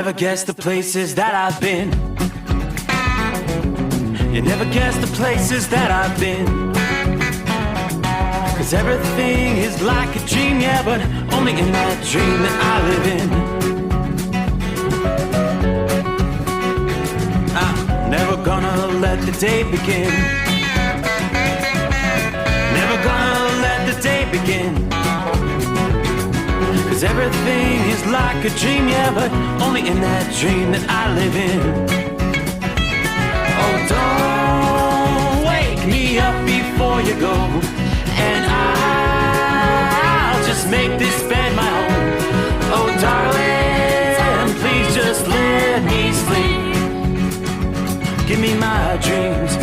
never guess the places that I've been. You never guess the places that I've been. 'Cause everything is like a dream, yeah, but only in that dream that I live in. I'm never gonna let the day begin. Never gonna let the day begin. 'Cause everything is like a dream, yeah, but only in that dream that I live in. Oh, don't wake me up before you go, and I'll just make this bed my home. Oh, darling, please just let me sleep. Give me my dreams.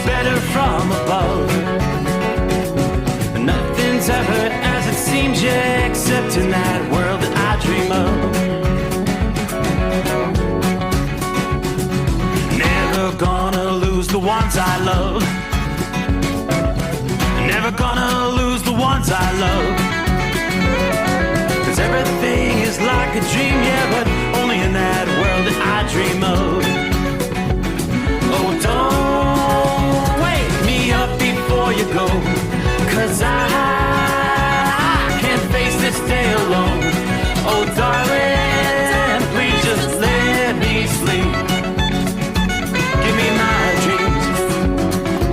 Better from above. Nothing's ever as it seems, yeah, except in that world that I dream of. Never gonna lose the ones I love. Never gonna lose the ones I love. 'Cause everything is like a dream, yeah, but only in that world that I dream of. Oh, don't before you go, 'cause I can't face this day alone. Oh, darling, please just let me sleep. Give me my dreams.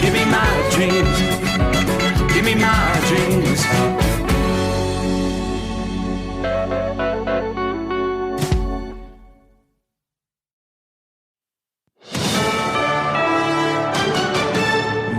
Give me my dreams. Give me my dreams.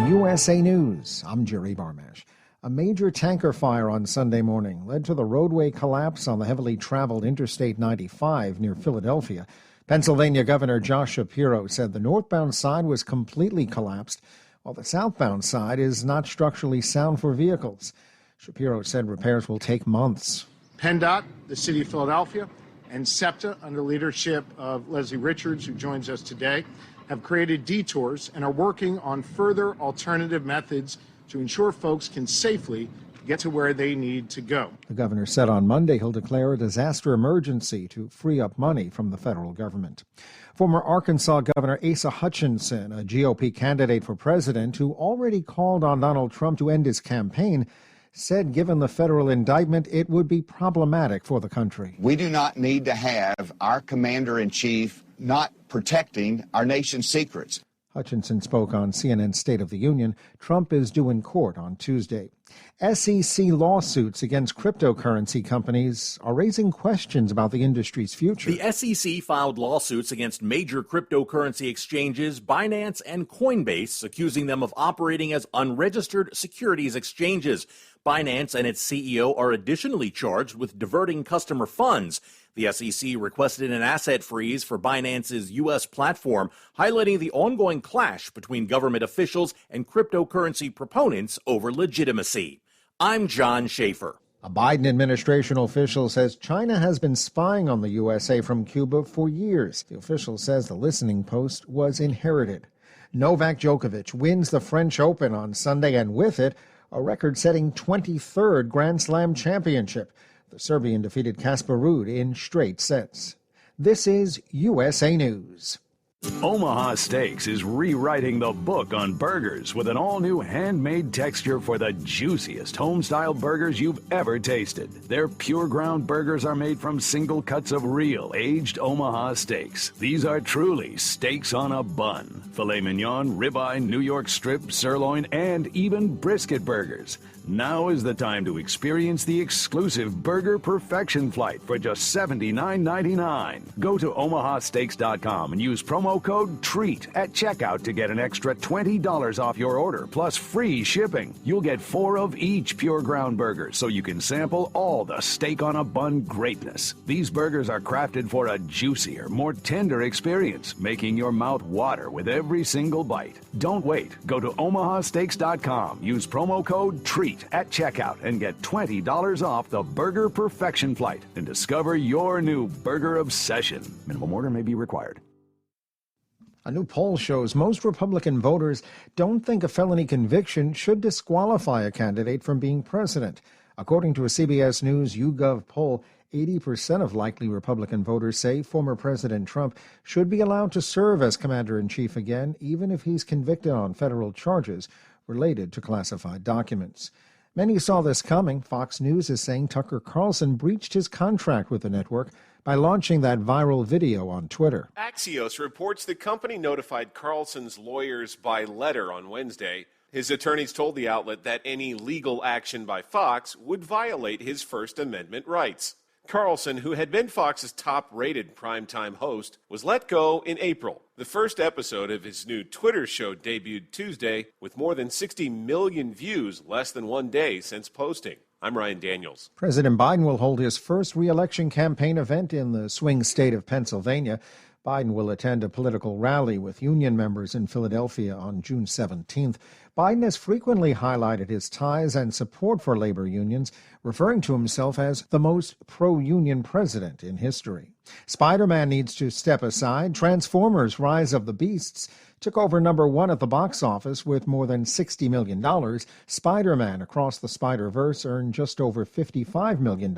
USA News, I'm Jerry Barmash. A major tanker fire on Sunday morning led to the roadway collapse on the heavily traveled Interstate 95 near Philadelphia. Pennsylvania Governor Josh Shapiro said the northbound side was completely collapsed, while the southbound side is not structurally sound for vehicles. Shapiro said repairs will take months. PennDOT, the City of Philadelphia, and SEPTA, under leadership of Leslie Richards, who joins us today, have created detours and are working on further alternative methods to ensure folks can safely get to where they need to go. The governor said on Monday he'll declare a disaster emergency to free up money from the federal government. Former Arkansas Governor Asa Hutchinson, a GOP candidate for president who already called on Donald Trump to end his campaign, said given the federal indictment, it would be problematic for the country. We do not need to have our commander-in-chief not protecting our nation's secrets. Hutchinson spoke on CNN's State of the Union. Trump is due in court on Tuesday. SEC lawsuits against cryptocurrency companies are raising questions about the industry's future. The SEC filed lawsuits against major cryptocurrency exchanges, Binance and Coinbase, accusing them of operating as unregistered securities exchanges. Binance and its CEO are additionally charged with diverting customer funds. The SEC requested an asset freeze for Binance's U.S. platform, highlighting the ongoing clash between government officials and cryptocurrency proponents over legitimacy. I'm John Schaefer. A Biden administration official says China has been spying on the USA from Cuba for years. The official says the listening post was inherited. Novak Djokovic wins the French Open on Sunday, and with it, a record-setting 23rd Grand Slam championship. The Serbian defeated Casper Ruud in straight sets. This is USA News. Omaha Steaks is rewriting the book on burgers with an all-new handmade texture for the juiciest home-style burgers you've ever tasted. Their pure ground burgers are made from single cuts of real aged Omaha steaks. These are truly steaks on a bun. Filet mignon, ribeye, New York strip, sirloin, and even brisket burgers. Now is the time to experience the exclusive Burger Perfection Flight for just $79.99. Go to omahasteaks.com and use promo promo code TREAT at checkout to get an extra $20 off your order, plus free shipping. You'll get 4 of each Pure Ground burger, so you can sample all the steak on a bun greatness. These burgers are crafted for a juicier, more tender experience, making your mouth water with every single bite. Don't wait. Go to omahasteaks.com. Use promo code TREAT at checkout and get $20 off the Burger Perfection Flight and discover your new burger obsession. Minimum order may be required. A new poll shows most Republican voters don't think a felony conviction should disqualify a candidate from being president. According to a CBS News YouGov poll, 80% of likely Republican voters say former President Trump should be allowed to serve as commander-in-chief again, even if he's convicted on federal charges related to classified documents. Many saw this coming. Fox News is saying Tucker Carlson breached his contract with the network by launching that viral video on Twitter. Axios reports the company notified Carlson's lawyers by letter on Wednesday. His attorneys told the outlet that any legal action by Fox would violate his First Amendment rights. Carlson, who had been Fox's top-rated primetime host, was let go in April. The first episode of his new Twitter show debuted Tuesday with more than 60 million views less than 1 day since posting. I'm Ryan Daniels. President Biden will hold his first re-election campaign event in the swing state of Pennsylvania. Biden will attend a political rally with union members in Philadelphia on June 17th. Biden has frequently highlighted his ties and support for labor unions, referring to himself as the most pro-union president in history. Spider-Man needs to step aside. Transformers: Rise of the Beasts took over number 1 at the box office with more than $60 million. Spider-Man: Across the Spider-Verse earned just over $55 million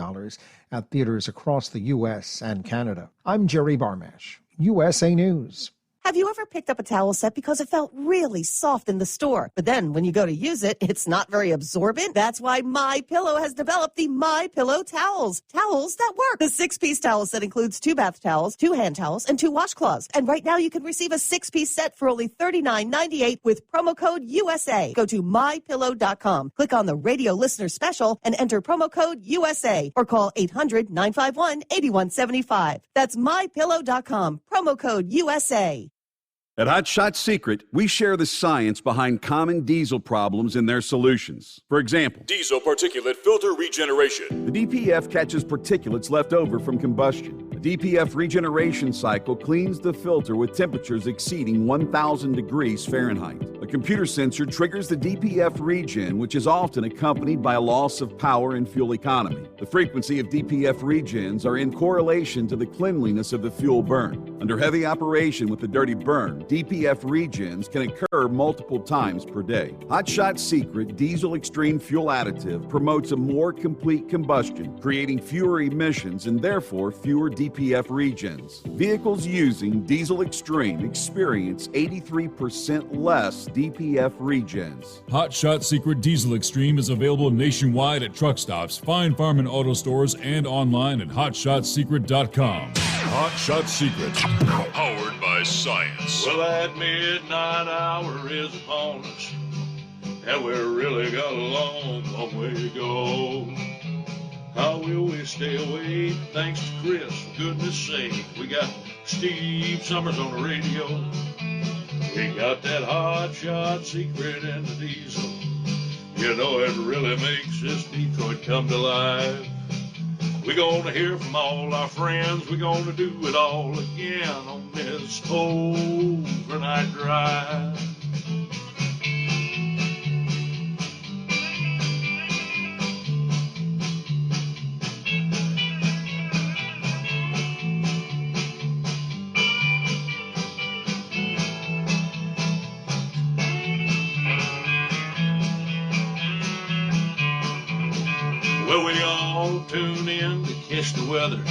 at theaters across the U.S. and Canada. I'm Jerry Barmash, USA News. Have you ever picked up a towel set because it felt really soft in the store, but then when you go to use it, it's not very absorbent? That's why MyPillow has developed the MyPillow towels. Towels that work. The 6-piece towel set includes 2 bath towels, 2 hand towels, and 2 washcloths. And right now you can receive a 6-piece set for only $39.98 with promo code USA. Go to MyPillow.com, click on the radio listener special, and enter promo code USA, or call 800-951-8175. That's MyPillow.com, promo code USA. At Hot Shot Secret, we share the science behind common diesel problems and their solutions. For example, diesel particulate filter regeneration. The DPF catches particulates left over from combustion. The DPF regeneration cycle cleans the filter with temperatures exceeding 1,000 degrees Fahrenheit. A computer sensor triggers the DPF regen, which is often accompanied by a loss of power and fuel economy. The frequency of DPF regens are in correlation to the cleanliness of the fuel burn. Under heavy operation with the dirty burn, DPF regens can occur multiple times per day. Hot Shot Secret Diesel Extreme Fuel Additive promotes a more complete combustion, creating fewer emissions and therefore fewer DPF regens. Vehicles using Diesel Extreme experience 83% less DPF regens. Hot Shot Secret Diesel Extreme is available nationwide at truck stops, Fine Farm and auto stores, and online at hotshotsecret.com. Hot Shot Secret, powered by science. Well, that midnight hour is upon us, and we've really got a long, long way to go. How will we stay awake? Thanks to Chris, for goodness sake. We got Steve Summers on the radio. We got that Hot Shot Secret and the diesel. You know it really makes this Detroit come to life. We're gonna hear from all our friends. We're gonna do it all again on this overnight drive. Well, we all tune in to catch the weather,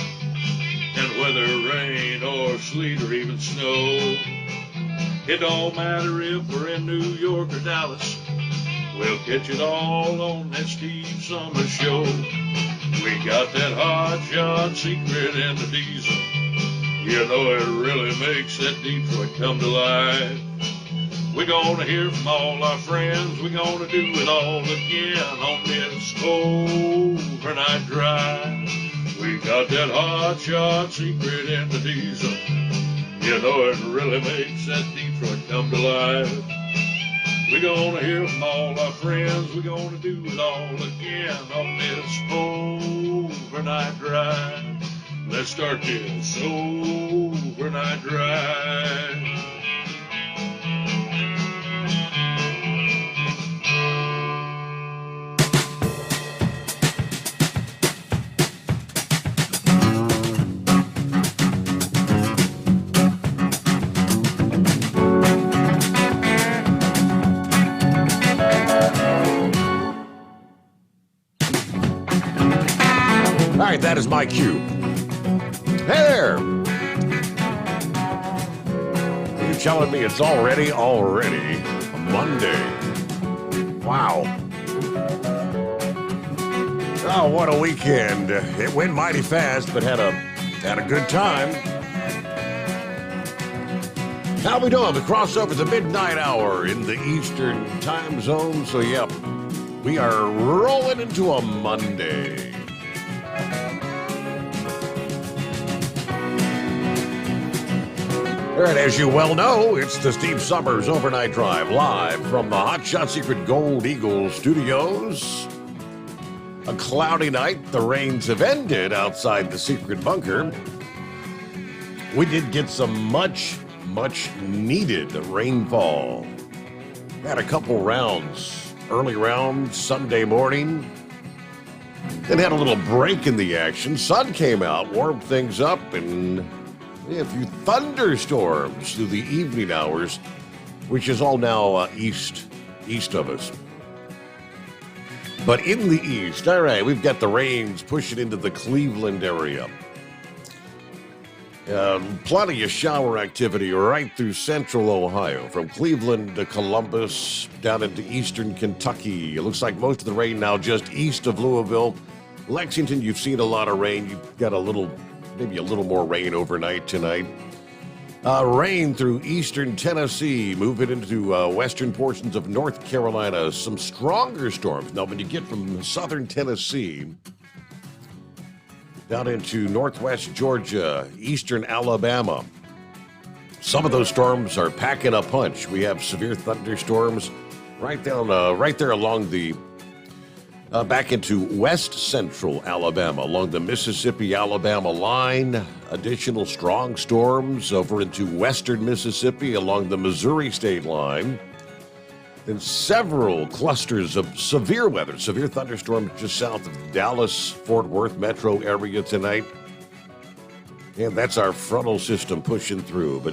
and whether rain or sleet or even snow, it don't matter if we're in New York or Dallas, we'll catch it all on that Steve Summers Show. We got that Hot Shot Secret and the diesel. You know it really makes that Detroit come to life. We're gonna hear from all our friends. We're gonna do it all again on this overnight drive. We got that Hot Shot Secret and the diesel. You know it really makes that Detroit come to life. We're gonna hear from all our friends. We're gonna do it all again on this overnight drive. Let's start this overnight drive. All right, that is my cue. Hey there! Are you telling me it's already a Monday? Wow. Oh, what a weekend. It went mighty fast, but had a good time. How we doing? We crossed over the midnight hour in the Eastern time zone, so yep, we are rolling into a Monday. All right, as you well know, it's the Steve Summers Overnight Drive live from the Hot Shot Secret Gold Eagle Studios. A cloudy night. The rains have ended outside the secret bunker. We did get some much needed rainfall. Had a couple rounds, early rounds Sunday morning. Then had a little break in the action. Sun came out, warmed things up, and a few thunderstorms through the evening hours, which is all now east of us. But in the east, all right, we've got the rains pushing into the Cleveland area. Plenty of shower activity right through central Ohio, from Cleveland to Columbus, down into eastern Kentucky. It looks like most of the rain now just east of Louisville. Lexington, you've seen a lot of rain. You've got maybe a little more rain overnight tonight. Rain through eastern Tennessee, moving into western portions of North Carolina. Some stronger storms. Now, when you get from southern Tennessee down into northwest Georgia, eastern Alabama, some of those storms are packing a punch. We have severe thunderstorms right there along the back into west central Alabama, along the Mississippi-Alabama line. Additional strong storms over into western Mississippi along the Missouri state line. Then several clusters of severe weather, severe thunderstorms just south of the Dallas-Fort Worth metro area tonight. And that's our frontal system pushing through. But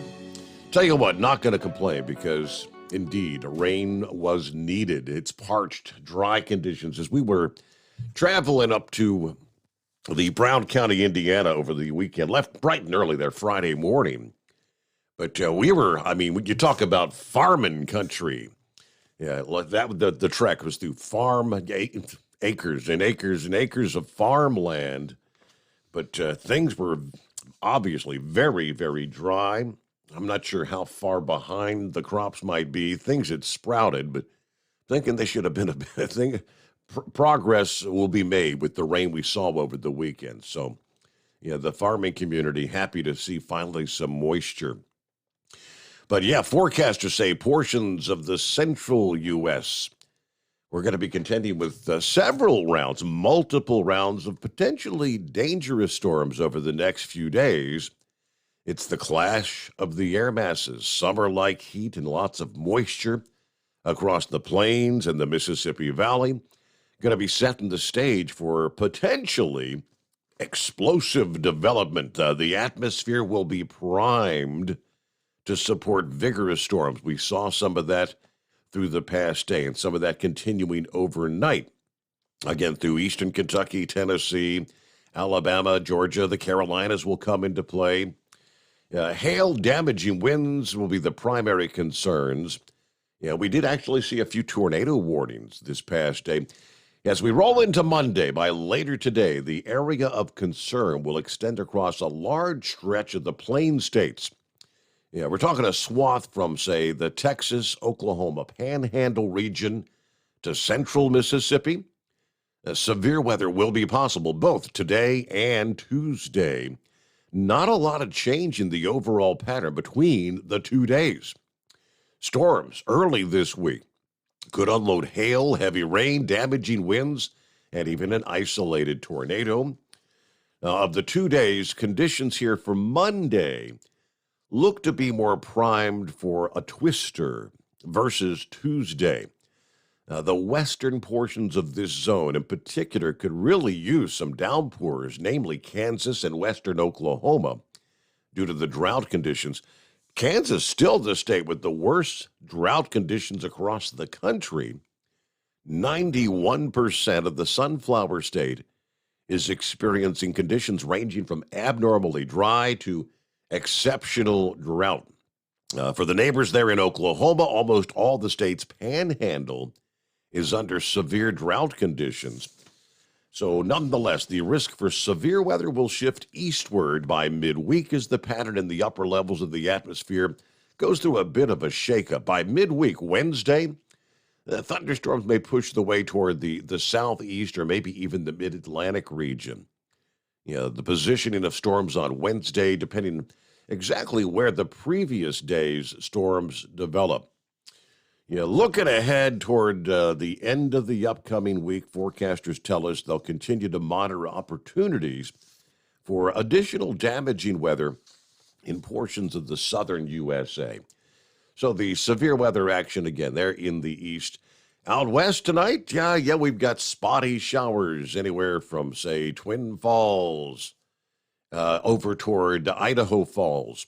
tell you what, not going to complain, because indeed, rain was needed. It's parched, dry conditions. As we were traveling up to the Brown County, Indiana over the weekend, left bright and early there Friday morning. But when you talk about farming country, the trek was through acres and acres and acres of farmland. But things were obviously very, very dry. I'm not sure how far behind the crops might be. Things had sprouted, but thinking they should have been a bit. I think progress will be made with the rain we saw over the weekend. So, the farming community happy to see finally some moisture. But forecasters say portions of the central U.S. we're going to be contending with multiple rounds of potentially dangerous storms over the next few days. It's the clash of the air masses, summer-like heat and lots of moisture across the plains and the Mississippi Valley. Going to be setting the stage for potentially explosive development. The atmosphere will be primed to support vigorous storms. We saw some of that through the past day, and some of that continuing overnight. Again, through eastern Kentucky, Tennessee, Alabama, Georgia, the Carolinas will come into play. Hail damaging winds will be the primary concerns. We did actually see a few tornado warnings this past day. As we roll into Monday, by later today, the area of concern will extend across a large stretch of the plain states. We're talking a swath from, say, the Texas, Oklahoma Panhandle region to central Mississippi. Severe weather will be possible both today and Tuesday. not a lot of change in the overall pattern between the 2 days. Storms early this week could unload hail, heavy rain, damaging winds, and even an isolated tornado. Of the 2 days, conditions here for Monday look to be more primed for a twister versus Tuesday. The western portions of this zone in particular could really use some downpours, namely Kansas and western Oklahoma, due to the drought conditions. Kansas still the state with the worst drought conditions across the country. 91% of the sunflower state is experiencing conditions ranging from abnormally dry to exceptional drought. For the neighbors there in Oklahoma, almost all the state's panhandle is under severe drought conditions. So nonetheless, the risk for severe weather will shift eastward by midweek as the pattern in the upper levels of the atmosphere goes through a bit of a shakeup. By midweek, Wednesday, the thunderstorms may push the way toward the southeast or maybe even the mid-Atlantic region. The positioning of storms on Wednesday, depending exactly where the previous day's storms develop. Looking ahead toward the end of the upcoming week, forecasters tell us they'll continue to monitor opportunities for additional damaging weather in portions of the southern USA. So the severe weather action again there in the east. Out west tonight, yeah, we've got spotty showers anywhere from, say, Twin Falls over toward Idaho Falls.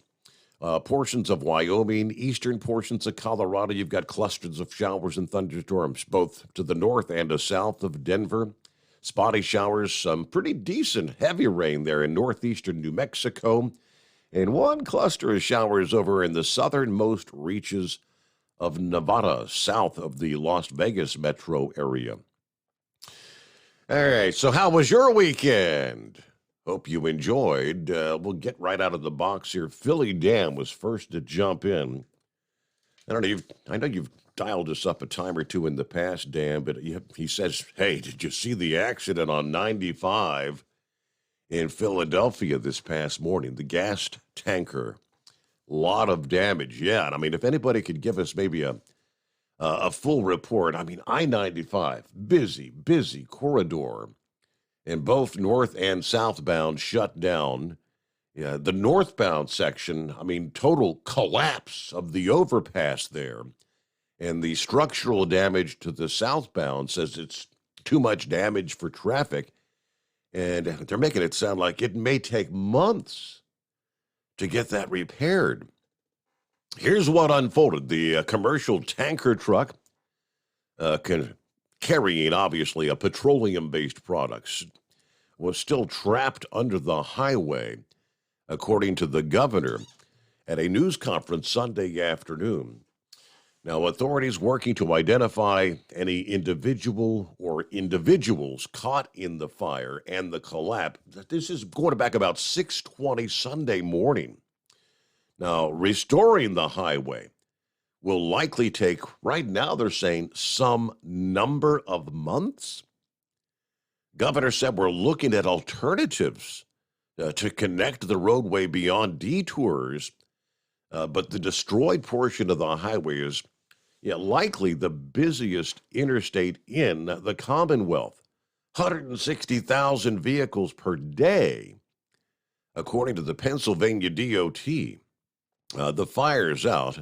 Portions of Wyoming, eastern portions of Colorado, you've got clusters of showers and thunderstorms, both to the north and to south of Denver. Spotty showers, some pretty decent heavy rain there in northeastern New Mexico. And one cluster of showers over in the southernmost reaches of Nevada, south of the Las Vegas metro area. All right, so how was your weekend? Hope you enjoyed. We'll get right out of the box here. Philly Dan was first to jump in. I know you've dialed us up a time or two in the past, Dan, but he says, hey, did you see the accident on 95 in Philadelphia this past morning? The gas tanker. Lot of damage, yeah. And I mean, if anybody could give us maybe a full report. I mean, I-95, busy corridor. And both north and southbound shut down. Yeah, the northbound section, I mean, total collapse of the overpass there. And the structural damage to the southbound says it's too much damage for traffic. And they're making it sound like it may take months to get that repaired. Here's what unfolded. The commercial tanker truck carrying, obviously, a petroleum-based products was still trapped under the highway, according to the governor, at a news conference Sunday afternoon. Now, authorities working to identify any individual or individuals caught in the fire and the collapse. This is going back about 6:20 Sunday morning. Now, restoring the highway will likely take, right now they're saying, some number of months. Governor said we're looking at alternatives to connect the roadway beyond detours, but the destroyed portion of the highway is likely the busiest interstate in the Commonwealth. 160,000 vehicles per day, according to the Pennsylvania DOT. The fire's out.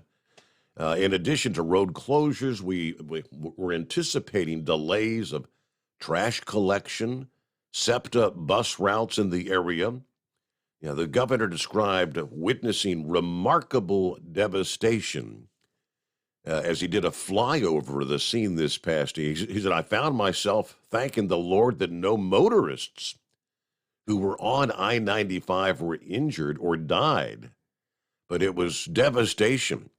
In addition to road closures, we're anticipating delays of trash collection, SEPTA bus routes in the area. The governor described witnessing remarkable devastation as he did a flyover of the scene this past year. He said, I found myself thanking the Lord that no motorists who were on I-95 were injured or died, but it was devastation.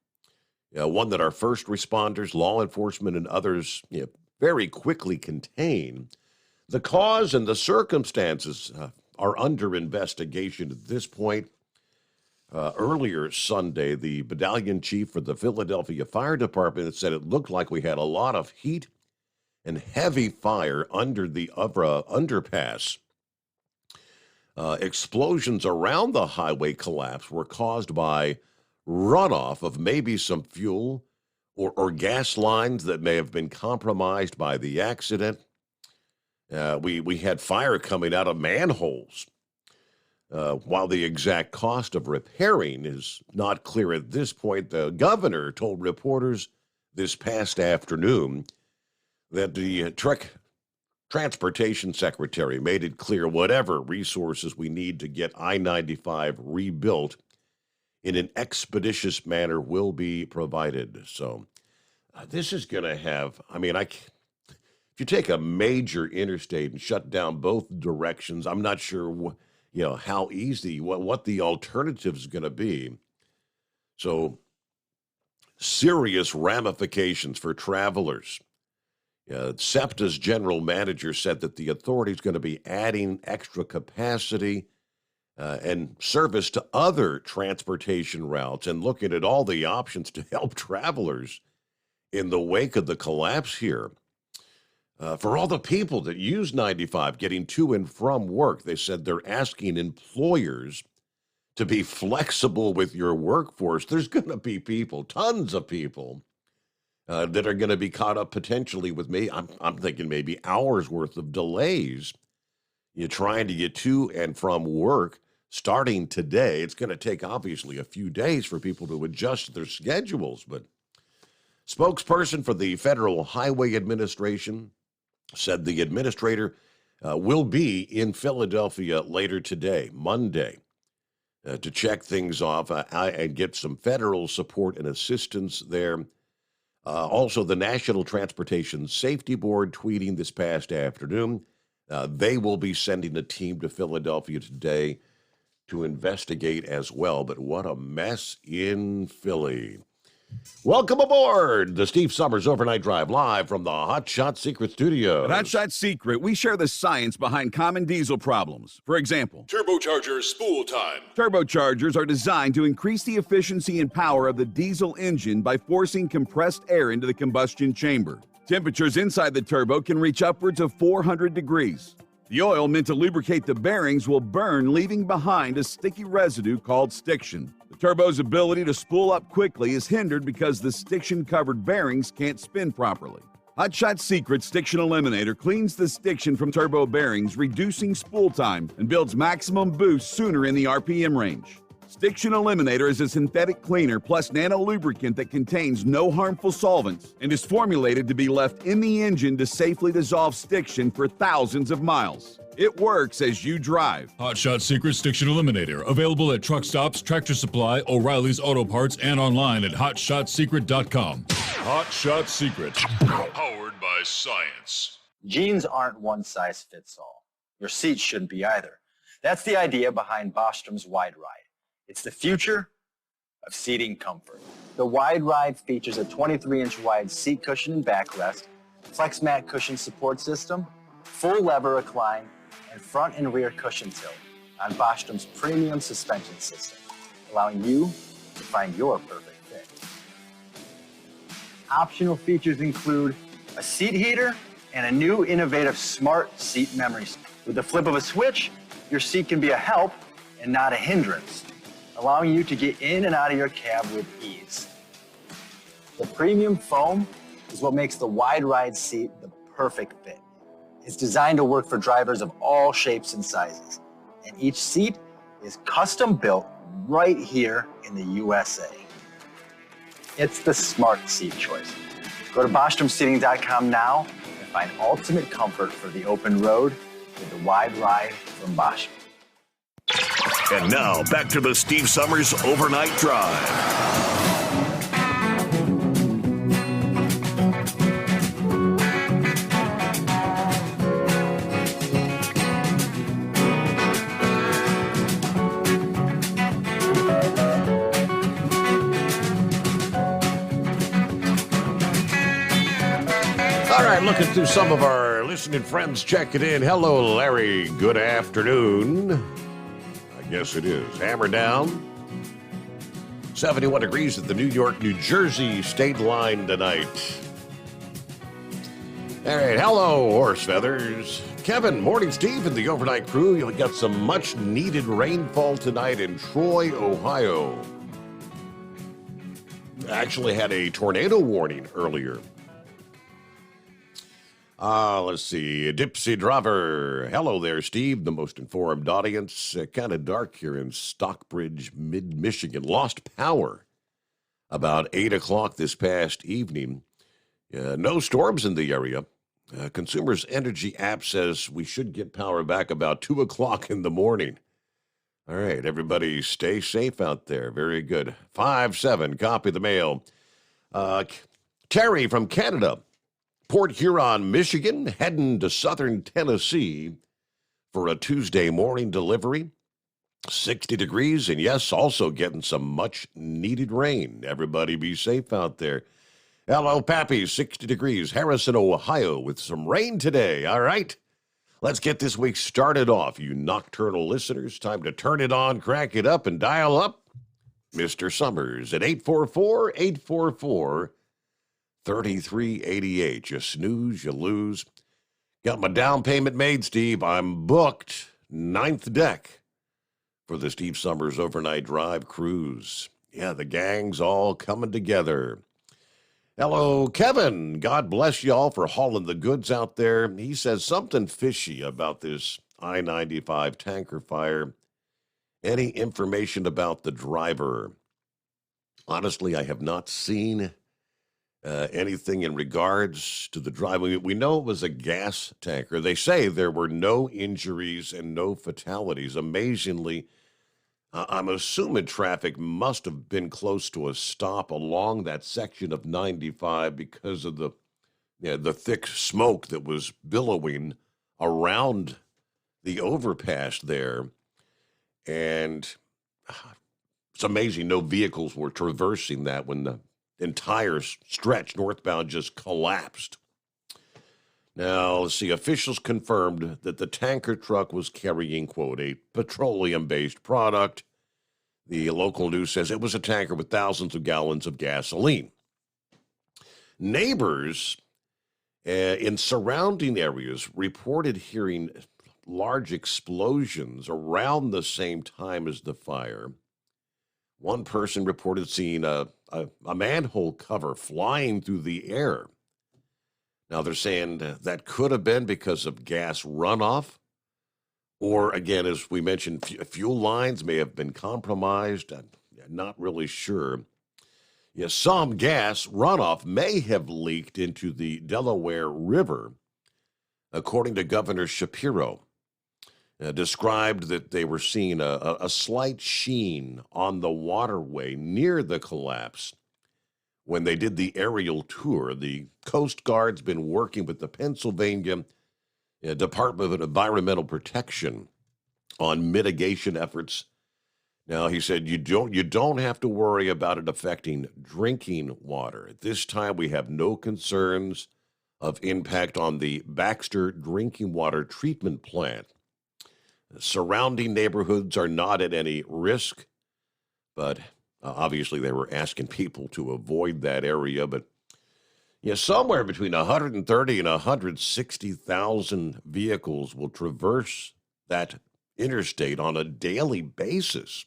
One that our first responders, law enforcement, and others very quickly contain. The cause and the circumstances are under investigation at this point. Earlier Sunday, the battalion chief for the Philadelphia Fire Department said it looked like we had a lot of heat and heavy fire under the underpass. Explosions around the highway collapse were caused by runoff of maybe some fuel or gas lines that may have been compromised by the accident. We had fire coming out of manholes. While the exact cost of repairing is not clear at this point, the governor told reporters this past afternoon that the transportation secretary made it clear whatever resources we need to get I-95 rebuilt in an expeditious manner will be provided. So this is going to have, if you take a major interstate and shut down both directions, I'm not sure how easy, what the alternative is going to be. So serious ramifications for travelers. SEPTA's general manager said that the authority is going to be adding extra capacity and service to other transportation routes and looking at all the options to help travelers in the wake of the collapse here. For all the people that use 95 getting to and from work, they said they're asking employers to be flexible with your workforce. There's going to be people, tons of people, that are going to be caught up potentially with me. I'm thinking maybe hours worth of delays. You're trying to get to and from work starting today. It's going to take obviously a few days for people to adjust their schedules. But spokesperson for the Federal Highway Administration said the administrator will be in Philadelphia later today, Monday, to check things off and get some federal support and assistance there. Also, the National Transportation Safety Board tweeting this past afternoon, they will be sending a team to Philadelphia today to investigate as well. But what a mess in Philly. Welcome aboard the Steve Summers Overnight Drive, live from the Hot Shot Secret Studios. At Hot Shot Secret, we share the science behind common diesel problems. For example, Turbocharger spool time. Turbochargers are designed to increase the efficiency and power of the diesel engine by forcing compressed air into the combustion chamber. Temperatures inside the turbo can reach upwards of 400 degrees. The oil meant to lubricate the bearings will burn, leaving behind a sticky residue called stiction. The turbo's ability to spool up quickly is hindered because the stiction-covered bearings can't spin properly. Hot Shot Secret Stiction Eliminator cleans the stiction from turbo bearings, reducing spool time, and builds maximum boost sooner in the RPM range. Stiction Eliminator is a synthetic cleaner plus nano-lubricant that contains no harmful solvents and is formulated to be left in the engine to safely dissolve stiction for thousands of miles. It works as you drive. Hot Shot Secret Stiction Eliminator. Available at truck stops, Tractor Supply, O'Reilly's Auto Parts, and online at hotshotsecret.com. Hot Shot Secret. Powered by science. Jeans aren't one size fits all. Your seat shouldn't be either. That's the idea behind Bostrom's Wide Ride. It's the future of seating comfort. The Wide Ride features a 23-inch wide seat cushion and backrest, flex mat cushion support system, full lever recline, and front and rear cushion tilt on Bostrom's premium suspension system, allowing you to find your perfect fit. Optional features include a seat heater and a new innovative smart seat memory. With the flip of a switch, your seat can be a help and not a hindrance, allowing you to get in and out of your cab with ease. The premium foam is what makes the Wide Ride seat the perfect fit. It's designed to work for drivers of all shapes and sizes, and each seat is custom built right here in the USA. It's the smart seat choice. Go to BostromSeating.com now and find ultimate comfort for the open road with the Wide Ride from Bostrom. And now, back to the Steve Summers Overnight Drive. All right, looking through some of our listening friends checking in. Hello, Larry. Good afternoon. I guess it is. Hammer down. 71 degrees at the New York, New Jersey state line tonight. All right, hello, horse feathers. Kevin, morning, Steve, and the overnight crew. You'll get some much-needed rainfall tonight in Troy, Ohio. Actually had a tornado warning earlier. Let's see. Dipsy Driver. Hello there, Steve, the most informed audience. Kind of dark here in Stockbridge, mid-Michigan. Lost power about 8 o'clock this past evening. No storms in the area. Consumers Energy app says we should get power back about 2 o'clock in the morning. All right, everybody stay safe out there. Very good. 5-7, copy the mail. Terry from Canada. Port Huron, Michigan, heading to southern Tennessee for a Tuesday morning delivery. 60 degrees, and yes, also getting some much-needed rain. Everybody be safe out there. Hello, Pappy, 60 degrees, Harrison, Ohio, with some rain today. All right, let's get this week started off. You nocturnal listeners, time to turn it on, crank it up, and dial up Mr. Summers at 844-844-3388. You snooze, you lose. Got my down payment made, Steve. I'm booked. 9th deck for the Steve Summers Overnight Drive Cruise. Yeah, the gang's all coming together. Hello, Kevin. God bless y'all for hauling the goods out there. He says something fishy about this I-95 tanker fire. Any information about the driver? Honestly, I have not seen anything in regards to the driver. We know it was a gas tanker. They say there were no injuries and no fatalities. Amazingly, I'm assuming traffic must have been close to a stop along that section of 95 because of the thick smoke that was billowing around the overpass there. And it's amazing no vehicles were traversing that when the entire stretch northbound just collapsed. Now, let's see. Officials confirmed that the tanker truck was carrying, quote, a petroleum-based product. The local news says it was a tanker with thousands of gallons of gasoline. Neighbors in surrounding areas reported hearing large explosions around the same time as the fire. One person reported seeing a manhole cover flying through the air. Now, they're saying that could have been because of gas runoff, or, again, as we mentioned, fuel lines may have been compromised. I'm not really sure. Yes, some gas runoff may have leaked into the Delaware River, according to Governor Shapiro. Described that they were seeing a slight sheen on the waterway near the collapse. When they did the aerial tour, the Coast Guard's been working with the Pennsylvania Department of Environmental Protection on mitigation efforts. Now, he said, you don't have to worry about it affecting drinking water. At this time, we have no concerns of impact on the Baxter drinking water treatment plant. Surrounding neighborhoods are not at any risk, but obviously they were asking people to avoid that area. But somewhere between 130 and 160,000 vehicles will traverse that interstate on a daily basis.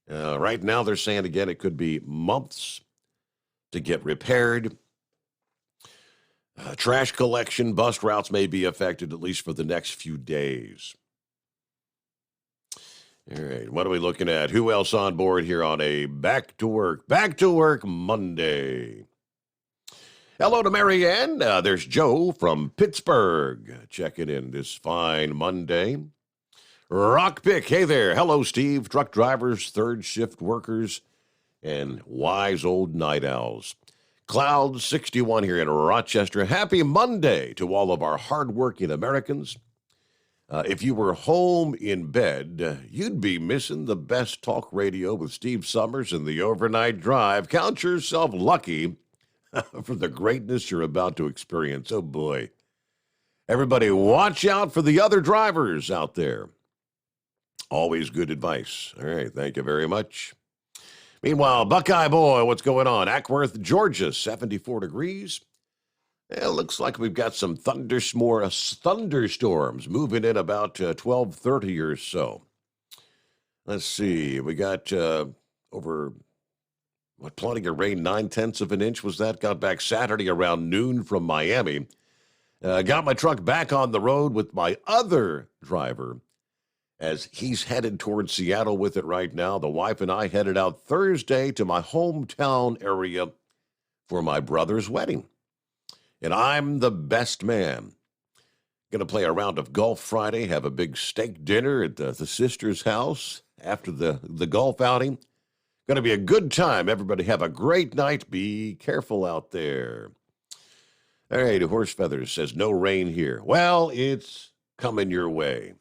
Right now, they're saying, again, it could be months to get repaired. Trash collection, bus routes may be affected at least for the next few days. All right, what are we looking at? Who else on board here on a Back to Work Monday? Hello to Marianne. There's Joe from Pittsburgh checking in this fine Monday. Rock Pick, hey there. Hello, Steve. Truck drivers, third shift workers, and wise old night owls. Cloud 61 here in Rochester. Happy Monday to all of our hardworking Americans. If you were home in bed, you'd be missing the best talk radio with Steve Summers and the Overnight Drive. Count yourself lucky for the greatness you're about to experience. Oh, boy. Everybody, watch out for the other drivers out there. Always good advice. All right, thank you very much. Meanwhile, Buckeye Boy, what's going on? Ackworth, Georgia, 74 degrees. It looks like we've got some thunderstorms moving in about 12:30 or so. Let's see. We got over plenty of rain, 9/10 of an inch was that. Got back Saturday around noon from Miami. Got my truck back on the road with my other driver as he's headed towards Seattle with it right now. The wife and I headed out Thursday to my hometown area for my brother's wedding. And I'm the best man. Going to play a round of golf Friday, have a big steak dinner at the sister's house after the golf outing. Going to be a good time. Everybody have a great night. Be careful out there. All right, Horse Feathers says no rain here. Well, it's coming your way.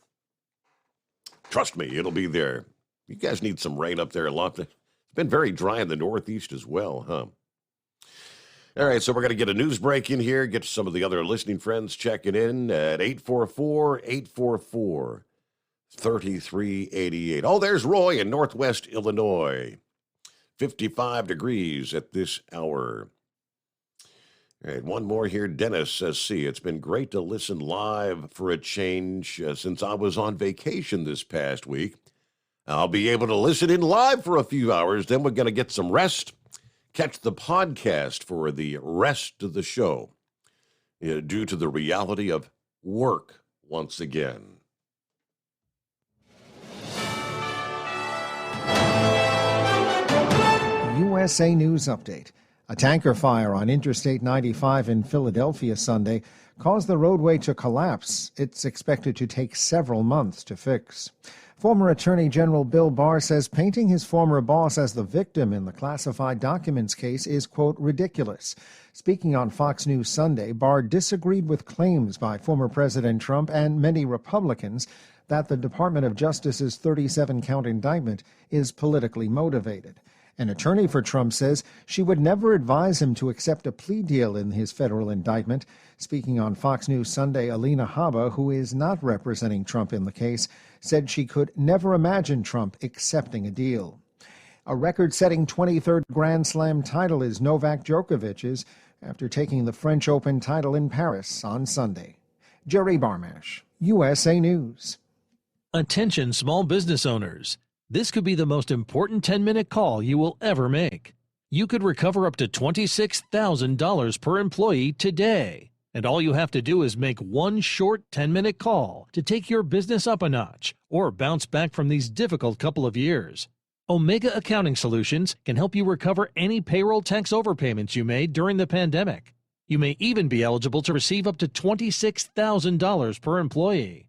Trust me, it'll be there. You guys need some rain up there a lot. It's been very dry in the Northeast as well, huh? All right, so we're going to get a news break in here, get some of the other listening friends checking in at 844-844-3388. Oh, there's Roy in Northwest Illinois. 55 degrees at this hour. All right, one more here. Dennis says, it's been great to listen live for a change since I was on vacation this past week. I'll be able to listen in live for a few hours. Then we're going to get some rest. Catch the podcast for the rest of the show due to the reality of work once again. USA News Update. A tanker fire on Interstate 95 in Philadelphia Sunday caused the roadway to collapse. It's expected to take several months to fix. Former Attorney General Bill Barr says painting his former boss as the victim in the classified documents case is, quote, ridiculous. Speaking on Fox News Sunday, Barr disagreed with claims by former President Trump and many Republicans that the Department of Justice's 37-count indictment is politically motivated. An attorney for Trump says she would never advise him to accept a plea deal in his federal indictment. Speaking on Fox News Sunday, Alina Habba, who is not representing Trump in the case, said she could never imagine Trump accepting a deal. A record-setting 23rd Grand Slam title is Novak Djokovic's after taking the French Open title in Paris on Sunday. Jerry Barmash, USA News. Attention small business owners. This could be the most important 10-minute call you will ever make. You could recover up to $26,000 per employee today. And all you have to do is make one short 10-minute call to take your business up a notch or bounce back from these difficult couple of years. Omega Accounting Solutions can help you recover any payroll tax overpayments you made during the pandemic. You may even be eligible to receive up to $26,000 per employee.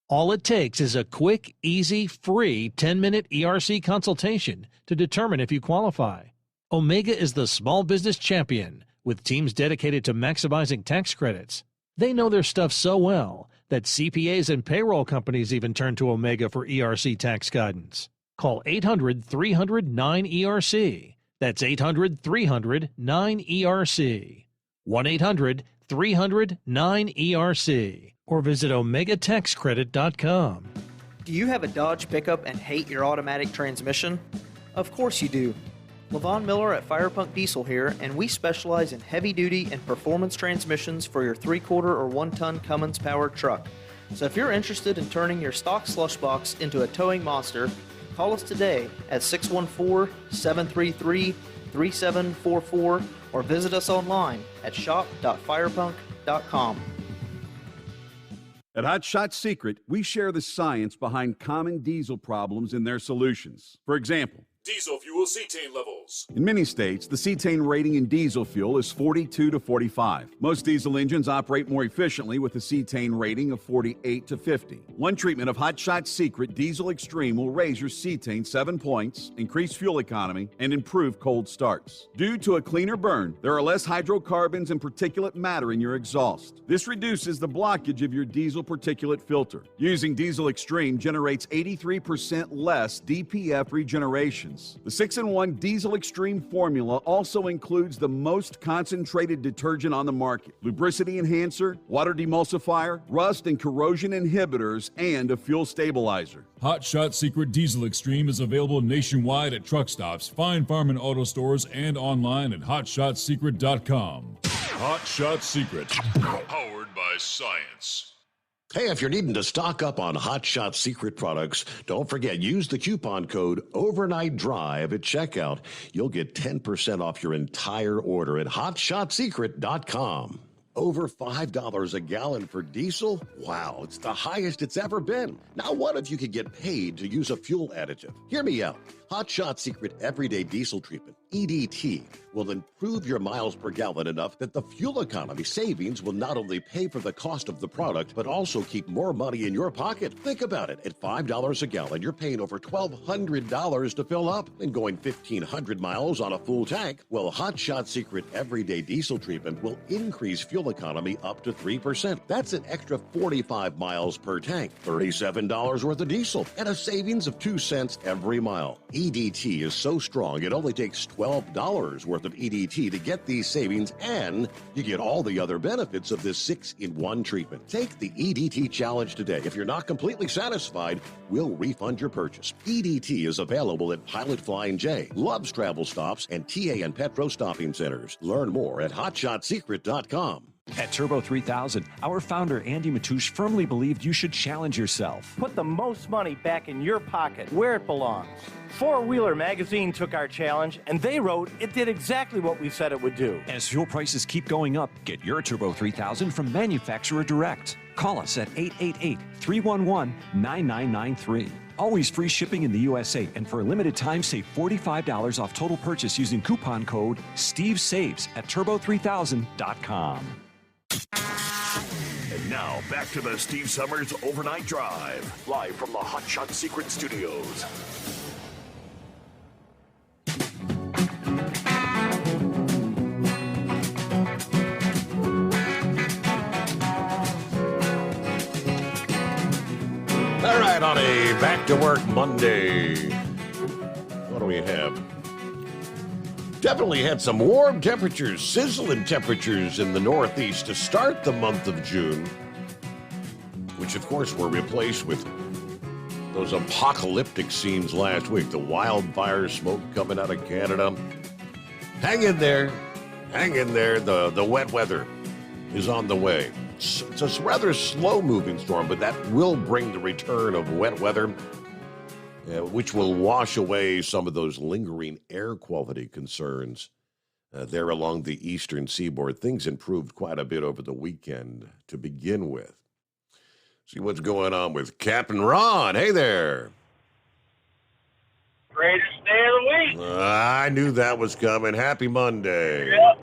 All it takes is a quick, easy, free 10-minute ERC consultation to determine if you qualify. Omega is the small business champion with teams dedicated to maximizing tax credits. They know their stuff so well that CPAs and payroll companies even turn to Omega for ERC tax guidance. Call 800-300-9ERC. That's 800-300-9ERC. 1-800-300-9ERC. Or visit OmegaTaxCredit.com. Do you have a Dodge pickup and hate your automatic transmission? Of course you do. Levon Miller at Firepunk Diesel here, and we specialize in heavy-duty and performance transmissions for your 3/4 or 1-ton Cummins-powered truck. So if you're interested in turning your stock slush box into a towing monster, call us today at 614-733-3744 or visit us online at shop.firepunk.com. At Hot Shot Secret, we share the science behind common diesel problems and their solutions. For example, Diesel fuel cetane levels. in many states, the cetane rating in diesel fuel is 42 to 45. Most diesel engines operate more efficiently with a cetane rating of 48 to 50. One treatment of Hot Shot Secret Diesel Extreme will raise your cetane 7 points, increase fuel economy, and improve cold starts. Due to a cleaner burn, there are less hydrocarbons and particulate matter in your exhaust. This reduces the blockage of your diesel particulate filter. Using Diesel Extreme generates 83% less DPF regeneration. The 6-in-1 Diesel Extreme formula also includes the most concentrated detergent on the market, lubricity enhancer, water demulsifier, rust and corrosion inhibitors, and a fuel stabilizer. Hot Shot Secret Diesel Extreme is available nationwide at truck stops, Fine Farm and auto stores, and online at hotshotsecret.com. Hot Shot Secret, powered by science. Hey, if you're needing to stock up on Hot Shot Secret products, don't forget, use the coupon code Overnight Drive at checkout. You'll get 10% off your entire order at HotShotSecret.com. Over $5 a gallon for diesel? Wow, it's the highest it's ever been. Now, what if you could get paid to use a fuel additive? Hear me out. Hot Shot Secret Everyday Diesel Treatment, EDT, will improve your miles per gallon enough that the fuel economy savings will not only pay for the cost of the product, but also keep more money in your pocket. Think about it. At $5 a gallon, you're paying over $1,200 to fill up and going 1,500 miles on a full tank. Well, Hot Shot Secret Everyday Diesel Treatment will increase fuel economy up to 3%. That's an extra 45 miles per tank, $37 worth of diesel, and a savings of 2 cents every mile. EDT is so strong, it only takes $12 worth of EDT to get these savings, and you get all the other benefits of this 6-in-1 treatment. Take the EDT challenge today. If you're not completely satisfied, we'll refund your purchase. EDT is available at Pilot Flying J, Love's Travel Stops, and TA and Petro Stopping Centers. Learn more at HotShotSecret.com. At Turbo 3000, our founder Andy Matouche firmly believed you should challenge yourself. Put the most money back in your pocket, where it belongs. Four Wheeler Magazine took our challenge, and they wrote it did exactly what we said it would do. As fuel prices keep going up, get your Turbo 3000 from manufacturer direct. Call us at 888-311-9993. Always free shipping in the USA, and for a limited time, save $45 off total purchase using coupon code SteveSaves at turbo3000.com. And now, back to the Steve Summers Overnight Drive, live from the Hot Shot Secret Studios. All right, on a back-to-work Monday, what do we have? Definitely had some warm temperatures, sizzling temperatures in the Northeast to start the month of June, which, of course, were replaced with those apocalyptic scenes last week. The wildfire smoke coming out of Canada. Hang in there. Hang in there. The wet weather is on the way. It's a rather slow-moving storm, but that will bring the return of wet weather, which will wash away some of those lingering air quality concerns there along the eastern seaboard. Things improved quite a bit over the weekend to begin with. See what's going on with Captain Ron. Hey there. Greatest day of the week. I knew that was coming. Happy Monday. Yep.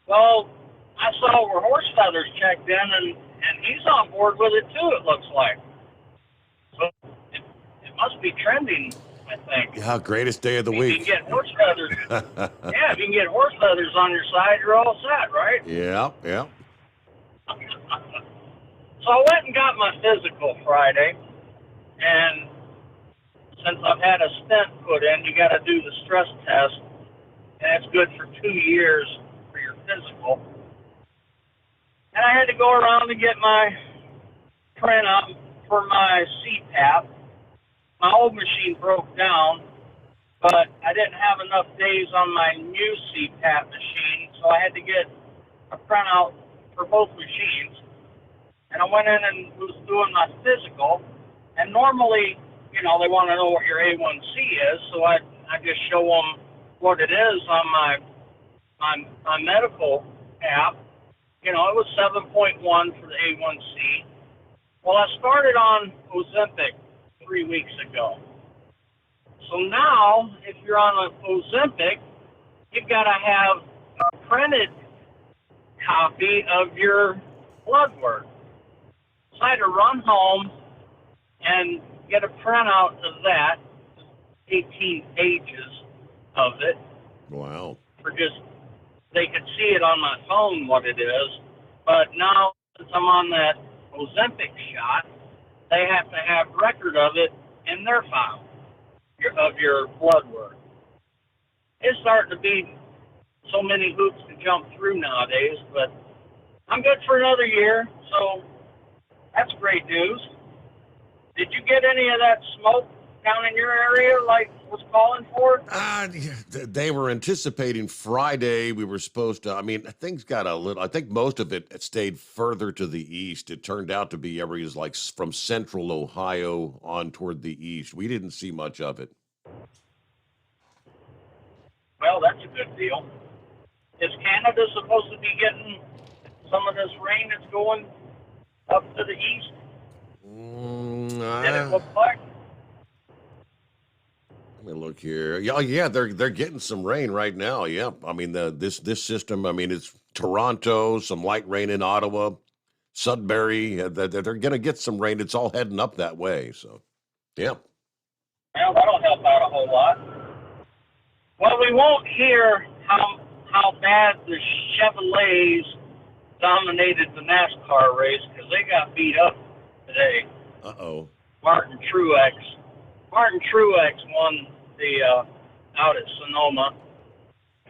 Well, I saw where Horse Feathers checked in, and he's on board with it too, it looks like. So it must be trending, I think. Yeah, greatest day of the week. If you can get horse feathers, yeah, if you can get horse feathers on your side, you're all set, right? Yeah. So I went and got my physical Friday, and since I've had a stent put in, you got to do the stress test, and it's good for 2 years for your physical. And I had to go around and get my printout for my CPAP. My old machine broke down, but I didn't have enough days on my new CPAP machine, so I had to get a printout for both machines. And I went in and was doing my physical, and normally, you know, they want to know what your A1C is, so I just show them what it is on my medical app. You know, it was 7.1 for the A1C. Well, I started on Ozempic 3 weeks ago. So now, if you're on Ozempic, you've got to have a printed copy of your blood work. So I had to run home and get a printout of that, 18 pages of it. Wow. For just, they could see it on my phone what it is. But now, since I'm on that Ozempic shot, they have to have record of it in their file, of your blood work. It's starting to be so many hoops to jump through nowadays, but I'm good for another year, so that's great news. Did you get any of that smoke down in your area like was calling for? for? They were anticipating Friday. We were supposed to, I mean, things got a little, I think most of it stayed further to the east. It turned out to be areas like from central Ohio on toward the east. We didn't see much of it. Well, that's a good deal. Is Canada supposed to be getting some of this rain that's going up to the east? Did it look like? Let me look here. Yeah, they're getting some rain right now. Yeah, I mean this system. I mean it's Toronto, some light rain in Ottawa, Sudbury. They're going to get some rain. It's all heading up that way. So, yeah. Well, that'll help out a whole lot. Well, we won't hear how bad the Chevrolets dominated the NASCAR race because they got beat up today. Uh-oh. Martin Truex won the out at Sonoma.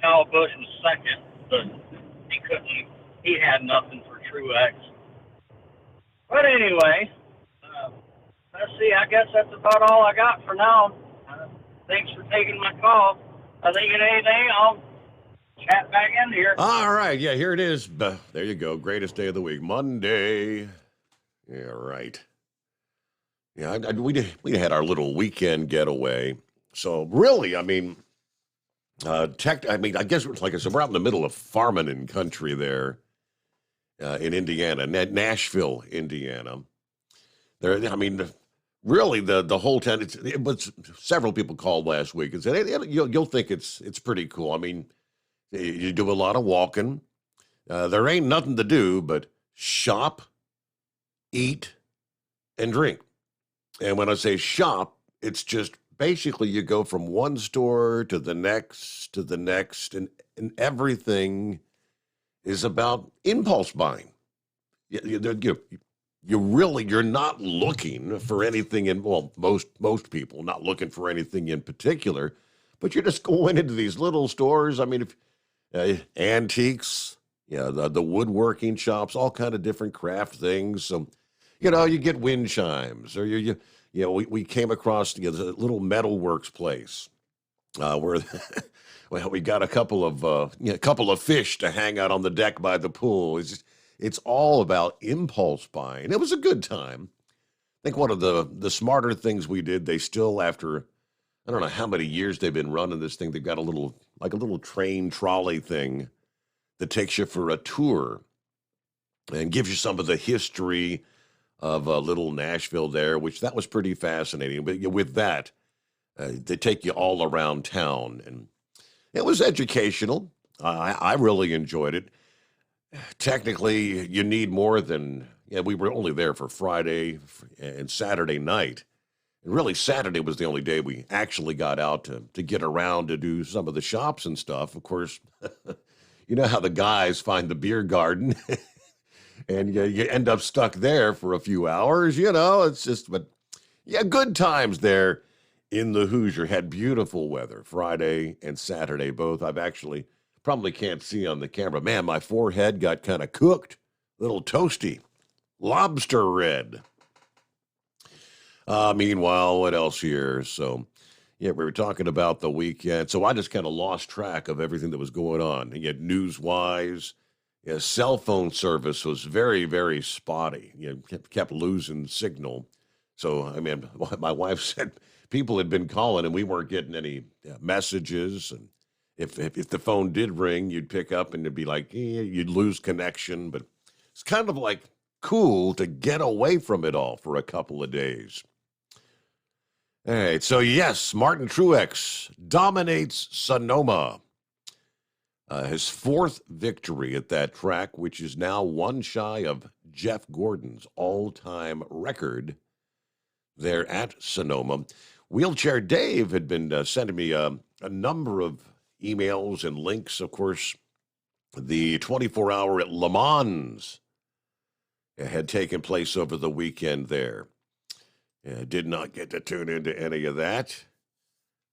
Kyle Busch was second, but he had nothing for Truex. But anyway, let's see, I guess that's about all I got for now. Thanks for taking my call. I think of anything, I'll chat back in here. All right, yeah, here it is. There you go. Greatest day of the week, Monday. Yeah, right. Yeah, we had our little weekend getaway. So really, I mean, I guess like I said, we're out in the middle of farming and country there in Indiana, Nashville, Indiana. There, I mean, really the whole town. It was several people called last week and said, hey, you'll think it's pretty cool. I mean, you do a lot of walking. There ain't nothing to do but shop, eat, and drink. And when I say shop, it's just basically you go from one store to the next, and everything is about impulse buying. You're not looking for anything in, well, most people not looking for anything in particular, but you're just going into these little stores. I mean, if antiques, the woodworking shops, all kind of different craft things. So, you get wind chimes, or we came across the little metalworks place where well, we got a couple of fish to hang out on the deck by the pool. It's all about impulse buying. It was a good time. I think one of the smarter things we did, they still, after I don't know how many years they've been running this thing, they've got a little train trolley thing that takes you for a tour and gives you some of the history of little Nashville there, which that was pretty fascinating. But with that, they take you all around town, and it was educational. I really enjoyed it. Technically, you need more than, we were only there for Friday and Saturday night. And really, Saturday was the only day we actually got out to get around to do some of the shops and stuff. Of course, you know how the guys find the beer garden. And you end up stuck there for a few hours, it's just, but yeah, good times there in the Hoosier. Had beautiful weather Friday and Saturday, both. I've actually probably can't see on the camera. Man, my forehead got kind of cooked, a little toasty, lobster red. Meanwhile, what else here? So, we were talking about the weekend. So I just kind of lost track of everything that was going on. And yet, news-wise, cell phone service was very, very spotty. Kept losing signal. So, I mean, my wife said people had been calling and we weren't getting any messages. And if the phone did ring, you'd pick up and it'd be like, you'd lose connection. But it's kind of like cool to get away from it all for a couple of days. All right. So, yes, Martin Truex dominates Sonoma. His fourth victory at that track, which is now one shy of Jeff Gordon's all-time record there at Sonoma. Wheelchair Dave had been sending me a number of emails and links. Of course, the 24-hour at Le Mans had taken place over the weekend there. Did not get to tune into any of that.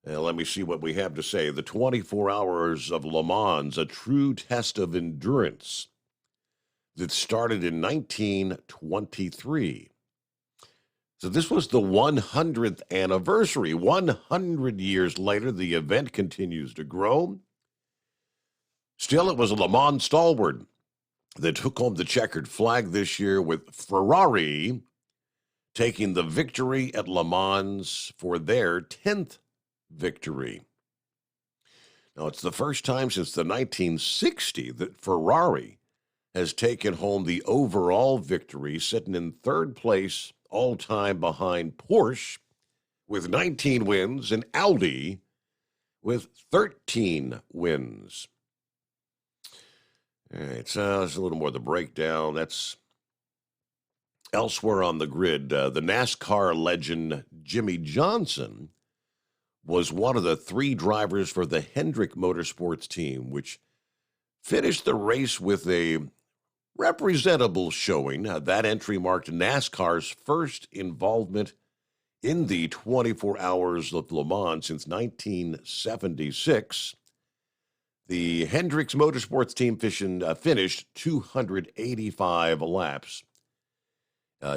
Let me see what we have to say. The 24 Hours of Le Mans, a true test of endurance that started in 1923. So this was the 100th anniversary. 100 years later, the event continues to grow. Still, it was a Le Mans stalwart that took home the checkered flag this year, with Ferrari taking the victory at Le Mans for their 10th victory. Now, it's the first time since the 1960s that Ferrari has taken home the overall victory, sitting in third place all time behind Porsche with 19 wins and Audi with 13 wins. All right, so there's a little more of the breakdown. That's elsewhere on the grid. The NASCAR legend Jimmy Johnson was one of the 3 drivers for the Hendrick Motorsports team, which finished the race with a representable showing. That entry marked NASCAR's first involvement in the 24 Hours of Le Mans since 1976. The Hendricks Motorsports team finished 285 laps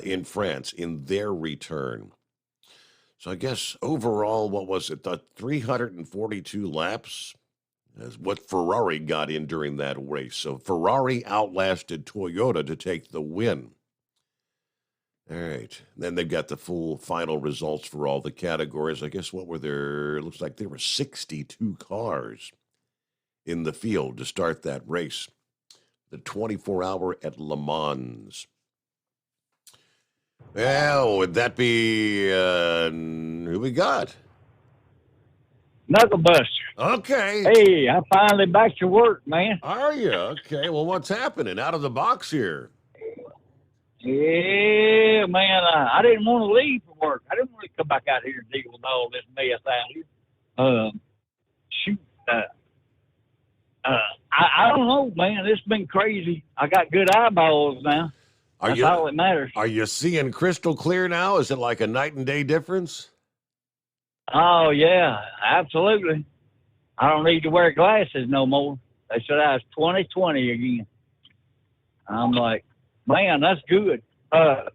in France in their return. So I guess overall, what was it, 342 laps? That's what Ferrari got in during that race. So Ferrari outlasted Toyota to take the win. All right. Then they've got the full final results for all the categories. I guess what were there? It looks like there were 62 cars in the field to start that race. The 24-hour at Le Mans. Well, would that be who we got? Knucklebuster. Okay. Hey, I'm finally back to work, man. Are you? Okay. Well, what's happening out of the box here? Yeah, man. I didn't want to leave for work. I didn't want to come back out here and deal with all this mess out here. I don't know, man. It's been crazy. I got good eyeballs now. That's all that matters. Are you seeing crystal clear now? Is it like a night and day difference? Oh, yeah, absolutely. I don't need to wear glasses no more. They said I was 20/20 again. I'm like, man, that's good. A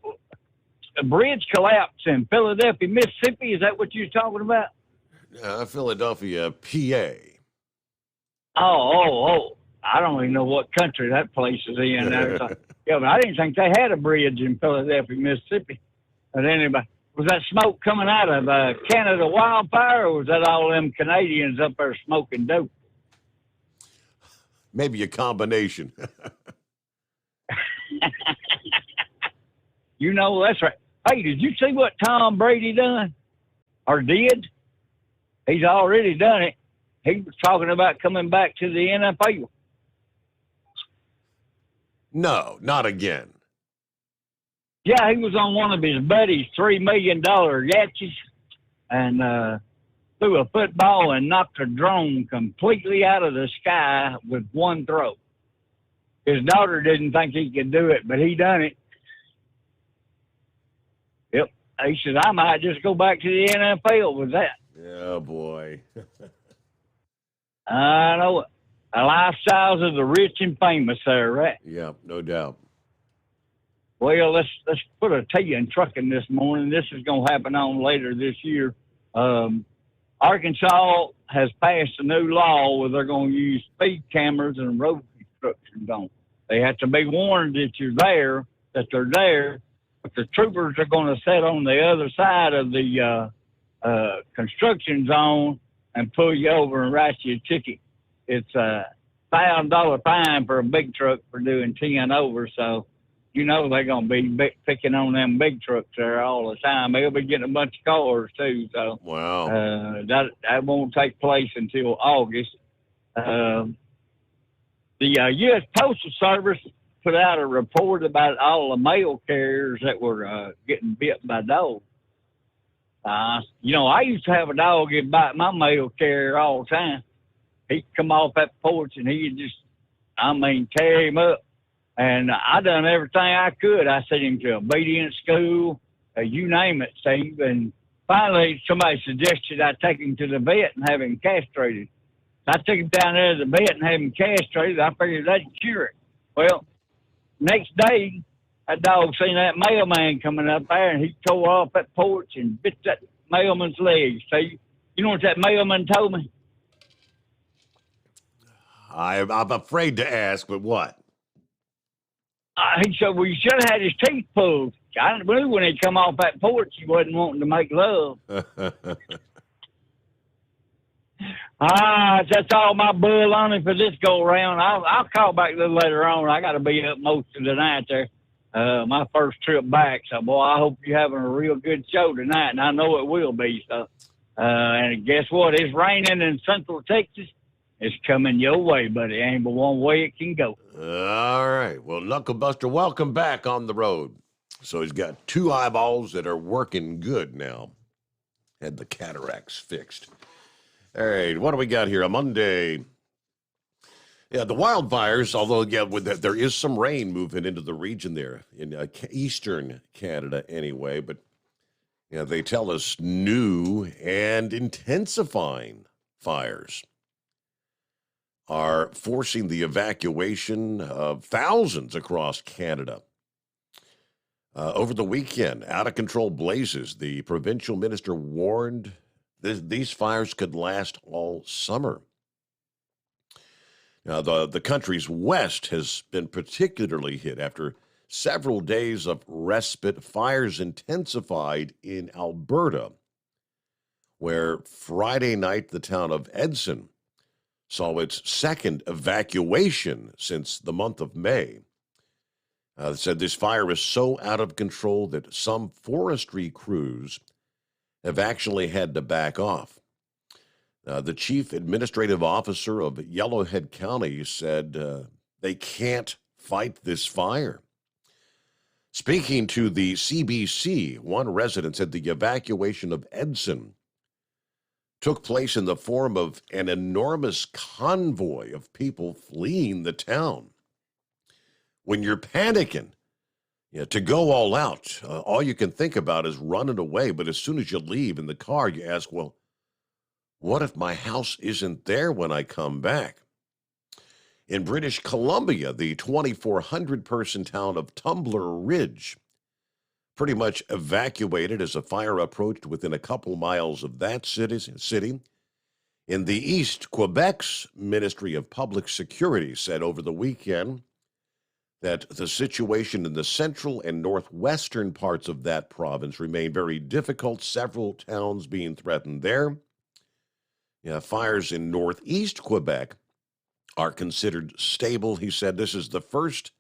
bridge collapse in Philadelphia, Mississippi. Is that what you're talking about? Philadelphia, PA. Oh. I don't even know what country that place is in. Yeah, but I didn't think they had a bridge in Philadelphia, Mississippi. But anyway, was that smoke coming out of Canada wildfire, or was that all them Canadians up there smoking dope? Maybe a combination. You know, that's right. Hey, did you see what Tom Brady done? Or did? He's already done it. He was talking about coming back to the NFL. No, not again. Yeah, he was on one of his buddies' $3 million yachts and threw a football and knocked a drone completely out of the sky with one throw. His daughter didn't think he could do it, but he done it. Yep. He said, I might just go back to the NFL with that. Oh, boy. I know it. The lifestyles of the rich and famous there, right? Yeah, no doubt. Well, let's put a T in trucking this morning. This is going to happen on later this year. Arkansas has passed a new law where they're going to use speed cameras and road construction zones. They have to be warned that you're there, that they're there, but the troopers are going to sit on the other side of the construction zone and pull you over and write you a ticket. It's a $1,000 fine for a big truck for doing 10 over, so you know they're going to be picking on them big trucks there all the time. They'll be getting a bunch of cars, too, so wow. That won't take place until August. The U.S. Postal Service put out a report about all the mail carriers that were getting bit by dogs. You know, I used to have a dog that bite my mail carrier all the time. He'd come off that porch and he'd just, tear him up. And I done everything I could. I sent him to obedience school, you name it, Steve. And finally, somebody suggested I take him to the vet and have him castrated. I took him down there to the vet and have him castrated. I figured that'd cure it. Well, next day, that dog seen that mailman coming up there, and he tore off that porch and bit that mailman's legs. So you know what that mailman told me? I'm afraid to ask, but what? He said, well, you should have had his teeth pulled. I knew when he come off that porch, he wasn't wanting to make love. That's all my bull on it for this go around. I'll call back a little later on. I got to be up most of the night there. My first trip back. So, boy, I hope you're having a real good show tonight, and I know it will be. So, and guess what? It's raining in Central Texas. It's coming your way, but it ain't but one way it can go. All right. Well, Knucklebuster, welcome back on the road. So he's got two eyeballs that are working good now. Had the cataracts fixed. All right. What do we got here? A Monday. Yeah, the wildfires, although, there is some rain moving into the region there in eastern Canada anyway, but they tell us new and intensifying fires are forcing the evacuation of thousands across Canada. Over the weekend, out-of-control blazes. The provincial minister warned these fires could last all summer. Now, the country's west has been particularly hit after several days of respite. Fires intensified in Alberta, where Friday night the town of Edson saw its second evacuation since the month of May. Said this fire is so out of control that some forestry crews have actually had to back off. The chief administrative officer of Yellowhead County said they can't fight this fire. Speaking to the CBC, one resident said the evacuation of Edson took place in the form of an enormous convoy of people fleeing the town. When you're panicking, to go all out, all you can think about is running away. But as soon as you leave in the car, you ask, well, what if my house isn't there when I come back? In British Columbia, the 2,400-person town of Tumbler Ridge pretty much evacuated as a fire approached within a couple miles of that city. In the east, Quebec's Ministry of Public Security said over the weekend that the situation in the central and northwestern parts of that province remain very difficult, several towns being threatened there. Fires in northeast Quebec are considered stable. He said this is a first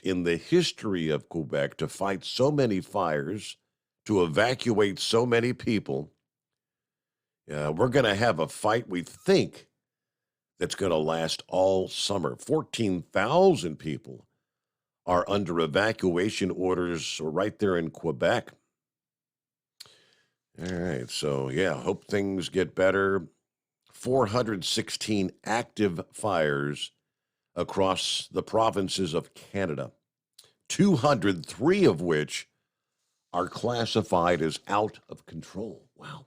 in the history of Quebec to fight so many fires, to evacuate so many people. We're going to have a fight, we think, that's going to last all summer. 14,000 people are under evacuation orders right there in Quebec. All right, so hope things get better. 416 active fires across the provinces of Canada, 203 of which are classified as out of control. Wow.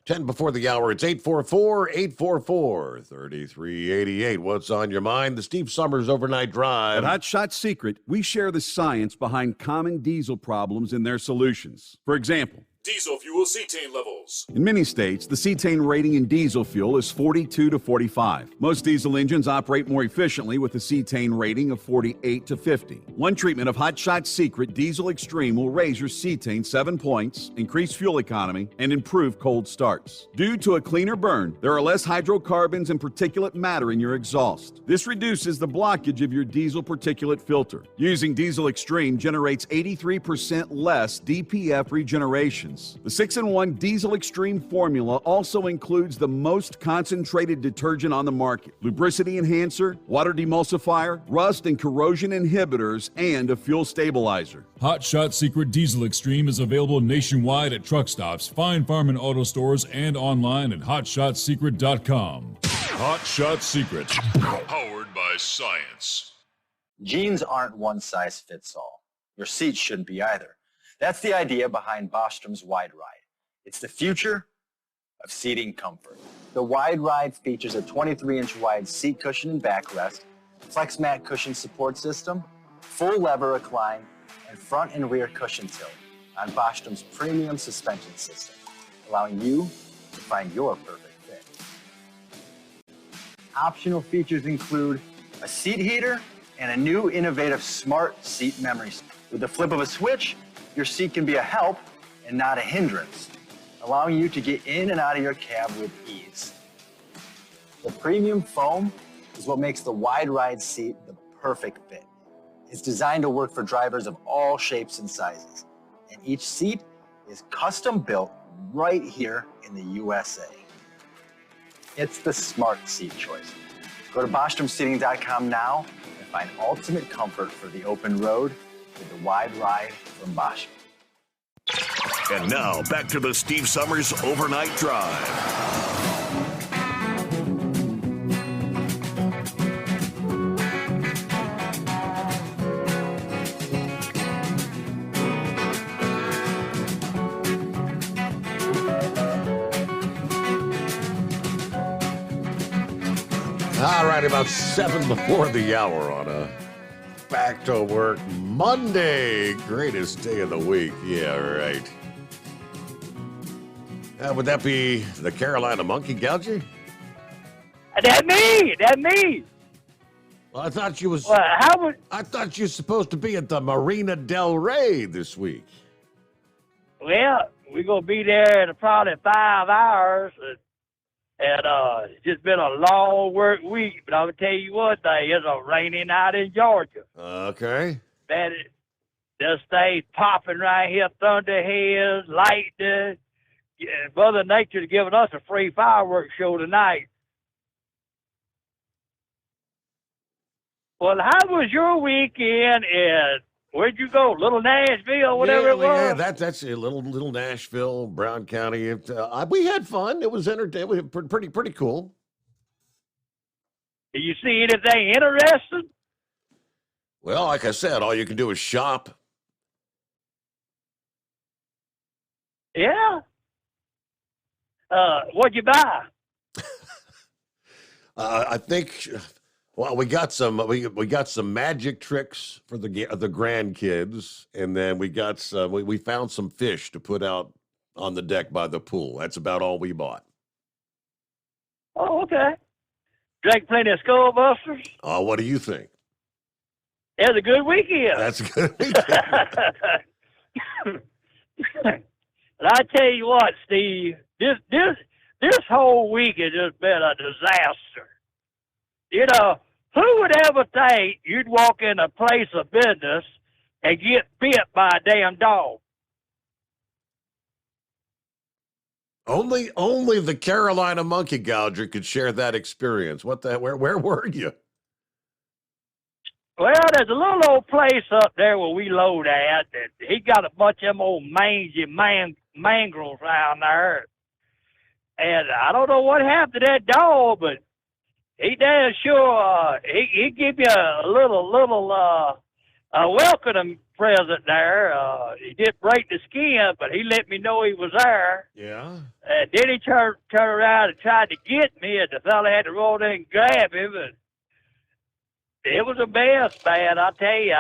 10 before the hour, it's 844-844-3388. What's on your mind? The Steve Summers Overnight Drive. At Hot Shot Secret, we share the science behind common diesel problems and their solutions. For example, Diesel fuel cetane levels. in many states, the cetane rating in diesel fuel is 42 to 45. Most diesel engines operate more efficiently with a cetane rating of 48 to 50. One treatment of Hot Shot Secret Diesel Extreme will raise your cetane 7 points, increase fuel economy, and improve cold starts. Due to a cleaner burn, there are less hydrocarbons and particulate matter in your exhaust. This reduces the blockage of your diesel particulate filter. Using Diesel Extreme generates 83% less DPF regeneration. The 6-in-1 Diesel Extreme formula also includes the most concentrated detergent on the market, lubricity enhancer, water demulsifier, rust and corrosion inhibitors, and a fuel stabilizer. Hot Shot Secret Diesel Extreme is available nationwide at truck stops, Fine Farm and auto stores, and online at hotshotsecret.com. Hot Shot Secret, powered by science. Jeans aren't one size fits all. Your seats shouldn't be either. That's the idea behind Bostrom's Wide Ride. It's the future of seating comfort. The Wide Ride features a 23-inch wide seat cushion and backrest, flex mat cushion support system, full lever recline, and front and rear cushion tilt on Bostrom's premium suspension system, allowing you to find your perfect fit. Optional features include a seat heater and a new innovative smart seat memory. With the flip of a switch, your seat can be a help and not a hindrance, allowing you to get in and out of your cab with ease. The premium foam is what makes the wide ride seat the perfect fit. It's designed to work for drivers of all shapes and sizes, and each seat is custom built right here in the USA. It's the smart seat choice. Go to BostromSeating.com now and find ultimate comfort for the open road with the wide ride from Bostrom. And now back to the Steve Summers Overnight Drive. All right, about 7 before the hour on a back to work Monday. Greatest day of the week. Yeah, right. Would that be the Carolina Monkey Gouger? That me. Well, I thought you was. Well, I thought you were supposed to be at the Marina Del Rey this week. Well, we're gonna be there in probably 5 hours, and it's just been a long work week. But I'm gonna tell you one thing: it's a rainy night in Georgia. Okay. Man, this thing's popping right here, thunderheads, lightning. Yeah, Mother Nature's giving us a free fireworks show tonight. Well, how was your weekend? And where'd you go? Little Nashville, whatever it was? Yeah, that's a little Nashville, Brown County. We had fun. It was entertaining. Pretty cool. Did you see anything interesting? Well, like I said, all you can do is shop. Yeah. What'd you buy? I think. Well, we got some magic tricks for the grandkids, and then we got some. We found some fish to put out on the deck by the pool. That's about all we bought. Oh, okay. Drank plenty of Skull Busters. Oh, what do you think? It was a good weekend. That's a good weekend. But I tell you what, Steve, this whole week has just been a disaster. You know, who would ever think you'd walk in a place of business and get bit by a damn dog? Only the Carolina Monkey Gouger could share that experience. What the? Where were you? Well, there's a little old place up there where we load at. That he got a bunch of them old mangy mangrels around there. And I don't know what happened to that dog, but he damn sure he give you a little welcome present there. He didn't break the skin, but he let me know he was there. Yeah. And then he turned around and tried to get me, and the fella had to roll in and grab him. And it was a mess, man. I tell you,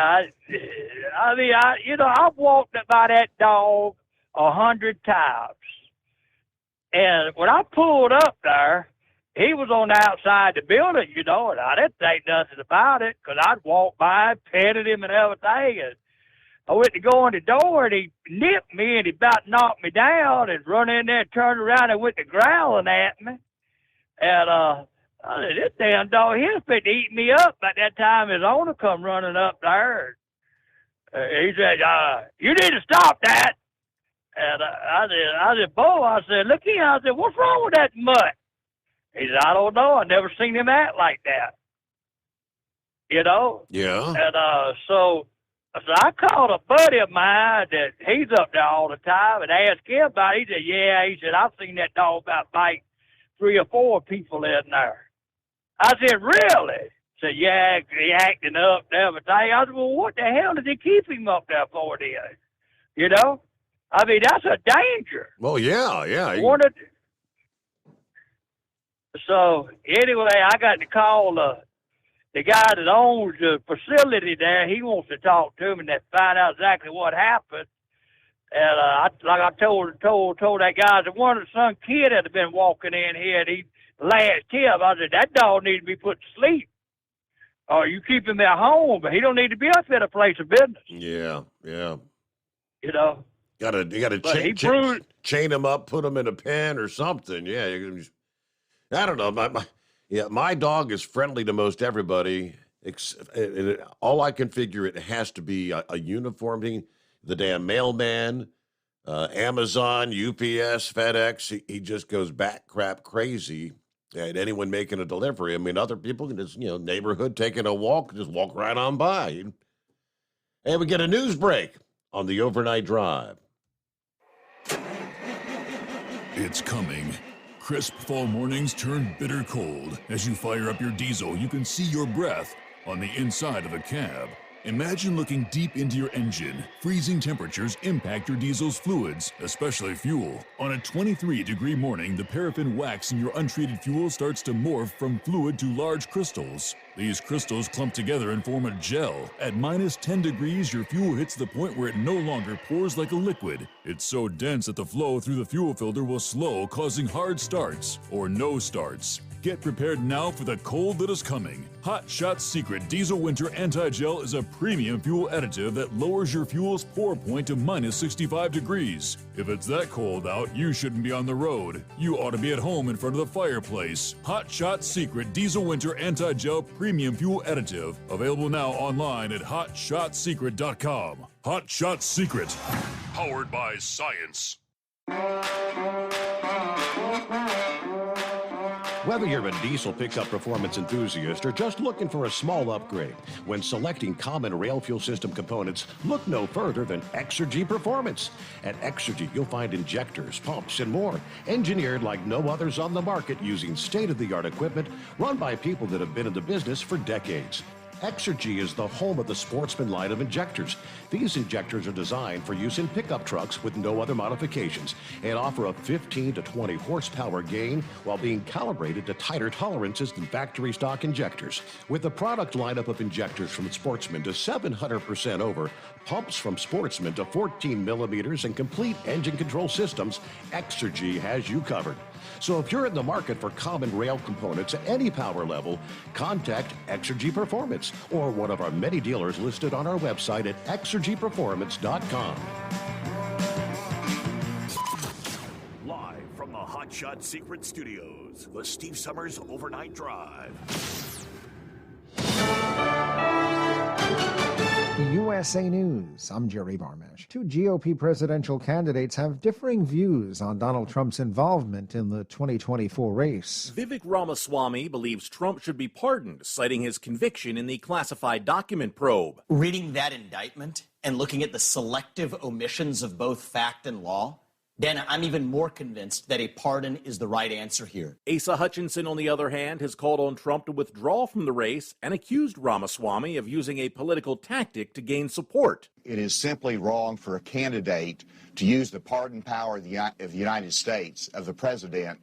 I've walked by that dog 100 times. And when I pulled up there, he was on the outside the building, you know, and I didn't think nothing about it because I'd walk by, petted him and everything. And I went to go in the door, and he nipped me, and he about knocked me down and run in there and turned around and went to growling at me. And I said, this damn dog here's been eating me up. By that time, his owner come running up there. He said, you need to stop that. And I said, Bo, I said, look here. I said, what's wrong with that mutt? He said, I don't know. I never seen him act like that. You know? Yeah. And so I called a buddy of mine that he's up there all the time and asked him about it. He said, yeah. He said, I've seen that dog about bite 3 or 4 people in there. I said, really? He said, yeah, he acting up and everything. I said, well, what the hell did he keep him up there for then? You know? I mean, that's a danger. Well, yeah. So, anyway, I got to call the guy that owns the facility there, he wants to talk to me and find out exactly what happened. And like I told that guy, that one of the son kid had been walking in here, and he lashed him. I said, that dog needs to be put to sleep. Or you keep him at home, but he don't need to be up at a place of business. Yeah. You know. You gotta chain him up, put him in a pen or something. Yeah, I don't know. My dog is friendly to most everybody. All I can figure, it has to be a uniform thing. The damn mailman, Amazon, UPS, FedEx, he just goes bat crap crazy at anyone making a delivery. I mean, other people can just, neighborhood taking a walk, just walk right on by. And we get a news break on the Overnight Drive. It's coming. Crisp fall mornings turn bitter cold. As you fire up your diesel, you can see your breath on the inside of a cab. Imagine looking deep into your engine. Freezing temperatures impact your diesel's fluids, especially fuel. On a 23-degree morning, the paraffin wax in your untreated fuel starts to morph from fluid to large crystals. These crystals clump together and form a gel. At minus 10 degrees, your fuel hits the point where it no longer pours like a liquid. It's so dense that the flow through the fuel filter will slow, causing hard starts or no starts. Get prepared now for the cold that is coming. Hot Shot Secret Diesel Winter Anti-Gel is a premium fuel additive that lowers your fuel's pour point to minus 65 degrees. If it's that cold out, you shouldn't be on the road. You ought to be at home in front of the fireplace. Hot Shot Secret Diesel Winter Anti-Gel Premium Fuel Additive. Available now online at hotshotsecret.com. Hot Shot Secret. Powered by science. Whether you're a diesel pickup performance enthusiast or just looking for a small upgrade, when selecting common rail fuel system components, look no further than Exergy Performance. At Exergy, you'll find injectors, pumps, and more, engineered like no others on the market using state-of-the-art equipment run by people that have been in the business for decades. Exergy is the home of the Sportsman line of injectors. These injectors are designed for use in pickup trucks with no other modifications and offer a 15 to 20 horsepower gain while being calibrated to tighter tolerances than factory stock injectors. With a product lineup of injectors from Sportsman to 700% over, pumps from Sportsman to 14 millimeters, and complete engine control systems, Exergy has you covered. So if you're in the market for common rail components at any power level, contact Exergy Performance or one of our many dealers listed on our website at exergyperformance.com. Live from the Hot Shot Secret Studios, the Steve Summers Overnight Drive. USA News. I'm Jerry Barmash. Two GOP presidential candidates have differing views on Donald Trump's involvement in the 2024 race. Vivek Ramaswamy believes Trump should be pardoned, citing his conviction in the classified document probe. Reading that indictment and looking at the selective omissions of both fact and law, Dan, I'm even more convinced that a pardon is the right answer here. Asa Hutchinson, on the other hand, has called on Trump to withdraw from the race and accused Ramaswamy of using a political tactic to gain support. It is simply wrong for a candidate to use the pardon power of the United States, of the president,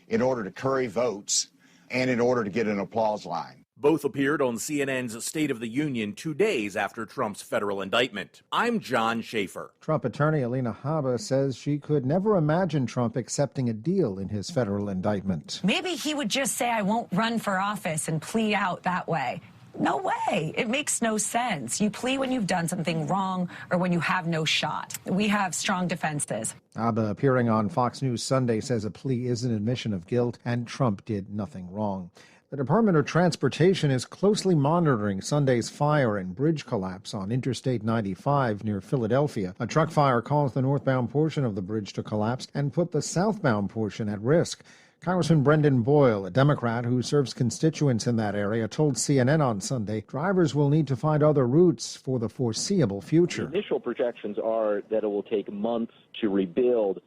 in order to curry votes and in order to get an applause line. Both appeared on CNN's State of the Union 2 days after Trump's federal indictment. I'm John Schaefer. Trump attorney Alina Habba says she could never imagine Trump accepting a deal in his federal indictment. Maybe he would just say, I won't run for office and plead out that way. No way. It makes no sense. You plea when you've done something wrong or when you have no shot. We have strong defenses. Habba, appearing on Fox News Sunday, says a plea is an admission of guilt and Trump did nothing wrong. The Department of Transportation is closely monitoring Sunday's fire and bridge collapse on Interstate 95 near Philadelphia. A truck fire caused the northbound portion of the bridge to collapse and put the southbound portion at risk. Congressman Brendan Boyle, a Democrat who serves constituents in that area, told CNN on Sunday drivers will need to find other routes for the foreseeable future. The initial projections are that it will take months to rebuild.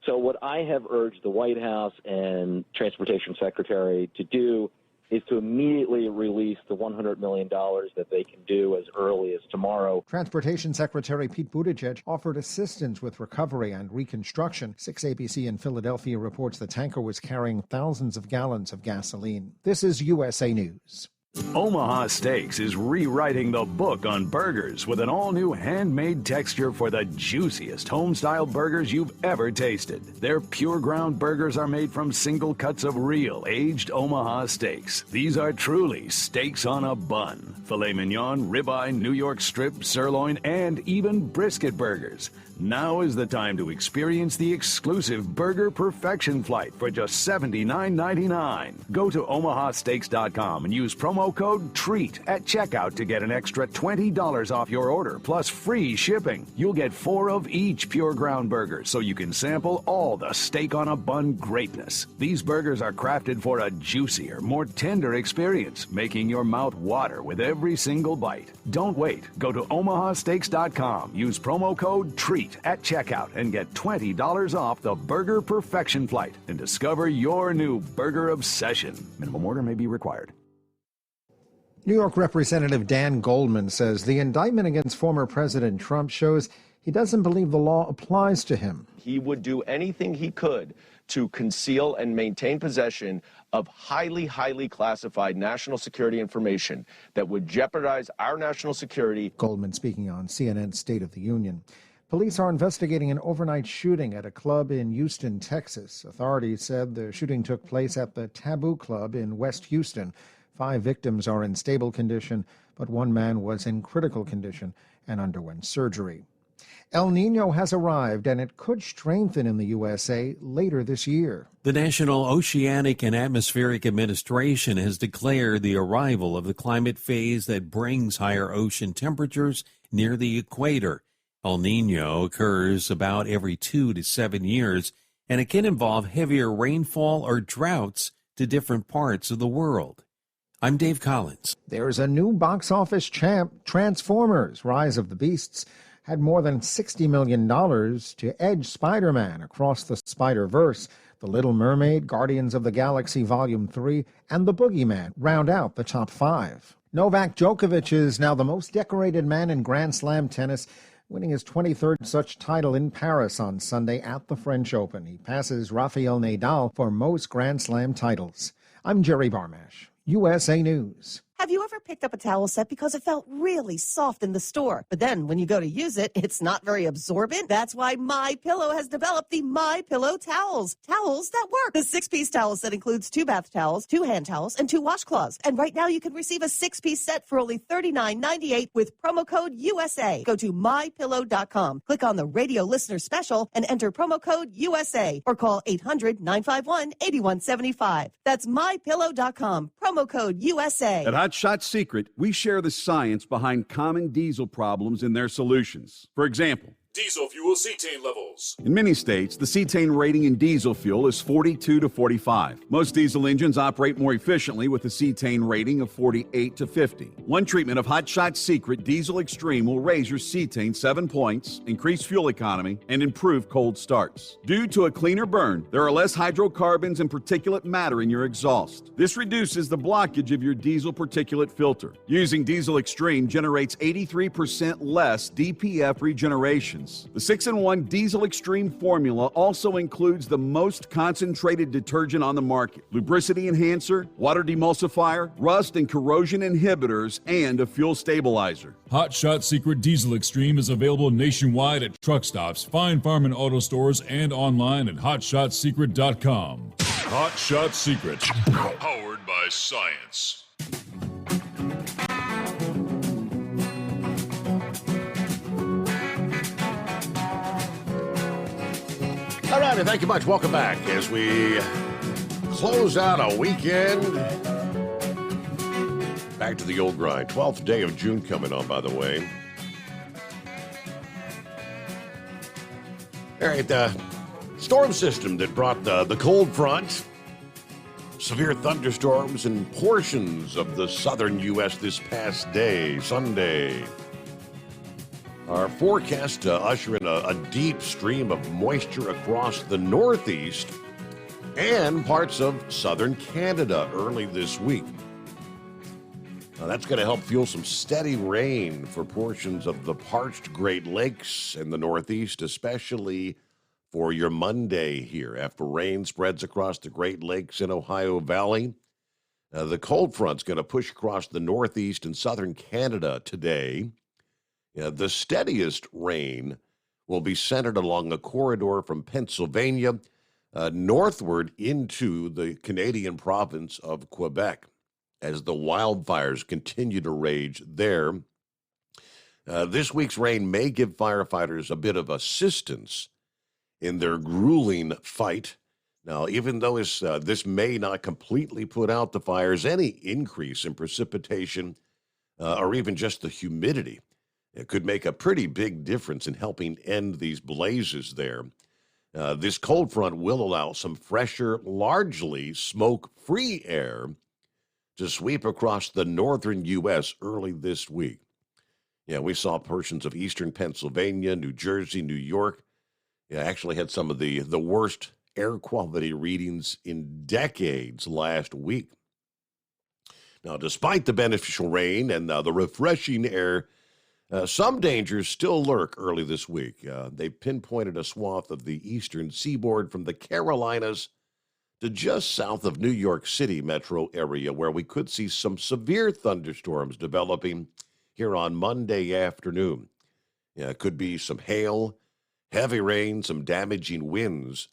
So what I have urged the White House and Transportation Secretary to do is to immediately release the $100 million that they can do as early as tomorrow. Transportation Secretary Pete Buttigieg offered assistance with recovery and reconstruction. 6 ABC in Philadelphia reports the tanker was carrying thousands of gallons of gasoline. This is USA News. Omaha Steaks is rewriting the book on burgers with an all-new handmade texture for the juiciest home-style burgers you've ever tasted. Their pure ground burgers are made from single cuts of real aged Omaha steaks. These are truly steaks on a bun. Filet mignon, ribeye, New York strip, sirloin, and even brisket burgers. Now is the time to experience the exclusive Burger Perfection Flight for just $79.99. Go to omahasteaks.com and use promo code TREAT at checkout to get an extra $20 off your order, plus free shipping. You'll get 4 of each pure ground burger, so you can sample all the steak on a bun greatness. These burgers are crafted for a juicier, more tender experience, making your mouth water with every single bite. Don't wait. Go to omahasteaks.com. Use promo code TREAT at checkout and get $20 off the Burger Perfection Flight and discover your new burger obsession. Minimum order may be required. New York Representative Dan Goldman says the indictment against former President Trump shows he doesn't believe the law applies to him. He would do anything he could to conceal and maintain possession of highly classified national security information that would jeopardize our national security. Goldman speaking on CNN's State of the Union. Police are investigating an overnight shooting at a club in Houston, Texas. Authorities said the shooting took place at the Taboo Club in West Houston. 5 victims are in stable condition, but 1 man was in critical condition and underwent surgery. El Nino has arrived, and it could strengthen in the USA later this year. The National Oceanic and Atmospheric Administration has declared the arrival of the climate phase that brings higher ocean temperatures near the equator. El Nino occurs about every 2 to 7 years, and it can involve heavier rainfall or droughts to different parts of the world. I'm Dave Collins. There's a new box office champ. Transformers: Rise of the Beasts had more than $60 million to edge Spider-Man across the Spider-Verse. The Little Mermaid, Guardians of the Galaxy Volume 3, and The Boogeyman round out the top 5. Novak Djokovic is now the most decorated man in Grand Slam tennis, winning his 23rd such title in Paris on Sunday at the French Open. He passes Rafael Nadal for most Grand Slam titles. I'm Jerry Barmash, USA News. Have you ever picked up a towel set because it felt really soft in the store, but then when you go to use it, it's not very absorbent? That's why MyPillow has developed the MyPillow towels. Towels that work. The 6-piece towel set includes 2 bath towels, 2 hand towels, and 2 washcloths. And right now you can receive a 6-piece set for only $39.98 with promo code USA. Go to MyPillow.com, click on the radio listener special, and enter promo code USA, or call 800-951-8175. That's MyPillow.com, promo code USA. At Hot Shot Secret, we share the science behind common diesel problems and their solutions. For example, Diesel fuel cetane levels. in many states, the cetane rating in diesel fuel is 42 to 45. Most diesel engines operate more efficiently with a cetane rating of 48 to 50. One treatment of Hot Shot Secret Diesel Extreme will raise your cetane 7 points, increase fuel economy, and improve cold starts. Due to a cleaner burn, there are less hydrocarbons and particulate matter in your exhaust. This reduces the blockage of your diesel particulate filter. Using Diesel Extreme generates 83% less DPF regeneration. The 6-in-1 Diesel Extreme formula also includes the most concentrated detergent on the market, lubricity enhancer, water demulsifier, rust and corrosion inhibitors, and a fuel stabilizer. Hot Shot Secret Diesel Extreme is available nationwide at truck stops, Fine Farm and auto stores, and online at hotshotsecret.com. Hot Shot Secret, powered by science. All right, and thank you much. Welcome back as we close out a weekend. Back to the old grind. 12th day of June coming on, by the way. All right, the storm system that brought the cold front, severe thunderstorms in portions of the southern U.S. this past day, Sunday. Our forecast to usher in a deep stream of moisture across the Northeast and parts of southern Canada early this week. Now, that's going to help fuel some steady rain for portions of the parched Great Lakes in the Northeast, especially for your Monday here. After rain spreads across the Great Lakes and Ohio Valley, The cold front's going to push across the northeast and southern Canada today. The steadiest rain will be centered along a corridor from Pennsylvania northward into the Canadian province of Quebec as the wildfires continue to rage there. This week's rain may give firefighters a bit of assistance in their grueling fight. Now, even though this may not completely put out the fires, any increase in precipitation or even just the humidity, it could make a pretty big difference in helping end these blazes there. This cold front will allow some fresher, largely smoke-free air to sweep across the northern U.S. early this week. Yeah, we saw portions of eastern Pennsylvania, New Jersey, New York. Actually had some of the worst air quality readings in decades last week. Now, despite the beneficial rain and the refreshing air, some dangers still lurk early this week. They pinpointed a swath of the eastern seaboard from the Carolinas to just south of New York City metro area, where we could see some severe thunderstorms developing here on Monday afternoon. It could be some hail, heavy rain, some damaging winds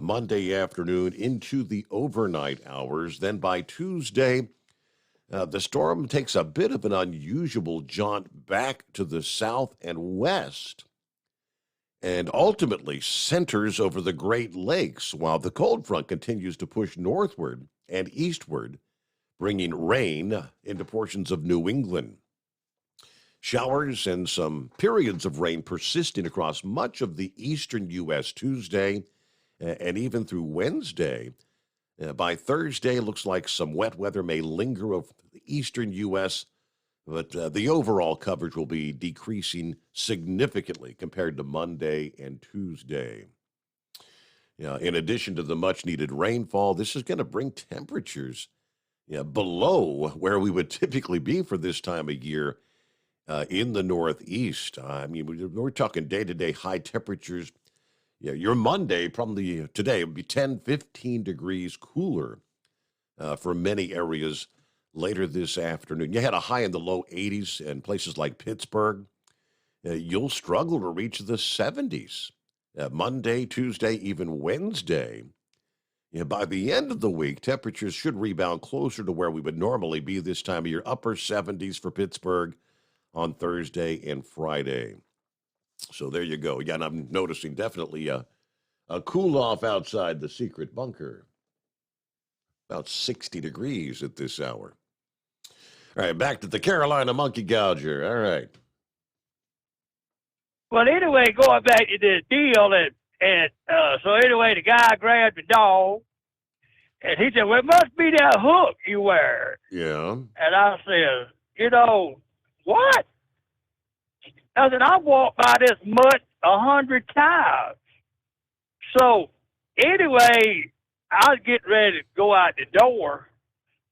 Monday afternoon into the overnight hours. Then by Tuesday, the storm takes a bit of an unusual jaunt back to the south and west and ultimately centers over the Great Lakes while the cold front continues to push northward and eastward, bringing rain into portions of New England. Showers and some periods of rain persisting across much of the eastern U.S. Tuesday and even through Wednesday. By Thursday, it looks like some wet weather may linger over the eastern U.S., but the overall coverage will be decreasing significantly compared to Monday and Tuesday. In addition to the much-needed rainfall, this is going to bring temperatures below where we would typically be for this time of year in the Northeast. I mean, we're talking day-to-day high temperatures. Your Monday, probably today, would be 10, 15 degrees cooler for many areas later this afternoon. You had a high in the low 80s in places like Pittsburgh. You'll struggle to reach the 70s. Monday, Tuesday, even Wednesday. By the end of the week, temperatures should rebound closer to where we would normally be this time of year, upper 70s for Pittsburgh on Thursday and Friday. So there you go. Yeah, and I'm noticing definitely a cool off outside the secret bunker. About 60 degrees at this hour. All right, back to the Carolina Monkey Gouger. All right. Well, anyway, going back to the deal, so anyway, the guy grabbed the dog, and he said, well, it must be that hook you wear. Yeah. And I said, what? I said, I walked by this mutt 100 times. So, anyway, I was getting ready to go out the door,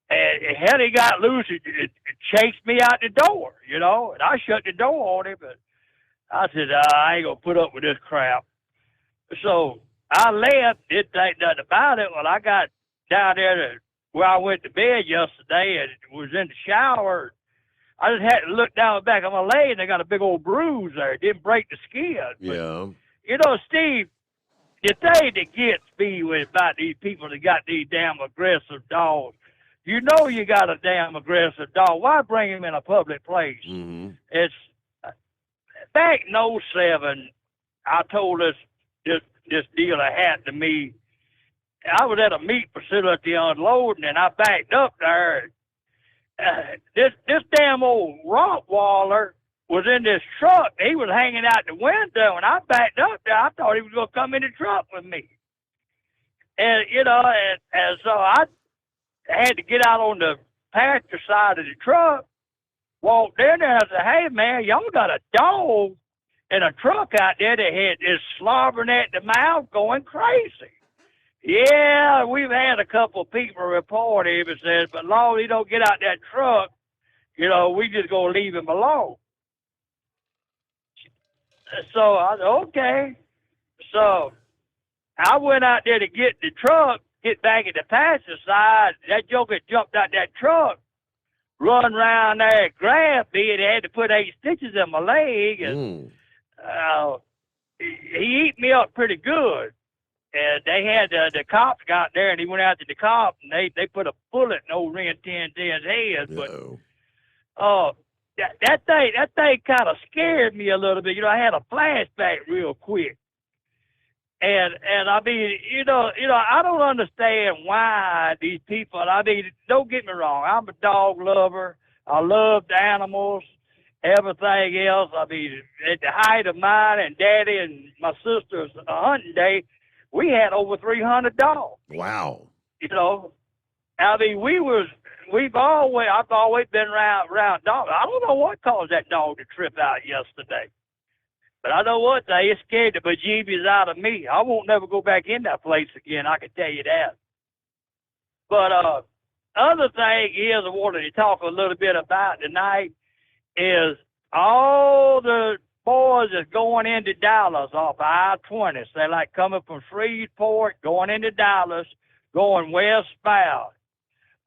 and Hetty got loose and chased me out the door, and I shut the door on him, but I said, I ain't going to put up with this crap. So, I left, didn't think nothing about it. Well, I got down there to where I went to bed yesterday and was in the shower. I just had to look down the back of my leg, and I got a big old bruise there. It didn't break the skin. But, yeah. Steve, the thing that gets me about these people that got these damn aggressive dogs, you got a damn aggressive dog. Why bring him in a public place? Mm-hmm. It's back in 2007, I told this dealer happened to me. I was at a meat facility unloading, and I backed up there. This damn old Rottweiler was in this truck. He was hanging out the window, and I backed up there. I thought he was going to come in the truck with me. And, and so I had to get out on the passenger side of the truck, walked in there, and I said, hey, man, y'all got a dog in a truck out there that is slobbering at the mouth going crazy. Yeah, we've had a couple of people report him and said, but long as he don't get out that truck, we just going to leave him alone. So I said, okay. So I went out there to get the truck, get back at the passenger side, that joker jumped out that truck, run around there, grabbed me, and had to put 8 stitches in my leg, and he eat me up pretty good. And they had the cops got there, and he went out to the cop, and they put a bullet in old Ren 1010's head. But that thing kind of scared me a little bit. I had a flashback real quick. And I mean, I don't understand why these people, I mean, don't get me wrong, I'm a dog lover. I love the animals, everything else. I mean, at the height of mine and Daddy and my sister's hunting day, we had over 300 dogs. Wow. I mean, I've always been around dogs. I don't know what caused that dog to trip out yesterday. But I know one thing, it scared the bejeebies out of me. I won't never go back in that place again, I can tell you that. But other thing is I wanted to talk a little bit about tonight is all the boys that's going into Dallas off I-20. They like coming from Shreveport, going into Dallas, going westbound.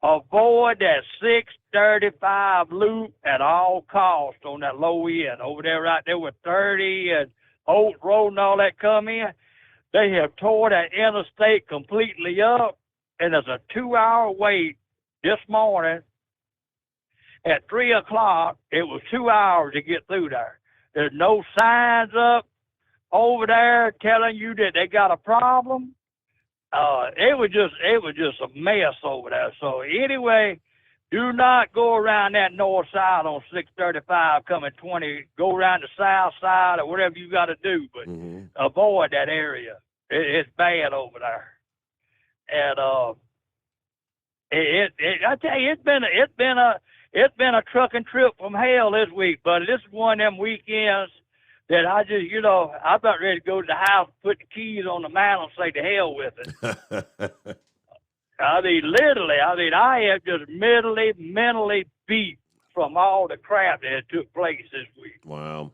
Avoid that 635 loop at all costs on that low end. Over there, right there with 30 and Oak Road and all that come in, they have tore that interstate completely up, and there's a 2-hour wait this morning. At 3 o'clock, it was 2 hours to get through there. There's no signs up over there telling you that they got a problem. It was just a mess over there. So anyway, do not go around that north side on 635 coming 20. Go around the south side or whatever you got to do, but avoid that area. It's bad over there. And I tell you, it's been a trucking trip from hell this week, but this is one of them weekends that I just, I'm about ready to go to the house, put the keys on the mantle, and say to hell with it. I mean, literally, I am just mentally beat from all the crap that took place this week. Wow.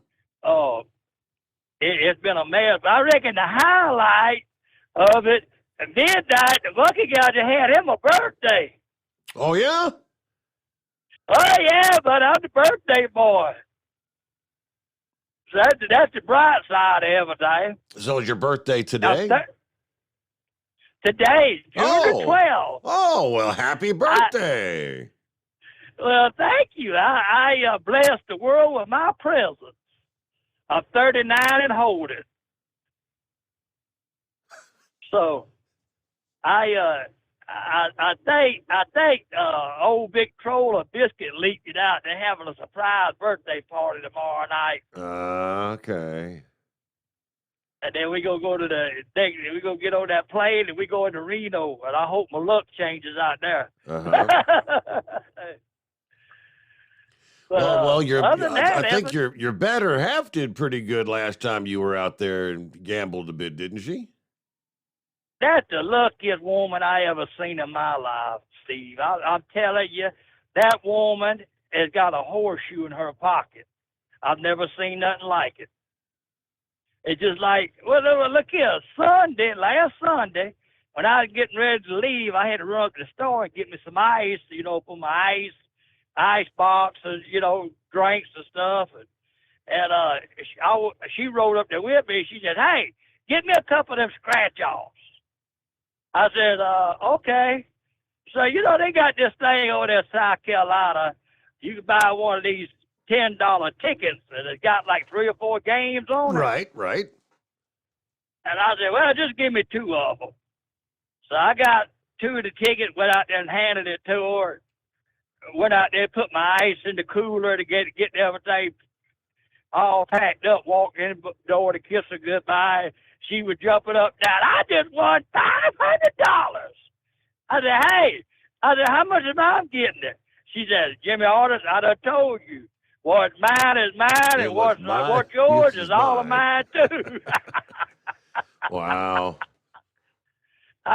It's been a mess. I reckon the highlight of it, at midnight, the Bucky guy just had him a birthday. Oh, yeah? Oh, yeah, but I'm the birthday boy. So that's the bright side of everything. So is your birthday today? Today, June the 12th. Oh, well, happy birthday. Well, thank you. I blessed the world with my presence. I'm 39 and hold it. So, I think old Big Troll of Biscuit leaked it out. They're having a surprise birthday party tomorrow night. Okay. And then we go to we go get on that plane and we go into Reno. And I hope my luck changes out there. Well, I think your better half did pretty good last time you were out there and gambled a bit, didn't she? That's the luckiest woman I ever seen in my life, Steve. I'm telling you, that woman has got a horseshoe in her pocket. I've never seen nothing like it. It's just like, well, look here, last Sunday, when I was getting ready to leave, I had to run up to the store and get me some ice, for my ice box, and, drinks and stuff. And she rode up there with me. She said, hey, get me a couple of them scratch-offs. I said, okay. So, they got this thing over there in South Carolina. You can buy one of these $10 tickets, and it's got like 3 or 4 games on it. Right. And I said, well, just give me 2 of them. So I got 2 of the tickets, went out there and handed it to her. Went out there, put my ice in the cooler to get everything all packed up, walked in the door to kiss her goodbye. She was jumping up and down. I just won $500. I said, hey, how much am I getting it? She said, Jimmy Orders, I done told you. What's mine is mine, and what's yours is all of mine, too. Wow.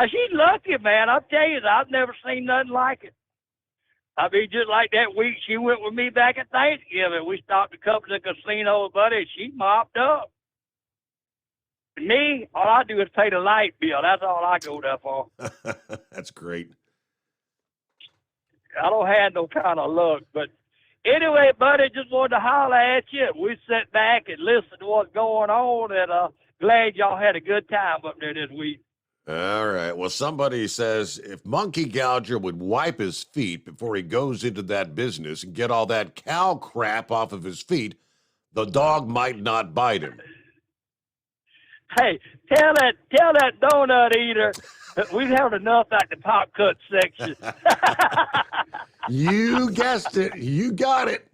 She's lucky, man. I'll tell you, I've never seen nothing like it. I mean, just like that week she went with me back at Thanksgiving. We stopped a couple of casinos, buddy, and she mopped up. Me, all I do is pay the light bill. That's all I go there for. That's great. I don't have no kind of luck. But anyway, buddy, just wanted to holler at you. We sit back and listen to what's going on, and glad y'all had a good time up there this week. All right. Well, somebody says if Monkey Gouger would wipe his feet before he goes into that business and get all that cow crap off of his feet, the dog might not bite him. Hey, tell that donut eater that we've had enough at the pop cut section. You guessed it. You got it.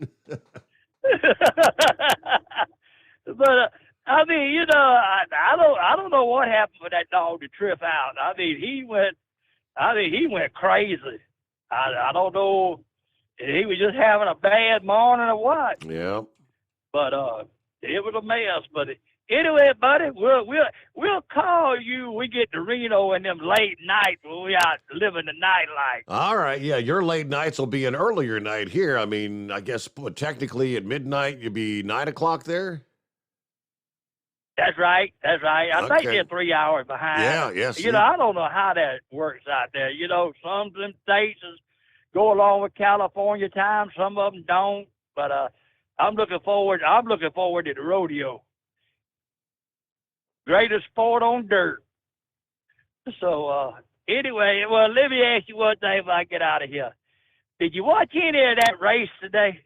But I mean, you know, I don't know what happened for that dog to trip out. I mean, he went crazy. I don't know if he was just having a bad morning or what. Yeah. But it was a mess. But anyway, buddy, we'll call you. We get to Reno in them late nights when we out living the nightlife. All right. Yeah, your late nights will be an earlier night here. I mean, I guess technically at midnight you'd be 9 o'clock there. That's right. I think Okay. they're 3 hours behind. Yeah, yes. You know, I don't know how that works out there. You know, some of them states go along with California time, some of them don't. But I'm looking forward to the rodeo. Greatest sport on dirt. So anyway, well, let me ask you one thing before I get out of here. Did you watch any of that race today?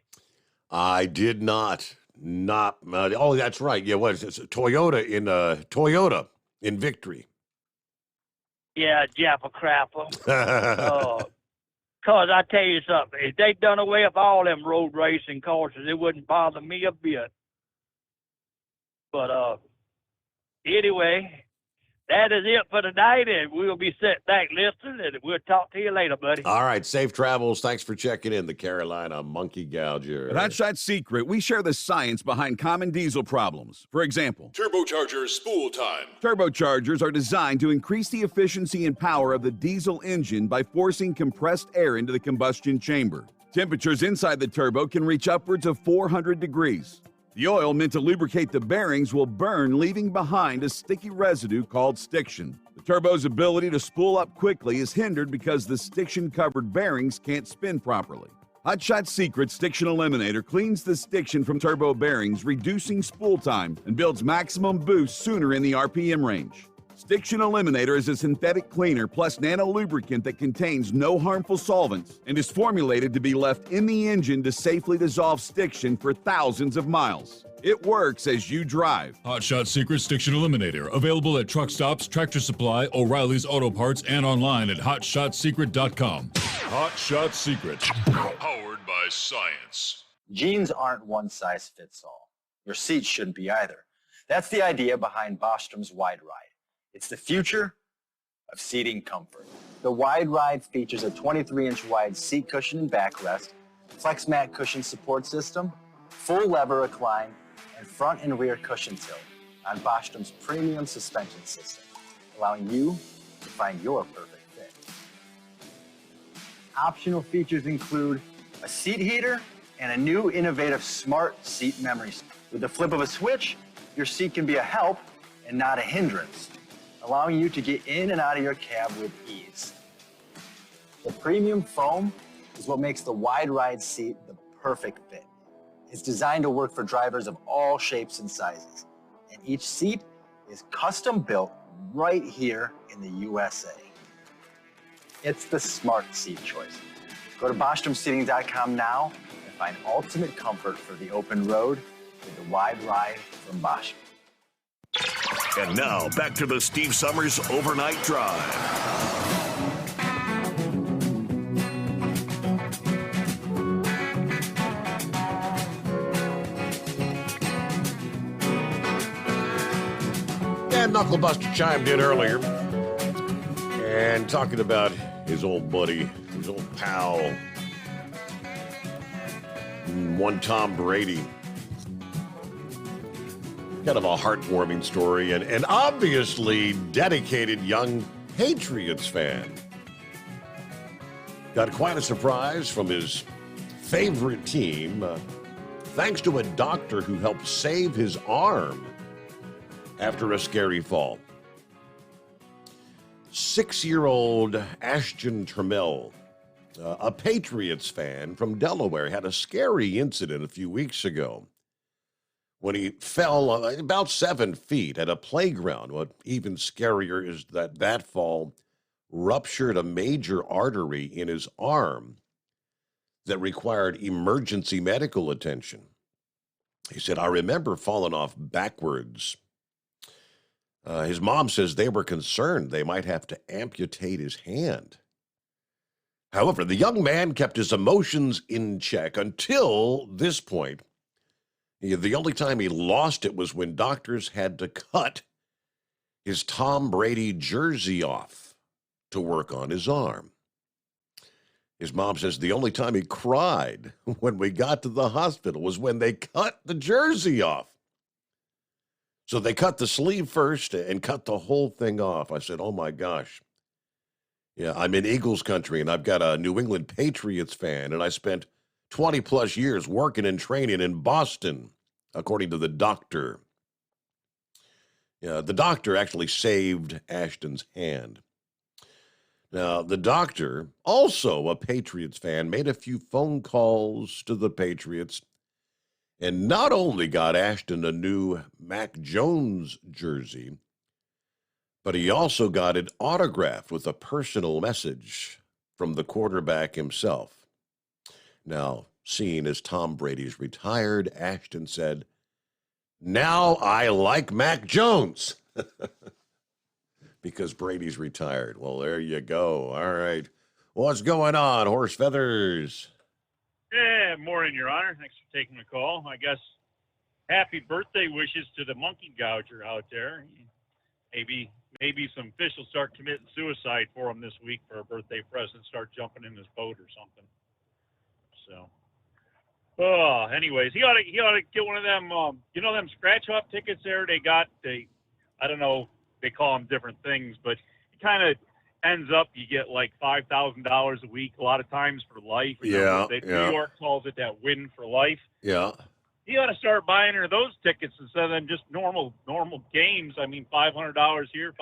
I did not. Oh, that's right. Yeah, what is it? Toyota in victory. Yeah, Jappa Crapper. Cause I tell you something, if they done away with all them road racing courses, it wouldn't bother me a bit. But anyway, that is it for tonight, and we'll be sitting back listening, and we'll talk to you later, buddy. All right, safe travels. Thanks for checking in, the Carolina Monkey Gouger. At Hot Shot Secret, we share the science behind common diesel problems. For example, Turbocharger spool time. turbochargers are designed to increase the efficiency and power of the diesel engine by forcing compressed air into the combustion chamber. Temperatures inside the turbo can reach upwards of 400 degrees. The oil meant to lubricate the bearings will burn, leaving behind a sticky residue called stiction. The turbo's ability to spool up quickly is hindered because the stiction-covered bearings can't spin properly. Hot Shot Secret Stiction Eliminator cleans the stiction from turbo bearings, reducing spool time, and builds maximum boost sooner in the RPM range. Stiction Eliminator is a synthetic cleaner plus nano-lubricant that contains no harmful solvents and is formulated to be left in the engine to safely dissolve stiction for thousands of miles. It works as you drive. Hot Shot Secret Stiction Eliminator. Available at truck stops, Tractor Supply, O'Reilly's Auto Parts, and online at hotshotsecret.com. Hot Shot Secret. Powered by science. Jeans aren't one size fits all. Your seat shouldn't be either. That's the idea behind Bostrom's Wide Ride. It's the future of seating comfort. The Wide Ride features a 23-inch wide seat cushion and backrest, flex mat cushion support system, full lever recline, and front and rear cushion tilt on Bostrom's premium suspension system, allowing you to find your perfect fit. Optional features include a seat heater and a new innovative smart seat memory. With the flip of a switch, your seat can be a help and not a hindrance, allowing you to get in and out of your cab with ease. The premium foam is what makes the Wide Ride seat the perfect fit. It's designed to work for drivers of all shapes and sizes, and each seat is custom built right here in the USA. It's the smart seat choice. Go to BostromSeating.com now and find ultimate comfort for the open road with the Wide Ride from Bostrom. And now, back to the Steve Summers Overnight Drive. And Knucklebuster chimed in earlier and talking about his old buddy, his old pal, one Tom Brady. Kind of a heartwarming story and obviously dedicated young Patriots fan. Got quite a surprise from his favorite team, thanks to a doctor who helped save his arm. after a scary fall. 6-year-old Ashton Trammell, a Patriots fan from Delaware, had a scary incident a few weeks ago when he fell about 7 feet at a playground. What even scarier is that fall ruptured a major artery in his arm that required emergency medical attention. He said, "I remember falling off backwards." His mom says they were concerned they might have to amputate his hand. However, the young man kept his emotions in check until this point. The only time he lost it was when doctors had to cut his Tom Brady jersey off to work on his arm. His mom says the only time he cried when we got to the hospital was when they cut the jersey off. So they cut the sleeve first and cut the whole thing off. I said, oh my gosh. Yeah, I'm in Eagles country and I've got a New England Patriots fan, and I spent 20 plus years working and training in Boston, according to the doctor. Yeah, the doctor actually saved Ashton's hand. Now, the doctor, also a Patriots fan, made a few phone calls to the Patriots and not only got Ashton a new Mac Jones jersey, but he also got it autographed with a personal message from the quarterback himself. Now, seeing as Tom Brady's retired, Ashton said, "Now I like Mac Jones." Because Brady's retired. Well, there you go. All right. What's going on, Horse Feathers? Yeah, morning, Your Honor. Thanks for taking the call. I guess happy birthday wishes to the monkey gouger out there. Maybe some fish will start committing suicide for him this week for a birthday present, start jumping in his boat or something. So, anyways, he ought to get one of them, them scratch-off tickets there I don't know, they call them different things, but it kind of ends up you get like $5,000 a week a lot of times for life. Yeah. New York calls it that win for life. Yeah. He ought to start buying her those tickets instead of just normal games. I mean, $500 here,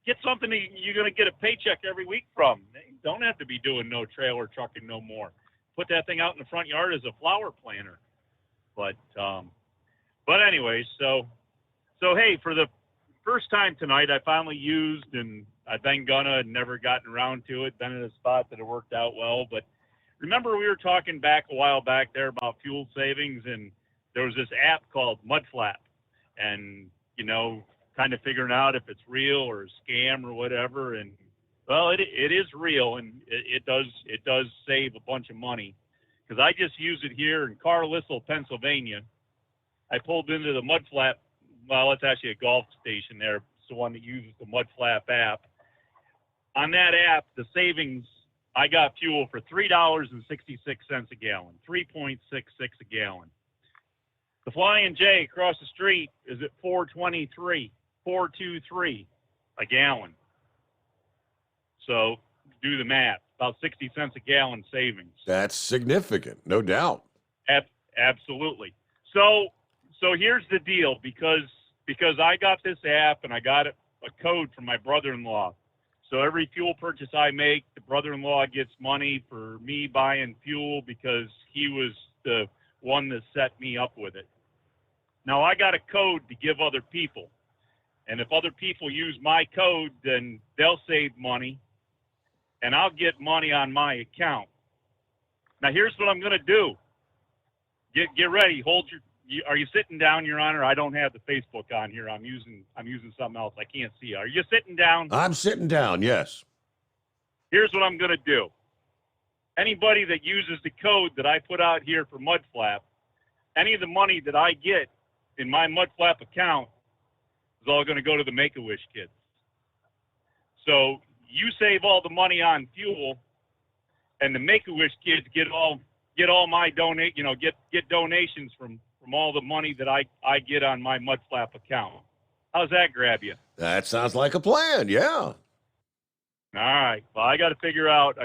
get something that you're going to get a paycheck every week from. You don't have to be doing no trailer trucking no more. Put that thing out in the front yard as a flower planter. But anyways, so hey, for the first time tonight, I finally used, and I've been and never gotten around to it, been in a spot that it worked out well. But remember we were talking back a while back there about fuel savings, and there was this app called Mudflap, and, kind of figuring out if it's real or a scam or whatever. And, well, it is real, and it does save a bunch of money, because I just use it here in Carlisle, Pennsylvania. I pulled into the Mudflap. Well, it's actually a golf station there. It's the one that uses the Mudflap app. On that app, the savings, I got fuel for $3.66 a gallon, 3.66 a gallon. The Flying J across the street is at $4.23 a gallon. So do the math, about 60 cents a gallon savings. That's significant, no doubt. Absolutely. So here's the deal, because I got this app and I got a code from my brother-in-law. So every fuel purchase I make, the brother-in-law gets money for me buying fuel because he was the one that set me up with it. Now I got a code to give other people. And if other people use my code, then they'll save money and I'll get money on my account. Now here's what I'm going to do. Get ready. Are you sitting down, Your Honor? I don't have the Facebook on here. I'm using something else. I can't see. Are you sitting down? I'm sitting down, yes. Here's what I'm going to do. Anybody that uses the code that I put out here for Mudflap, any of the money that I get in my Mudflap account is all going to go to the Make-A-Wish kids. So you save all the money on fuel, and the Make-A-Wish kids get all my get donations from all the money that I get on my Mudflap account. How's that grab you? That sounds like a plan, yeah. All right. Well, I got to figure out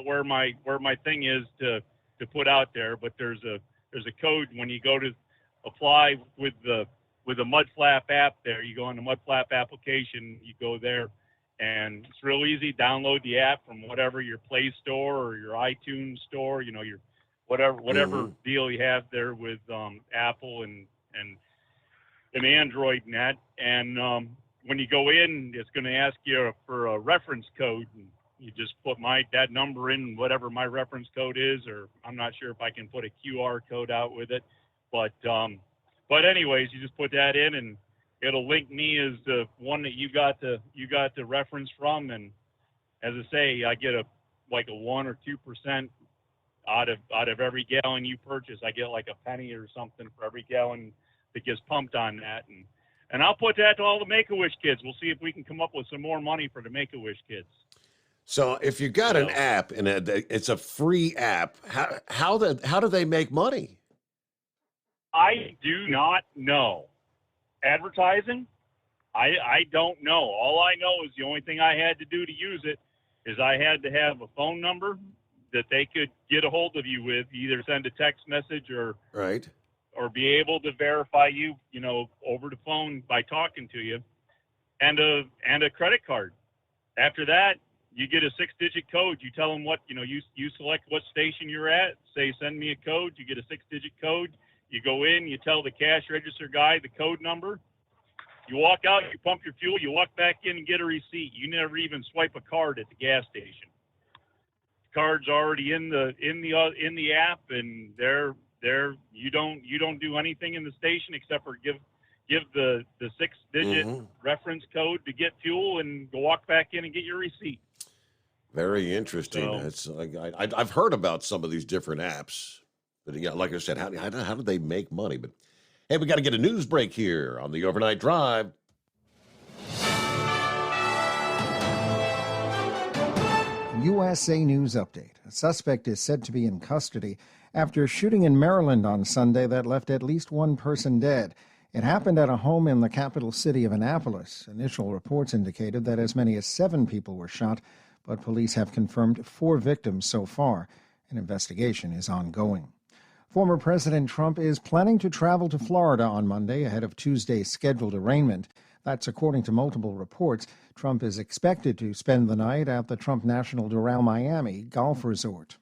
where my thing is to put out there, but there's a code when you go to apply with the with a Mudflap app there. You go on the Mudflap application, you go there, and it's real easy. Download the app from whatever your Play Store or your iTunes store, your whatever deal you have there with Apple and Android net. And when you go in, it's going to ask you for a reference code. And you just put that number in, whatever my reference code is, or I'm not sure if I can put a QR code out with it. But anyways, you just put that in, and it'll link me as the one that you got the reference from. And as I say, I get a 1 or 2% out of every gallon you purchase. I get like a penny or something for every gallon that gets pumped on that. And I'll put that to all the Make-A-Wish kids. We'll see if we can come up with some more money for the Make-A-Wish kids. So if you got an app and it's a free app, how do they make money? I do not know. Advertising? I don't know. All I know is the only thing I had to do to use it is I had to have a phone number that they could get a hold of you with, either send a text message or be able to verify you, over the phone by talking to you, and a credit card. After that, you get a 6-digit code. You tell them what, you select what station you're at, say, send me a code. You get a 6-digit code. You go in, you tell the cash register guy the code number. You walk out, you pump your fuel, you walk back in and get a receipt. You never even swipe a card at the gas station. The card's already in the app, and you don't do anything in the station except for give the 6-digit reference code to get fuel and go walk back in and get your receipt. Very interesting. I've heard about some of these different apps, but like I said, how do they make money? But hey, we got to get a news break here on the Overnight Drive. USA News Update. A suspect is said to be in custody after a shooting in Maryland on Sunday that left at least one person dead. It happened at a home in the capital city of Annapolis. Initial reports indicated that as many as 7 people were shot, but police have confirmed 4 victims so far. An investigation is ongoing. Former President Trump is planning to travel to Florida on Monday ahead of Tuesday's scheduled arraignment. That's according to multiple reports. Trump is expected to spend the night at the Trump National Doral Miami Golf Resort.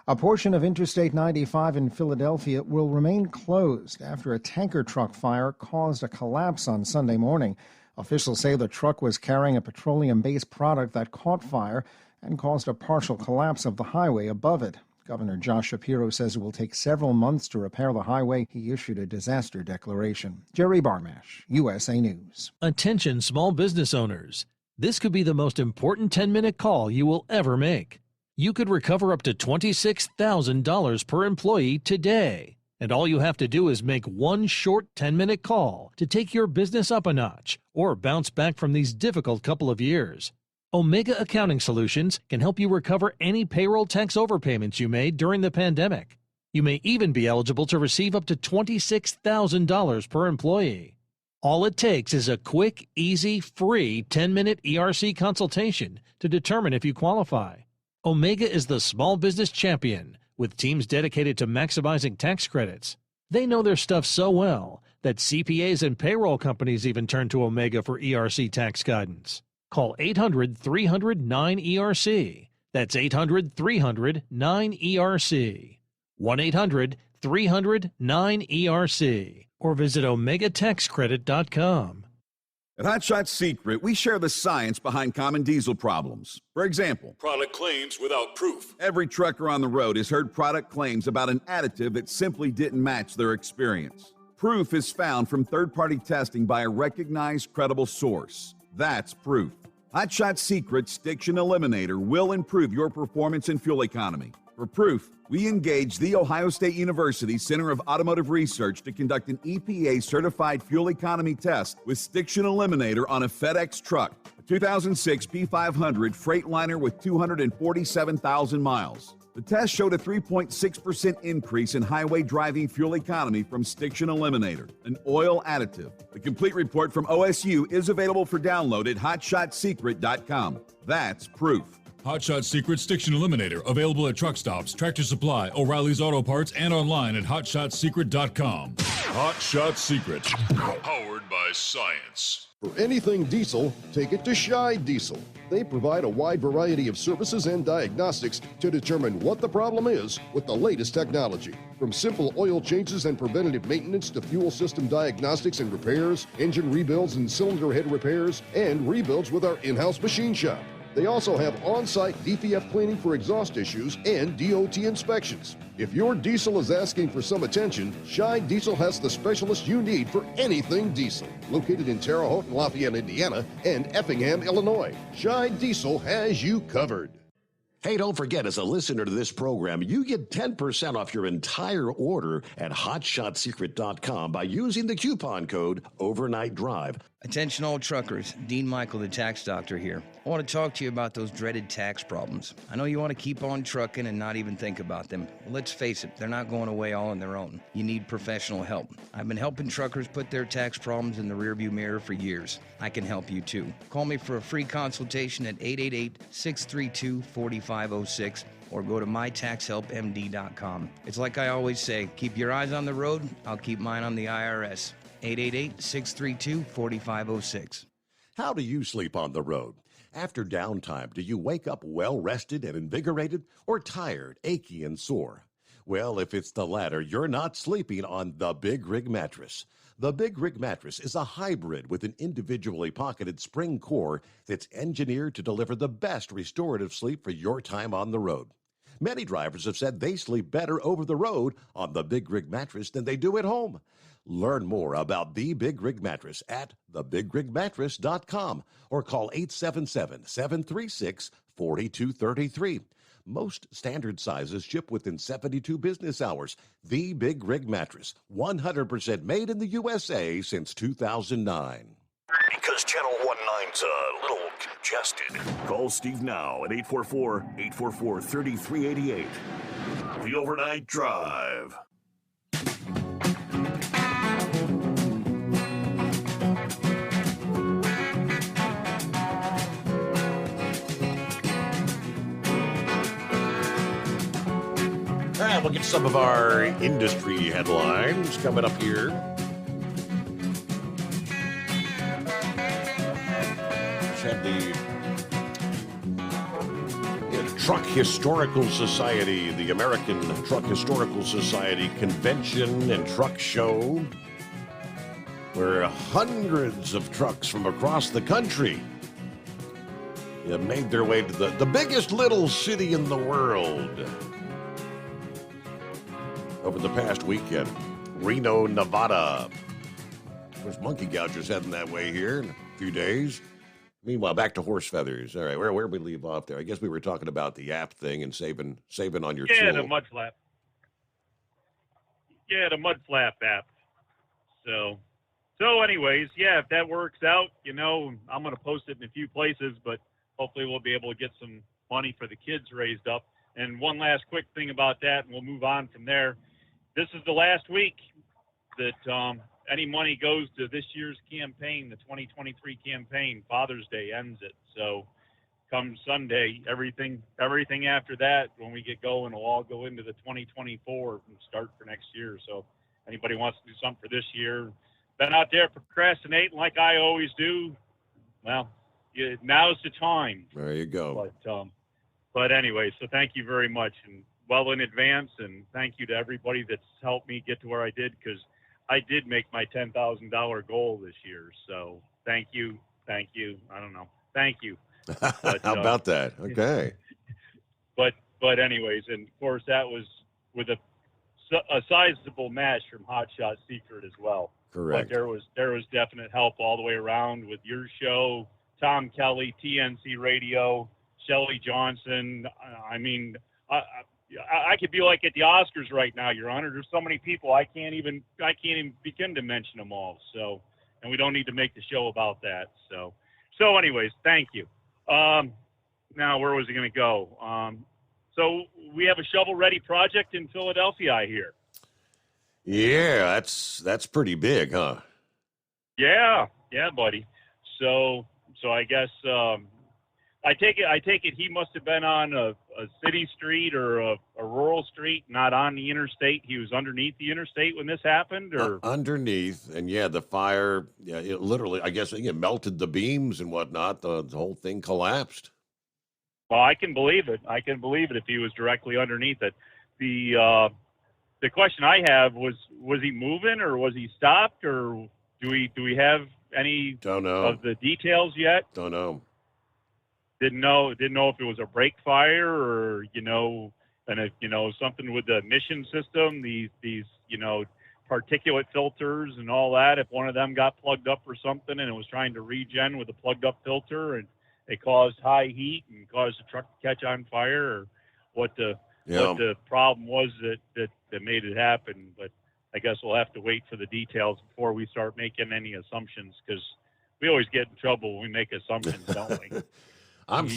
A portion of Interstate 95 in Philadelphia will remain closed after a tanker truck fire caused a collapse on Sunday morning. Officials say the truck was carrying a petroleum-based product that caught fire and caused a partial collapse of the highway above it. Governor Josh Shapiro says it will take several months to repair the highway. He issued a disaster declaration. Jerry Barmash, USA News. Attention small business owners. This could be the most important 10-minute call you will ever make. You could recover up to $26,000 per employee today. And all you have to do is make one short 10-minute call to take your business up a notch or bounce back from these difficult couple of years. Omega Accounting Solutions can help you recover any payroll tax overpayments you made during the pandemic. You may even be eligible to receive up to $26,000 per employee. All it takes is a quick, easy, free 10-minute ERC consultation to determine if you qualify. Omega is the small business champion with teams dedicated to maximizing tax credits. They know their stuff so well that CPAs and payroll companies even turn to Omega for ERC tax guidance. Call 800-300-9ERC. That's 800-300-9ERC. 1-800-300-9ERC. Or visit OmegaTaxCredit.com. At Hot Shot Secret, we share the science behind common diesel problems. For example, product claims without proof. Every trucker on the road has heard product claims about an additive that simply didn't match their experience. Proof is found from third-party testing by a recognized, credible source. That's proof. Hot Shot Secret's Stiction Eliminator will improve your performance and fuel economy. For proof, we engaged the Ohio State University Center of Automotive Research to conduct an EPA-certified fuel economy test with Stiction Eliminator on a FedEx truck, a 2006 P500 Freightliner with 247,000 miles. The test showed a 3.6% increase in highway driving fuel economy from Stiction Eliminator, an oil additive. The complete report from OSU is available for download at HotShotSecret.com. That's proof. Hot Shot Secret Stiction Eliminator, available at truck stops, Tractor Supply, O'Reilly's Auto Parts, and online at HotShotSecret.com. Hot Shot Secret, powered by science. For anything diesel, take it to Scheid Diesel. They provide a wide variety of services and diagnostics to determine what the problem is with the latest technology. From simple oil changes and preventative maintenance to fuel system diagnostics and repairs, engine rebuilds and cylinder head repairs, and rebuilds with our in-house machine shop. They also have on-site DPF cleaning for exhaust issues and DOT inspections. If your diesel is asking for some attention, Scheid Diesel has the specialist you need for anything diesel. Located in Terre Haute and Lafayette, Indiana, and Effingham, Illinois, Scheid Diesel has you covered. Hey, don't forget, as a listener to this program, you get 10% off your entire order at hotshotsecret.com by using the coupon code Overnight Drive. Attention all truckers, Dean Michael, the tax doctor here. I want to talk to you about those dreaded tax problems. I know you want to keep on trucking and not even think about them. Well, let's face it, they're not going away all on their own. You need professional help. I've been helping truckers put their tax problems in the rearview mirror for years. I can help you too. Call me for a free consultation at 888-632-4506 or go to mytaxhelpmd.com. It's like I always say, keep your eyes on the road, I'll keep mine on the IRS. 888-632-4506. How do you sleep on the road? After downtime, do you wake up well-rested and invigorated, or tired, achy, and sore? Well, if it's the latter, you're not sleeping on the Big Rig Mattress. The Big Rig Mattress is a hybrid with an individually pocketed spring core that's engineered to deliver the best restorative sleep for your time on the road. Many drivers have said they sleep better over the road on the Big Rig Mattress than they do at home. Learn more about the Big Rig Mattress at thebigrigmattress.com or call 877-736-4233. Most standard sizes ship within 72 business hours. The Big Rig Mattress, 100% made in the USA since 2009. Because Channel 19's a little congested. Call Steve now at 844-844-3388. The Overnight Drive. All right, we'll get some of our industry headlines coming up here. Just had the Truck Historical Society, the American Truck Historical Society Convention and Truck Show, where hundreds of trucks from across the country have made their way to the biggest little city in the world. Over the past weekend, Reno, Nevada. There's monkey gougers heading that way here in a few days. Meanwhile, back to horse feathers. All right, where did we leave off there? I guess we were talking about the app thing and saving on your Yeah, tool. the mud flap. Yeah, the mud flap app. So anyways, yeah, if that works out, I'm going to post it in a few places, but hopefully we'll be able to get some money for the kids raised up. And one last quick thing about that, and we'll move on from there. This is the last week that any money goes to this year's campaign, the 2023 campaign. Father's Day ends it. So come Sunday, everything after that, when we get going, will all go into the 2024 and start for next year. So if anybody wants to do something for this year, been out there procrastinating like I always do, well, now's the time. There you go. But anyway, so thank you very much, and well in advance, and thank you to everybody that's helped me get to where I did, because I did make my $10,000 goal this year. So thank you. I don't know. Thank you. But, How about that? Okay. But anyways, and of course that was with a sizable match from Hot Shot Secret as well. Correct. But there was definite help all the way around with your show, Tom Kelly, TNC Radio, Shelley Johnson. I mean, I could be like at the Oscars right now, Your Honor. There's so many people I can't even begin to mention them all. So, and we don't need to make the show about that. So anyways, thank you. Now where was it going to go? So we have a shovel-ready project in Philadelphia, I hear. Yeah, that's pretty big, huh? Yeah, buddy. So I guess I take it he must have been on a city street or a rural rural street, not on the interstate. He was underneath the interstate when this happened, or underneath, and yeah, the fire, yeah, it literally, I guess, it melted the beams and whatnot. The whole thing collapsed. well, I can believe it. I can believe it if he was directly underneath it. The question I have was he moving or was he stopped, or do we have any Don't know. of the details yet? Don't know. Didn't know if it was a break fire or and if something with the emission system, these particulate filters and all that. If one of them got plugged up or something and it was trying to regen with a plugged up filter and it caused high heat and caused the truck to catch on fire, or what the problem was that made it happen. But I guess we'll have to wait for the details before we start making any assumptions, because we always get in trouble when we make assumptions, don't we? I'm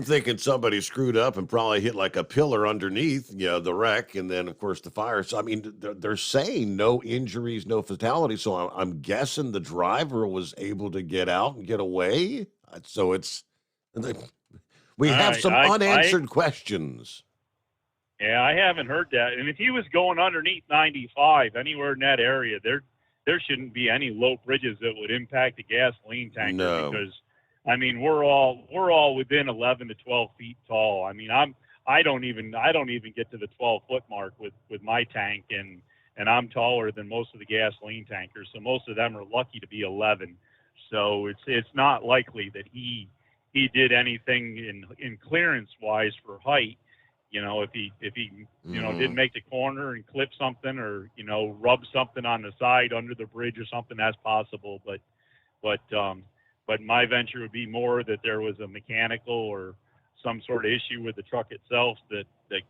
thinking somebody screwed up and probably hit like a pillar underneath, the wreck, and then of course the fire. So I mean, they're saying no injuries, no fatalities. So I'm guessing the driver was able to get out and get away. So we have some unanswered questions. Yeah, I haven't heard that. And if he was going underneath 95 anywhere in that area, there shouldn't be any low bridges that would impact the gasoline tanker. No. Because I mean, we're all within 11 to 12 feet tall. I mean, I don't even get to the 12-foot mark with my tank, and I'm taller than most of the gasoline tankers. So most of them are lucky to be 11. So it's not likely that he did anything in clearance wise for height. If he didn't make the corner and clip something, or rub something on the side under the bridge or something, that's possible. But my venture would be more that there was a mechanical or some sort of issue with the truck itself that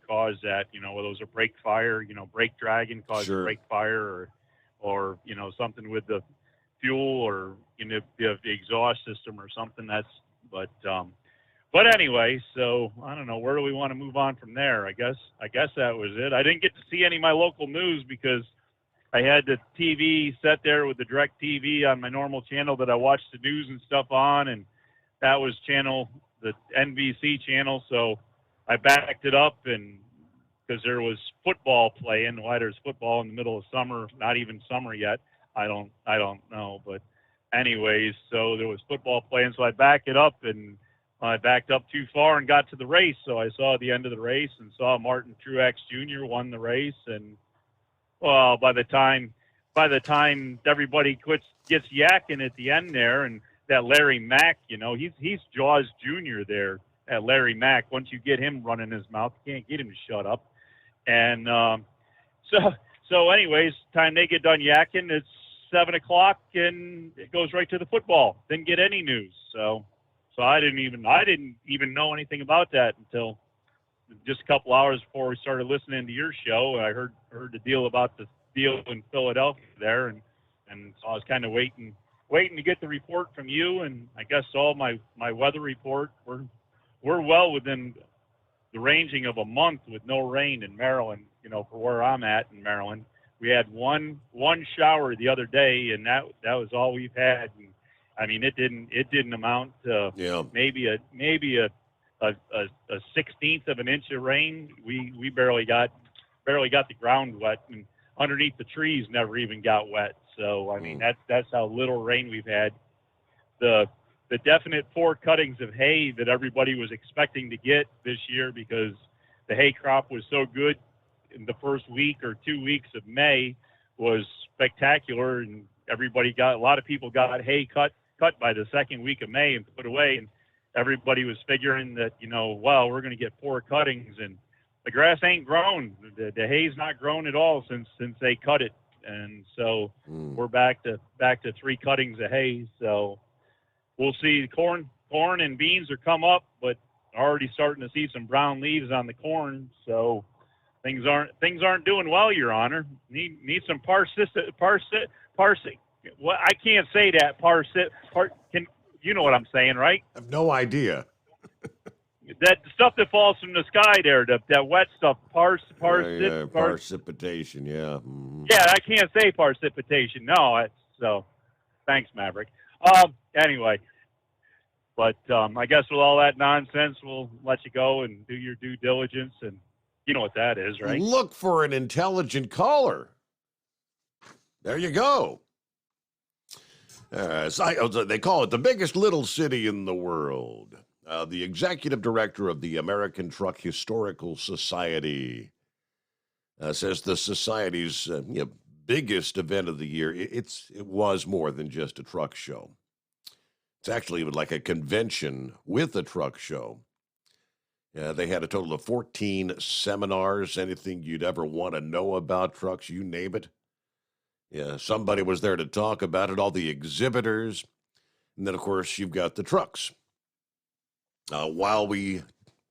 caused that, whether it was a brake fire, brake dragging caused a brake fire, or something with the fuel or the exhaust system or something. But anyway, so I don't know, where do we want to move on from there? I guess that was it. I didn't get to see any of my local news because I had the TV set there with the direct TV on my normal channel that I watch the news and stuff on, and that was the NBC channel. So I backed it up, and because there was football playing, why there's football in the middle of summer, not even summer yet, I don't know. But anyways, so there was football playing, so I backed it up, and I backed up too far and got to the race. So I saw the end of the race and saw Martin Truex Jr. won the race, and well, by the time everybody gets yakking at the end there, and that Larry Mack, he's Jaws Jr. there at Larry Mack. Once you get him running his mouth, you can't get him to shut up. And so anyways, time they get done yakking, it's 7:00, and it goes right to the football. Didn't get any news, so I didn't even know anything about that until just a couple hours before we started listening to your show. I heard the deal about the deal in Philadelphia there, and so I was kind of waiting to get the report from you, and I guess all my weather report. We're well within the ranging of a month with no rain in Maryland. For where I'm at in Maryland, we had one shower the other day, and that was all we've had. And, I mean, it didn't amount to maybe a 1/16 of an inch of rain. We barely got the ground wet, and underneath the trees never even got wet. So I mean, that's how little rain we've had. The definite 4 cuttings of hay that everybody was expecting to get this year, because the hay crop was so good in the first week or 2 weeks of May, was spectacular, and a lot of people got hay cut by the second week of May and put away, and everybody was figuring that, we're going to get 4 cuttings, and the grass ain't grown. The hay's not grown at all since they cut it. And so we're back to 3 cuttings of hay. So we'll see. Corn and beans are come up, but already starting to see some brown leaves on the corn. So things aren't doing well, Your Honor. Need some well, I can't say that. You know what I'm saying, right? I have no idea. That stuff that falls from the sky there, that wet stuff, precipitation, yeah. Mm-hmm. Yeah, I can't say precipitation. No, so thanks, Maverick. Anyway, but I guess with all that nonsense, we'll let you go and do your due diligence, and You know what that is, right? Look for an intelligent caller. There you go. They call it the biggest little city in the world. The executive director of the American Truck Historical Society says the society's biggest event of the year, it was more than just a truck show. It's actually like a convention with a truck show. They had a total of 14 seminars, anything you'd ever want to know about trucks, you name it. Yeah, somebody was there to talk about it, all the exhibitors. And then, of course, you've got the trucks. While we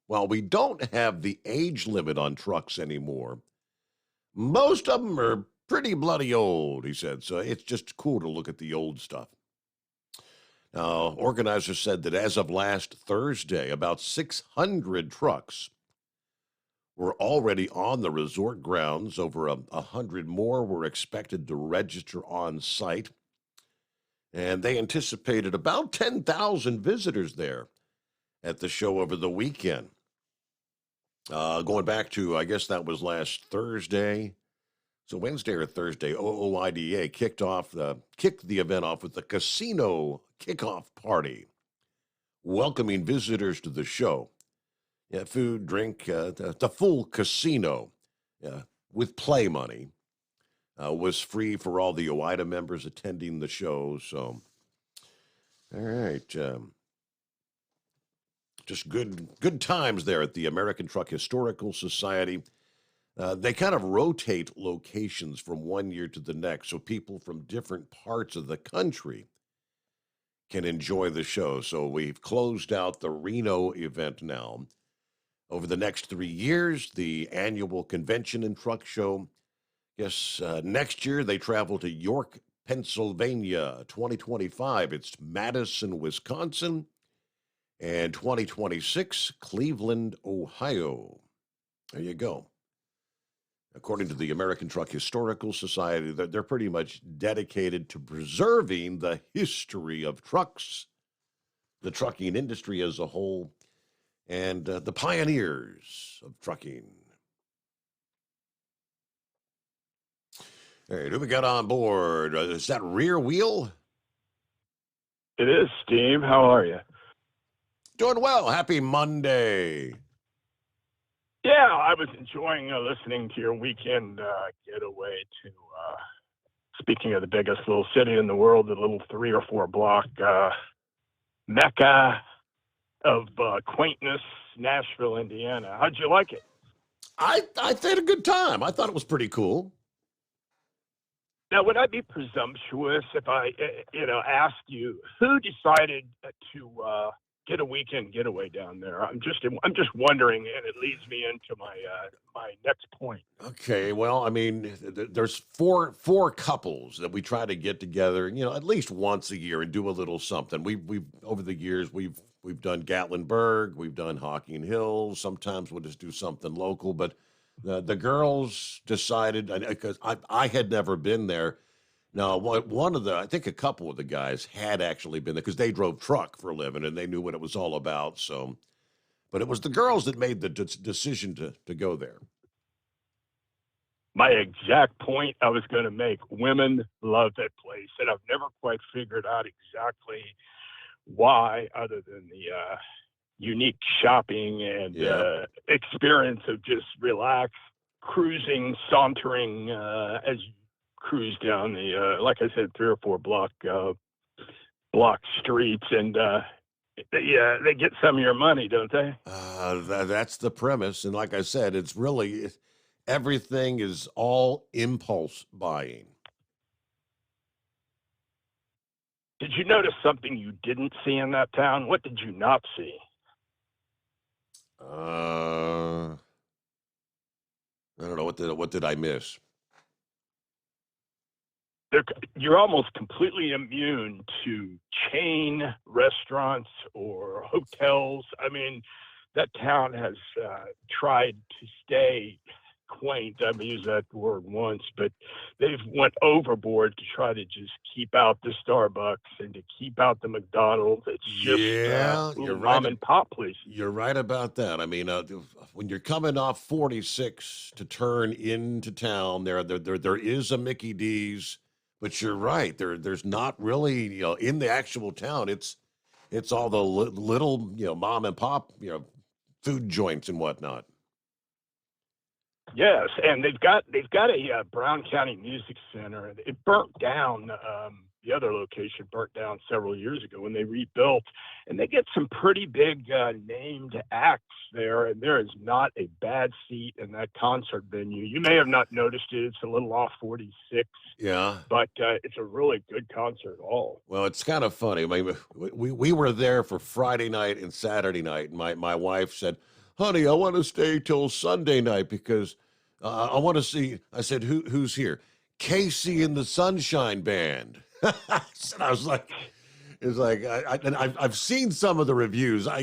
don't have the age limit on trucks anymore, most of them are pretty bloody old, he said. So it's just cool to look at the old stuff. Now, organizers said that as of last Thursday, about 600 trucks were already on the resort grounds. Over 100 more were expected to register on site. And they anticipated about 10,000 visitors there at the show over the weekend. Going back to, I guess that was last Thursday. So Wednesday or Thursday, OOIDA kicked the event off with the casino kickoff party, welcoming visitors to the show. Yeah, food, drink, the full casino with play money was free for all the OIDA members attending the show. So, all right, just good times there at the American Truck Historical Society. They kind of rotate locations from one year to the next, so people from different parts of the country can enjoy the show. So we've closed out the Reno event now. Over the next 3 years, the annual convention and truck show. Yes, next year they travel to York, Pennsylvania. 2025, it's Madison, Wisconsin. And 2026, Cleveland, Ohio. There you go. According to the American Truck Historical Society, they're pretty much dedicated to preserving the history of trucks, the trucking industry as a whole, and the pioneers of trucking. All right, who we got on board? Is that Rear Wheel? It is, Steve. How are you? Doing well. Happy Monday. Yeah, I was enjoying listening to your weekend getaway to, speaking of the biggest little city in the world, the little 3 or 4 block mecca of quaintness, Nashville, Indiana. How'd you like it? I had a good time. I thought it was pretty cool. Now, would I be presumptuous if I, asked you who decided to get a weekend getaway down there? I'm just wondering, and it leads me into my my next point. Okay, well, I mean, there's four couples that we try to get together, at least once a year and do a little something. We've over the years we've done Gatlinburg, we've done Hocking Hills. Sometimes we'll just do something local, but the girls decided, because I had never been there. Now, I think a couple of the guys had actually been there because they drove truck for a living and they knew what it was all about. So, but it was the girls that made the decision to go there. My exact point I was going to make. Women love that place, and I've never quite figured out exactly why, other than the unique shopping and experience of just relaxed cruising, sauntering as you cruise down the, like I said, 3 or 4 block streets, and they get some of your money, don't they? That's the premise, and like I said, it's really everything is all impulse buying. Did you notice something you didn't see in that town? What did you not see? I don't know. What did I miss? You're almost completely immune to chain restaurants or hotels. I mean, that town has tried to stay quaint. I've used that word once, but they've went overboard to try to just keep out the Starbucks and to keep out the McDonald's. It's just you're mom right. and pop places. You're right about that. I mean, when you're coming off 46 to turn into town, there is a Mickey D's, but you're right. There's not really, in the actual town. It's all the little, mom and pop, food joints and whatnot. Yes, and they've got a Brown County Music Center. It burnt down. The other location burnt down several years ago when they rebuilt, and they get some pretty big named acts there. And there is not a bad seat in that concert venue. You may have not noticed it; it's a little off 46. Yeah, but it's a really good concert hall. Well, it's kind of funny. I mean, we were there for Friday night and Saturday night, and my wife said, "Honey, I want to stay till Sunday night because I want to see." I said, "Who's here?" Casey and the Sunshine Band. And I was like, I've seen some of the reviews. I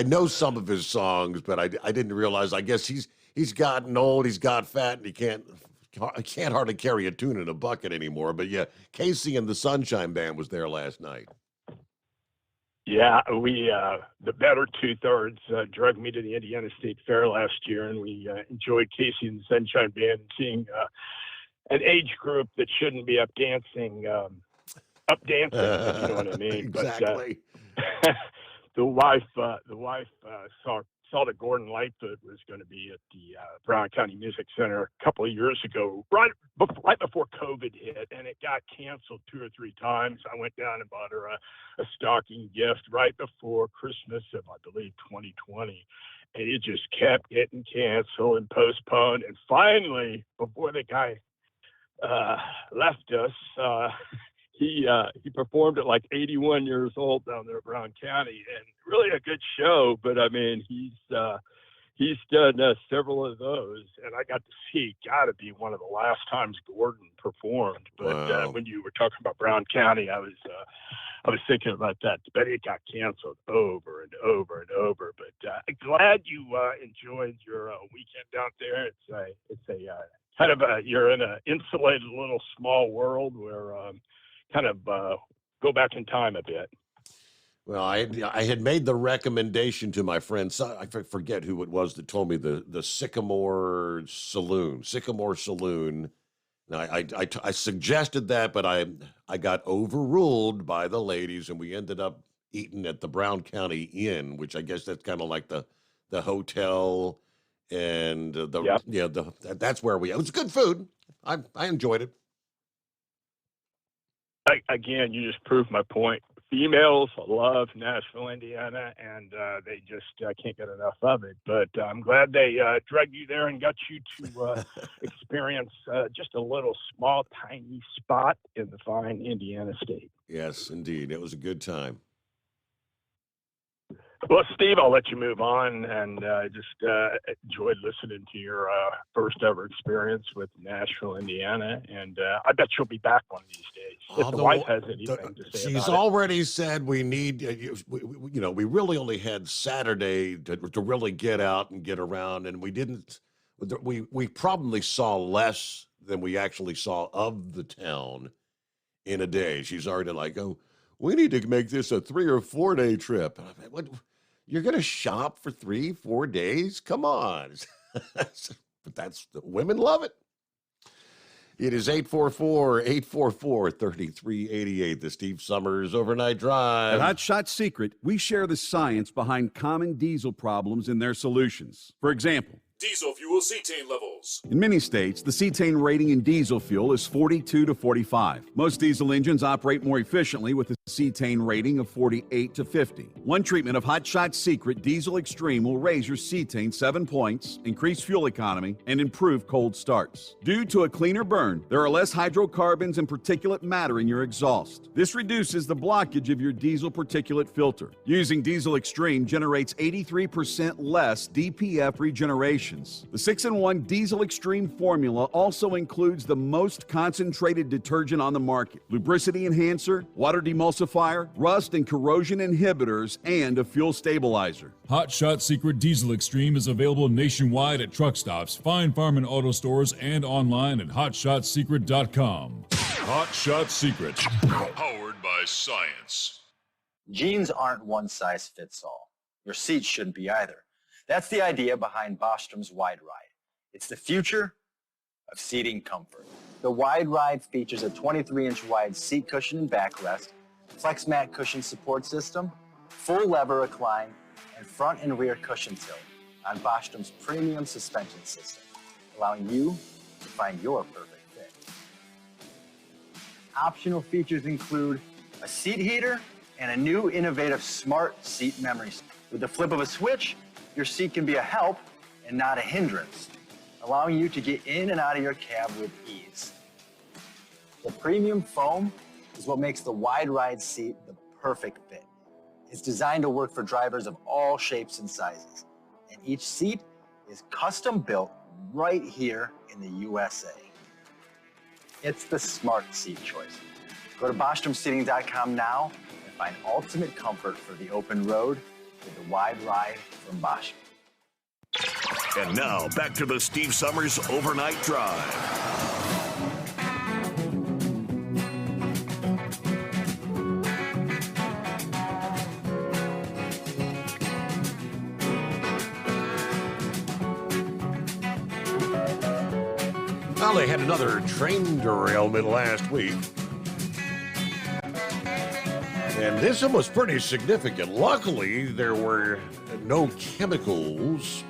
know some of his songs, but I didn't realize. I guess he's gotten old, he's got fat, and he can't hardly carry a tune in a bucket anymore. But yeah, Casey and the Sunshine Band was there last night. Yeah, we the better two-thirds dragged me to the Indiana State Fair last year, and we enjoyed Casey and the Sunshine Band, seeing an age group that shouldn't be up dancing, if you know what I mean. Exactly. But the wife saw that Gordon Lightfoot was going to be at the Brown County Music Center a couple of years ago, right before COVID hit, and it got canceled 2 or 3 times. I went down and bought her a stocking gift right before Christmas of, I believe, 2020. And it just kept getting canceled and postponed. And finally, before the guy left us, he performed at like 81 years old down there at Brown County, and really a good show. But I mean, he's done several of those, and I got to see. Got to be one of the last times Gordon performed. But Wow. When you were talking about Brown County, I was thinking about that. But it got canceled over and over and over. But glad you enjoyed your weekend out there. It's a kind of you're in an insulated little small world where kind of go back in time a bit. Well, I had made the recommendation to my friend. I forget who it was that told me the Sycamore Saloon. Now, I suggested that, but I got overruled by the ladies, and we ended up eating at the Brown County Inn, which I guess that's kind of like the hotel, and that's where it was good food. I enjoyed it. Again, you just proved my point. Females love Nashville, Indiana, and they just can't get enough of it. But I'm glad they dragged you there and got you to experience just a little small, tiny spot in the fine Indiana state. Yes, indeed. It was a good time. Well, Steve, I'll let you move on, and just enjoyed listening to your first ever experience with Nashville, Indiana, and I bet you'll be back one of these days. If the wife has anything to say She's about already said we need, we really only had Saturday to really get out and get around, and we didn't. We probably saw less than we actually saw of the town in a day. She's already like, oh, we need to make this a 3 or 4 day trip. And I'm like, what? You're going to shop for 3-4 days? Come on. But women love it. It is 844-844-3388, the Steve Summers Overnight Drive. At Hot Shot Secret, we share the science behind common diesel problems and their solutions. For example, Diesel fuel cetane levels. in many states, the cetane rating in diesel fuel is 42 to 45. Most diesel engines operate more efficiently with a cetane rating of 48 to 50. One treatment of Hot Shot Secret Diesel Extreme will raise your cetane 7 points, increase fuel economy, and improve cold starts. Due to a cleaner burn, there are less hydrocarbons and particulate matter in your exhaust. This reduces the blockage of your diesel particulate filter. Using Diesel Extreme generates 83% less DPF regeneration. The 6-in-1 Diesel Extreme formula also includes the most concentrated detergent on the market, lubricity enhancer, water demulsifier, emulsifier, rust and corrosion inhibitors, and a fuel stabilizer. Hot Shot Secret Diesel Extreme is available nationwide at truck stops, Fine Farm and auto stores, and online at hotshotsecret.com. Hot Shot Secret, powered by science. Jeans aren't one size fits all. Your seats shouldn't be either. That's the idea behind Bostrom's Wide Ride. It's the future of seating comfort. The Wide Ride features a 23-inch wide seat cushion and backrest, flex mat cushion support system, full lever recline, and front and rear cushion tilt on Bostrom's premium suspension system, allowing you to find your perfect fit. Optional features include a seat heater and a new innovative smart seat memory. With the flip of a switch, your seat can be a help and not a hindrance, allowing you to get in and out of your cab with ease. The premium foam is what makes the Wide Ride seat the perfect fit. It's designed to work for drivers of all shapes and sizes, and each seat is custom built right here in the USA. It's the smart seat choice. Go to BostromSeating.com now and find ultimate comfort for the open road with the Wide Ride from Bostrom. And now, back to the Steve Summers Overnight Drive. Well, they had another train derailment last week. And this one was pretty significant. Luckily, there were no chemicals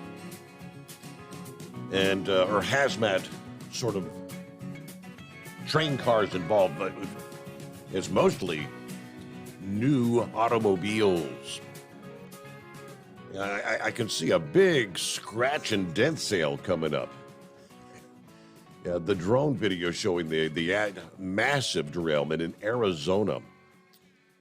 and or hazmat sort of train cars involved, but it's mostly new automobiles. I can see a big scratch and dent sale coming up. The drone video showing the massive derailment in Arizona.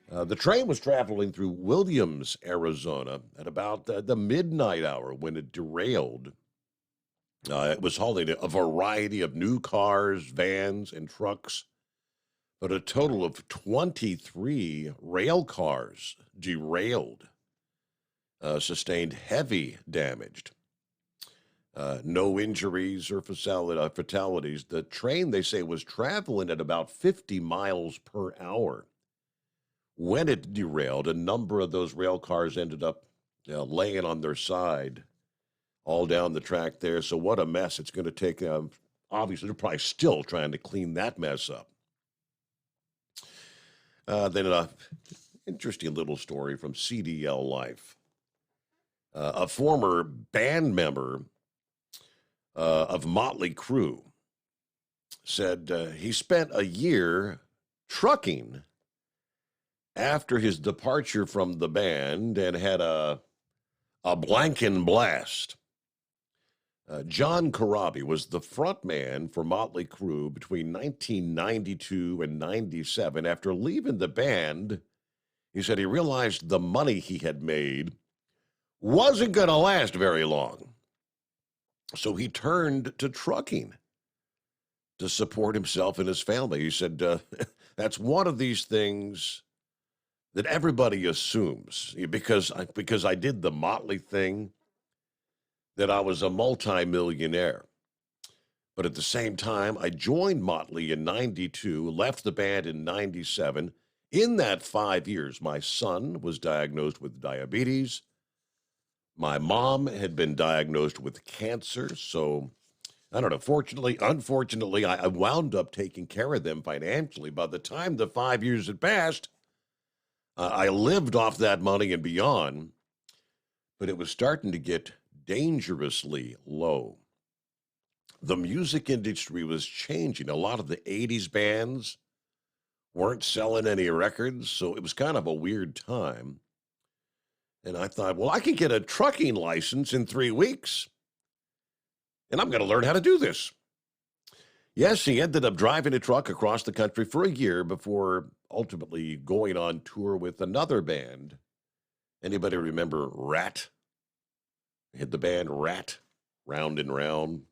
The train was traveling through Williams, Arizona at about the midnight hour when it derailed. It was hauling a variety of new cars, vans, and trucks, but a total of 23 rail cars derailed, sustained heavy damage. No injuries or fatalities. The train, they say, was traveling at about 50 miles per hour. When it derailed, a number of those rail cars ended up laying on their side all down the track there. So what a mess it's going to take. Obviously, they're probably still trying to clean that mess up. Then an interesting little story from CDL Life. A former band member of Motley Crue said he spent a year trucking after his departure from the band and had a blanking blast. John Corabi was the front man for Motley Crue between 1992 and 97. After leaving the band, he said he realized the money he had made wasn't going to last very long. So he turned to trucking to support himself and his family. He said, that's one of these things that everybody assumes, because I did the Motley thing, that I was a multimillionaire. But at the same time, I joined Motley in 92, left the band in 97. In that 5 years, my son was diagnosed with diabetes. My mom had been diagnosed with cancer. So, I don't know, unfortunately, I wound up taking care of them financially. By the time the 5 years had passed, I lived off that money and beyond, but it was starting to get dangerously low. The music industry was changing. A lot of the 80s bands weren't selling any records, so it was kind of a weird time. And I thought, well, I could get a trucking license in 3 weeks, and I'm going to learn how to do this. Yes, he ended up driving a truck across the country for a year before ultimately going on tour with another band. Anybody remember Rat? They had the band Rat, Round and Round.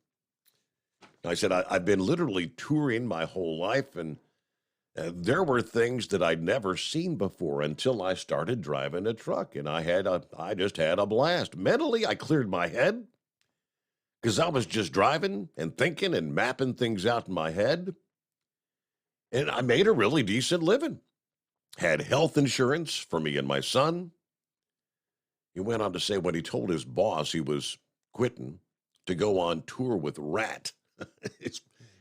I said, I've been literally touring my whole life, and There were things that I'd never seen before until I started driving a truck, and I just had a blast. Mentally, I cleared my head because I was just driving and thinking and mapping things out in my head, and I made a really decent living. Had health insurance for me and my son. He went on to say when he told his boss he was quitting to go on tour with Rat,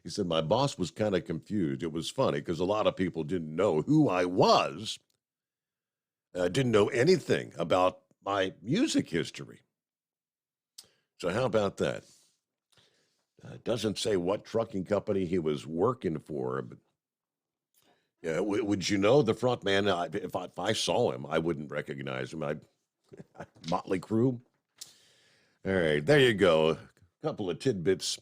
he said, my boss was kind of confused. It was funny because a lot of people didn't know who I was, didn't know anything about my music history. So how about that? Doesn't say what trucking company he was working for, but would you know the front man? If I saw him, I wouldn't recognize him. Motley Crue. All right, there you go. A couple of tidbits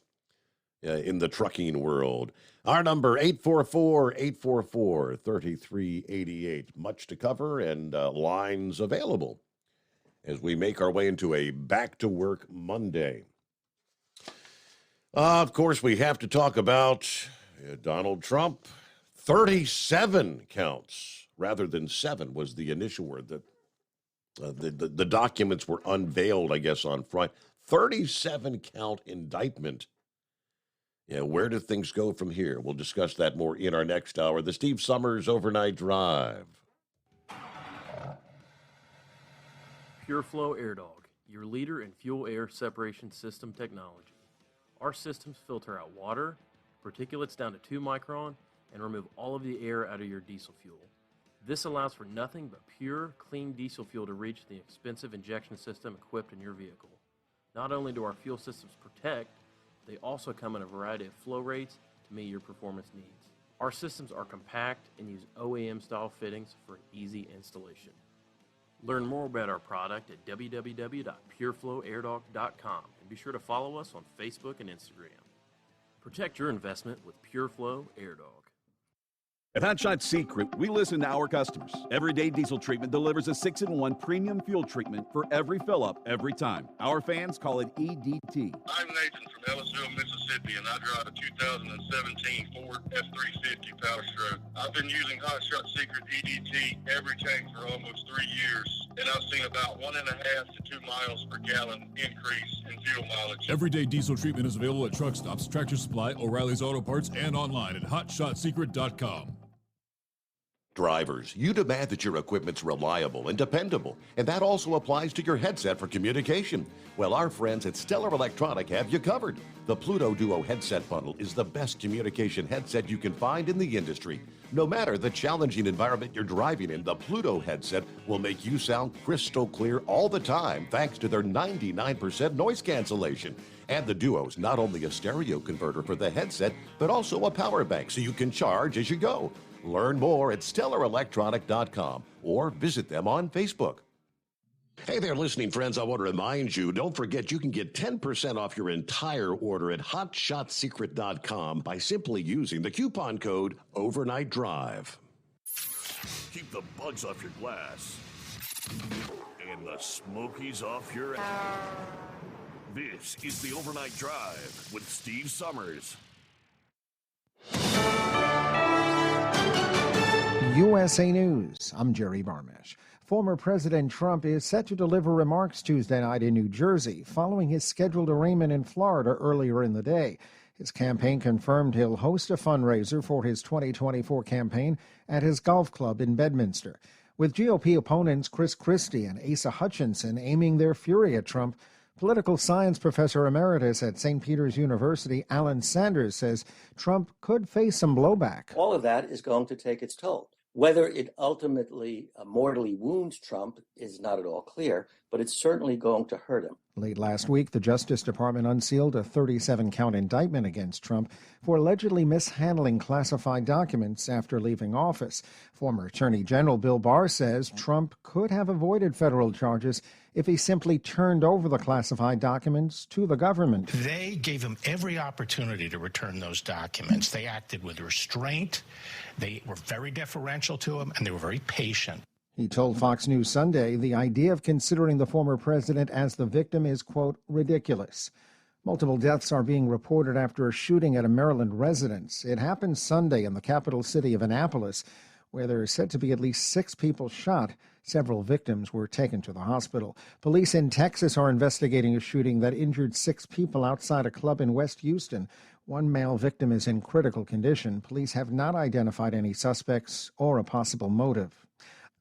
in the trucking world. Our number, 844-844-3388. Much to cover and lines available as we make our way into a back-to-work Monday. Of course, we have to talk about Donald Trump. 37 counts rather than 7 was the initial word. The documents were unveiled, I guess, on Friday. 37 count indictment. Yeah, where do things go from here? We'll discuss that more in our next hour. The Steve Summers Overnight Drive. PureFlow AirDog, your leader in fuel air separation system technology. Our systems filter out water, particulates down to 2 micron, and remove all of the air out of your diesel fuel. This allows for nothing but pure, clean diesel fuel to reach the expensive injection system equipped in your vehicle. Not only do our fuel systems protect, they also come in a variety of flow rates to meet your performance needs. Our systems are compact and use OEM-style fittings for an easy installation. Learn more about our product at www.pureflowairdog.com and be sure to follow us on Facebook and Instagram. Protect your investment with PureFlow AirDog. At Hot Shot Secret, we listen to our customers. Everyday Diesel Treatment delivers a 6-in-1 premium fuel treatment for every fill-up, every time. Our fans call it EDT. I'm Nathan from Ellisville, Mississippi, and I drive a 2017 Ford F-350 Power Stroke. I've been using Hot Shot Secret EDT every tank for almost 3 years, and I've seen about 1.5 to 2 miles per gallon increase in fuel mileage. Everyday Diesel Treatment is available at truck stops, Tractor Supply, O'Reilly's Auto Parts, and online at hotshotsecret.com. Drivers, you demand that your equipment's reliable and dependable, and that also applies to your headset for communication. Well, our friends at Stellar Electronic have you covered. The Pluto Duo headset bundle is the best communication headset you can find in the industry. No matter the challenging environment you're driving in, the Pluto headset will make you sound crystal clear all the time thanks to their 99% noise cancellation. And the Duo's not only a stereo converter for the headset, but also a power bank so you can charge as you go. Learn more at StellarElectronic.com or visit them on Facebook. Hey there, listening friends. I want to remind you, don't forget you can get 10% off your entire order at HotShotSecret.com by simply using the coupon code Overnight Drive. Keep the bugs off your glass and the smokies off your ass. This is the Overnight Drive with Steve Summers. USA News. I'm Jerry Barmesh. Former President Trump is set to deliver remarks Tuesday night in New Jersey following his scheduled arraignment in Florida earlier in the day. His campaign confirmed he'll host a fundraiser for his 2024 campaign at his golf club in Bedminster. With GOP opponents Chris Christie and Asa Hutchinson aiming their fury at Trump, political science professor emeritus at St. Peter's University, Alan Sanders, says Trump could face some blowback. All of that is going to take its toll. Whether it ultimately mortally wounds Trump is not at all clear, but it's certainly going to hurt him. Late last week, the Justice Department unsealed a 37-count indictment against Trump for allegedly mishandling classified documents after leaving office. Former Attorney General Bill Barr says Trump could have avoided federal charges if he simply turned over the classified documents to the government. They gave him every opportunity to return those documents. They acted with restraint. They were very deferential to him, and they were very patient. He told Fox News Sunday the idea of considering the former president as the victim is, quote, ridiculous. Multiple deaths are being reported after a shooting at a Maryland residence. It happened Sunday in the capital city of Annapolis, where there is said to be at least 6 people shot. Several victims were taken to the hospital. Police in Texas are investigating a shooting that injured 6 people outside a club in West Houston. One male victim is in critical condition. Police have not identified any suspects or a possible motive.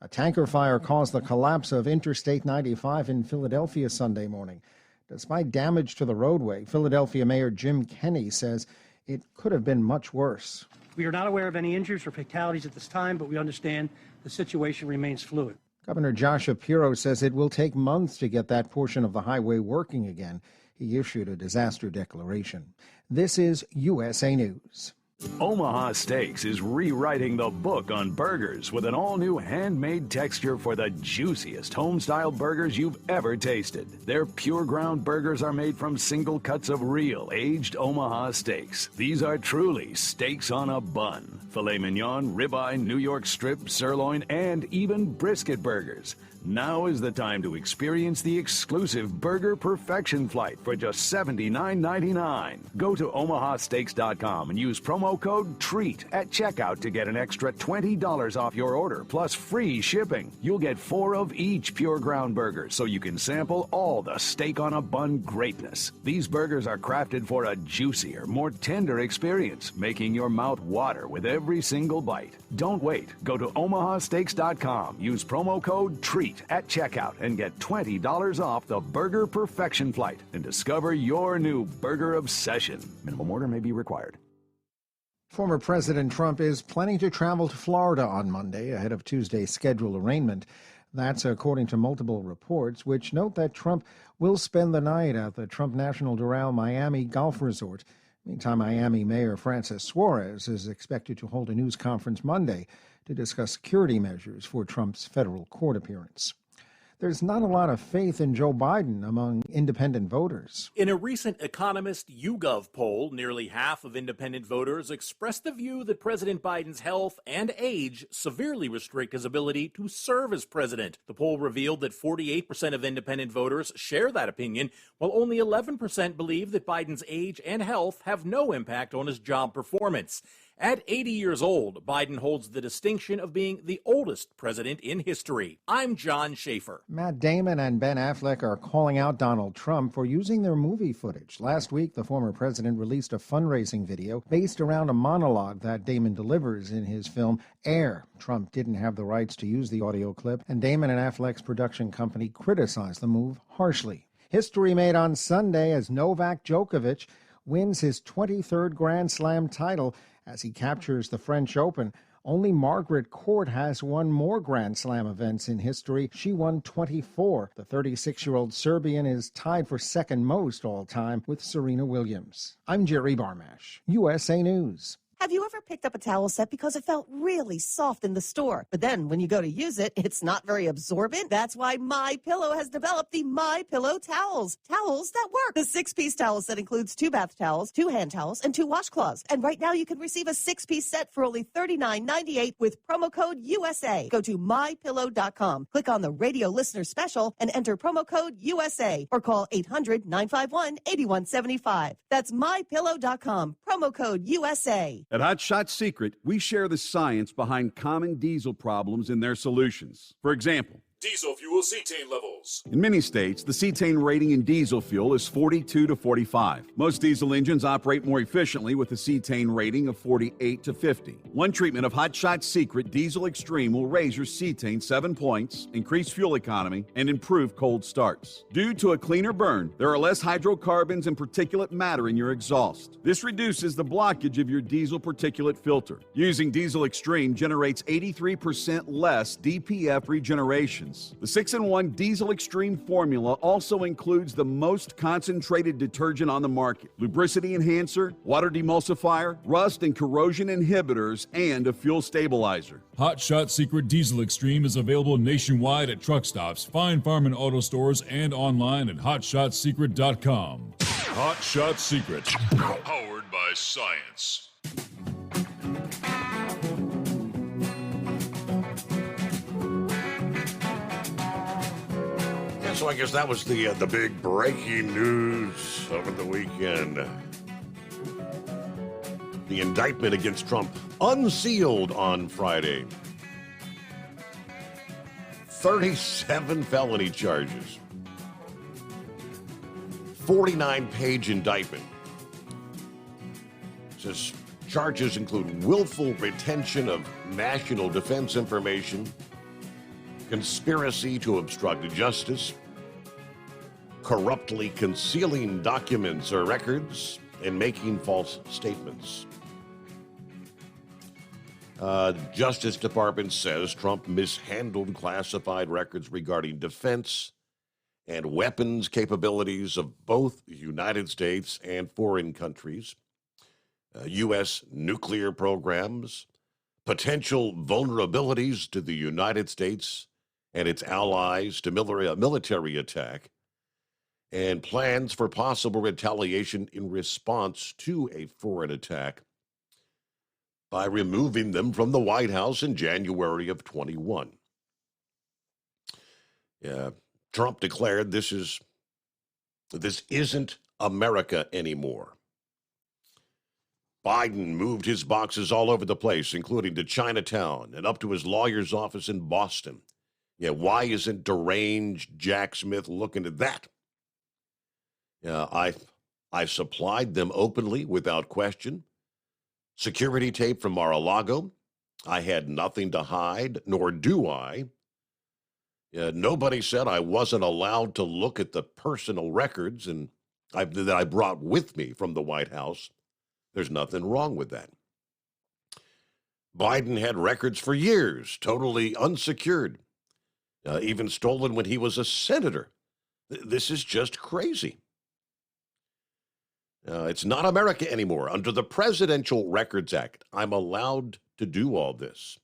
A tanker fire caused the collapse of Interstate 95 in Philadelphia Sunday morning. Despite damage to the roadway, Philadelphia Mayor Jim Kenney says it could have been much worse. We are not aware of any injuries or fatalities at this time, but we understand the situation remains fluid. Governor Josh Shapiro says it will take months to get that portion of the highway working again. He issued a disaster declaration. This is USA News. Omaha Steaks is rewriting the book on burgers with an all-new handmade texture for the juiciest home-style burgers you've ever tasted. Their pure ground burgers are made from single cuts of real aged Omaha steaks. These are truly steaks on a bun. Filet mignon, ribeye, New York strip, sirloin, and even brisket burgers. Now is the time to experience the exclusive Burger Perfection Flight for just $79.99. Go to omahasteaks.com and use promo code TREAT at checkout to get an extra $20 off your order, plus free shipping. You'll get 4 of each pure ground burger, so you can sample all the steak on a bun greatness. These burgers are crafted for a juicier, more tender experience, making your mouth water with every single bite. Don't wait. Go to omahasteaks.com. Use promo code TREAT at checkout and get $20 off the Burger Perfection Flight and discover your new burger obsession. Minimum order may be required. Former President Trump is planning to travel to Florida on Monday ahead of Tuesday's scheduled arraignment. That's according to multiple reports, which note that Trump will spend the night at the Trump National Doral Miami Golf Resort. Meantime, Miami Mayor Francis Suarez is expected to hold a news conference Monday to discuss security measures for Trump's federal court appearance. There's not a lot of faith in Joe Biden among independent voters. In a recent Economist YouGov poll, nearly half of independent voters expressed the view that President Biden's health and age severely restrict his ability to serve as president. The poll revealed that 48% of independent voters share that opinion, while only 11% believe that Biden's age and health have no impact on his job performance. At 80 years old, Biden holds the distinction of being the oldest president in history. I'm John Schaefer. Matt Damon and Ben Affleck are calling out Donald Trump for using their movie footage. Last week, the former president released a fundraising video based around a monologue that Damon delivers in his film Air. Trump didn't have the rights to use the audio clip, and Damon and Affleck's production company criticized the move harshly. History made on Sunday as Novak Djokovic wins his 23rd Grand Slam title as he captures the French Open. Only Margaret Court has won more Grand Slam events in history. She won 24. The 36-year-old Serbian is tied for second most all time with Serena Williams. I'm Jerry Barmash, USA News. Have you ever picked up a towel set because it felt really soft in the store, but then when you go to use it, it's not very absorbent? That's why MyPillow has developed the MyPillow towels. Towels that work. The 6-piece towel set includes 2 bath towels, 2 hand towels, and 2 washcloths. And right now you can receive a 6-piece set for only $39.98 with promo code USA. Go to MyPillow.com, click on the radio listener special, and enter promo code USA, or call 800-951-8175. That's MyPillow.com, promo code USA. At Hot Shot Secret, we share the science behind common diesel problems and their solutions. For example, Diesel fuel cetane levels. in many states, the cetane rating in diesel fuel is 42 to 45. Most diesel engines operate more efficiently with a cetane rating of 48 to 50. One treatment of Hot Shot Secret Diesel Extreme will raise your cetane 7 points, increase fuel economy, and improve cold starts. Due to a cleaner burn, there are less hydrocarbons and particulate matter in your exhaust. This reduces the blockage of your diesel particulate filter. Using Diesel Extreme generates 83% less DPF regeneration. The 6-in-1 Diesel Extreme formula also includes the most concentrated detergent on the market, lubricity enhancer, water demulsifier, rust and corrosion inhibitors, and a fuel stabilizer. Hot Shot Secret Diesel Extreme is available nationwide at truck stops, Fine Farm and auto stores, and online at hotshotsecret.com. Hot Shot Secret, powered by science. So I guess that was the big breaking news over the weekend. The indictment against Trump unsealed on Friday. 37 felony charges. 49-page indictment. Says charges include willful retention of national defense information, conspiracy to obstruct justice, corruptly concealing documents or records, and making false statements. Justice Department says Trump mishandled classified records regarding defense and weapons capabilities of both the United States and foreign countries, U.S. nuclear programs, potential vulnerabilities to the United States and its allies to military attack, and plans for possible retaliation in response to a foreign attack by removing them from the White House in January of 21. Trump declared this isn't America anymore. Biden moved his boxes all over the place, including to Chinatown and up to his lawyer's office in Boston. Why isn't deranged Jack Smith looking at that? I supplied them openly without question. Security tape from Mar-a-Lago. I had nothing to hide, nor do I. Nobody said I wasn't allowed to look at the personal records that I brought with me from the White House. There's nothing wrong with that. Biden had records for years, totally unsecured, even stolen when he was a senator. This is just crazy. It's not America anymore. Under the Presidential Records Act, I'm allowed to do all this.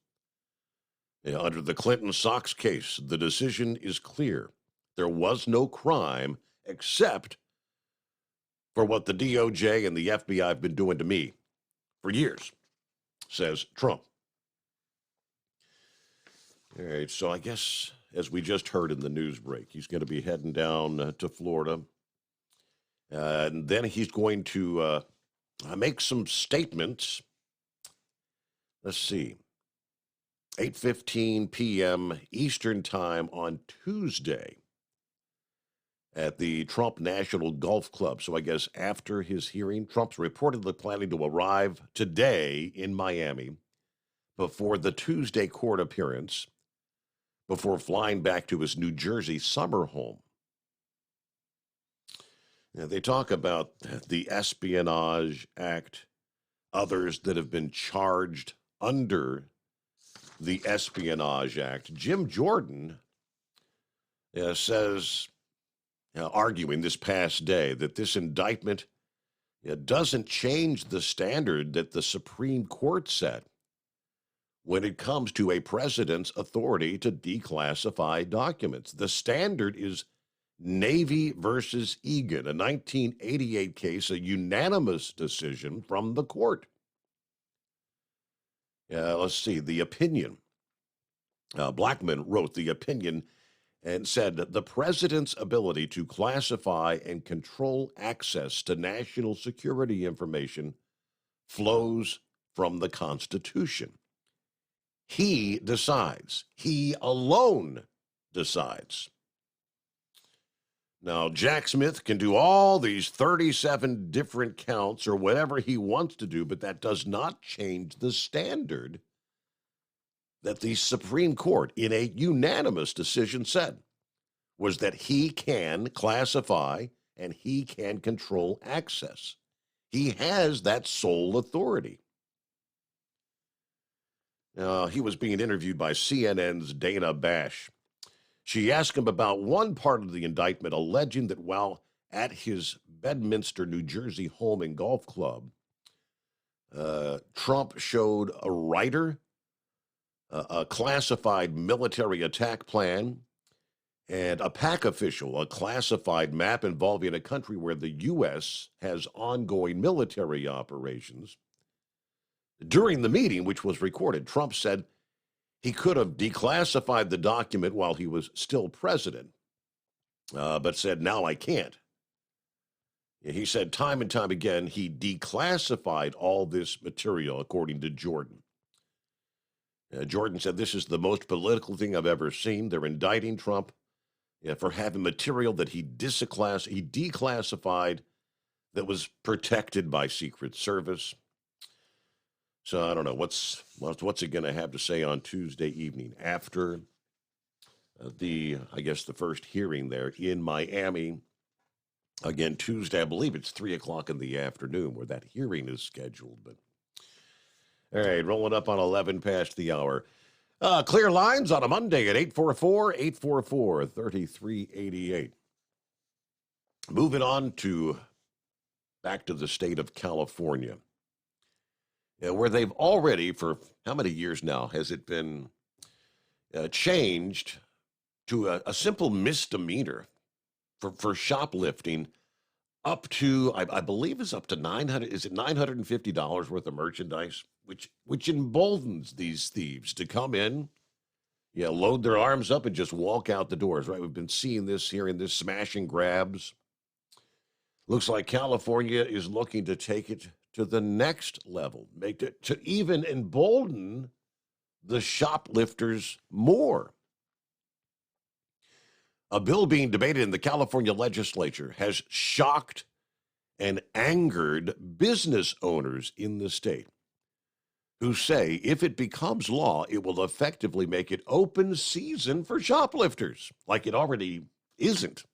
Under the Clinton Sox case, the decision is clear. There was no crime except for what the DOJ and the FBI have been doing to me for years, says Trump. All right, so I guess, as we just heard in the news break, he's going to be heading down to Florida. And then he's going to make some statements. Let's see. 8:15 p.m. Eastern Time on Tuesday at the Trump National Golf Club. So I guess after his hearing, Trump's reportedly planning to arrive today in Miami before the Tuesday court appearance, before flying back to his New Jersey summer home. Now, they talk about the Espionage Act, others that have been charged under the Espionage Act. Jim Jordan says, arguing this past day, that this indictment doesn't change the standard that the Supreme Court set when it comes to a president's authority to declassify documents. The standard is Navy versus Egan, a 1988 case, a unanimous decision from the court. Let's see, the opinion. Blackmun wrote the opinion and said that the president's ability to classify and control access to national security information flows from the Constitution. He decides. He alone decides. Now, Jack Smith can do all these 37 different counts or whatever he wants to do, but that does not change the standard that the Supreme Court, in a unanimous decision, said was that he can classify and he can control access. He has that sole authority. He was being interviewed by CNN's Dana Bash. She asked him about one part of the indictment, alleging that while at his Bedminster, New Jersey home and golf club, Trump showed a writer a classified military attack plan, and a PAC official a classified map involving a country where the U.S. has ongoing military operations. During the meeting, which was recorded, Trump said he could have declassified the document while he was still president. but said, now I can't. He said time and time again he declassified all this material, according to Jordan. Jordan said, this is the most political thing I've ever seen. They're indicting Trump for having material that he declassified that was protected by Secret Service. So I don't know what's he going to have to say on Tuesday evening after the first hearing there in Miami. Again, Tuesday, I believe it's 3:00 in the afternoon where that hearing is scheduled. But all right, rolling up on 11 past the hour. Clear lines on a Monday at 844-844-3388. Moving on back to the state of California, where they've already, for how many years now has it been changed to a simple misdemeanor for shoplifting up to, I believe is up to $950 worth of merchandise, which emboldens these thieves to come in, load their arms up and just walk out the doors, right? We've been hearing this smash and grabs. Looks like California is looking to take it to the next level, make it to even embolden the shoplifters more. A bill being debated in the California legislature has shocked and angered business owners in the state who say if it becomes law, it will effectively make it open season for shoplifters, like it already isn't.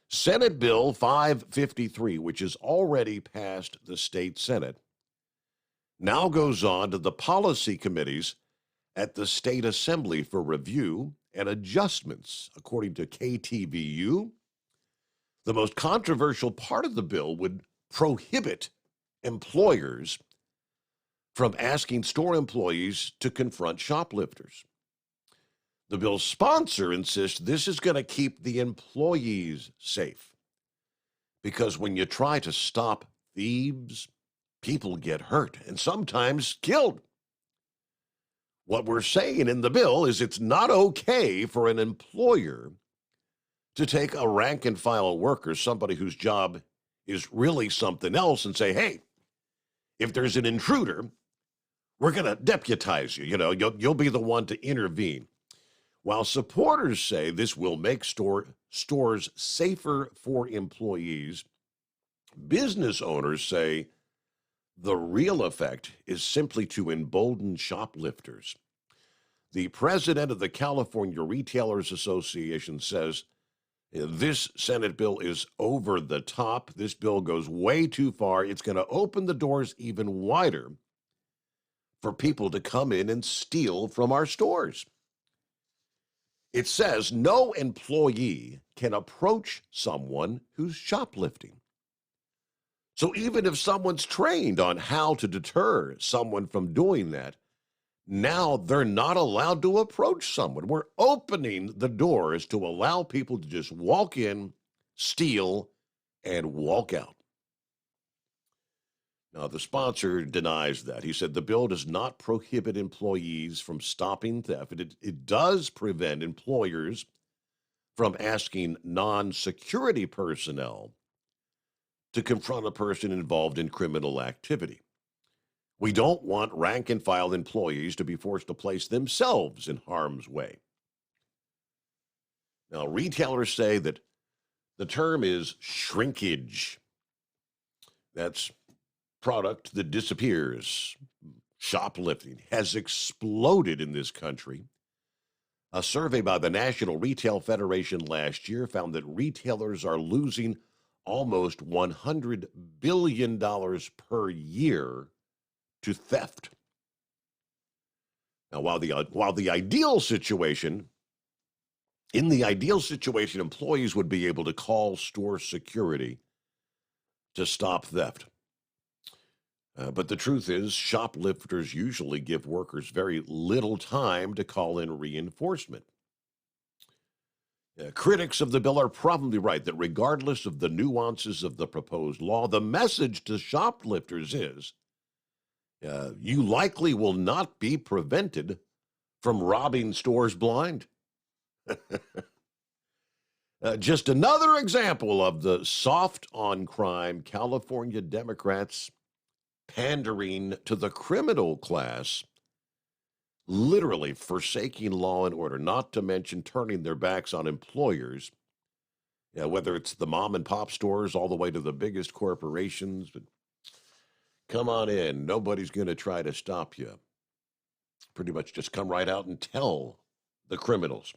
Senate Bill 553, which has already passed the state Senate, now goes on to the policy committees at the state assembly for review and adjustments. According to KTVU, the most controversial part of the bill would prohibit employers from asking store employees to confront shoplifters. The bill's sponsor insists this is going to keep the employees safe, because when you try to stop thieves, people get hurt and sometimes killed. What we're saying in the bill is it's not okay for an employer to take a rank and file worker, somebody whose job is really something else, and say, hey, if there's an intruder, we're going to deputize you. You'll be the one to intervene. While supporters say this will make stores safer for employees, business owners say the real effect is simply to embolden shoplifters. The president of the California Retailers Association says this Senate bill is over the top. This bill goes way too far. It's going to open the doors even wider for people to come in and steal from our stores. It says no employee can approach someone who's shoplifting. So even if someone's trained on how to deter someone from doing that, now they're not allowed to approach someone. We're opening the doors to allow people to just walk in, steal, and walk out. Now, the sponsor denies that. He said the bill does not prohibit employees from stopping theft. It does prevent employers from asking non-security personnel to confront a person involved in criminal activity. We don't want rank-and-file employees to be forced to place themselves in harm's way. Now, retailers say that the term is shrinkage. That's product that disappears. Shoplifting has exploded in this country. A survey by the National Retail Federation last year found that retailers are losing almost $100 billion per year to theft. Now, in the ideal situation, employees would be able to call store security to stop theft. But the truth is, shoplifters usually give workers very little time to call in reinforcement. Critics of the bill are probably right that regardless of the nuances of the proposed law, the message to shoplifters is you likely will not be prevented from robbing stores blind. Just another example of the soft on crime California Democrats pandering to the criminal class, literally forsaking law and order, not to mention turning their backs on employers. Yeah, whether it's the mom and pop stores all the way to the biggest corporations, but come on in. Nobody's going to try to stop you. Pretty much just come right out and tell the criminals.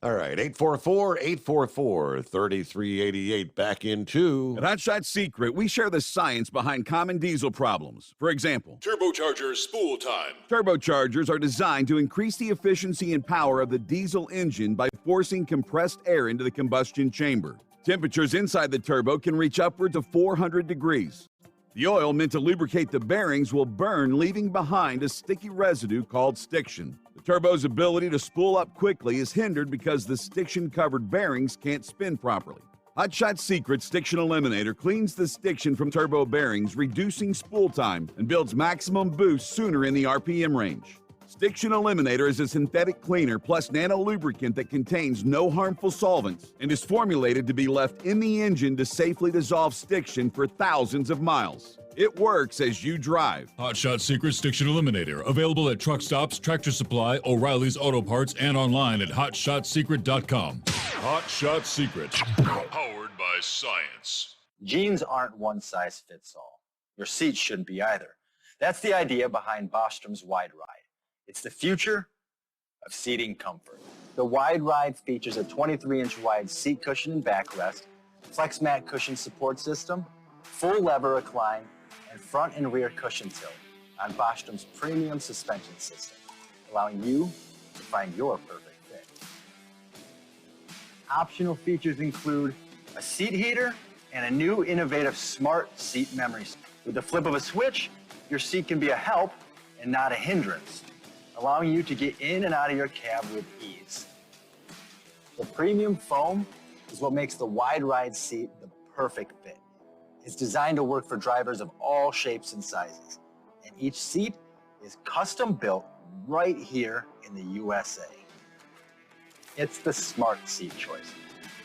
All right, 844-844-3388. Back into At Hot Shot Secret, we share the science behind common diesel problems. For example, Turbocharger spool time. turbochargers are designed to increase the efficiency and power of the diesel engine by forcing compressed air into the combustion chamber. Temperatures inside the turbo can reach upwards of 400 degrees. The oil meant to lubricate the bearings will burn, leaving behind a sticky residue called stiction. The turbo's ability to spool up quickly is hindered because the stiction-covered bearings can't spin properly. Hot Shot Secret Stiction Eliminator cleans the stiction from turbo bearings, reducing spool time, and builds maximum boost sooner in the RPM range. Stiction Eliminator is a synthetic cleaner plus nano-lubricant that contains no harmful solvents and is formulated to be left in the engine to safely dissolve stiction for thousands of miles. It works as you drive. Hot Shot Secret Stiction Eliminator. Available at truck stops, Tractor Supply, O'Reilly's Auto Parts, and online at hotshotsecret.com. Hot Shot Secret. Powered by science. Jeans aren't one size fits all. Your seat shouldn't be either. That's the idea behind Bostrom's Wide Ride. It's the future of seating comfort. The Wide Ride features a 23-inch wide seat cushion and backrest, flex mat cushion support system, full lever recline, and front and rear cushion tilt on Bostrom's premium suspension system, allowing you to find your perfect fit. Optional features include a seat heater and a new innovative smart seat memory. With the flip of a switch, your seat can be a help and not a hindrance, allowing you to get in and out of your cab with ease. The premium foam is what makes the Wide Ride seat the perfect fit. It's designed to work for drivers of all shapes and sizes, and each seat is custom built right here in the USA. It's the smart seat choice.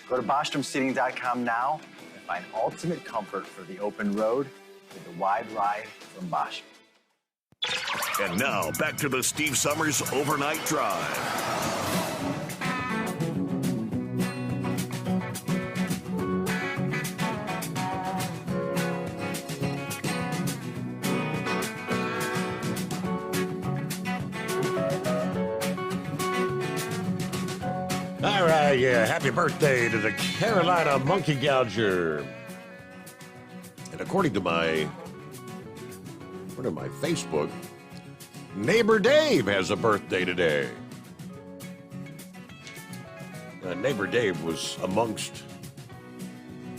Go to BostromSeating.com now and find ultimate comfort for the open road with the Wide Ride from Bostrom. And now, back to the Steve Summers Overnight Drive. All right, yeah, happy birthday to the Carolina Monkey Gouger. And according to my Facebook, Neighbor Dave has a birthday today. Neighbor Dave was amongst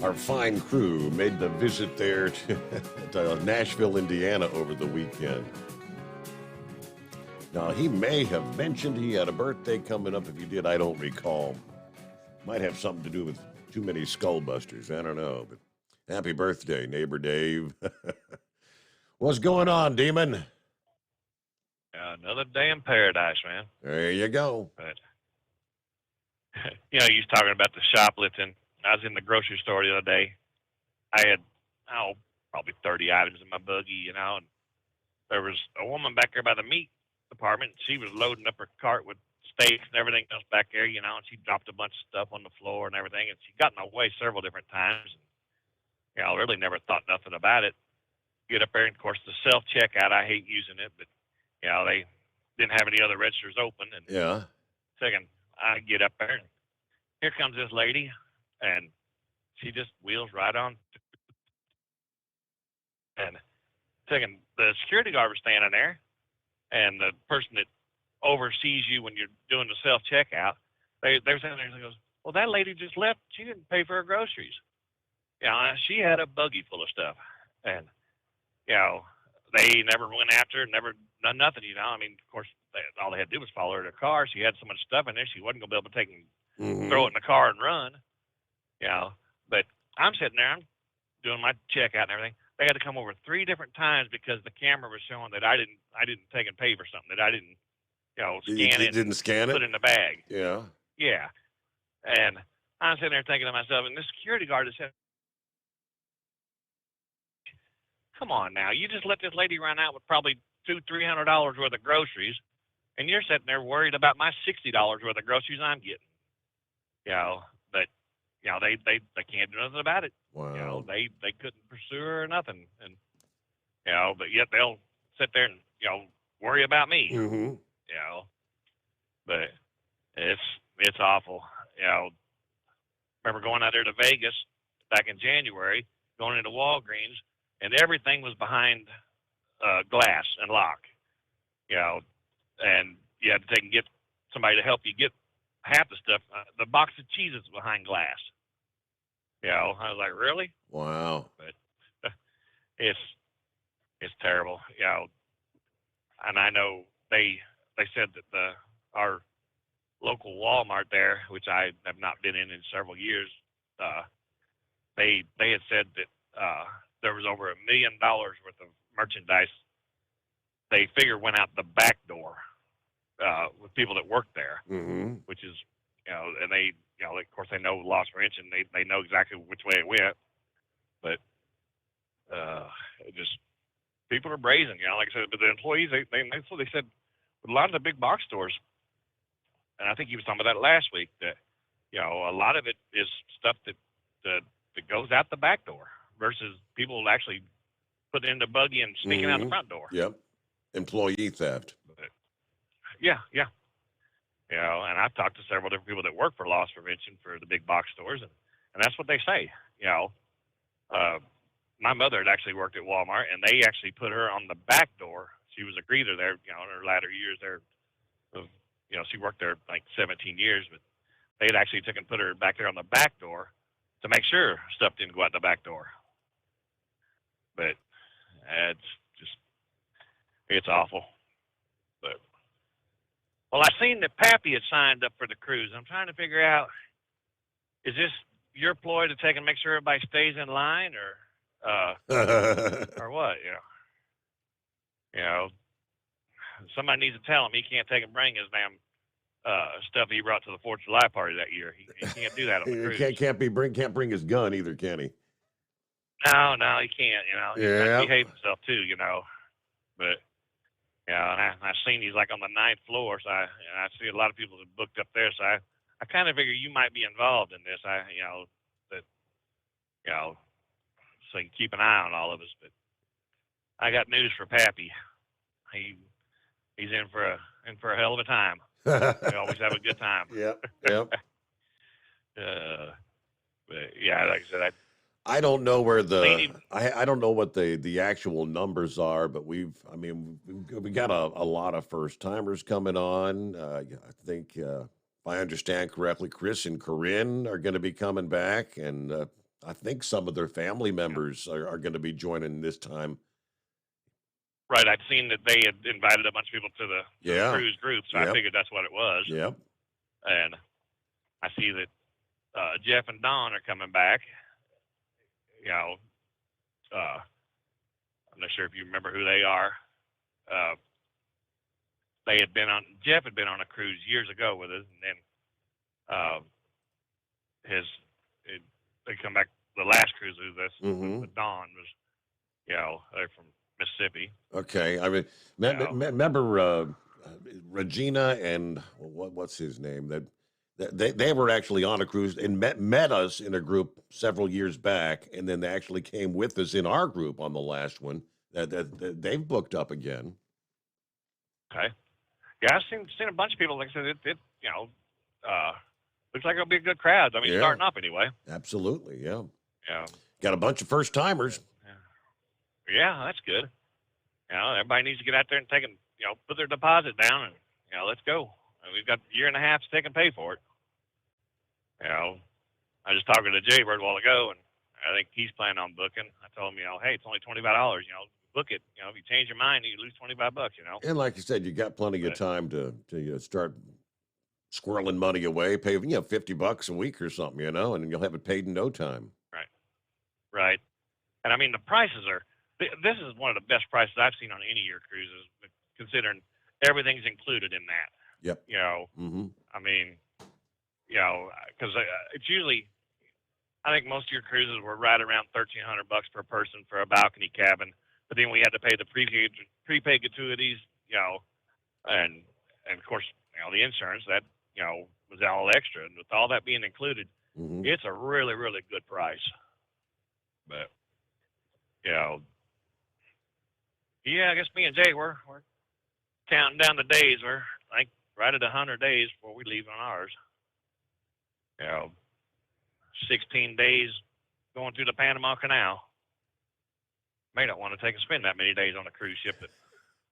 our fine crew who made the visit there to Nashville, Indiana over the weekend. Now, he may have mentioned he had a birthday coming up. If he did, I don't recall. Might have something to do with too many skullbusters. I don't know. But happy birthday, Neighbor Dave. What's going on, Demon? Another day in paradise, man. There you go. But, you was talking about the shoplifting. I was in the grocery store the other day. I had, probably 30 items in my buggy, and there was a woman back there by the meat department. She was loading up her cart with steaks and everything else back there, and she dropped a bunch of stuff on the floor and everything, and she got in my way several different times. And, I really never thought nothing about it. Get up there, and of course, the self-checkout, I hate using it, but, they didn't have any other registers open. And yeah. Second, I get up there, and here comes this lady, and she just wheels right on. And second, the security guard was standing there, and the person that oversees you when you're doing the self-checkout, they're standing there and goes, well, that lady just left. She didn't pay for her groceries. She had a buggy full of stuff. And, they never went after her, never done nothing, of course, all they had to do was follow her to her car. She had so much stuff in there, she wasn't going to be able to take and throw it in the car and run. But I'm sitting there, I'm doing my checkout and everything. They had to come over 3 different times because the camera was showing that I didn't take and pay for something, that I didn't, scan it. Didn't scan it? Put it in the bag. Yeah. Yeah. And I'm sitting there thinking to myself, and the security guard is saying, come on now, you just let this lady run out with probably $200-300 worth of groceries, and you're sitting there worried about my $60 worth of groceries I'm getting. But they can't do nothing about it. Wow. They couldn't pursue her or nothing, and but yet they'll sit there and worry about me. Mm-hmm. But it's awful. Remember going out there to Vegas back in January, going into Walgreens, and everything was behind glass and lock. And you had to take and get somebody to help you get half the stuff. The box of cheese is behind glass. I was like, really? Wow. But it's terrible. And I know they said that our local Walmart there, which I have not been in several years, they had said that there was over $1 million worth of merchandise they figure went out the back door with people that work there, Mm-hmm. which is, and they, of course they know loss prevention. They know exactly which way it went, but it just, people are brazen, like I said, but the employees, that's what they said with a lot of the big box stores, and I think he was talking about that last week, that, a lot of it is stuff that goes out the back door versus people actually put it in the buggy and sneaking out the Mm-hmm. front door. Yep. Employee theft. Yeah. And I've talked to several different people that work for loss prevention for the big box stores, and that's what they say. My mother had actually worked at Walmart, and they actually put her on the back door. She was a greeter there, in her latter years there. She worked there like 17 years, but they had actually taken and put her back there on the back door to make sure stuff didn't go out the back door. But it's awful. But well, I seen that Pappy had signed up for the cruise. I'm trying to figure out, is this your ploy to take and make sure everybody stays in line, or what? Somebody needs to tell him he can't take and bring his damn stuff he brought to the 4th of July party that year. He can't do that on the cruise. Can't bring his gun either, can he? No, he can't. He's got Yeah. to behave himself too. But and I seen he's like on the 9th floor, so I see a lot of people that booked up there. So I kind of figure you might be involved in this. So you can keep an eye on all of us. But I got news for Pappy. He's in for a hell of a time. We always have a good time. Yep. But yeah, like I said, I don't know where I don't know what the actual numbers are, but we got a lot of first timers coming on. I think if I understand correctly, Chris and Corinne are going to be coming back, and I think some of their family members are going to be joining this time. right, I'd seen that they had invited a bunch of people to the cruise group, so I figured that's what it was. Yep. And I see that Jeff and Don are coming back. I'm not sure if you remember who they are. Jeff had been on a cruise years ago with us, and then they come back the last cruise with us. With Don was, they're from Mississippi. Okay, I mean, remember Regina and what's his name? They were actually on a cruise and met us in a group several years back, and then they actually came with us in our group on the last one. That they've booked up again. Okay, yeah, I've seen a bunch of people. Like I said, it looks like it'll be a good crowd. I mean, starting up anyway. Absolutely, yeah. Yeah, got a bunch of first timers. Yeah, that's good. Everybody needs to get out there and put their deposit down, and let's go. And we've got a year and a half to take and pay for it. I was just talking to Jay Bird a while ago, and I think he's planning on booking. I told him, hey, it's only $25. Book it. If you change your mind, you lose $25. And like you said, you got plenty of time to start squirreling money away. Pay $50 a week or something, and you'll have it paid in no time. Right. And I mean, the prices are. This is one of the best prices I've seen on any of your cruises, considering everything's included in that. Yep. I mean, because it's usually, I think most of your cruises were right around $1,300 per person for a balcony cabin, but then we had to pay the prepaid gratuities, and of course, the insurance that was all extra, and with all that being included, it's a really, really good price. But I guess me and Jay we're counting down the days. We're like right at 100 days before we leave on ours. 16 days going through the Panama Canal. May not want to spend that many days on a cruise ship, but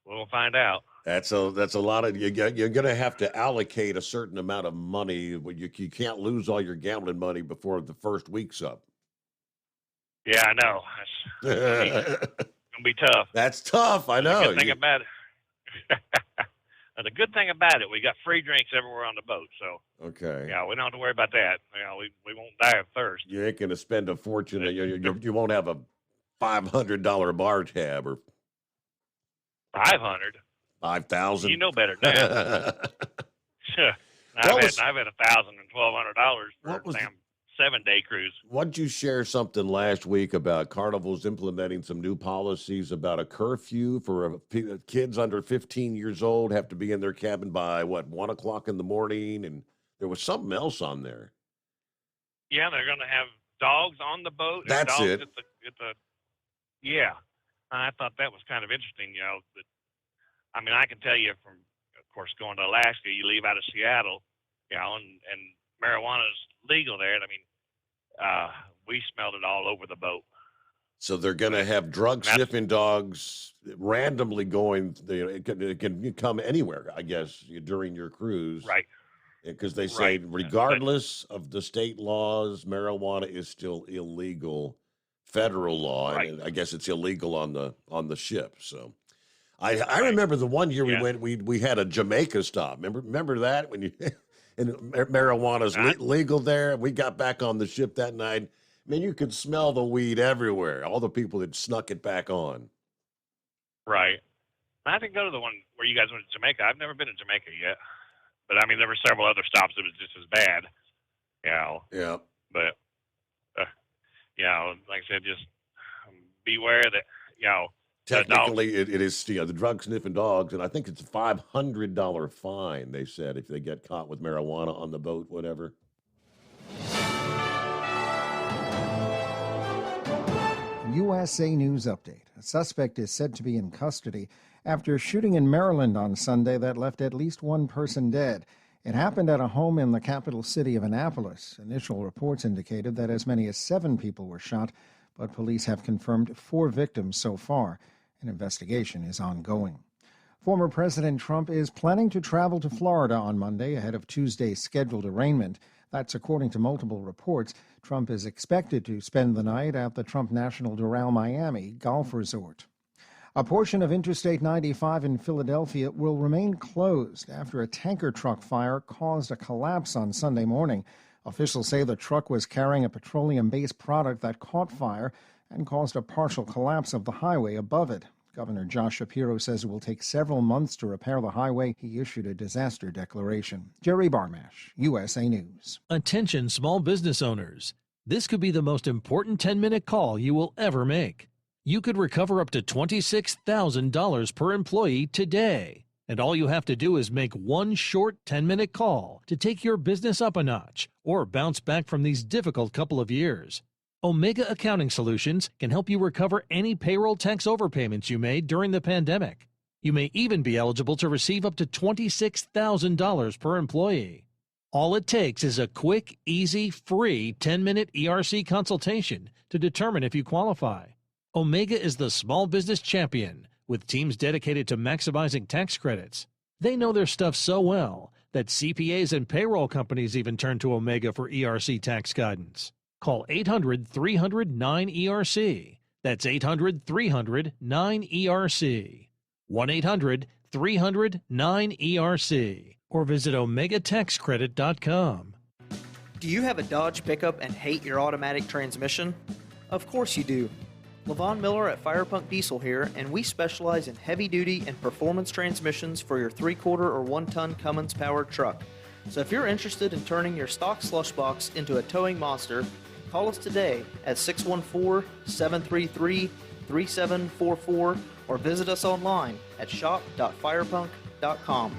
we'll find out. That's a lot of you're going to have to allocate a certain amount of money. You can't lose all your gambling money before the first week's up. Yeah, I know. It's gonna be tough. That's tough. I know. The good thing about it. The good thing about it, we got free drinks everywhere on the boat, so okay. Yeah, we don't have to worry about that. We won't die of thirst. You ain't going to spend a fortune. You won't have a $500 bar tab or 500. 5,000. You know better than that. I've had $1,000 and $1,200 for a damn 7-day cruise. What'd you share something last week about Carnival's implementing some new policies about a curfew for kids under 15 years old have to be in their cabin by 1 o'clock in the morning, and there was something else on there. Yeah, they're going to have dogs on the boat. That's dogs it. Yeah, I thought that was kind of interesting. I can tell you from, of course, going to Alaska, you leave out of Seattle, and marijuana's legal there. And we smelled it all over the boat. So they're going to have drug sniffing dogs randomly going. It can come anywhere, I guess, during your cruise, right? Because they say regardless of the state laws, marijuana is still illegal, federal law, and I guess it's illegal on the ship. So. I remember the one year we went, we had a Jamaica stop. Remember that when and marijuana's legal there. We got back on the ship that night. You could smell the weed everywhere. All the people that snuck it back on. Right. I didn't go to the one where you guys went to Jamaica. I've never been to Jamaica yet, but there were several other stops that was just as bad. Yeah. But like I said, just beware that technically, it is the drug sniffing dogs, and I think it's a $500 fine. They said if they get caught with marijuana on the boat, whatever. USA News Update. A suspect is said to be in custody after a shooting in Maryland on Sunday that left at least one person dead. It happened at a home in the capital city of Annapolis. Initial reports indicated that as many as 7 people were shot, but police have confirmed 4 victims so far. An investigation is ongoing. Former President Trump is planning to travel to Florida on Monday ahead of Tuesday's scheduled arraignment. That's according to multiple reports. Trump is expected to spend the night at the Trump National Doral Miami Golf Resort. A portion of Interstate 95 in Philadelphia will remain closed after a tanker truck fire caused a collapse on Sunday morning. Officials say the truck was carrying a petroleum-based product that caught fire and caused a partial collapse of the highway above it. Governor Josh Shapiro says it will take several months to repair the highway. He issued a disaster declaration. Jerry Barmash, USA News. Attention small business owners. This could be the most important 10-minute call you will ever make. You could recover up to $26,000 per employee today. And all you have to do is make one short 10-minute call to take your business up a notch or bounce back from these difficult couple of years. Omega Accounting Solutions can help you recover any payroll tax overpayments you made during the pandemic. You may even be eligible to receive up to $26,000 per employee. All it takes is a quick, easy, free 10-minute ERC consultation to determine if you qualify. Omega is the small business champion with teams dedicated to maximizing tax credits. They know their stuff so well that CPAs and payroll companies even turn to Omega for ERC tax guidance. Call 800-300-9ERC. That's 800-300-9ERC. 1-800-300-9ERC. Or visit OmegaTaxCredit.com. Do you have a Dodge pickup and hate your automatic transmission? Of course you do. LaVon Miller at Firepunk Diesel here, and we specialize in heavy-duty and performance transmissions for your 3/4 or 1-ton Cummins-powered truck. So if you're interested in turning your stock slush box into a towing monster, call us today at 614-733-3744 or visit us online at shop.firepunk.com.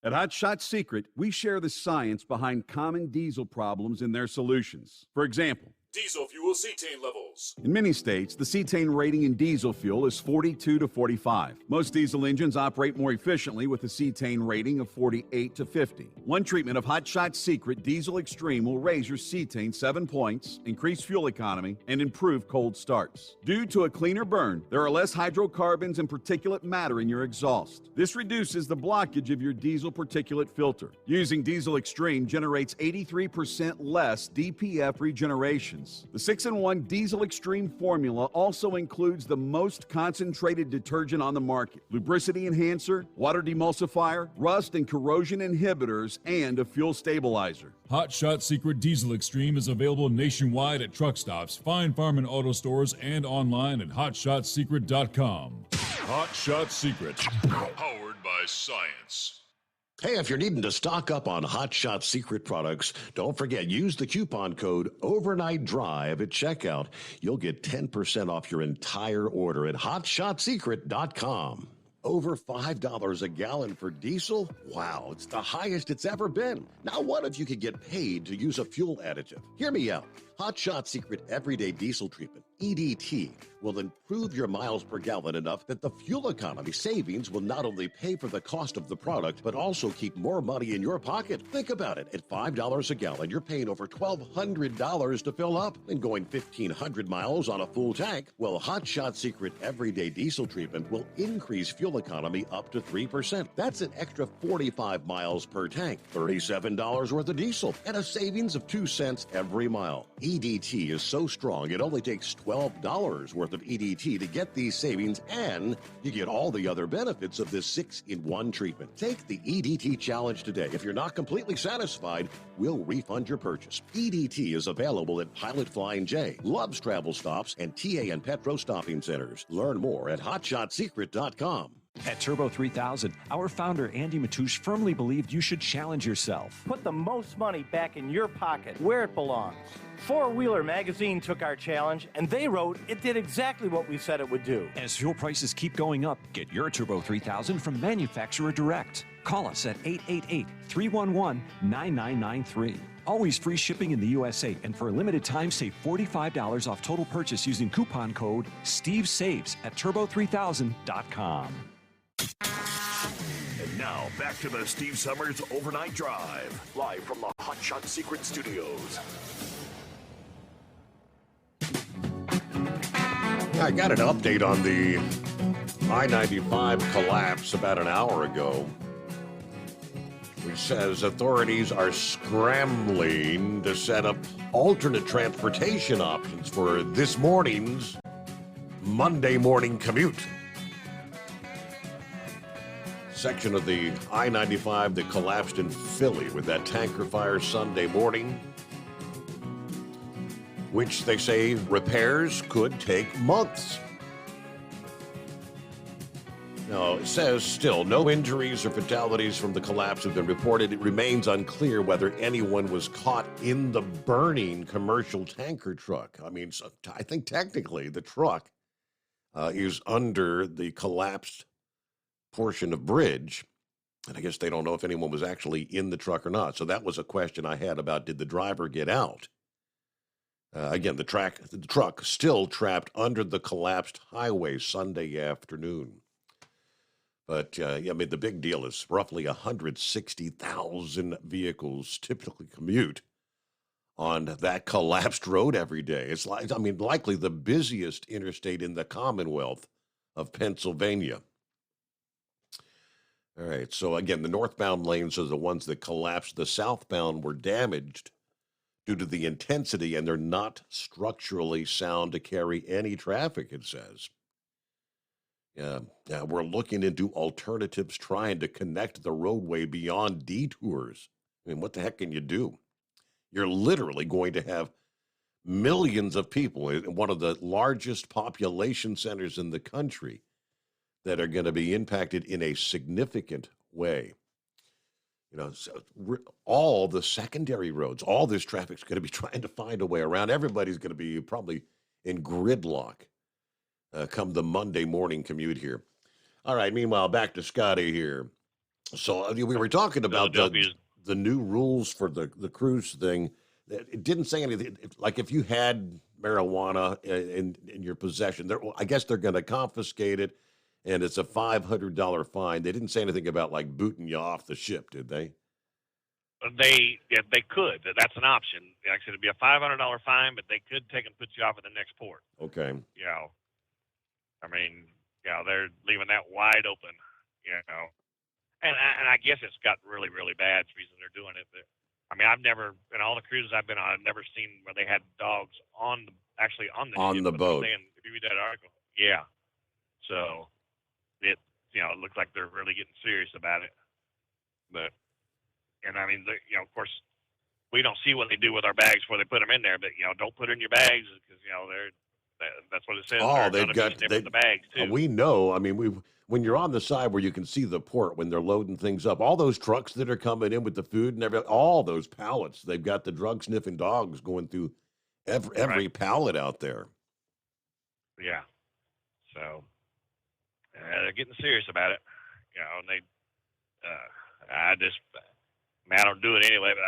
At Hot Shot Secret, we share the science behind common diesel problems and their solutions. For example, Diesel fuel cetane levels. in many states, the cetane rating in diesel fuel is 42 to 45. Most diesel engines operate more efficiently with a cetane rating of 48 to 50. One treatment of Hot Shot Secret Diesel Extreme will raise your cetane 7 points, increase fuel economy, and improve cold starts. Due to a cleaner burn, there are less hydrocarbons and particulate matter in your exhaust. This reduces the blockage of your diesel particulate filter. Using Diesel Extreme generates 83% less DPF regeneration. The 6-in-1 Diesel Extreme formula also includes the most concentrated detergent on the market, lubricity enhancer, water demulsifier, rust and corrosion inhibitors, and a fuel stabilizer. Hot Shot Secret Diesel Extreme is available nationwide at truck stops, fine farm and auto stores, and online at hotshotsecret.com. Hot Shot Secret, powered by science. Hey, if you're needing to stock up on Hot Shot Secret products, don't forget, use the coupon code Overnight Drive at checkout. You'll get 10% off your entire order at hotshotsecret.com. Over $5 a gallon for diesel? Wow, it's the highest it's ever been. Now, what if you could get paid to use a fuel additive? Hear me out. Hot Shot Secret Everyday Diesel Treatment, EDT, will improve your miles per gallon enough that the fuel economy savings will not only pay for the cost of the product, but also keep more money in your pocket. Think about it. At $5 a gallon, you're paying over $1,200 to fill up and going 1,500 miles on a full tank. Well, Hot Shot Secret Everyday Diesel Treatment will increase fuel economy up to 3%. That's an extra 45 miles per tank, $37 worth of diesel, and a savings of 2 cents every mile. EDT is so strong, it only takes $12 worth of EDT to get these savings, and you get all the other benefits of this 6-in-1 treatment. Take the EDT challenge today. If you're not completely satisfied, we'll refund your purchase. EDT is available at Pilot Flying J, Love's Travel Stops, and TA and Petro Stopping Centers. Learn more at hotshotsecret.com. At Turbo 3000, our founder Andy Matouche firmly believed you should challenge yourself. Put the most money back in your pocket, where it belongs. Four Wheeler magazine took our challenge, and they wrote it did exactly what we said it would do. As fuel prices keep going up, get your Turbo 3000 from manufacturer direct. Call us at 888-311-9993. Always free shipping in the USA, and for a limited time, save $45 off total purchase using coupon code SteveSaves at turbo3000.com. And now, back to the Steve Summers Overnight Drive, live from the Hot Shot Secret Studios. I got an update on the I-95 collapse about an hour ago, which says authorities are scrambling to set up alternate transportation options for this morning's Monday morning commute. Section of the I-95 that collapsed in Philly with that tanker fire Sunday morning, which they say repairs could take months. Now, it says still no injuries or fatalities from the collapse have been reported. It remains unclear whether anyone was caught in the burning commercial tanker truck. I mean, I think technically the truck is under the collapsed portion of bridge, and I guess they don't know if anyone was actually in the truck or not. So that was a question I had about, did the driver get out? Again, the truck still trapped under the collapsed highway Sunday afternoon. But I mean, the big deal is roughly 160,000 vehicles typically commute on that collapsed road every day. It's like, I mean, likely the busiest interstate in the Commonwealth of Pennsylvania. All right, so again, the northbound lanes are the ones that collapsed. The southbound were damaged due to the intensity, and they're not structurally sound to carry any traffic, it says. We're looking into alternatives, trying to connect the roadway beyond detours. I mean, what the heck can you do? You're literally going to have millions of people in one of the largest population centers in the country that are going to be impacted in a significant way. all the secondary roads, all this traffic's going to be trying to find a way around. Everybody's going to be probably in gridlock come the Monday morning commute here. All right. Meanwhile, back to Scotty here. So we were talking about the new rules for the cruise thing. It didn't say anything. Like if you had marijuana in your possession, I guess they're going to confiscate it, and it's a $500 fine. They didn't say anything about like booting you off the ship, did they? They could. That's an option. Like I said, it'd be a $500 fine, but they could take and put you off at the next port. Okay. I mean, they're leaving that wide open. And I guess it's got really, really bad. The reason they're doing it. But, I mean, I've never, in all the cruises I've been on, I've never seen where they had dogs on the ship, boat. If you read that article, yeah. So it looks like they're really getting serious about it. But, and I mean, of course, we don't see what they do with our bags before they put them in there. But don't put it in your bags because that's what it says. Oh, they've got the bags too. We know. I mean, when you're on the side where you can see the port when they're loading things up, all those trucks that are coming in with the food and all those pallets, they've got the drug sniffing dogs going through every pallet out there. Yeah. So they're getting serious about it. And they, I don't do it anyway. But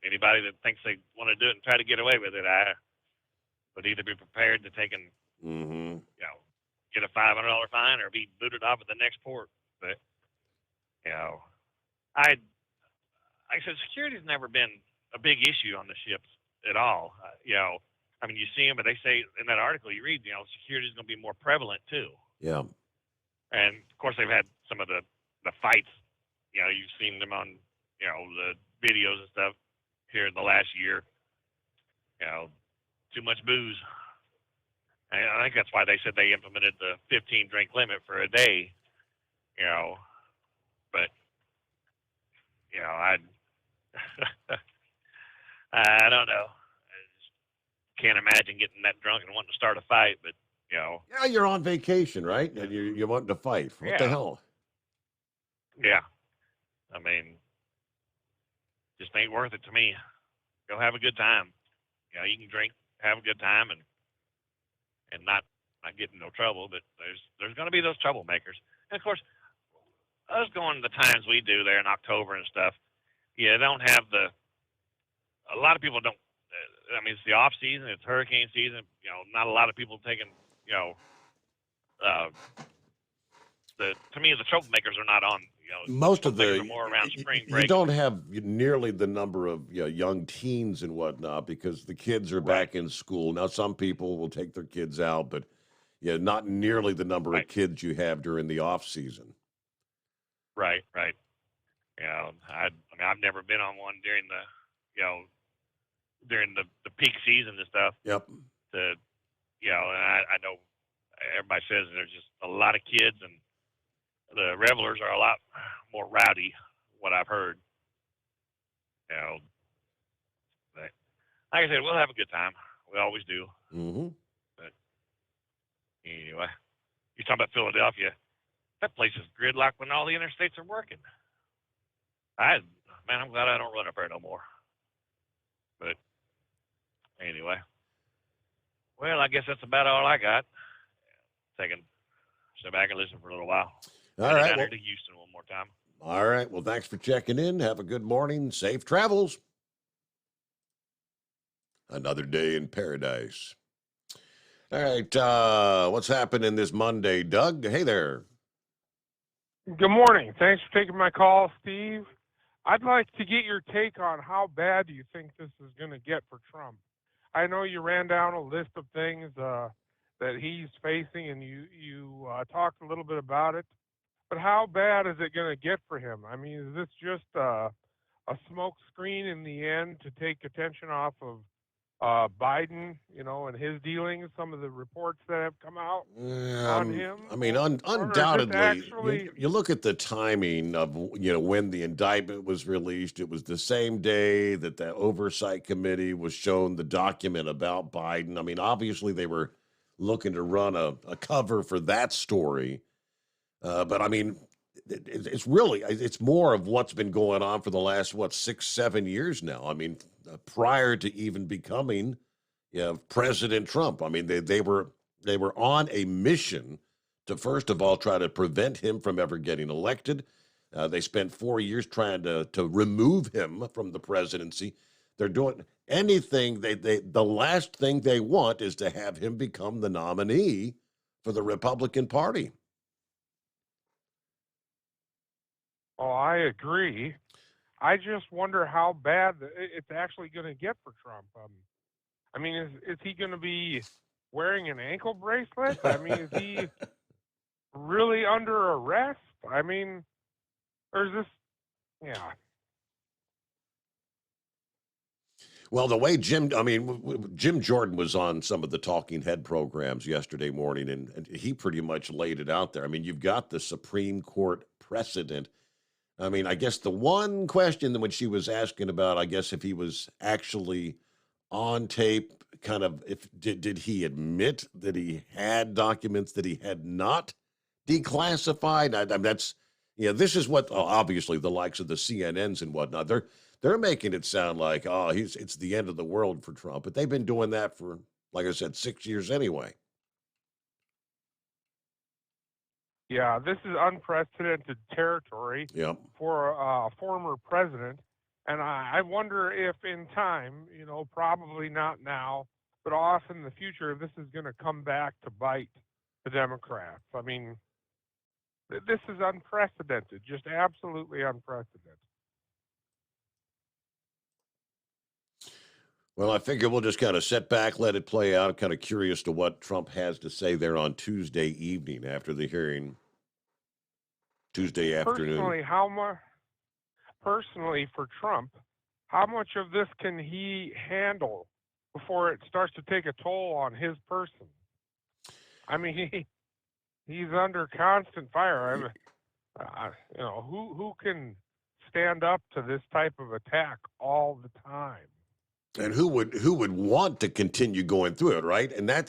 anybody that thinks they want to do it and try to get away with it, I would either be prepared to take and get a $500 fine or be booted off at the next port. But I said security's never been a big issue on the ships at all. I mean, you see them, but they say in that article you read, security is going to be more prevalent too. Yeah. And of course, they've had some of the fights. You've seen them on the videos and stuff here in the last year. Too much booze. And I think that's why they said they implemented the 15 drink limit for a day. But I don't know. I just can't imagine getting that drunk and wanting to start a fight. But yeah, you're on vacation, right? And you're wanting to fight. What the hell? Yeah. I mean, just ain't worth it to me. Go have a good time. You can drink, have a good time, and not get in no trouble. But there's going to be those troublemakers. And of course, us going the times we do there in October and stuff, don't have a lot of people don't. I mean, it's the off season, it's hurricane season. Not a lot of people taking. To me, the troublemakers are not on. Most of are more around spring break. You don't have nearly the number of young teens and whatnot because the kids are back in school. Now, some people will take their kids out, but not nearly the number of kids you have during the off season. Right. I've never been on one during the peak season and stuff. Yep. And I know everybody says there's just a lot of kids and the revelers are a lot more rowdy, what I've heard. But like I said, we'll have a good time. We always do. Mm-hmm. But anyway, you're talking about Philadelphia. That place is gridlock when all the interstates are working. I'm glad I don't run up there no more. But anyway, well, I guess that's about all I got. Sit back and listen for a little while. All right. Down here to Houston one more time. All right. Well, thanks for checking in. Have a good morning. Safe travels. Another day in paradise. All right. What's happening this Monday, Doug? Hey there. Good morning. Thanks for taking my call, Steve. I'd like to get your take on how bad do you think this is going to get for Trump? I know you ran down a list of things that he's facing, and you talked a little bit about it. But how bad is it going to get for him? I mean, is this just a smoke screen in the end to take attention off of Biden, and his dealings, some of the reports that have come out on him? I mean, undoubtedly, you look at the timing of, when the indictment was released, it was the same day that the Oversight Committee was shown the document about Biden. I mean, obviously they were looking to run a cover for that story. But I mean, it's really, it's more of what's been going on for the last, 6-7 years now. I mean, prior to even becoming President Trump. I mean, they were on a mission to, first of all, try to prevent him from ever getting elected. They spent 4 years trying to remove him from the presidency. They're doing anything. The last thing they want is to have him become the nominee for the Republican Party. Oh, I agree. I just wonder how bad it's actually going to get for Trump. I mean, is he going to be wearing an ankle bracelet? I mean, is he really under arrest? I mean, or is this, yeah. Well, the way Jim Jordan was on some of the Talking Head programs yesterday morning, and he pretty much laid it out there. I mean, you've got the Supreme Court precedent. I mean, I guess the one question when she was asking about, I guess, if he was actually on tape, kind of, did he admit that he had documents that he had not declassified? This is what, obviously, the likes of the CNNs and whatnot, they're making it sound like, it's the end of the world for Trump. But they've been doing that for, like I said, 6 years anyway. Yeah, this is unprecedented territory for a former president. And I wonder if in time, probably not now, but off in the future, this is going to come back to bite the Democrats. I mean, this is unprecedented, just absolutely unprecedented. Well, I figure we'll just kind of sit back, let it play out. I'm kind of curious to what Trump has to say there on Tuesday evening after the hearing, Tuesday afternoon. Personally, for Trump, how much of this can he handle before it starts to take a toll on his person? I mean, he's under constant fire. Who can stand up to this type of attack all the time? And who would want to continue going through it, right? And I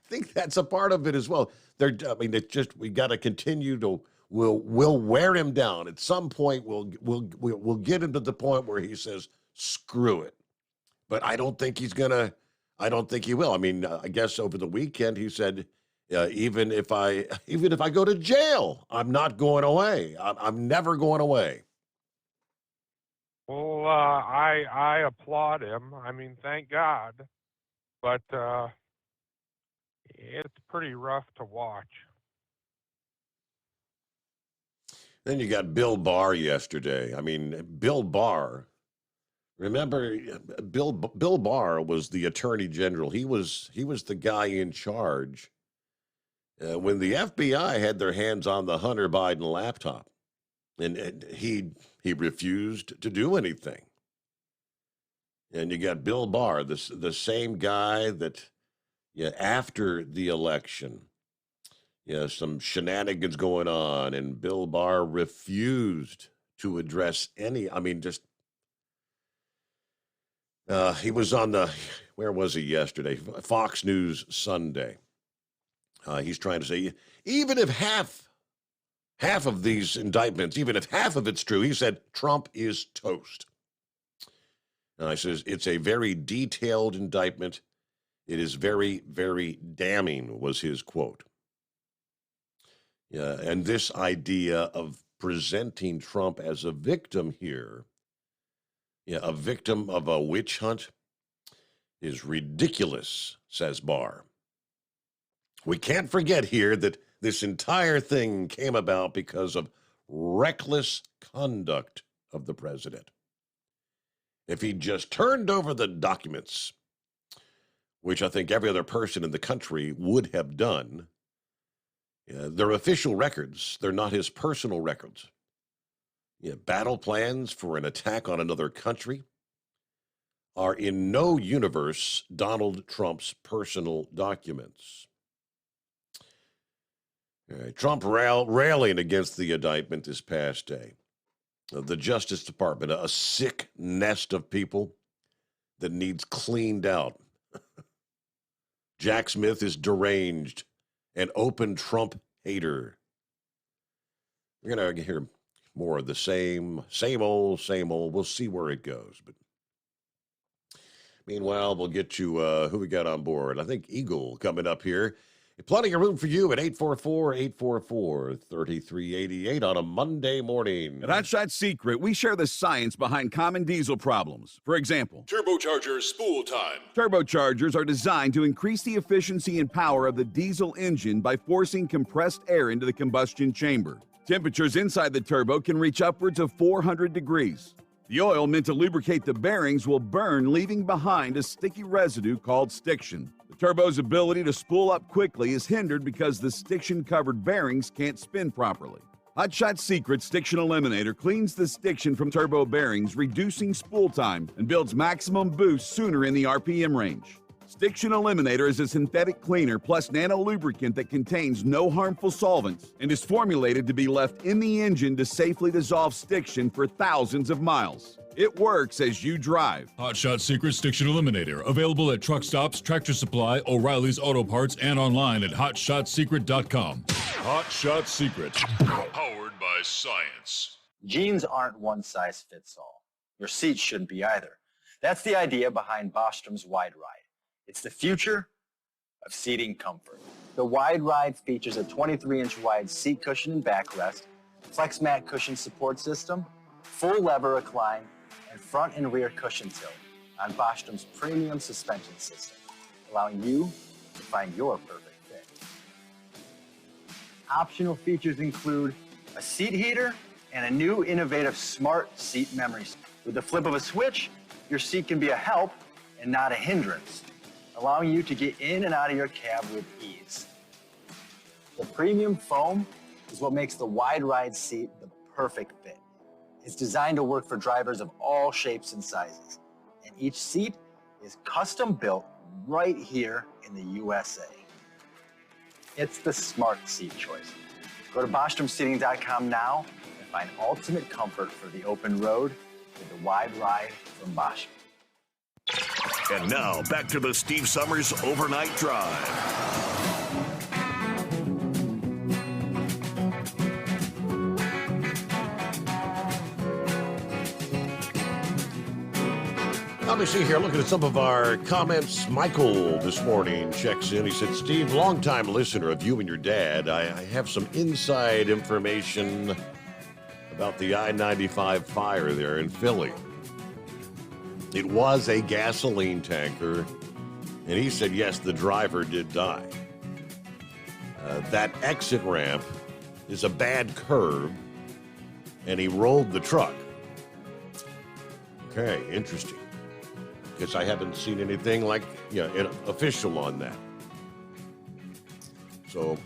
think that's a part of it as well. We got to continue to. We'll wear him down at some point. We'll get him to the point where he says screw it. But I don't think he's gonna. I don't think he will. I mean, I guess over the weekend he said, even if I go to jail, I'm not going away. I'm never going away. Well, I applaud him. I mean, thank God, but it's pretty rough to watch. Then you got Bill Barr yesterday. I mean, Bill Barr. Remember, Bill Barr was the Attorney General. He was the guy in charge when the FBI had their hands on the Hunter Biden laptop, and he refused to do anything. And you got Bill Barr, the same guy that, after the election, some shenanigans going on, and Bill Barr refused to address any. I mean, just he was on where was he yesterday? Fox News Sunday. He's trying to say, even if half of these indictments, even if half of it's true, he said Trump is toast. And I says it's a very detailed indictment. It is very, very damning, was his quote. Yeah, and this idea of presenting Trump as a victim here, a victim of a witch hunt, is ridiculous, says Barr. We can't forget here that this entire thing came about because of reckless conduct of the president. If he just turned over the documents, which I think every other person in the country would have done, they're official records. They're not his personal records. Battle plans for an attack on another country are in no universe Donald Trump's personal documents. Trump rallying against the indictment this past day. The Justice Department, a sick nest of people that needs cleaned out. Jack Smith is deranged, an open Trump hater. We're going to hear more of the same old. We'll see where it goes. But meanwhile, we'll get you who we got on board. I think Eagle coming up here. Plenty of room for you at 844-844-3388 on a Monday morning. At Hot Shot Secret, we share the science behind common diesel problems. For example, Turbocharger spool time. Turbochargers are designed to increase the efficiency and power of the diesel engine by forcing compressed air into the combustion chamber. Temperatures inside the turbo can reach upwards of 400 degrees. The oil meant to lubricate the bearings will burn, leaving behind a sticky residue called stiction. The turbo's ability to spool up quickly is hindered because the stiction-covered bearings can't spin properly. Hot Shot Secret Stiction Eliminator cleans the stiction from turbo bearings, reducing spool time, and builds maximum boost sooner in the RPM range. Stiction Eliminator is a synthetic cleaner plus nano-lubricant that contains no harmful solvents and is formulated to be left in the engine to safely dissolve stiction for thousands of miles. It works as you drive. Hot Shot Secret Stiction Eliminator. Available at truck stops, Tractor Supply, O'Reilly's Auto Parts, and online at hotshotsecret.com. Hot Shot Secret. Powered by science. Jeans aren't one size fits all. Your seat shouldn't be either. That's the idea behind Bostrom's Wide Ride. It's the future of seating comfort. The Wide Ride features a 23-inch wide seat cushion and backrest, flex mat cushion support system, full lever recline, and front and rear cushion tilt on Bostrom's premium suspension system, allowing you to find your perfect fit. Optional features include a seat heater and a new innovative smart seat memory. With the flip of a switch, your seat can be a help and not a hindrance, allowing you to get in and out of your cab with ease. The premium foam is what makes the Wide Ride seat the perfect fit. It's designed to work for drivers of all shapes and sizes, and each seat is custom built right here in the USA. It's the smart seat choice. Go to BostromSeating.com now and find ultimate comfort for the open road with the Wide Ride from Bostrom. And now, back to the Steve Summers Overnight Drive. Let me see here, looking at some of our comments. Michael this morning checks in. He said, Steve, longtime listener of you and your dad. I have some inside information about the I-95 fire there in Philly. It was a gasoline tanker, and he said, yes, the driver did die. That exit ramp is a bad curve, and he rolled the truck. Okay, interesting. Because I haven't seen anything like, official on that. So,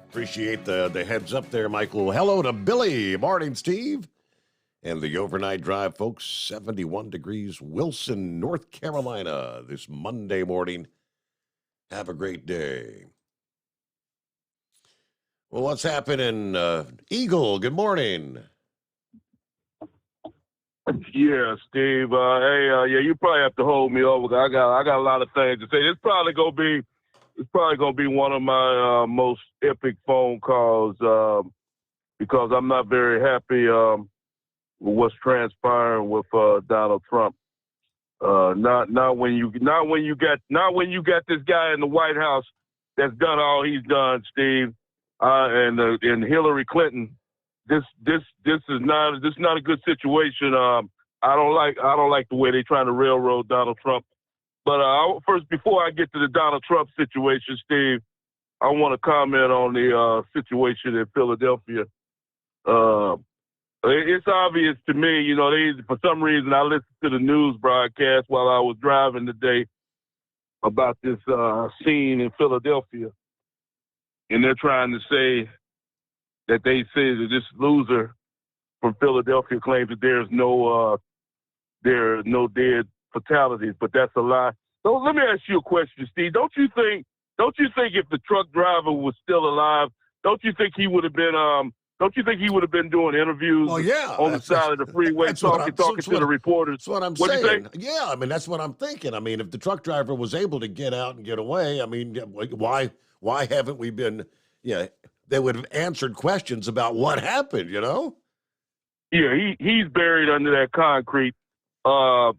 appreciate the heads up there, Michael. Hello to Billy. Morning, Steve. And the overnight drive, folks, 71 degrees, Wilson, North Carolina, this Monday morning. Have a great day. Well, what's happening? Eagle, good morning. Yeah, Steve. You probably have to hold me over. I got a lot of things to say. It's probably gonna be one of my most epic phone calls because I'm not very happy with what's transpiring with Donald Trump. Not when you got this guy in the White House that's done all he's done, Steve, and Hillary Clinton. This is not a good situation. I don't like the way they're trying to railroad Donald Trump. But first, before I get to the Donald Trump situation, Steve, I want to comment on the situation in Philadelphia. It's obvious to me, for some reason I listened to the news broadcast while I was driving today about this scene in Philadelphia, and they're trying to say that they say that this loser from Philadelphia claims that there are no dead fatalities, but that's a lie. So let me ask you a question, Steve. Don't you think if the truck driver was still alive, don't you think he would have been doing interviews on the side of the freeway talking to the reporters? That's what I'm saying. Yeah, I mean, that's what I'm thinking. I mean, if the truck driver was able to get out and get away, I mean, why haven't we been they would have answered questions about what happened, you know? Yeah, he's buried under that concrete. He'll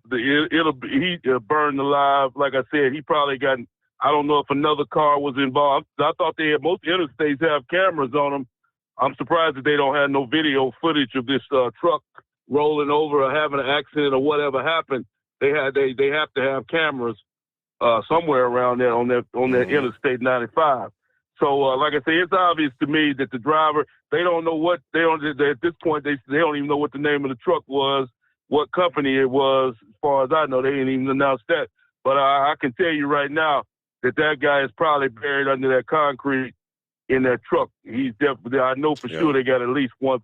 burn alive. Like I said, he probably got, I don't know if another car was involved. I thought most interstates have cameras on them. I'm surprised that they don't have no video footage of this truck rolling over or having an accident or whatever happened. They have to have cameras somewhere around there on that Interstate 95. So, like I say, it's obvious to me that the driver, at this point, they don't even know what the name of the truck was, what company it was. As far as I know, they didn't even announce that. But I can tell you right now that guy is probably buried under that concrete in that truck. He's definitely, I know for sure they got at least one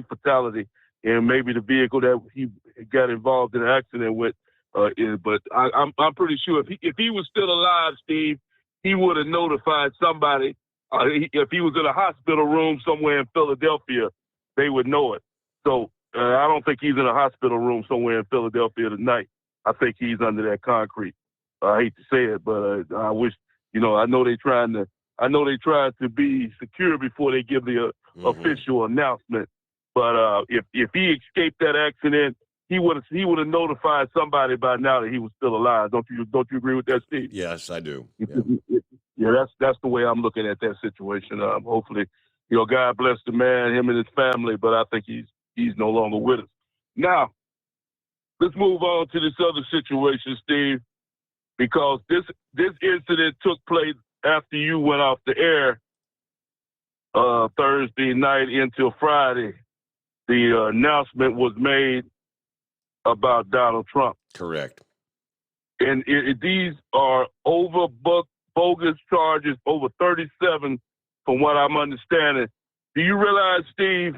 fatality, and maybe the vehicle that he got involved in an accident with. But I'm pretty sure if he was still alive, Steve, he would have notified somebody. If he was in a hospital room somewhere in Philadelphia, they would know it. So I don't think he's in a hospital room somewhere in Philadelphia tonight. I think he's under that concrete. I hate to say it, but I wish, I know they tried to be secure before they give the official announcement. But if he escaped that accident, he would have notified somebody by now that he was still alive. Don't you agree with that, Steve? Yes, I do. Yeah, that's the way I'm looking at that situation. Hopefully, God bless the man, him and his family, but I think he's no longer with us. Now, let's move on to this other situation, Steve, because this incident took place after you went off the air Thursday night into Friday. The announcement was made about Donald Trump. Correct. And these are overbooked, bogus charges, over 37 from what I'm understanding. Do you realize, Steve,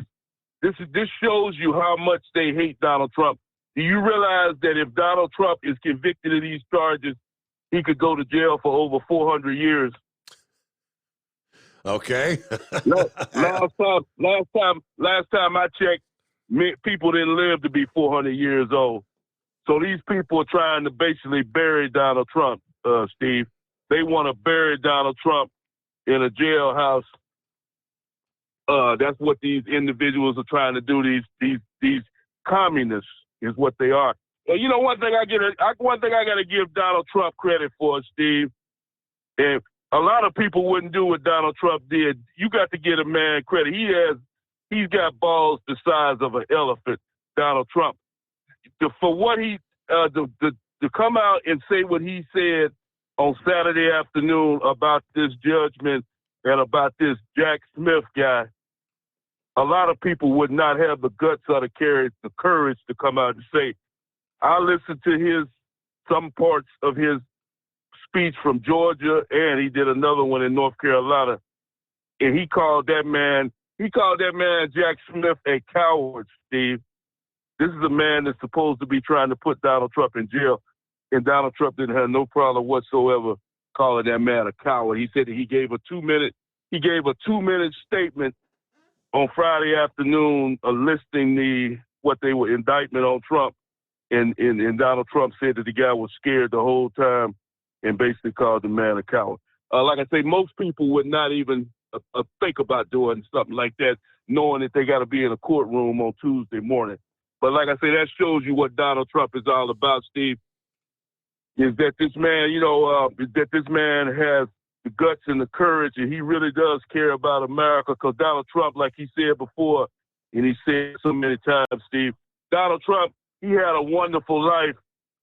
this shows you how much they hate Donald Trump. Do you realize that if Donald Trump is convicted of these charges, he could go to jail for over 400 years? Okay. last time I checked, people didn't live to be 400 years old. So these people are trying to basically bury Donald Trump, Steve. They want to bury Donald Trump in a jailhouse. That's what these individuals are trying to do. These communists is what they are. And one thing I got to give Donald Trump credit for, Steve, and a lot of people wouldn't do what Donald Trump did. You got to give a man credit. He's got balls the size of an elephant, Donald Trump. For what to come out and say what he said on Saturday afternoon about this judgment and about this Jack Smith guy, a lot of people would not have the guts or the courage to come out and say. I listened to some parts of his speech from Georgia, and he did another one in North Carolina, and he called that man Jack Smith a coward, Steve. This is a man that's supposed to be trying to put Donald Trump in jail, and Donald Trump didn't have no problem whatsoever calling that man a coward. He said that he gave a 2-minute statement on Friday afternoon listing what they were indictment on Trump, and Donald Trump said that the guy was scared the whole time and basically called the man a coward. Like I say, most people would not even think about doing something like that, knowing that they got to be in a courtroom on Tuesday morning. But like I say, that shows you what Donald Trump is all about, Steve, is that this man, has the guts and the courage, and he really does care about America, because Donald Trump, like he said before, and he said so many times, Steve, Donald Trump, he had a wonderful life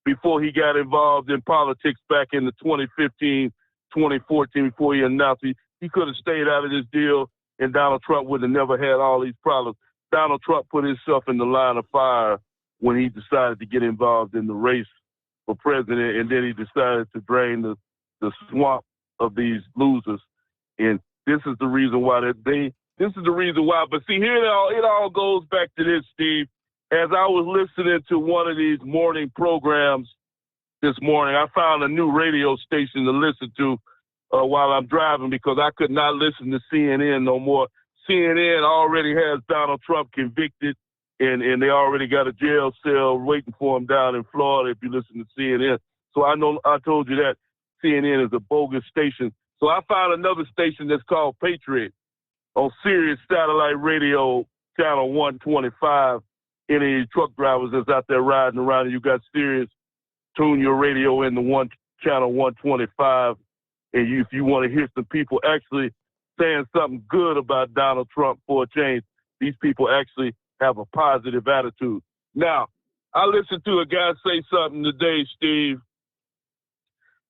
before he got involved in politics back in the 2015, 2014, before he announced he could have stayed out of this deal, and Donald Trump would have never had all these problems. Donald Trump put himself in the line of fire when he decided to get involved in the race for president, and then he decided to drain the swamp of these losers. And this is the reason why But see, here it all goes back to this, Steve. As I was listening to one of these morning programs this morning, I found a new radio station to listen to while I'm driving, because I could not listen to CNN no more. CNN already has Donald Trump convicted, and they already got a jail cell waiting for him down in Florida if you listen to CNN. So I told you that CNN is a bogus station. So I found another station that's called Patriot on Sirius Satellite Radio, channel 125. Any truck drivers that's out there riding around and you got Sirius, tune your radio in the channel 125. And if you want to hear some people actually saying something good about Donald Trump for a change, these people actually have a positive attitude. Now, I listened to a guy say something today, Steve,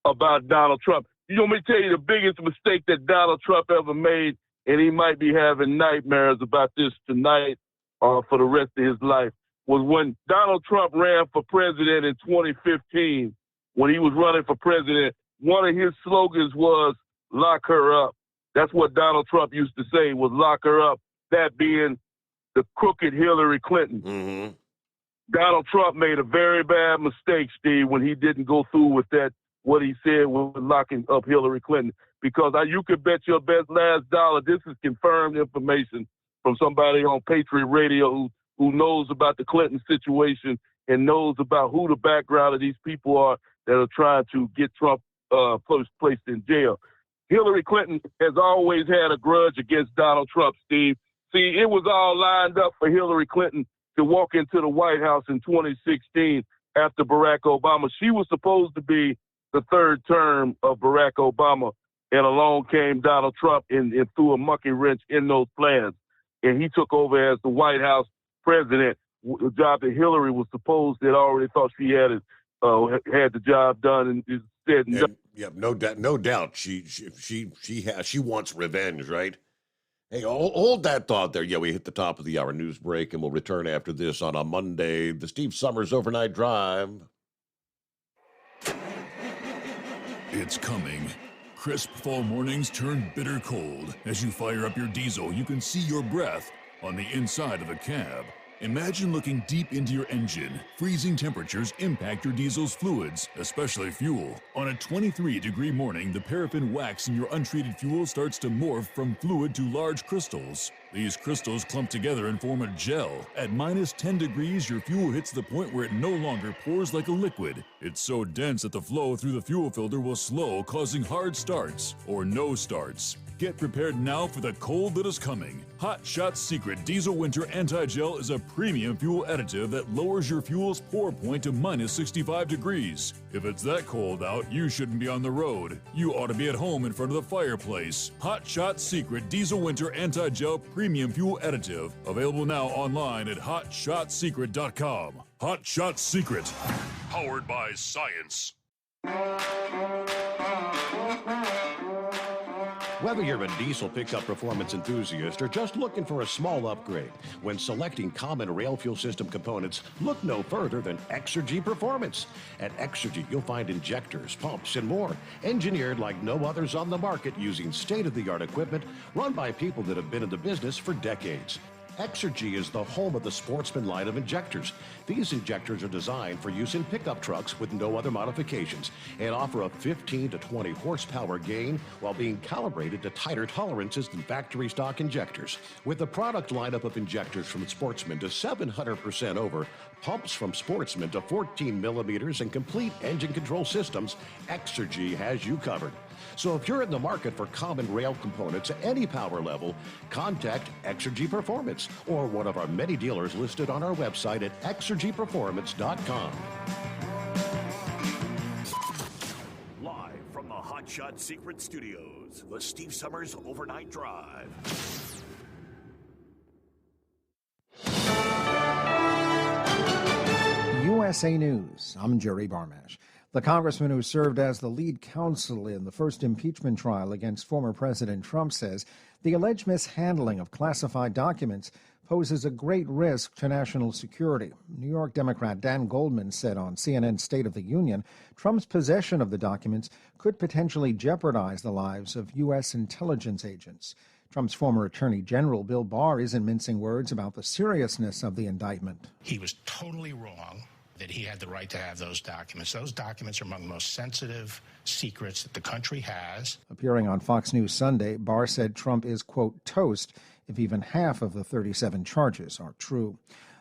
about Donald Trump. You want me to tell you the biggest mistake that Donald Trump ever made, and he might be having nightmares about this tonight or for the rest of his life, was when Donald Trump ran for president in 2015. When he was running for president, one of his slogans was, lock her up. That's what Donald Trump used to say, was lock her up, that being the crooked Hillary Clinton. Mm-hmm. Donald Trump made a very bad mistake, Steve, when he didn't go through with that, what he said was locking up Hillary Clinton. Because you could bet your best last dollar, this is confirmed information from somebody on Patriot Radio who knows about the Clinton situation and knows about who the background of these people are that are trying to get Trump placed in jail. Hillary Clinton has always had a grudge against Donald Trump, Steve. See, it was all lined up for Hillary Clinton to walk into the White House in 2016 after Barack Obama. She was supposed to be the third term of Barack Obama, and along came Donald Trump and threw a monkey wrench in those plans. And he took over as the White House president, a job that Hillary was supposed that already thought she had the job done, and said no. Yeah, no doubt. She wants revenge, right? Hey, hold that thought there. Yeah, we hit the top of the hour news break, and we'll return after this on a Monday. The Steve Summers Overnight Drive. It's coming. Crisp fall mornings turn bitter cold. As you fire up your diesel, you can see your breath on the inside of the cab. Imagine looking deep into your engine. Freezing temperatures impact your diesel's fluids, especially fuel. On a 23-degree morning, the paraffin wax in your untreated fuel starts to morph from fluid to large crystals. These crystals clump together and form a gel. At minus 10 degrees, your fuel hits the point where it no longer pours like a liquid. It's so dense that the flow through the fuel filter will slow, causing hard starts or no starts. Get prepared now for the cold that is coming. Hot Shot Secret Diesel Winter Anti-Gel is a premium fuel additive that lowers your fuel's pour point to minus 65 degrees. If it's that cold out, you shouldn't be on the road. You ought to be at home in front of the fireplace. Hot Shot Secret Diesel Winter Anti-Gel Premium Fuel Additive. Available now online at hotshotsecret.com. Hot Shot Secret. Powered by science. Whether you're a diesel pickup performance enthusiast or just looking for a small upgrade, when selecting common rail fuel system components, look no further than Exergy Performance. At Exergy, you'll find injectors, pumps, and more, engineered like no others on the market using state-of-the-art equipment run by people that have been in the business for decades. Exergy is the home of the Sportsman line of injectors. These injectors are designed for use in pickup trucks with no other modifications and offer a 15 to 20 horsepower gain while being calibrated to tighter tolerances than factory stock injectors. With a product lineup of injectors from Sportsman to 700% over, pumps from Sportsman to 14 millimeters, and complete engine control systems, Exergy has you covered. So if you're in the market for common rail components at any power level, contact Exergy Performance or one of our many dealers listed on our website at exergyperformance.com. Live from the Hot Shot Secret Studios, the Steve Summers Overnight Drive. USA News. I'm Jerry Barmash. The congressman who served as the lead counsel in the first impeachment trial against former President Trump says the alleged mishandling of classified documents poses a great risk to national security. New York Democrat Dan Goldman said on CNN's State of the Union, Trump's possession of the documents could potentially jeopardize the lives of U.S. intelligence agents. Trump's former Attorney General Bill Barr isn't mincing words about the seriousness of the indictment. He was totally wrong that he had the right to have those documents. Those documents are among the most sensitive secrets that the country has. Appearing on Fox News Sunday, Barr said Trump is, quote, toast if even half of the 37 charges are true.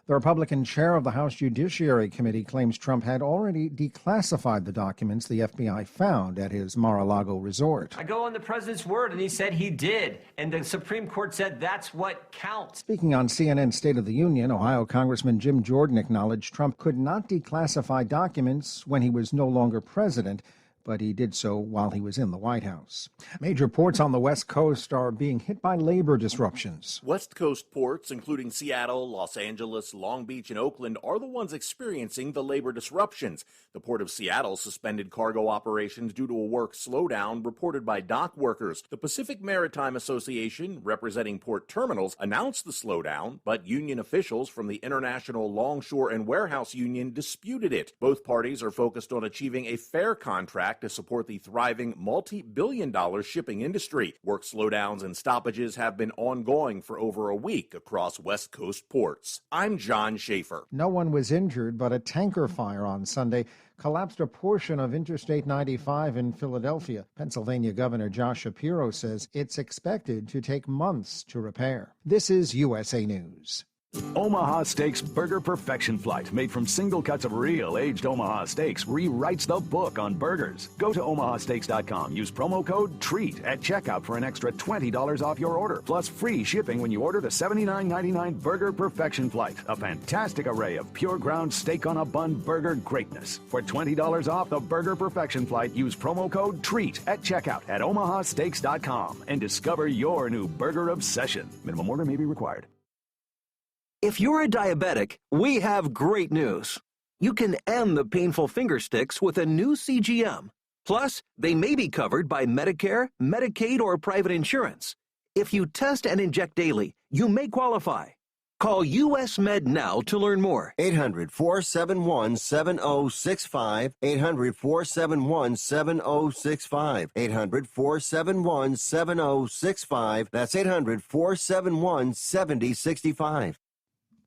The Republican chair of the House Judiciary Committee claims Trump had already declassified the documents the FBI found at his Mar-a-Lago resort. I go on the president's word, and he said he did. And the Supreme Court said that's what counts. Speaking on CNN's State of the Union, Ohio Congressman Jim Jordan acknowledged Trump could not declassify documents when he was no longer president, but he did so while he was in the White House. Major ports on the West Coast are being hit by labor disruptions. West Coast ports, including Seattle, Los Angeles, Long Beach, and Oakland, are the ones experiencing the labor disruptions. The Port of Seattle suspended cargo operations due to a work slowdown reported by dock workers. The Pacific Maritime Association, representing port terminals, announced the slowdown, but union officials from the International Longshore and Warehouse Union disputed it. Both parties are focused on achieving a fair contract to support the thriving multi-billion-dollar shipping industry. Work slowdowns and stoppages have been ongoing for over a week across West Coast ports. I'm John Schaefer. No one was injured, but a tanker fire on Sunday collapsed a portion of Interstate 95 in Philadelphia. Pennsylvania Governor Josh Shapiro says it's expected to take months to repair. This is USA News. Omaha Steaks Burger Perfection Flight, made from single cuts of real aged Omaha steaks, rewrites the book on burgers. Go to omahasteaks.com. Use promo code TREAT at checkout for an extra $20 off your order, plus free shipping when you order the $79.99 Burger Perfection Flight, a fantastic array of pure ground steak on a bun burger greatness. For $20 off the Burger Perfection Flight, use promo code TREAT at checkout at omahasteaks.com and discover your new burger obsession. Minimum order may be required. If you're a diabetic, we have great news. You can end the painful finger sticks with a new CGM. Plus, they may be covered by Medicare, Medicaid, or private insurance. If you test and inject daily, you may qualify. Call US Med now to learn more. 800-471-7065. 800-471-7065. 800-471-7065. That's 800-471-7065.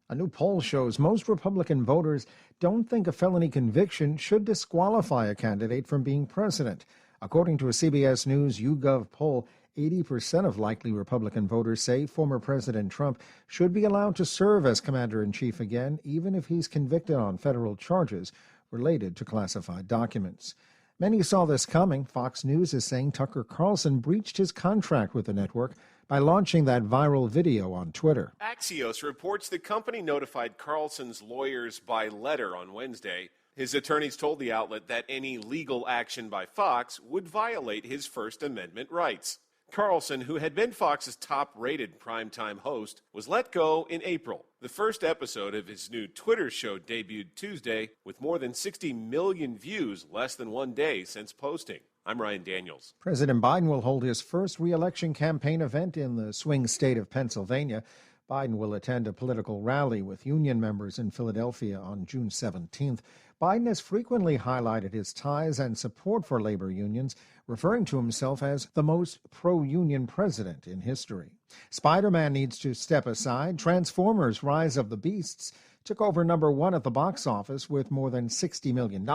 A new poll shows most Republican voters don't think a felony conviction should disqualify a candidate from being president. According to a CBS News YouGov poll, 80% of likely Republican voters say former President Trump should be allowed to serve as commander-in-chief again, even if he's convicted on federal charges related to classified documents. Many saw this coming. Fox News is saying Tucker Carlson breached his contract with the network by launching that viral video on Twitter. Axios reports the company notified Carlson's lawyers by letter on Wednesday. His attorneys told the outlet that any legal action by Fox would violate his First Amendment rights. Carlson, who had been Fox's top-rated primetime host, was let go in April. The first episode of his new Twitter show debuted Tuesday with more than 60 million views less than 1 day since posting. I'm Ryan Daniels. President Biden will hold his first re-election campaign event in the swing state of Pennsylvania. Biden will attend a political rally with union members in Philadelphia on June 17th. Biden has frequently highlighted his ties and support for labor unions, referring to himself as the most pro-union president in history. Spider-Man needs to step aside. Transformers: Rise of the Beasts took over number one at the box office with more than $60 million.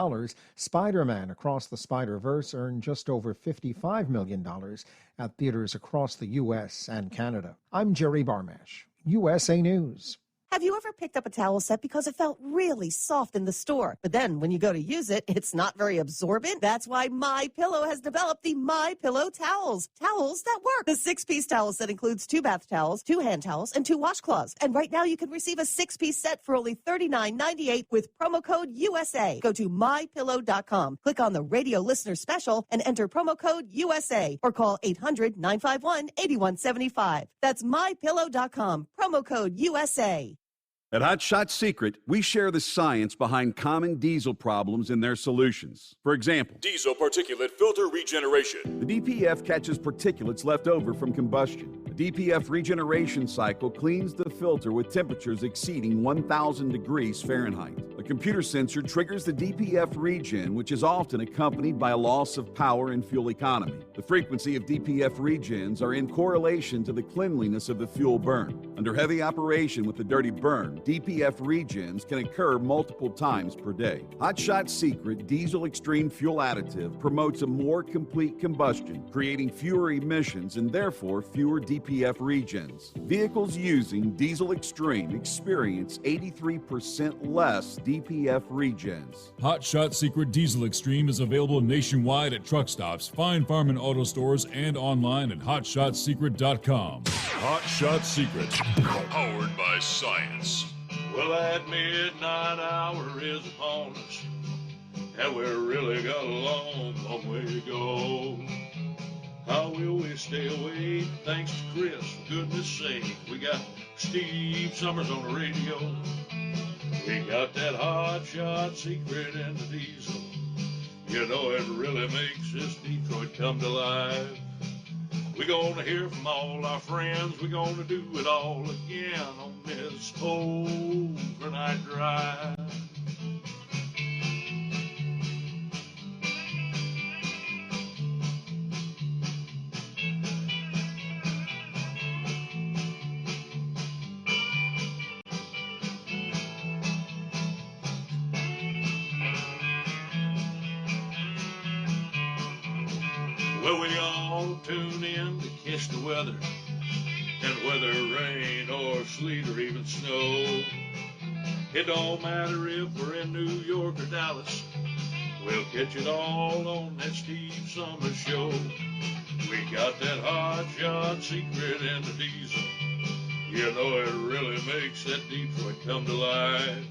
Spider-Man Across the Spider-Verse earned just over $55 million at theaters across the U.S. and Canada. I'm Jerry Barmash, USA News. Have you ever picked up a towel set because it felt really soft in the store, but then when you go to use it, it's not very absorbent? That's why MyPillow has developed the MyPillow towels. Towels that work. The 6-piece towel set includes 2 bath towels, 2 hand towels, and 2 washcloths. And right now you can receive a 6-piece set for only $39.98 with promo code USA. Go to MyPillow.com, click on the radio listener special, and enter promo code USA, or call 800-951-8175. That's MyPillow.com, promo code USA. At Hot Shot Secret, we share the science behind common diesel problems and their solutions. For example, diesel particulate filter regeneration. The DPF catches particulates left over from combustion. The DPF regeneration cycle cleans the filter with temperatures exceeding 1,000 degrees Fahrenheit. A computer sensor triggers the DPF regen, which is often accompanied by a loss of power and fuel economy. The frequency of DPF regens are in correlation to the cleanliness of the fuel burn. Under heavy operation with the dirty burn, DPF regens can occur multiple times per day. Hot Shot Secret Diesel Extreme Fuel Additive promotes a more complete combustion, creating fewer emissions and therefore fewer DPF DPF regens. Vehicles using Diesel Extreme experience 83% less DPF regens. Hot Shot Secret Diesel Extreme is available nationwide at truck stops, Fine Farm and auto stores, and online at hotshotsecret.com. Hot Shot Secret, powered by science. Well, that midnight hour is upon us, and we've really got a long way to go. How will we stay awake? Thanks to Chris, for goodness sake. We got Steve Summers on the radio. We got that Hot Shot Secret and the Diesel. You know it really makes this Detroit come to life. We're gonna hear from all our friends. We're gonna do it all again on this overnight drive. Well, we all tune in to catch the weather, and whether rain or sleet or even snow, it don't matter if we're in New York or Dallas, we'll catch it all on that Steve Summers Show. We got that Hot Shot Secret and the Diesel. You know it really makes that Detroit come to life.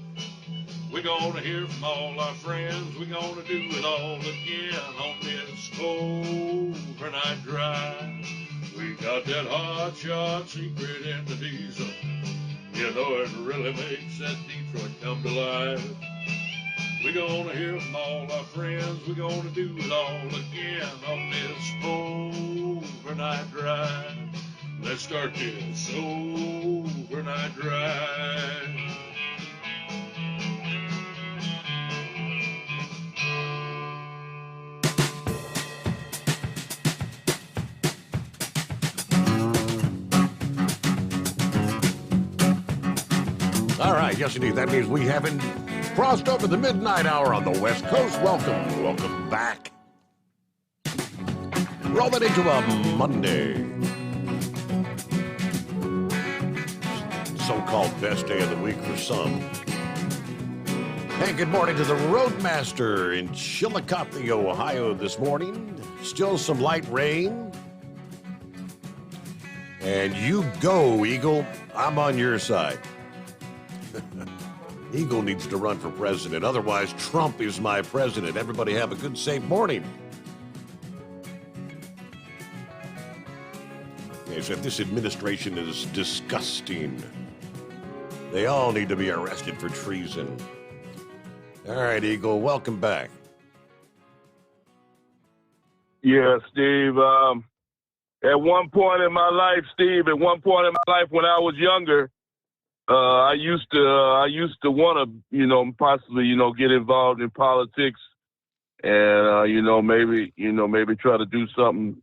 We're gonna hear from all our friends. We're gonna do it all again on this overnight drive. We got that Hot Shot Secret and the Diesel. You know it really makes that Detroit come to life. We're gonna hear from all our friends. We're gonna do it all again on this overnight drive. Let's start this overnight drive. All right, yes indeed. That means we haven't crossed over the midnight hour on the West Coast. Welcome back. Roll that into a Monday. So-called best day of the week for some. Hey, good morning to the Roadmaster in Chillicothe, Ohio this morning. Still some light rain. And you go, Eagle. I'm on your side. Eagle needs to run for president. Otherwise, Trump is my president. Everybody have a good, safe morning. Yes, if this administration is disgusting. They all need to be arrested for treason. All right, Eagle, welcome back. Yeah, Steve. At one point in my life, Steve, when I was younger, I used to want to, possibly, get involved in politics, and maybe try to do something,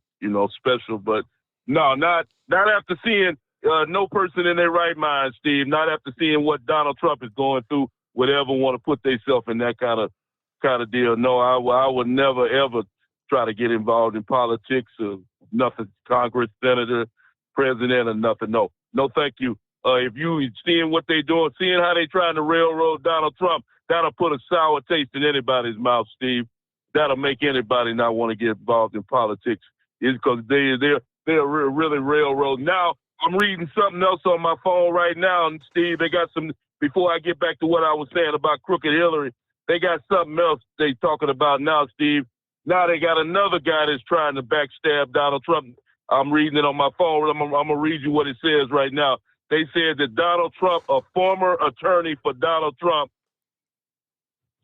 special. But no, not after seeing no person in their right mind, Steve. Not after seeing what Donald Trump is going through, would ever want to put themselves in that kind of deal. No, I would never ever try to get involved in politics or nothing. Congress, senator, president, or nothing. No, thank you. If you seeing what they doing, seeing how they trying to railroad Donald Trump, that'll put a sour taste in anybody's mouth, Steve. That'll make anybody not want to get involved in politics. It's because they're really railroad. Now, I'm reading something else on my phone right now, and Steve, they got some, before I get back to what I was saying about crooked Hillary, they got something else they talking about now, Steve. Now they got another guy that's trying to backstab Donald Trump. I'm reading it on my phone. I'm going to read you what it says right now. They said that Donald Trump, a former attorney for Donald Trump,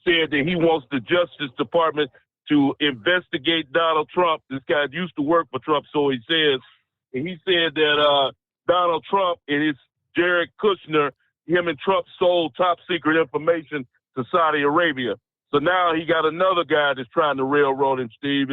said that he wants the Justice Department to investigate Donald Trump. This guy used to work for Trump, so he says. And he said that Donald Trump and his Jared Kushner, him and Trump sold top secret information to Saudi Arabia. So now he got another guy that's trying to railroad him, Steve.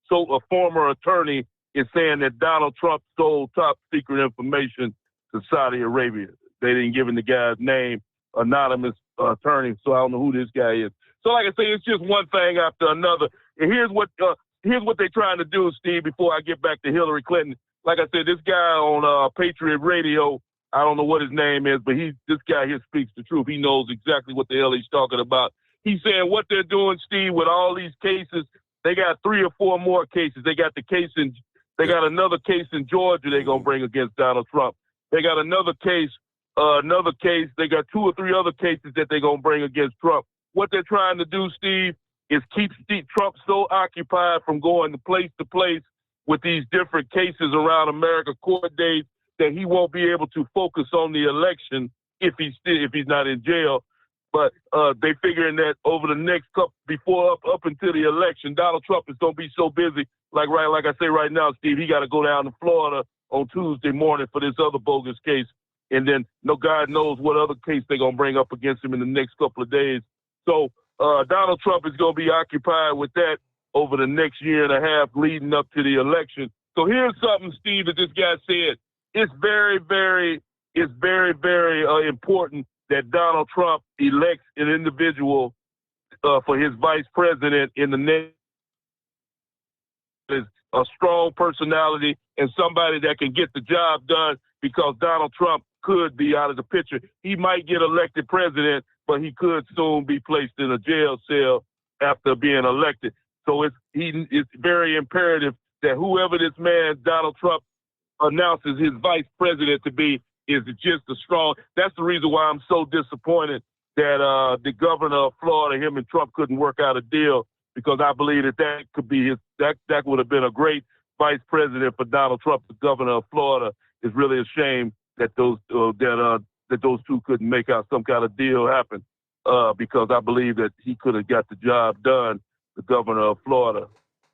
So a former attorney is saying that Donald Trump sold top secret information to Saudi Arabia. They didn't give him the guy's name, anonymous attorney, so I don't know who this guy is. So like I say, it's just one thing after another. And here's what they're trying to do, Steve, before I get back to Hillary Clinton. like I said, this guy on Patriot Radio, I don't know what his name is, but this guy here speaks the truth. He knows exactly what the hell he's talking about. He's saying what they're doing, Steve, with all these cases, they got 3 or 4 more cases. They got got another case in Georgia they're going to bring against Donald Trump. They got another case. They got 2 or 3 other cases that they're going to bring against Trump. What they're trying to do, Steve, is keep Trump so occupied from going to place with these different cases around America, court dates, that he won't be able to focus on the election if he's not in jail. But they figuring that over the next couple, up until the election, Donald Trump is going to be so busy. Like I say right now, Steve, he got to go down to Florida on Tuesday morning for this other bogus case. And then God knows what other case they're going to bring up against him in the next couple of days. So Donald Trump is going to be occupied with that over the next year and a half leading up to the election. So here's something, Steve, that this guy said. It's very, very important that Donald Trump elects an individual for his vice president in the next. Is a strong personality and somebody that can get the job done, because Donald Trump could be out of the picture. He might get elected president, but he could soon be placed in a jail cell after being elected. So it's very imperative that whoever this man, Donald Trump, announces his vice president to be is just a strong. That's the reason why I'm so disappointed that the governor of Florida, him and Trump couldn't work out a deal, because I believe that could be that would have been a great vice president for Donald Trump, the governor of Florida. It's really a shame that those two couldn't make out some kind of deal happen, because I believe that he could have got the job done, the governor of Florida.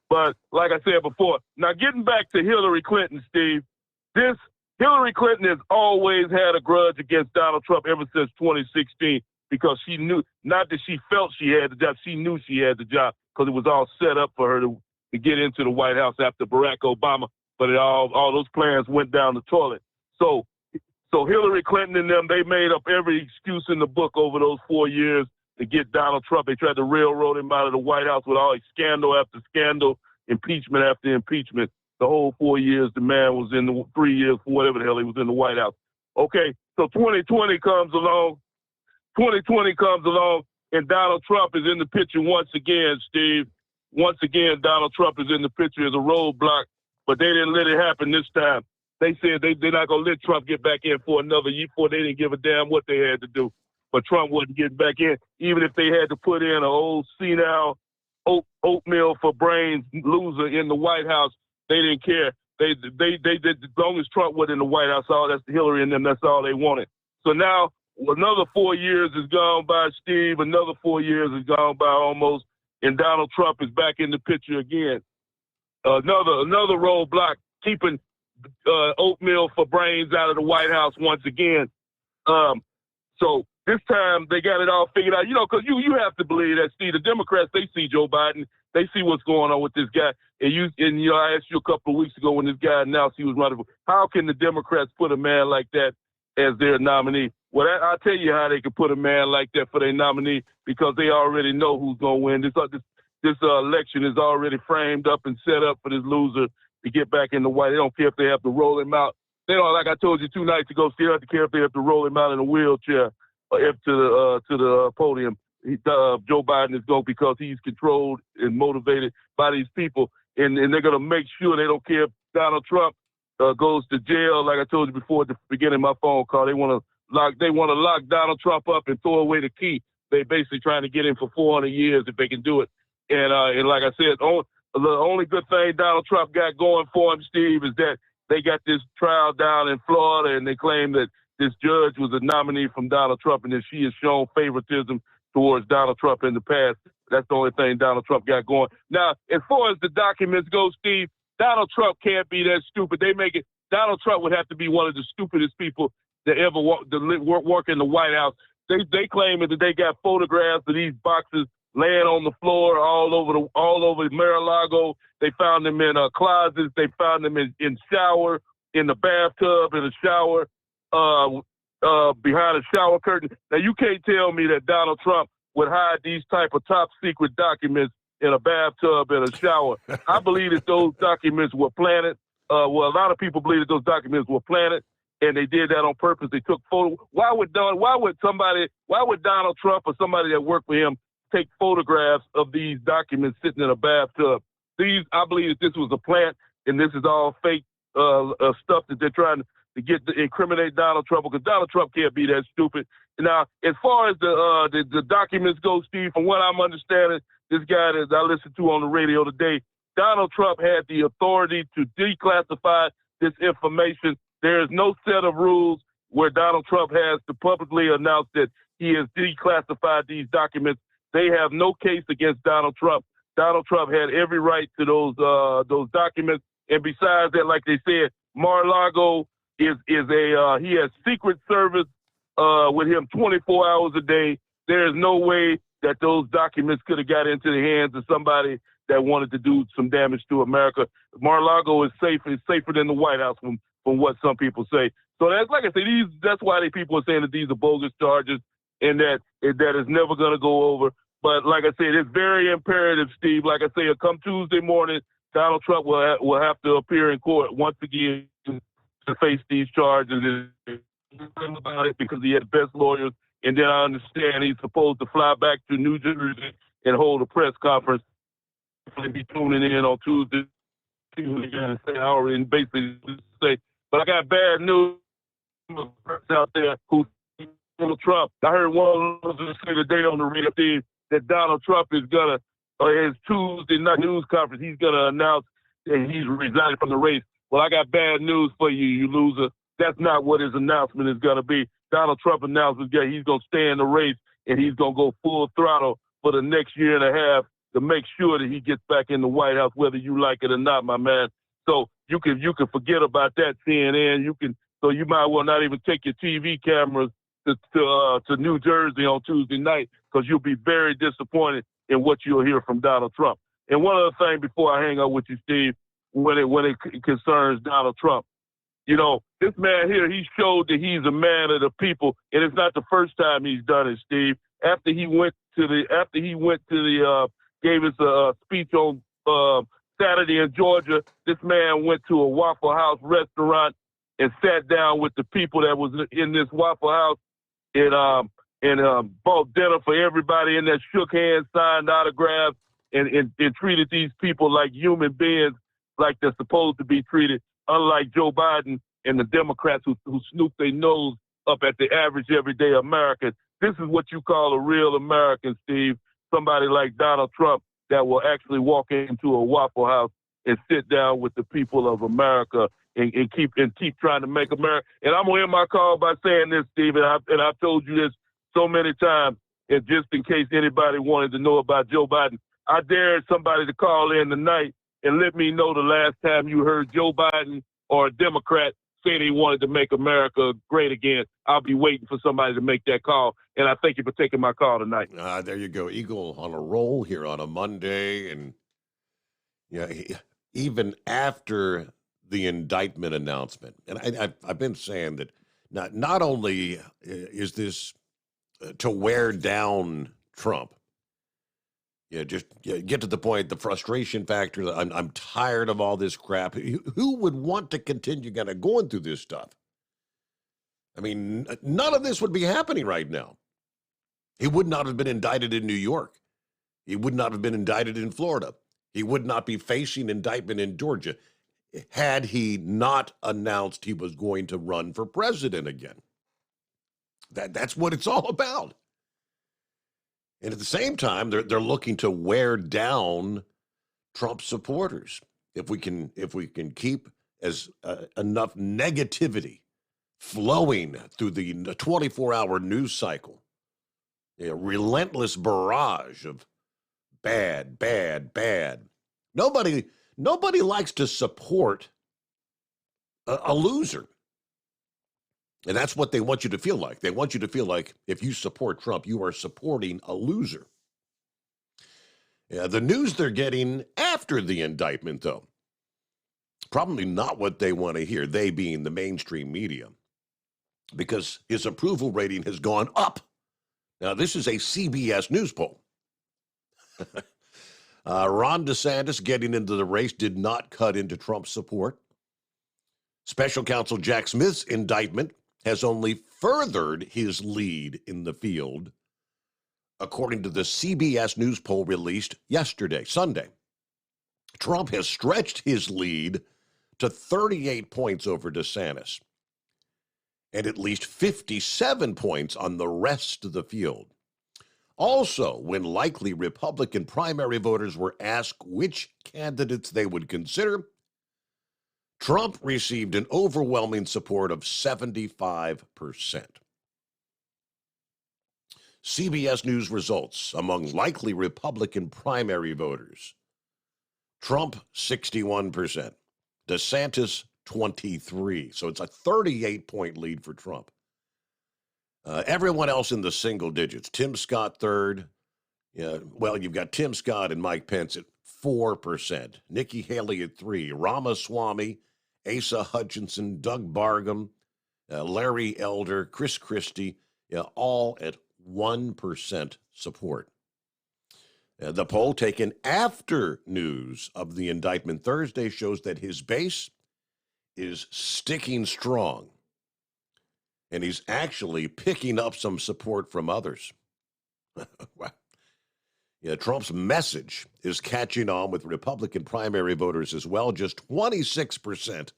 But like I said before, now getting back to Hillary Clinton, Steve, Hillary Clinton has always had a grudge against Donald Trump ever since 2016, because she knew, not that she felt she had the job, she knew she had the job, because it was all set up for her to get into the White House after Barack Obama, but all those plans went down the toilet. So Hillary Clinton and them, they made up every excuse in the book over those 4 years to get Donald Trump. They tried to railroad him out of the White House with all scandal after scandal, impeachment after impeachment. The whole 4 years the man was in the 3 years, whatever the hell he was in the White House. Okay, so 2020 comes along, and Donald Trump is in the picture once again, Steve. Once again, Donald Trump is in the picture as a roadblock, but they didn't let it happen this time. They said they're not going to let Trump get back in for another year, for they didn't give a damn what they had to do. But Trump wasn't getting back in, even if they had to put in an old senile oatmeal for brains loser in the White House. They didn't care. They did, as long as Trump was in the White House, that's Hillary and them, that's all they wanted. So now another 4 years has gone by, Steve. Another 4 years has gone by almost, and Donald Trump is back in the picture again. Another roadblock, keeping oatmeal for brains out of the White House once again. So this time they got it all figured out, because you have to believe that, Steve, the Democrats, they see Joe Biden, they see what's going on with this guy. And I asked you a couple of weeks ago when this guy announced he was running, how can the Democrats put a man like that as their nominee? Well, I'll tell you how they can put a man like that for their nominee, because they already know who's going to win. This election is already framed up and set up for this loser to get back in the White. They don't care if they have to roll him out. They don't, like I told you 2 nights ago, they don't care if they have to roll him out in a wheelchair or up to the podium. Joe Biden is going, because he's controlled and motivated by these people, and they're going to make sure they don't care if Donald Trump goes to jail. Like I told you before at the beginning of my phone call, they want to lock Donald Trump up and throw away the key. They basically trying to get him for 400 years if they can do it. And like I said, the only good thing Donald Trump got going for him, Steve, is that they got this trial down in Florida, and they claim that this judge was a nominee from Donald Trump, and that she has shown favoritism towards Donald Trump in the past. That's the only thing Donald Trump got going. Now, as far as the documents go, Steve, Donald Trump can't be that stupid. Donald Trump would have to be one of the stupidest people that ever work in the White House. They claim that they got photographs of these boxes laying on the floor all over Mar-a-Lago. They found them in closets. They found them in shower, in the bathtub, in the shower, behind a shower curtain. Now, you can't tell me that Donald Trump would hide these type of top secret documents in a bathtub, in a shower. I believe that those documents were planted. a lot of people believe that those documents were planted, and they did that on purpose. They took photos. Why would Donald Trump or somebody that worked for him take photographs of these documents sitting in a bathtub? I believe that this was a plant, and this is all fake stuff that they're trying to get to incriminate Donald Trump, because Donald Trump can't be that stupid. Now, as far as the documents go, Steve, from what I'm understanding, this guy that I listened to on the radio today, Donald Trump had the authority to declassify this information. There is no set of rules where Donald Trump has to publicly announce that he has declassified these documents. They have no case against Donald Trump. Donald Trump had every right to those documents. And besides that, like they said, Mar-a-Lago he has Secret Service with him 24 hours a day. There is no way that those documents could have got into the hands of somebody that wanted to do some damage to America. Mar-a-Lago is safe. It's safer than the White House from what some people say. So that's, like I say, that's why people are saying that these are bogus charges and that is never going to go over. But like I said, it's very imperative, Steve. Like I say, come Tuesday morning, Donald Trump will have to appear in court once again to face these charges. About it because he had the best lawyers, and then I understand he's supposed to fly back to New Jersey and hold a press conference. He'll be tuning in on Tuesday and say, I already basically say, but I got bad news out there who Donald Trump. I heard one of them say today on the radio that Donald Trump is gonna his Tuesday night news conference, he's gonna announce that he's resigning from the race. Well, I got bad news for you, you loser. That's not what his announcement is going to be. Donald Trump announced that he's going to stay in the race and he's going to go full throttle for the next year and a half to make sure that he gets back in the White House, whether you like it or not, my man. So you can forget about that, CNN. So you might well not even take your TV cameras to New Jersey on Tuesday night, because you'll be very disappointed in what you'll hear from Donald Trump. And one other thing before I hang up with you, Steve, when it concerns Donald Trump. You know, this man here, he showed that he's a man of the people, and it's not the first time he's done it, Steve. After he gave us a speech on Saturday in Georgia, this man went to a Waffle House restaurant and sat down with the people that was in this Waffle House and bought dinner for everybody in there, shook hands, signed autographs, and treated these people like human beings, like they're supposed to be treated. Unlike Joe Biden and the Democrats who snoop their nose up at the average everyday American. This is what you call a real American, Steve. Somebody like Donald Trump that will actually walk into a Waffle House and sit down with the people of America and keep trying to make America. And I'm gonna end my call by saying this, Steve, and I've told you this so many times, and just in case anybody wanted to know about Joe Biden, I dare somebody to call in tonight and let me know the last time you heard Joe Biden or a Democrat say they wanted to make America great again. I'll be waiting for somebody to make that call, and I thank you for taking my call tonight. There you go. Eagle on a roll here on a Monday, and even after the indictment announcement, and I've been saying that not only is this to wear down Trump, just get to the point, the frustration factor. I'm tired of all this crap. Who would want to continue kind of going through this stuff? I mean, none of this would be happening right now. He would not have been indicted in New York. He would not have been indicted in Florida. He would not be facing indictment in Georgia had he not announced he was going to run for president again. That's what it's all about. And at the same time, they're looking to wear down Trump supporters. If we can keep enough negativity flowing through the 24-hour news cycle, a relentless barrage of bad. Nobody likes to support a loser. And that's what they want you to feel like. They want you to feel like if you support Trump, you are supporting a loser. The news they're getting after the indictment, though, probably not what they want to hear, they being the mainstream media, because his approval rating has gone up. Now, this is a CBS News poll. Ron DeSantis getting into the race did not cut into Trump's support. Special counsel Jack Smith's indictment has only furthered his lead in the field, according to the CBS News poll released yesterday, Sunday. Trump has stretched his lead to 38 points over DeSantis and at least 57 points on the rest of the field. Also, when likely Republican primary voters were asked which candidates they would consider, Trump received an overwhelming support of 75%. CBS News results among likely Republican primary voters. Trump, 61%. DeSantis, 23%. So it's a 38-point lead for Trump. Everyone else in the single digits. Tim Scott, third. You've got Tim Scott and Mike Pence at 4%. Nikki Haley at 3%. Ramaswamy, Asa Hutchinson, Doug Bargum, Larry Elder, Chris Christie, all at 1% support. The poll taken after news of the indictment Thursday shows that his base is sticking strong, and he's actually picking up some support from others. Trump's message is catching on with Republican primary voters as well. Just 26%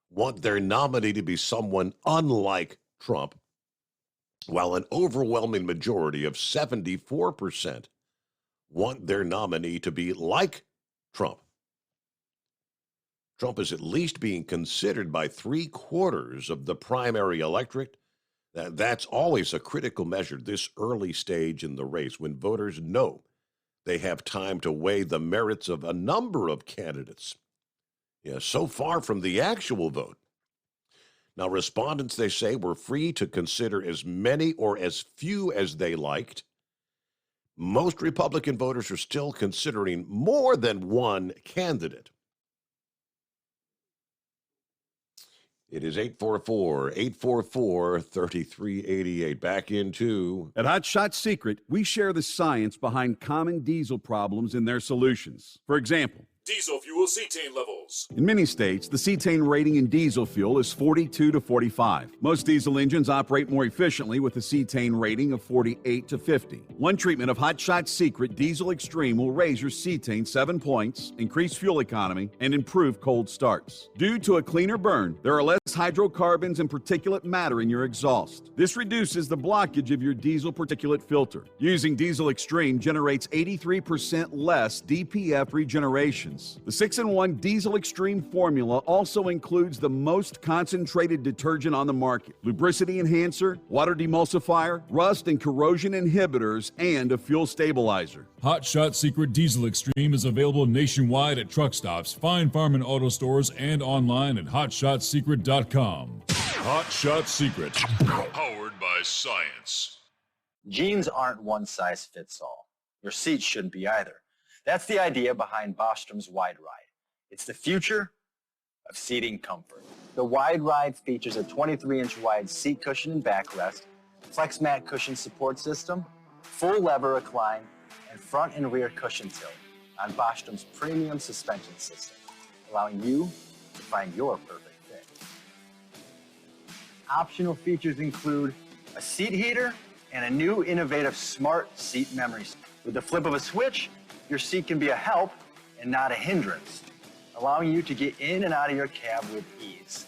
want their nominee to be someone unlike Trump, while an overwhelming majority of 74% want their nominee to be like Trump. Trump is at least being considered by 3/4 of the primary electorate. That's always a critical measure this early stage in the race, when voters know they have time to weigh the merits of a number of candidates. So far from the actual vote. Now, respondents, they say, were free to consider as many or as few as they liked. Most Republican voters are still considering more than one candidate. It is 844-844-3388. Back into... At Hot Shot Secret, we share the science behind common diesel problems and their solutions. For example, Diesel fuel cetane levels. in many states, the cetane rating in diesel fuel is 42 to 45. Most diesel engines operate more efficiently with a cetane rating of 48 to 50. One treatment of Hot Shot Secret Diesel Extreme will raise your cetane 7 points, increase fuel economy, and improve cold starts. Due to a cleaner burn, there are less hydrocarbons and particulate matter in your exhaust. This reduces the blockage of your diesel particulate filter. Using Diesel Extreme generates 83% less DPF regeneration. The 6-in-1 Diesel Extreme formula also includes the most concentrated detergent on the market, lubricity enhancer, water demulsifier, rust and corrosion inhibitors, and a fuel stabilizer. Hot Shot Secret Diesel Extreme is available nationwide at truck stops, Fine Farm and auto stores, and online at hotshotsecret.com. Hot Shot Secret, powered by science. Jeans aren't one size fits all. Your seats shouldn't be either. That's the idea behind Bostrom's Wide Ride. It's the future of seating comfort. The Wide Ride features a 23-inch wide seat cushion and backrest, flex mat cushion support system, full lever recline, and front and rear cushion tilt on Bostrom's premium suspension system, allowing you to find your perfect fit. Optional features include a seat heater and a new innovative smart seat memory. With the flip of a switch, your seat can be a help and not a hindrance, allowing you to get in and out of your cab with ease.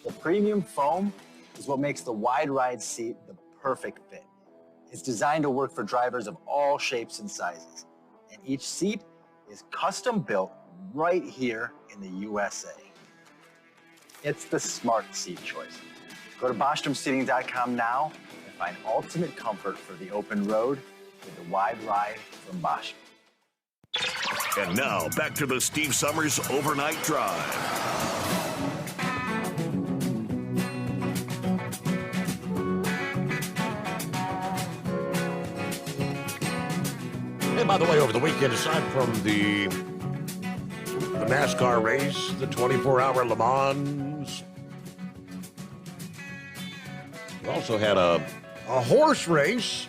The premium foam is what makes the Wide Ride seat the perfect fit. It's designed to work for drivers of all shapes and sizes, and each seat is custom built right here in the USA. It's the smart seat choice. Go to BostromSeating.com now and find ultimate comfort for the open road with the Wide Ride from Bosch. And now, back to the Steve Summers Overnight Drive. And by the way, over the weekend, aside from the NASCAR race, the 24-hour Le Mans, we also had a horse race.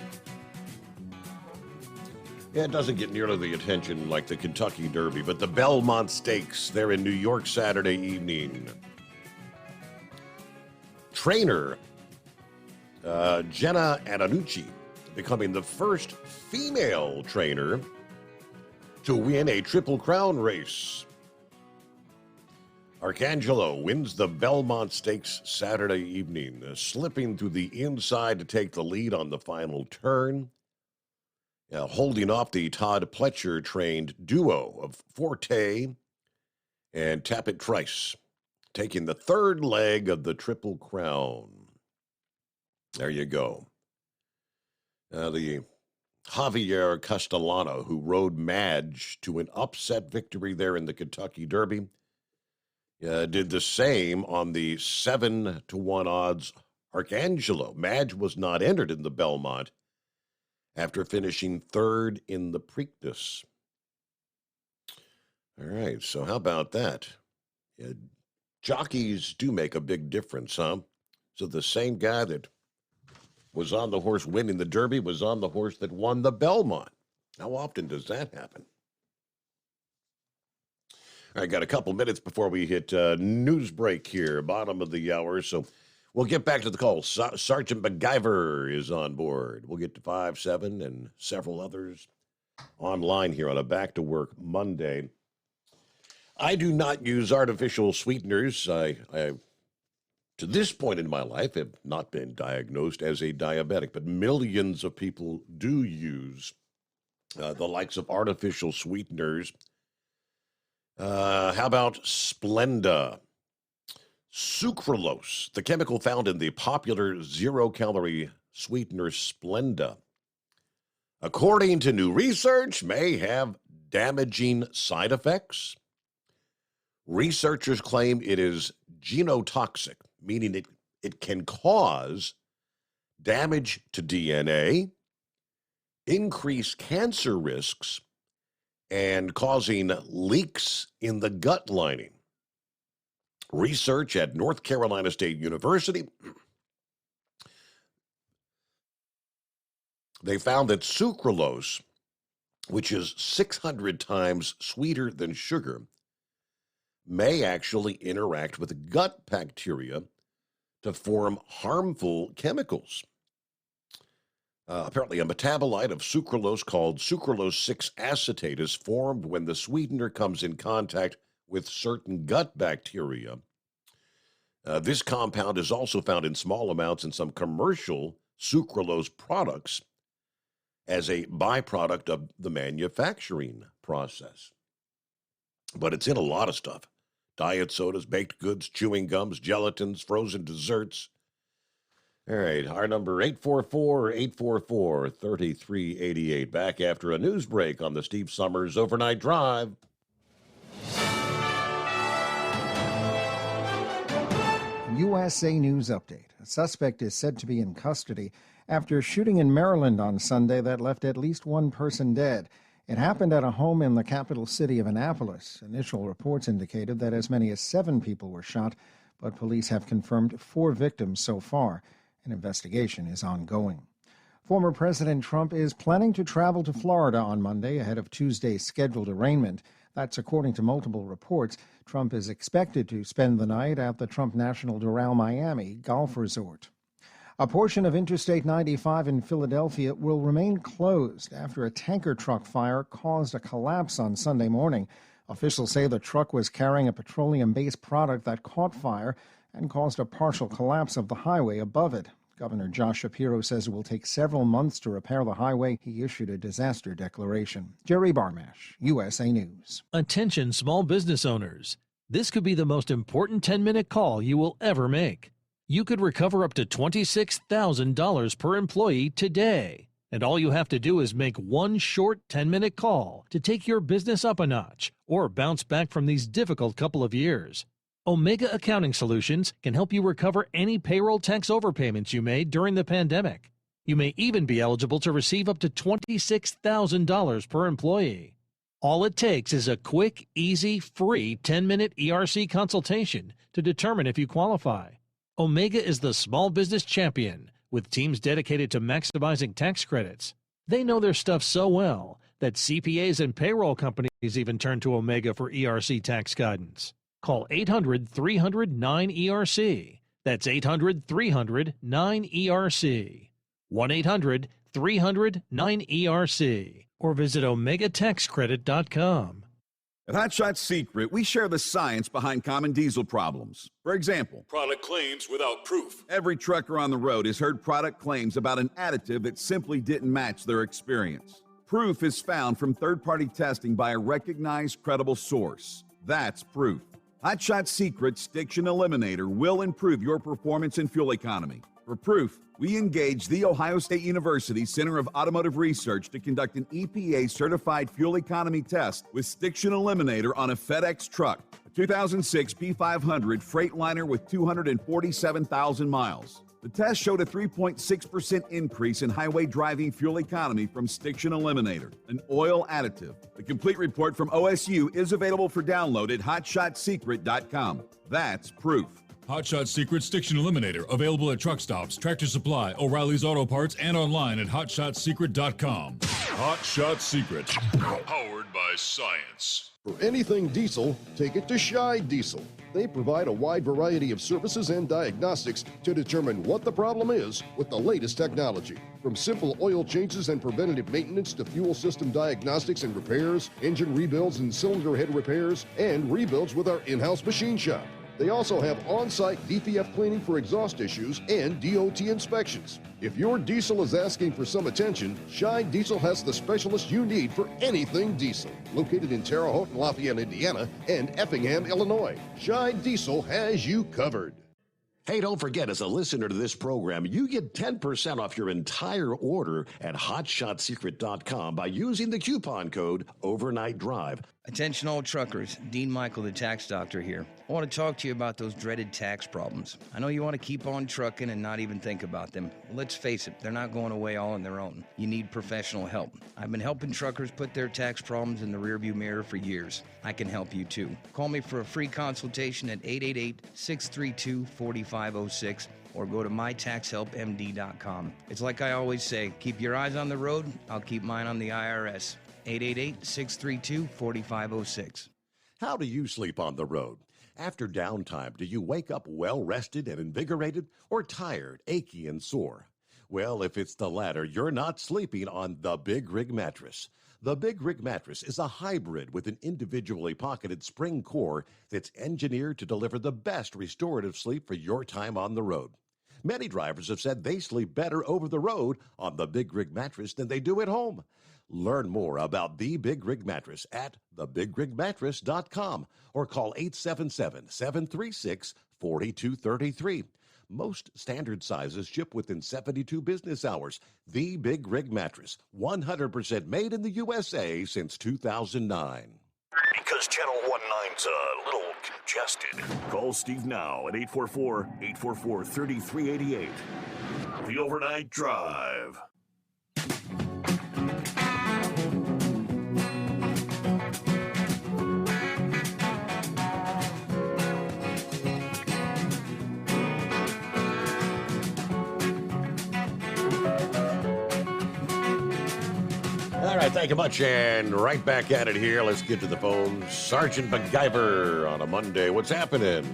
Yeah, it doesn't get nearly the attention like the Kentucky Derby, but the Belmont Stakes, they're in New York Saturday evening. Trainer Jenna Antonucci becoming the first female trainer to win a Triple Crown race. Arcangelo wins the Belmont Stakes Saturday evening, slipping through the inside to take the lead on the final turn, holding off the Todd Pletcher-trained duo of Forte and Tapit Trice, taking the third leg of the Triple Crown. There you go. The Javier Castellano, who rode Madge to an upset victory there in the Kentucky Derby, did the same on the 7-1 odds Arcangelo. Madge was not entered in the Belmont after finishing third in the Preakness. All right, so how about that? Jockeys do make a big difference, huh? So the same guy that was on the horse winning the Derby was on the horse that won the Belmont. How often does that happen? All right, got a couple minutes before we hit news break here, bottom of the hour. So we'll get back to the call. Sergeant MacGyver is on board. We'll get to 5-7 and several others online here on a Back to Work Monday. I do not use artificial sweeteners. I to this point in my life, have not been diagnosed as a diabetic, but millions of people do use the likes of artificial sweeteners. How about Splenda? Sucralose, the chemical found in the popular zero-calorie sweetener Splenda, according to new research, may have damaging side effects. Researchers claim it is genotoxic, meaning it can cause damage to DNA, increase cancer risks, and causing leaks in the gut lining. Research at North Carolina State University, they found that sucralose, which is 600 times sweeter than sugar, may actually interact with gut bacteria to form harmful chemicals. Apparently, a metabolite of sucralose called sucralose 6-acetate is formed when the sweetener comes in contact with certain gut bacteria. This compound is also found in small amounts in some commercial sucralose products as a byproduct of the manufacturing process. But it's in a lot of stuff. Diet sodas, baked goods, chewing gums, gelatins, frozen desserts. All right, our number 844-844-3388. Back after a news break on the Steve Summers Overnight Drive. USA News Update. A suspect is said to be in custody after a shooting in Maryland on Sunday that left at least one person dead. It happened at a home in the capital city of Annapolis. Initial reports indicated that as many as 7 people were shot, but police have confirmed 4 victims so far. An investigation is ongoing. Former President Trump is planning to travel to Florida on Monday ahead of Tuesday's scheduled arraignment. That's according to multiple reports. Trump is expected to spend the night at the Trump National Doral Miami Golf Resort. A portion of Interstate 95 in Philadelphia will remain closed after a tanker truck fire caused a collapse on Sunday morning. Officials say the truck was carrying a petroleum-based product that caught fire and caused a partial collapse of the highway above it. Governor Josh Shapiro says it will take several months to repair the highway. He issued a disaster declaration. Jerry Barmash, USA News. Attention small business owners. This could be the most important 10-minute call you will ever make. You could recover up to $26,000 per employee today. And all you have to do is make one short 10-minute call to take your business up a notch or bounce back from these difficult couple of years. Omega Accounting Solutions can help you recover any payroll tax overpayments you made during the pandemic. You may even be eligible to receive up to $26,000 per employee. All it takes is a quick, easy, free 10-minute ERC consultation to determine if you qualify. Omega is the small business champion with teams dedicated to maximizing tax credits. They know their stuff so well, that CPAs and payroll companies even turn to Omega for ERC tax guidance. Call 800-300-9ERC. That's 800-300-9ERC. 1-800-300-9ERC. Or visit OmegaTaxCredit.com. At Hot Shot Secret, we share the science behind common diesel problems. For example, Product claims without proof. every trucker on the road has heard product claims about an additive that simply didn't match their experience. Proof is found from third-party testing by a recognized, credible source. That's proof. Hot Shot Secret's Stiction Eliminator will improve your performance and fuel economy. For proof, we engaged the Ohio State University Center of Automotive Research to conduct an EPA-certified fuel economy test with Stiction Eliminator on a FedEx truck, a 2006 P500 Freightliner with 247,000 miles. The test showed a 3.6% increase in highway driving fuel economy from Stiction Eliminator, an oil additive. The complete report from OSU is available for download at hotshotsecret.com. That's proof. Hot Shot Secret Stiction Eliminator, available at truck stops, Tractor Supply, O'Reilly's Auto Parts, and online at hotshotsecret.com. Hot Shot Secret, powered by science. For anything diesel, take it to Scheid Diesel. They provide a wide variety of services and diagnostics to determine what the problem is with the latest technology. From simple oil changes and preventative maintenance to fuel system diagnostics and repairs, engine rebuilds and cylinder head repairs, and rebuilds with our in-house machine shop. They also have on-site DPF cleaning for exhaust issues and DOT inspections. If your diesel is asking for some attention, Scheid Diesel has the specialist you need for anything diesel. Located in Terre Haute and Lafayette, Indiana, and Effingham, Illinois, Scheid Diesel has you covered. Hey, don't forget, as a listener to this program, you get 10% off your entire order at hotshotsecret.com by using the coupon code Overnight Drive. Attention all truckers, Dean Michael, the tax doctor here. I want to talk to you about those dreaded tax problems. I know you want to keep on trucking and not even think about them. Well, let's face it, they're not going away all on their own. You need professional help. I've been helping truckers put their tax problems in the rearview mirror for years. I can help you too. Call me for a free consultation at 888-632-4506 or go to mytaxhelpmd.com. It's like I always say, keep your eyes on the road, I'll keep mine on the IRS. 888-632-4506. How do you sleep on the road? After downtime, do you wake up well-rested and invigorated or tired, achy, and sore? Well, if it's the latter, you're not sleeping on the Big Rig Mattress. The Big Rig Mattress is a hybrid with an individually pocketed spring core that's engineered to deliver the best restorative sleep for your time on the road. Many drivers have said they sleep better over the road on the Big Rig Mattress than they do at home. Learn more about the Big Rig Mattress at thebigrigmattress.com or call 877-736-4233. Most standard sizes ship within 72 business hours. The Big Rig Mattress, 100% made in the USA since 2009. Because Channel 19's a little congested. Call Steve now at 844-844-3388. The Overnight Drive. All right, thank you much, and right back at it here. Let's get to the phone. Sergeant MacGyver on a Monday. What's happening?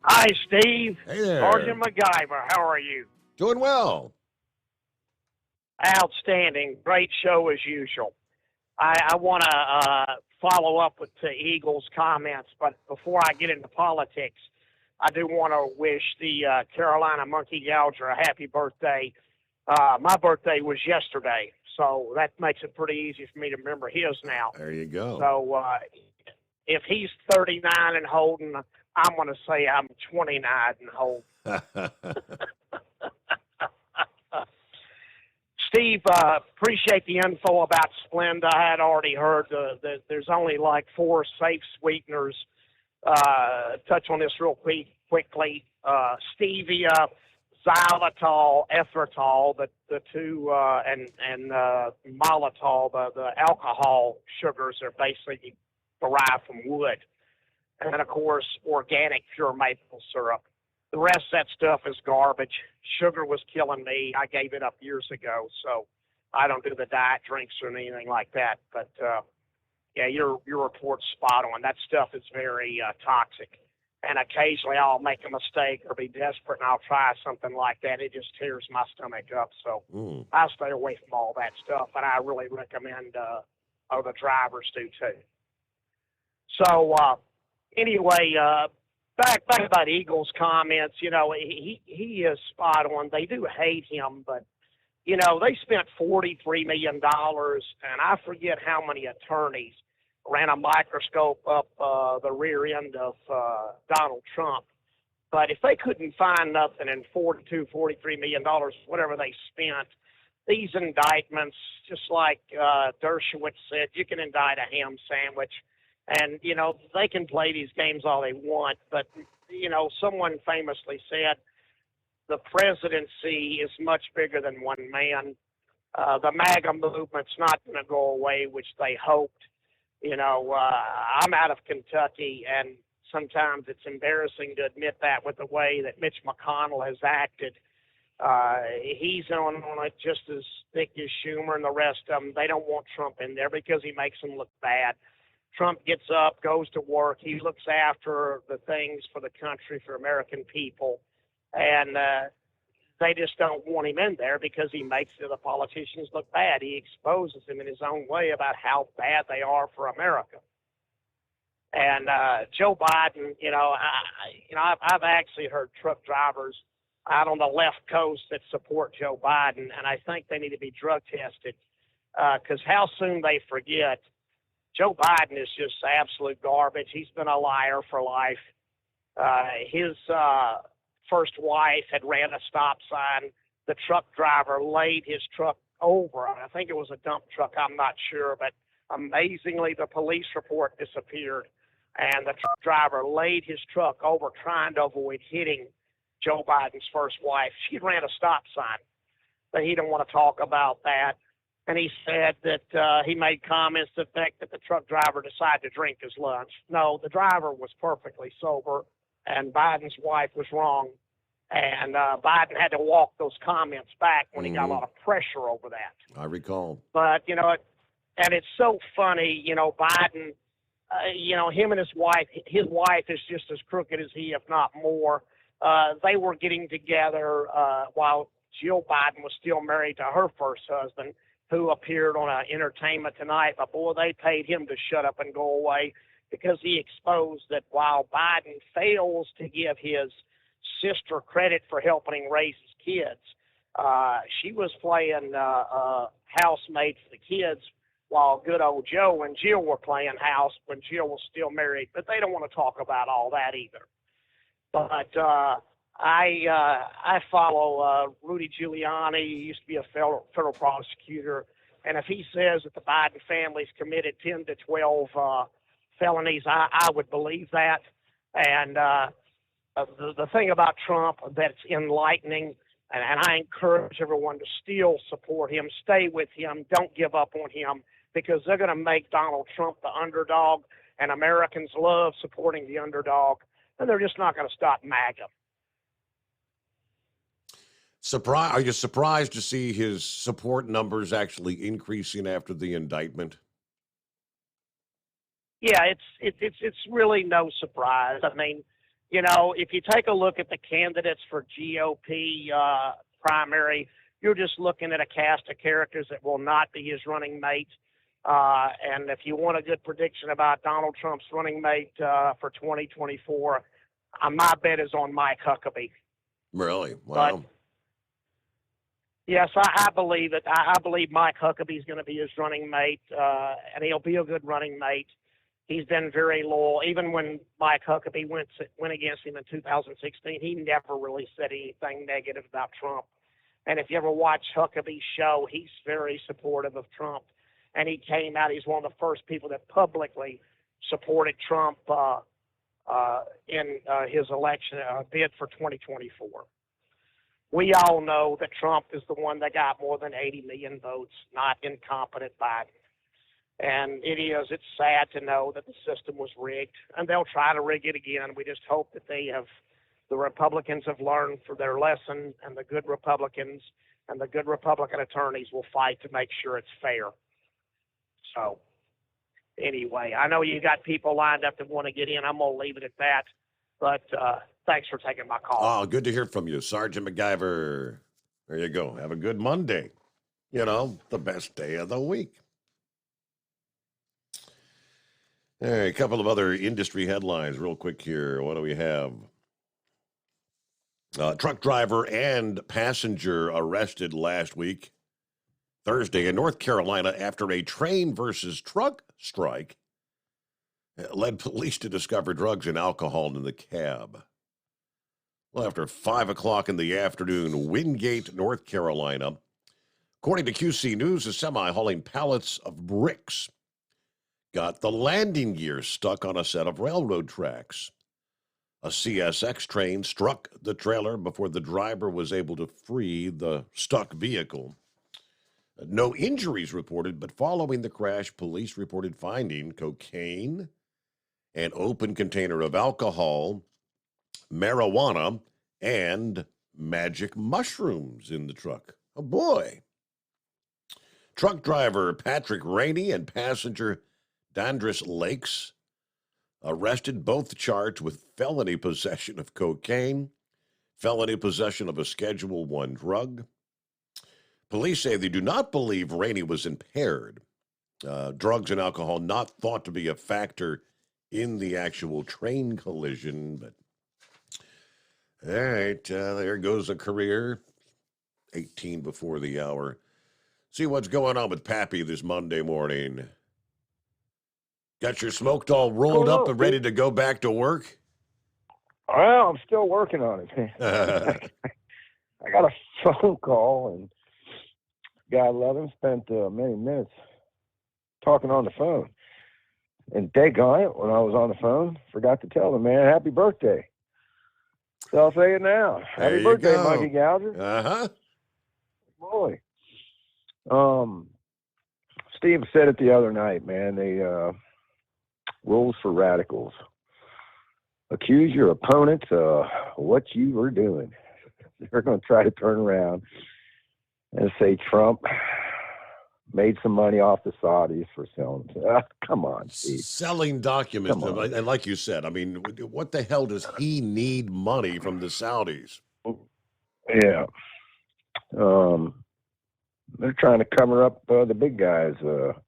Hi, Steve. Hey there. Sergeant MacGyver. How are you? Doing well. Outstanding. Great show as usual. I want to follow up with Eagle's comments, but before I get into politics, I do want to wish the Carolina Monkey Gouger a happy birthday. My birthday was yesterday, so that makes it pretty easy for me to remember his now. There you go. So if he's 39 and holding, I'm going to say I'm 29 and holding. Steve, appreciate the info about Splenda. I had already heard there's only like 4 safe sweeteners. Touch on this real quickly. Stevia, xylitol, erythritol, the two, and maltitol, the alcohol sugars are basically derived from wood. And then, of course, organic pure maple syrup. The rest of that stuff is garbage. Sugar was killing me. I gave it up years ago. So I don't do the diet drinks or anything like that. But yeah, your report's spot on. That stuff is very toxic. And occasionally I'll make a mistake or be desperate and I'll try something like that. It just tears my stomach up. So I stay away from all that stuff, and I really recommend other drivers do too. So anyway, back about Eagles' comments, you know, he is spot on. They do hate him, but, you know, they spent $43 million, and I forget how many attorneys ran a microscope up the rear end of Donald Trump. But if they couldn't find nothing in $43 million, whatever they spent, these indictments, just like Dershowitz said, you can indict a ham sandwich. And, you know, they can play these games all they want. But, you know, someone famously said the presidency is much bigger than one man. The MAGA movement's not going to go away, which they hoped. You know, I'm out of Kentucky, and sometimes it's embarrassing to admit that with the way that Mitch McConnell has acted. He's on it just as thick as Schumer and the rest of them. They don't want Trump in there because he makes them look bad. Trump gets up, goes to work. He looks after the things for the country, for American people. And they just don't want him in there because he makes the other politicians look bad. He exposes them in his own way about how bad they are for America. And Joe Biden, you know, I've actually heard truck drivers out on the left coast that support Joe Biden, and I think they need to be drug tested because how soon they forget. Joe Biden is just absolute garbage. He's been a liar for life. His first wife had ran a stop sign. The truck driver laid his truck over. I think it was a dump truck. I'm not sure. But amazingly, the police report disappeared. And the truck driver laid his truck over trying to avoid hitting Joe Biden's first wife. She ran a stop sign. But he didn't want to talk about that. And he said that he made comments to the effect that the truck driver decided to drink his lunch. No, the driver was perfectly sober, and Biden's wife was wrong. And Biden had to walk those comments back when he got a lot of pressure over that. I recall. But, you know, and it's so funny, you know, Biden, you know, him and his wife is just as crooked as he, if not more. They were getting together while Jill Biden was still married to her first husband, who appeared on Entertainment Tonight. But, boy, they paid him to shut up and go away because he exposed that while Biden fails to give his sister credit for helping raise his kids, she was playing housemaid for the kids while good old Joe and Jill were playing house when Jill was still married. But they don't want to talk about all that either. But I follow Rudy Giuliani. He used to be a federal prosecutor. And if he says that the Biden family's committed 10 to 12 felonies, I would believe that. And the thing about Trump that's enlightening, and I encourage everyone to still support him, stay with him, don't give up on him, because they're going to make Donald Trump the underdog, and Americans love supporting the underdog, and they're just not going to stop MAGA. Are you surprised to see his support numbers actually increasing after the indictment? Yeah, it's really no surprise. I mean, you know, if you take a look at the candidates for GOP primary, you're just looking at a cast of characters that will not be his running mate. And if you want a good prediction about Donald Trump's running mate for 2024, my bet is on Mike Huckabee. Really? Wow. But, yes, I believe it. I believe Mike Huckabee is going to be his running mate, and he'll be a good running mate. He's been very loyal. Even when Mike Huckabee went against him in 2016, he never really said anything negative about Trump. And if you ever watch Huckabee's show, he's very supportive of Trump. And he came out, he's one of the first people that publicly supported Trump in his election bid for 2024. We all know that Trump is the one that got more than 80 million votes, not incompetent Biden. And it's sad to know that the system was rigged, and they'll try to rig it again. We just hope that the Republicans have learned from their lesson, and the good Republicans and the good Republican attorneys will fight to make sure it's fair. So, anyway, I know you got people lined up that want to get in. I'm going to leave it at that. But thanks for taking my call. Oh, good to hear from you, Sergeant MacGyver. There you go. Have a good Monday. You know, the best day of the week. All right, a couple of other industry headlines real quick here. What do we have? Truck driver and passenger arrested last week, Thursday, in North Carolina after a train versus truck strike led police to discover drugs and alcohol in the cab. Well, after 5 o'clock in the afternoon, Wingate, North Carolina, according to QC News, a semi hauling pallets of bricks got the landing gear stuck on a set of railroad tracks. A CSX train struck the trailer before the driver was able to free the stuck vehicle. No injuries reported, but following the crash, police reported finding cocaine, an open container of alcohol, marijuana, and magic mushrooms in the truck. Oh, boy. Truck driver Patrick Rainey and passenger Dandris Lakes arrested, both charged with felony possession of cocaine, felony possession of a Schedule I drug. Police say they do not believe Rainey was impaired. Drugs and alcohol not thought to be a factor in the actual train collision, but all right, there goes a career. 18 before the hour. See what's going on with Pappy this Monday morning. Got your smoked all rolled up and ready to go back to work? Well, I'm still working on it. I got a phone call, and guy 11 spent many minutes talking on the phone. And daggone it, when I was on the phone, forgot to tell the man happy birthday. So I'll say it now. Happy birthday, Mikey Gouger. Uh-huh. Boy. Steve said it the other night, man. They rules for radicals. Accuse your opponents of what you were doing. They're going to try to turn around and say Trump made some money off the Saudis for selling. Come on, Steve. Selling documents. And like you said, I mean, what the hell does he need money from the Saudis? Yeah. They're trying to cover up the big guys'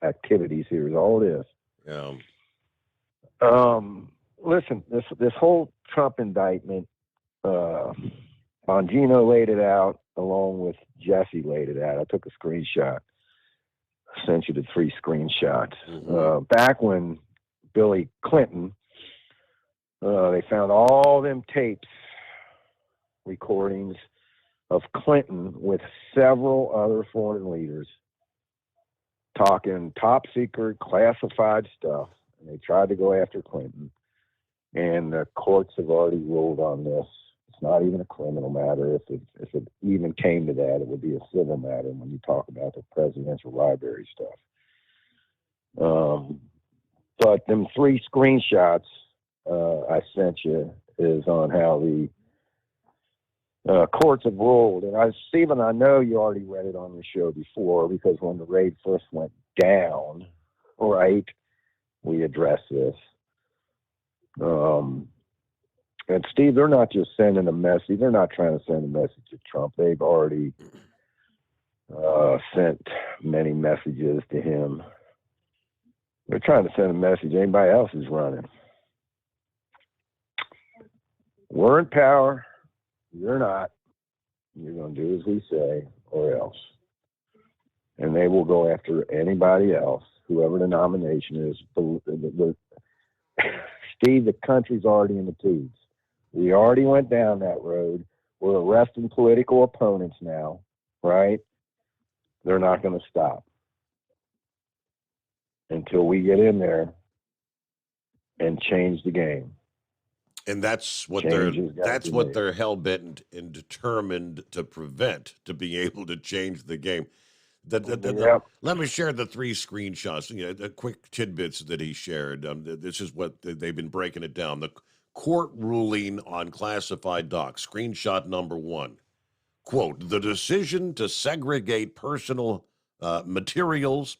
activities here is all it is. Yeah. Listen, this whole Trump indictment, Bongino laid it out along with Jesse laid it out. I took a screenshot. I sent you the 3 screenshots. Back when Billy Clinton, they found all them tapes, recordings of Clinton with several other foreign leaders talking top secret, classified stuff. And they tried to go after Clinton. And the courts have already ruled on this. It's not even a criminal matter. If it even came to that, it would be a civil matter when you talk about the presidential library stuff. But them 3 screenshots I sent you is on how the courts have ruled. And Stephen, I know you already read it on the show before because when the raid first went down, right, we addressed this. And Steve, they're not just sending a message. They're not trying to send a message to Trump. They've already sent many messages to him. They're trying to send a message anybody else is running. We're in power. You're not. You're going to do as we say or else. And they will go after anybody else, whoever the nomination is. Steve, the country's already in the tubes. We already went down that road. We're arresting political opponents now, right? They're not going to stop until we get in there and change the game. And that's what they're hell bent and determined to prevent, to be able to change the game. Let me share the 3 screenshots, the quick tidbits that he shared. This is what they've been breaking it down. The court ruling on classified docs, screenshot number 1. quote, the decision to segregate personal materials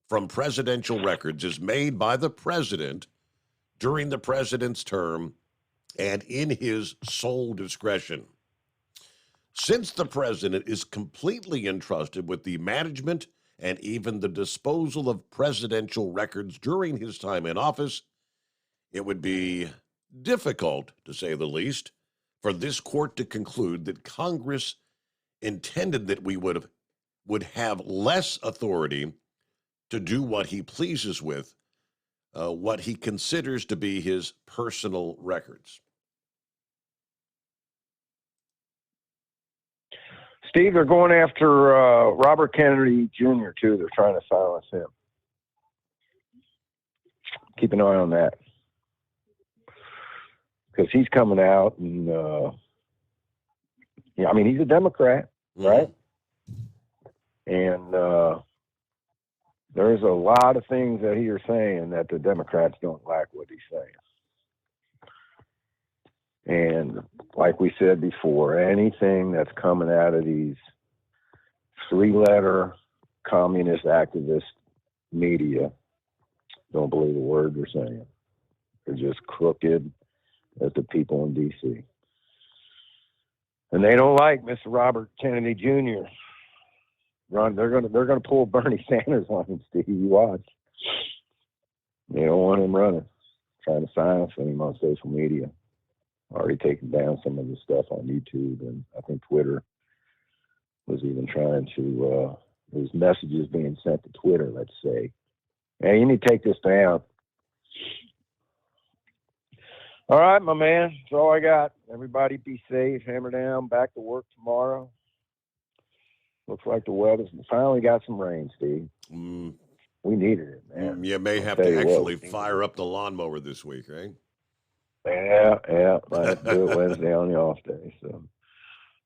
from presidential records is made by the president during the president's term and in his sole discretion. Since the president is completely entrusted with the management and even the disposal of presidential records during his time in office, it would be difficult, to say the least, for this court to conclude that Congress intended that we would have less authority to do what he pleases with, what he considers to be his personal records. Steve, they're going after Robert Kennedy Jr., too. They're trying to silence him. Keep an eye on that. Because he's coming out and, yeah, I mean, he's a Democrat, right? And there's a lot of things that he is saying that the Democrats don't like what he's saying. And like we said before, anything that's coming out of these three-letter communist activist media, don't believe a word they're saying. They're just crooked as the people in D.C. And they don't like Mr. Robert Kennedy Jr. They're gonna pull Bernie Sanders on him, Steve. You watch. They don't want him running. Trying to silence him on social media. Already taken down some of the stuff on YouTube, and I think Twitter was even trying to, there's messages being sent to Twitter, let's say. Hey, you need to take this down. All right, my man. That's all I got. Everybody be safe. Hammer down. Back to work tomorrow. Looks like the weather's finally got some rain, Steve. We needed it, man. You may have to actually fire up the lawnmower this week, right? Yeah. I have to do it Wednesday on the off day. So,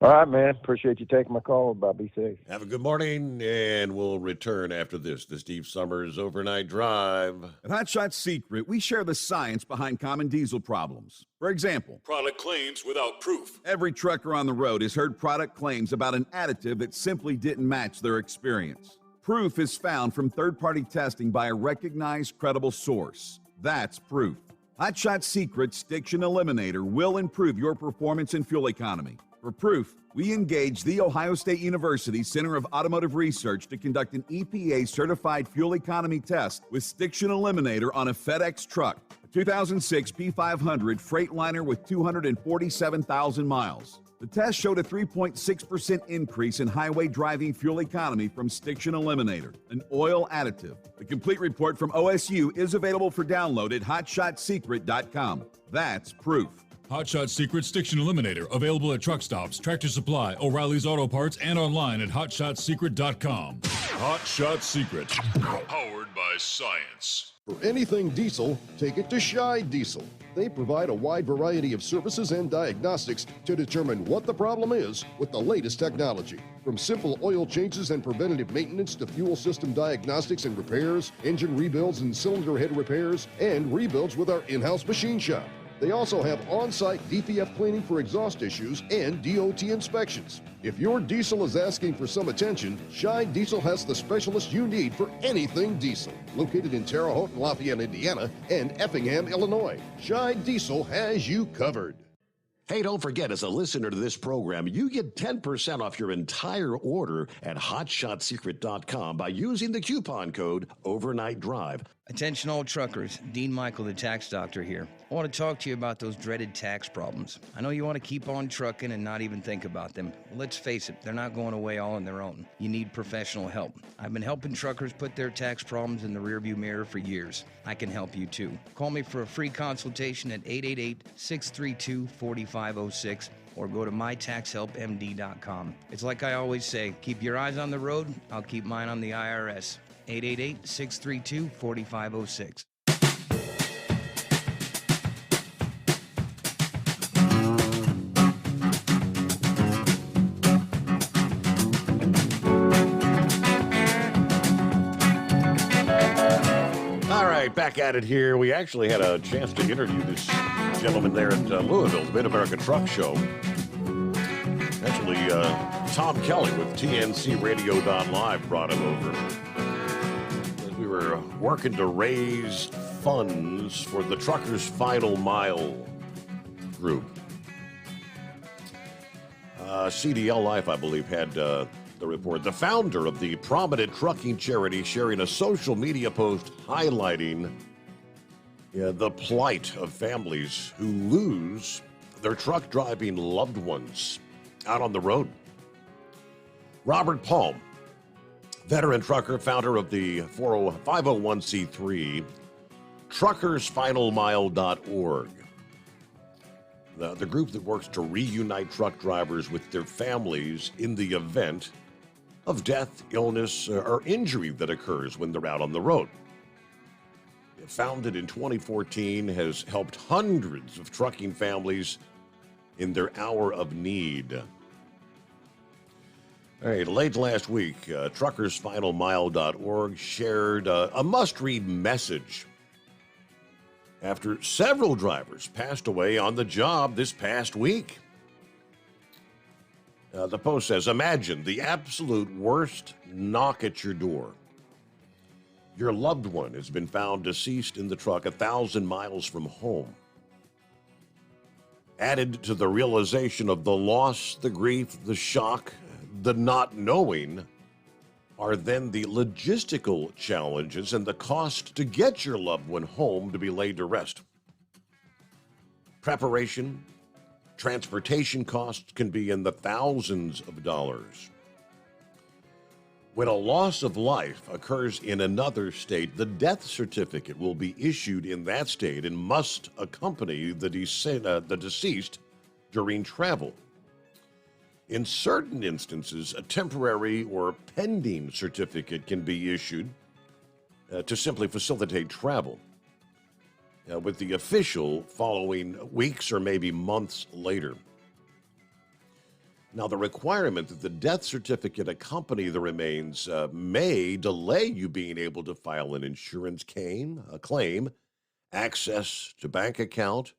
all right, man. Appreciate you taking my call. Be safe. Have a good morning, and we'll return after this to Steve Summers Overnight Drive. At Hot Shot Secret, we share the science behind common diesel problems. For example, product claims without proof. Every trucker on the road has heard product claims about an additive that simply didn't match their experience. Proof is found from third-party testing by a recognized, credible source. That's proof. Hot Shot Secret Stiction Eliminator will improve your performance and fuel economy. For proof, we engaged The Ohio State University Center of Automotive Research to conduct an EPA-certified fuel economy test with Stiction Eliminator on a FedEx truck, a 2006 P500 Freightliner with 247,000 miles. The test showed a 3.6% increase in highway driving fuel economy from Stiction Eliminator, an oil additive. The complete report from OSU is available for download at hotshotsecret.com. That's proof. Hot Shot Secret Stiction Eliminator, available at truck stops, Tractor Supply, O'Reilly's Auto Parts, and online at hotshotsecret.com. Hot Shot Secret, powered by science. For anything diesel, take it to Scheid Diesel. They provide a wide variety of services and diagnostics to determine what the problem is with the latest technology. From simple oil changes and preventative maintenance to fuel system diagnostics and repairs, engine rebuilds and cylinder head repairs, and rebuilds with our in-house machine shop. They also have on-site DPF cleaning for exhaust issues and DOT inspections. If your diesel is asking for some attention, Scheid Diesel has the specialist you need for anything diesel. Located in Terre Haute and Lafayette, Indiana, and Effingham, Illinois, Scheid Diesel has you covered. Hey, don't forget, as a listener to this program, you get 10% off your entire order at hotshotsecret.com by using the coupon code Overnight Drive. Attention all truckers, Dean Michael, the tax doctor here. I want to talk to you about those dreaded tax problems. I know you want to keep on trucking and not even think about them. Well, let's face it, they're not going away all on their own. You need professional help. I've been helping truckers put their tax problems in the rearview mirror for years. I can help you too. Call me for a free consultation at 888-632-4506 or go to mytaxhelpmd.com. It's like I always say, keep your eyes on the road, I'll keep mine on the IRS. 888-632-4506. All right, back at it here. We actually had a chance to interview this gentleman there at Louisville, the Mid-America Truck Show. Actually, Tom Kelly with TNCRadio.live brought him over. As we were working to raise funds for the Truckers Final Mile group. CDL Life, I believe, had the report. The founder of the prominent trucking charity sharing a social media post highlighting the plight of families who lose their truck driving loved ones out on the road. Robert Palm, veteran trucker, founder of the 501c3 truckersfinalmile.org, the group that works to reunite truck drivers with their families in the event of death, illness, or injury that occurs when they're out on the road. Founded in 2014, has helped hundreds of trucking families in their hour of need. All right, late last week, truckersfinalmile.org shared a must-read message after several drivers passed away on the job this past week. The post says, imagine the absolute worst knock at your door. Your loved one has been found deceased in the truck 1,000 miles from home. Added to the realization of the loss, the grief, the shock, the not knowing, are then the logistical challenges and the cost to get your loved one home to be laid to rest. Preparation, transportation costs can be in the thousands of dollars. When a loss of life occurs in another state, the death certificate will be issued in that state and must accompany the deceased during travel. In certain instances, a temporary or pending certificate can be issued to simply facilitate travel, with the official following weeks or maybe months later. Now, the requirement that the death certificate accompany the remains may delay you being able to file an insurance claim, access to bank account,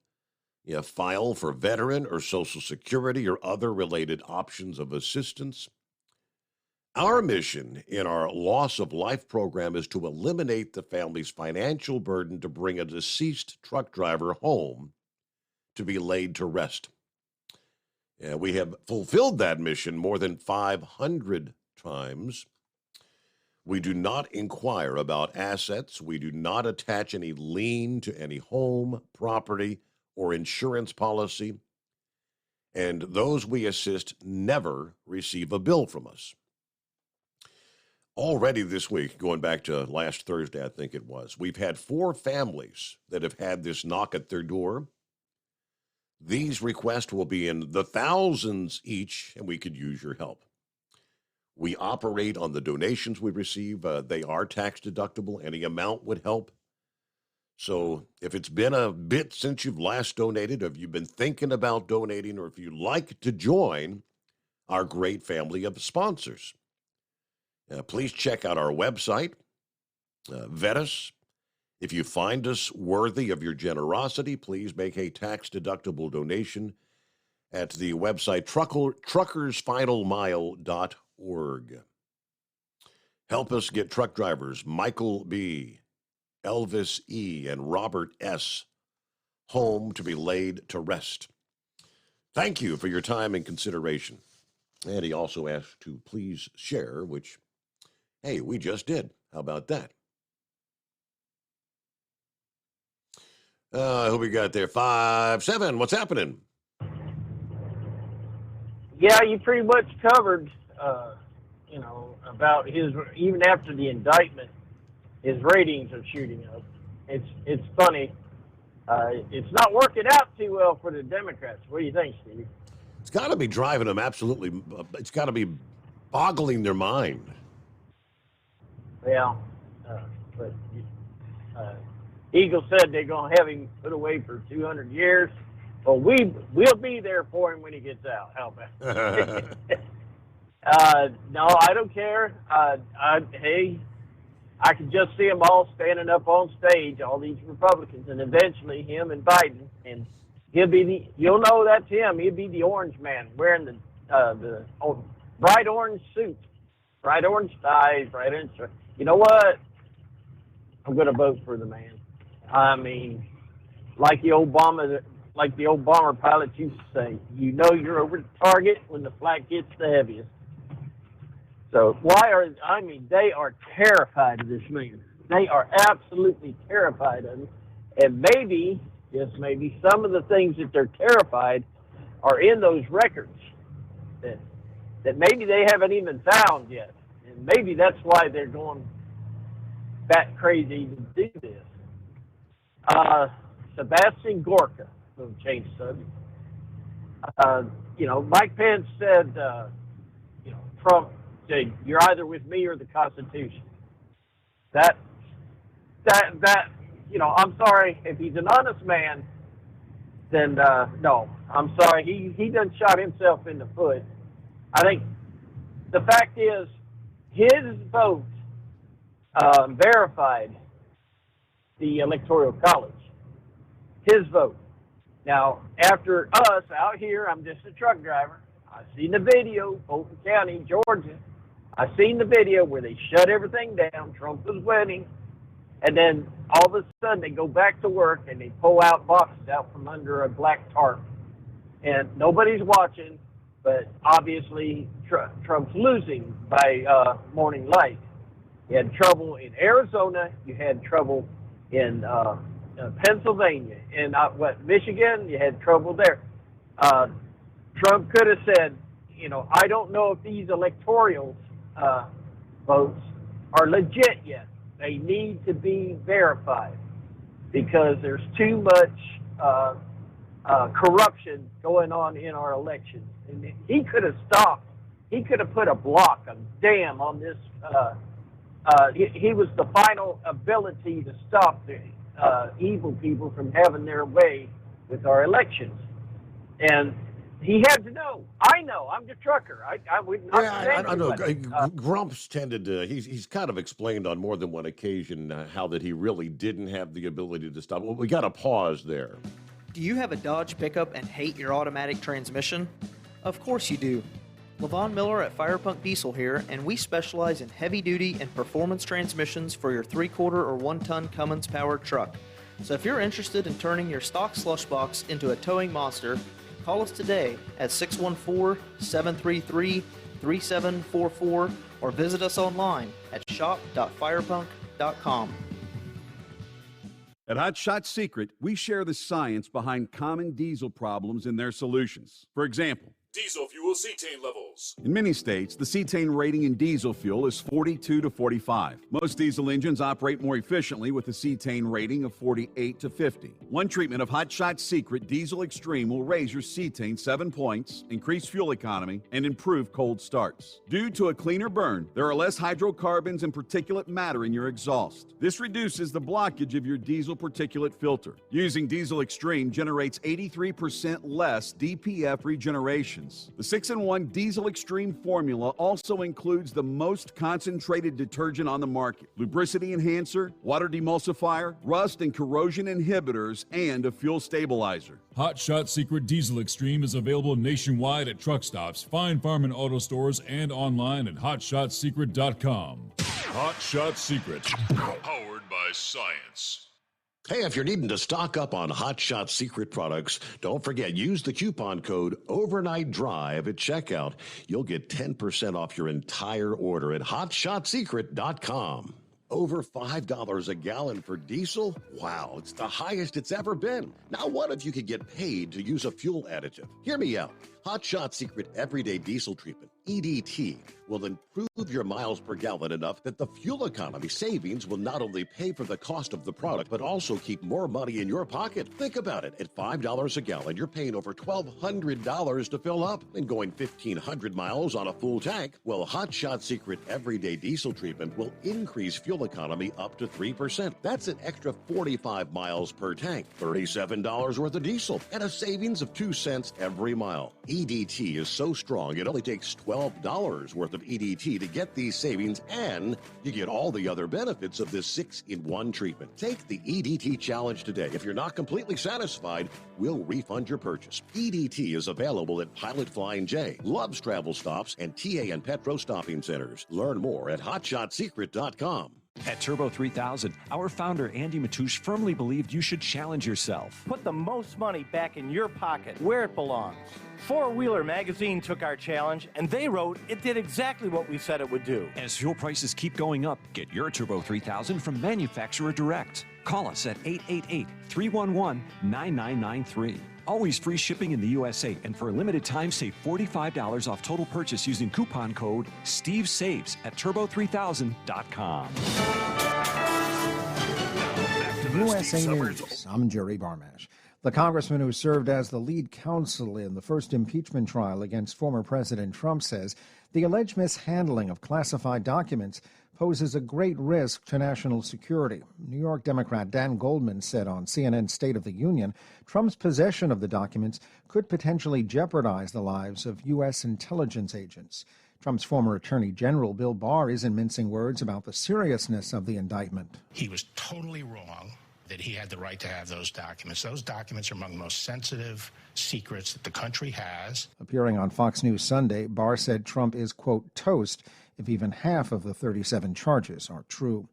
file for veteran or Social Security or other related options of assistance. Our mission in our Loss of Life program is to eliminate the family's financial burden to bring a deceased truck driver home to be laid to rest. We have fulfilled that mission more than 500 times. We do not inquire about assets. We do not attach any lien to any home, property, or insurance policy. And those we assist never receive a bill from us. Already this week, going back to last Thursday, I think it was, we've had 4 families that have had this knock at their door. These requests will be in the thousands each, and we could use your help. We operate on the donations we receive. They are tax deductible. Any amount would help. So if it's been a bit since you've last donated, or if you've been thinking about donating, or if you'd like to join our great family of sponsors, please check out our website, vet us. If you find us worthy of your generosity, please make a tax-deductible donation at the website truckersfinalmile.org. Help us get truck drivers Michael B., Elvis E., and Robert S. home to be laid to rest. Thank you for your time and consideration. And he also asked to please share, which, hey, we just did. How about that? Who we got there? 5-7. What's happening? Yeah, you pretty much covered, about his, even after the indictment, his ratings are shooting up. It's funny. It's not working out too well for the Democrats. What do you think, Steve? It's got to be driving them absolutely. It's got to be boggling their mind. Yeah, but Eagle said they're going to have him put away for 200 years. Well, we'll be there for him when he gets out. How about no, I don't care. Hey, I can just see them all standing up on stage, all these Republicans, and eventually him and Biden, and you'll know that's him. He'll be the orange man wearing the bright orange suit, bright orange tie, bright orange shirt. You know what? I'm going to vote for the man. I mean, like the Obama pilots used to say, you know you're over the target when the flag hits the heaviest. So they are terrified of this man. They are absolutely terrified of him. And maybe, just maybe, some of the things that they're terrified are in those records that maybe they haven't even found yet. And maybe that's why they're going bat crazy to do this. Sebastian Gorka, we'll change subject. Mike Pence said, Trump said, you're either with me or the Constitution. I'm sorry, if he's an honest man, then no, I'm sorry, he done shot himself in the foot. I think the fact is, his vote verified the Electoral College. His vote. Now, after us out here, I'm just a truck driver. I've seen the video, Fulton County, Georgia. I've seen the video where they shut everything down. Trump was winning. And then all of a sudden they go back to work and they pull out boxes out from under a black tarp. And nobody's watching, but obviously Trump's losing by morning light. You had trouble in Arizona. You had trouble in Pennsylvania. In Michigan, you had trouble there. Trump could have said, I don't know if these electoral votes are legit yet. They need to be verified because there's too much corruption going on in our elections. And he could have stopped. He could have put a block, a dam on this. He was the final ability to stop the evil people from having their way with our elections. And he had to know. I know. I'm the trucker. I would not. I know. Grump's tended to. He's kind of explained on more than one occasion how that he really didn't have the ability to stop. Well, we got to pause there. Do you have a Dodge pickup and hate your automatic transmission? Of course you do. Levon Miller at Firepunk Diesel here, and we specialize in heavy-duty and performance transmissions for your 3/4 or 1-ton Cummins-powered truck. So if you're interested in turning your stock slush box into a towing monster, call us today at 614-733-3744 or visit us online at shop.firepunk.com. At Hot Shot Secret, we share the science behind common diesel problems and their solutions. For example, Diesel fuel cetane levels. in many states, the cetane rating in diesel fuel is 42 to 45. Most diesel engines operate more efficiently with a cetane rating of 48 to 50. One treatment of Hot Shot Secret Diesel Extreme will raise your cetane 7 points, increase fuel economy, and improve cold starts. Due to a cleaner burn, there are less hydrocarbons and particulate matter in your exhaust. This reduces the blockage of your diesel particulate filter. Using Diesel Extreme generates 83% less DPF regeneration. The 6-in-1 Diesel Extreme formula also includes the most concentrated detergent on the market, lubricity enhancer, water demulsifier, rust and corrosion inhibitors, and a fuel stabilizer. Hot Shot Secret Diesel Extreme is available nationwide at truck stops, Fine Farm and auto stores, and online at hotshotsecret.com. Hot Shot Secret, powered by science. Hey, if you're needing to stock up on Hot Shot Secret products, don't forget, use the coupon code Overnight Drive at checkout. You'll get 10% off your entire order at hotshotsecret.com. Over $5 a gallon for diesel? Wow, it's the highest it's ever been. Now, what if you could get paid to use a fuel additive? Hear me out. Hot Shot Secret Everyday Diesel Treatment, EDT, will improve your miles per gallon enough that the fuel economy savings will not only pay for the cost of the product, but also keep more money in your pocket. Think about it. At $5 a gallon, you're paying over $1,200 to fill up and going 1,500 miles on a full tank. Well, Hot Shot Secret Everyday Diesel Treatment will increase fuel economy up to 3%. That's an extra 45 miles per tank, $37 worth of diesel, and a savings of 2 cents every mile. EDT is so strong, it only takes $12 worth of EDT to get these savings, and you get all the other benefits of this 6-in-1 treatment. Take the EDT challenge today. If you're not completely satisfied, we'll refund your purchase. EDT is available at Pilot Flying J, Love's Travel Stops, and TA and Petro Stopping Centers. Learn more at HotShotSecret.com. At Turbo 3000, our founder Andy Matouche firmly believed you should challenge yourself. Put the most money back in your pocket, where it belongs. Four Wheeler magazine took our challenge, and they wrote it did exactly what we said it would do. As fuel prices keep going up, get your Turbo 3000 from manufacturer direct. Call us at 888-311-9993. Always free shipping in the USA, and for a limited time, save $45 off total purchase using coupon code SteveSaves at turbo3000.com. USA News. I'm Jerry Barmash. The congressman who served as the lead counsel in the first impeachment trial against former President Trump says the alleged mishandling of classified documents poses a great risk to national security. New York Democrat Dan Goldman said on CNN's State of the Union, Trump's possession of the documents could potentially jeopardize the lives of U.S. intelligence agents. Trump's former Attorney General Bill Barr isn't mincing words about the seriousness of the indictment. He was totally wrong that he had the right to have those documents. Those documents are among the most sensitive secrets that the country has. Appearing on Fox News Sunday, Barr said Trump is, quote, toast if even half of the 37 charges are true.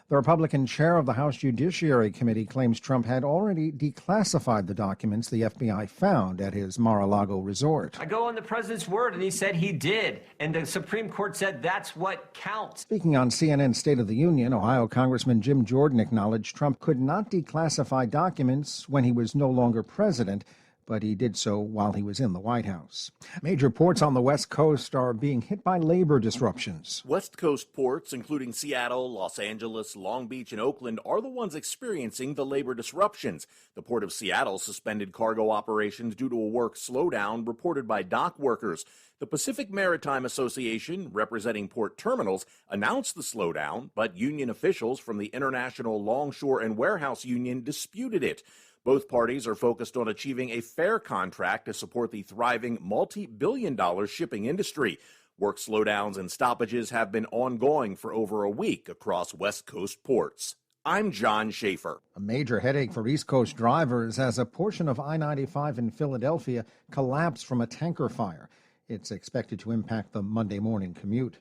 The Republican chair of the House Judiciary Committee claims Trump had already declassified the documents the FBI found at his Mar-a-Lago resort. I go on the president's word, and he said he did. And the Supreme Court said that's what counts. Speaking on CNN's State of the Union, Ohio Congressman Jim Jordan acknowledged Trump could not declassify documents when he was no longer president, but he did so while he was in the White House. Major ports on the West Coast are being hit by labor disruptions. West Coast ports, including Seattle, Los Angeles, Long Beach, and Oakland, are the ones experiencing the labor disruptions. The Port of Seattle suspended cargo operations due to a work slowdown reported by dock workers. The Pacific Maritime Association, representing port terminals, announced the slowdown, but union officials from the International Longshore and Warehouse Union disputed it. Both parties are focused on achieving a fair contract to support the thriving multi-billion-dollar shipping industry. Work slowdowns and stoppages have been ongoing for over a week across West Coast ports. I'm John Schaefer. A major headache for East Coast drivers as a portion of I-95 in Philadelphia collapsed from a tanker fire. It's expected to impact the Monday morning commute.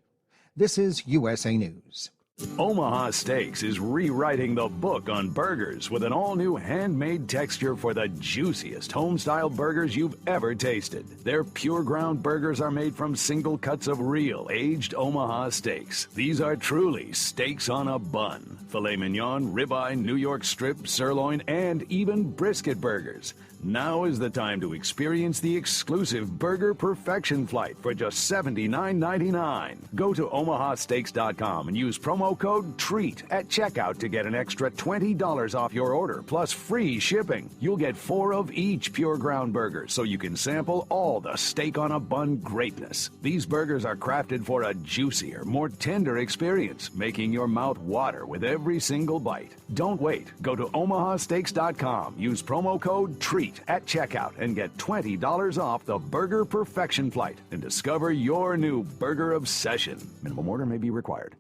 This is USA News. Omaha Steaks is rewriting the book on burgers with an all-new handmade texture for the juiciest home-style burgers you've ever tasted. Their pure ground burgers are made from single cuts of real aged Omaha steaks. These are truly steaks on a bun. Filet mignon, ribeye, New York strip, sirloin, and even brisket burgers. Now is the time to experience the exclusive Burger Perfection Flight for just $79.99. Go to omahasteaks.com and use promo code TREAT at checkout to get an extra $20 off your order, plus free shipping. You'll get 4 of each pure ground burger, so you can sample all the steak on a bun greatness. These burgers are crafted for a juicier, more tender experience, making your mouth water with every single bite. Don't wait. Go to omahasteaks.com. Use promo code TREAT at checkout and get $20 off the Burger Perfection Flight and discover your new burger obsession. Minimum order may be required.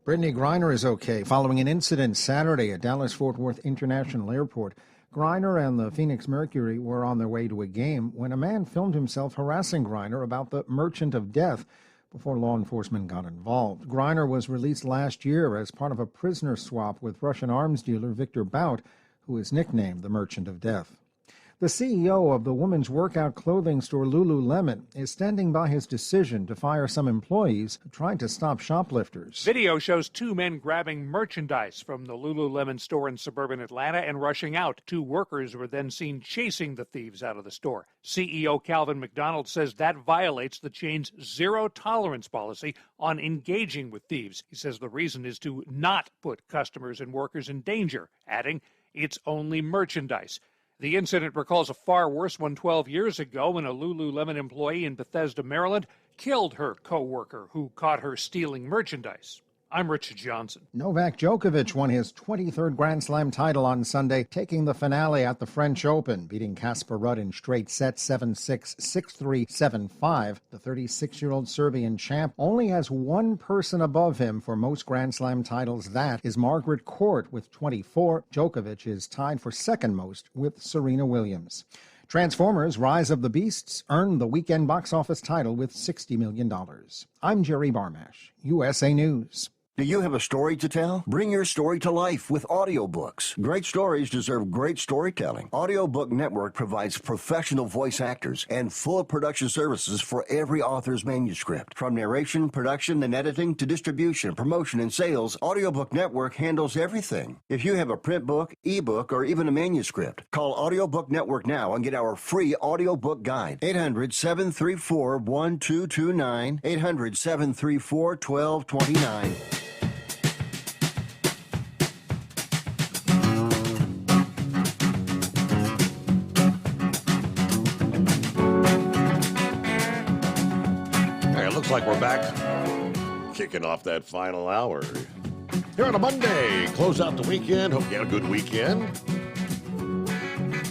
Brittany Griner is okay following an incident Saturday at Dallas-Fort Worth International Airport. Griner and the Phoenix Mercury were on their way to a game when a man filmed himself harassing Griner about the Merchant of Death before law enforcement got involved. Griner was released last year as part of a prisoner swap with Russian arms dealer Victor Bout, who is nicknamed the Merchant of Death. The CEO of the women's workout clothing store Lululemon is standing by his decision to fire some employees who tried to stop shoplifters. Video shows 2 men grabbing merchandise from the Lululemon store in suburban Atlanta and rushing out. 2 workers were then seen chasing the thieves out of the store. CEO Calvin McDonald says that violates the chain's zero-tolerance policy on engaging with thieves. He says the reason is to not put customers and workers in danger, adding, "It's only merchandise." The incident recalls a far worse one 12 years ago when a Lululemon employee in Bethesda, Maryland, killed her co-worker who caught her stealing merchandise. I'm Richard Johnson. Novak Djokovic won his 23rd Grand Slam title on Sunday, taking the finale at the French Open, beating Casper Ruud in straight sets 7-6, 6-3, 7-5. The 36-year-old Serbian champ only has one person above him for most Grand Slam titles. That is Margaret Court with 24. Djokovic is tied for second most with Serena Williams. Transformers: Rise of the Beasts earned the weekend box office title with $60 million. I'm Jerry Barmash, USA News. Do you have a story to tell? Bring your story to life with audiobooks. Great stories deserve great storytelling. Audiobook Network provides professional voice actors and full production services for every author's manuscript. From narration, production, and editing to distribution, promotion, and sales, Audiobook Network handles everything. If you have a print book, ebook, or even a manuscript, call Audiobook Network now and get our free audiobook guide. 800-734-1229, 800-734-1229. Looks like we're back, kicking off that final hour. Here on a Monday, close out the weekend. Hope you had a good weekend.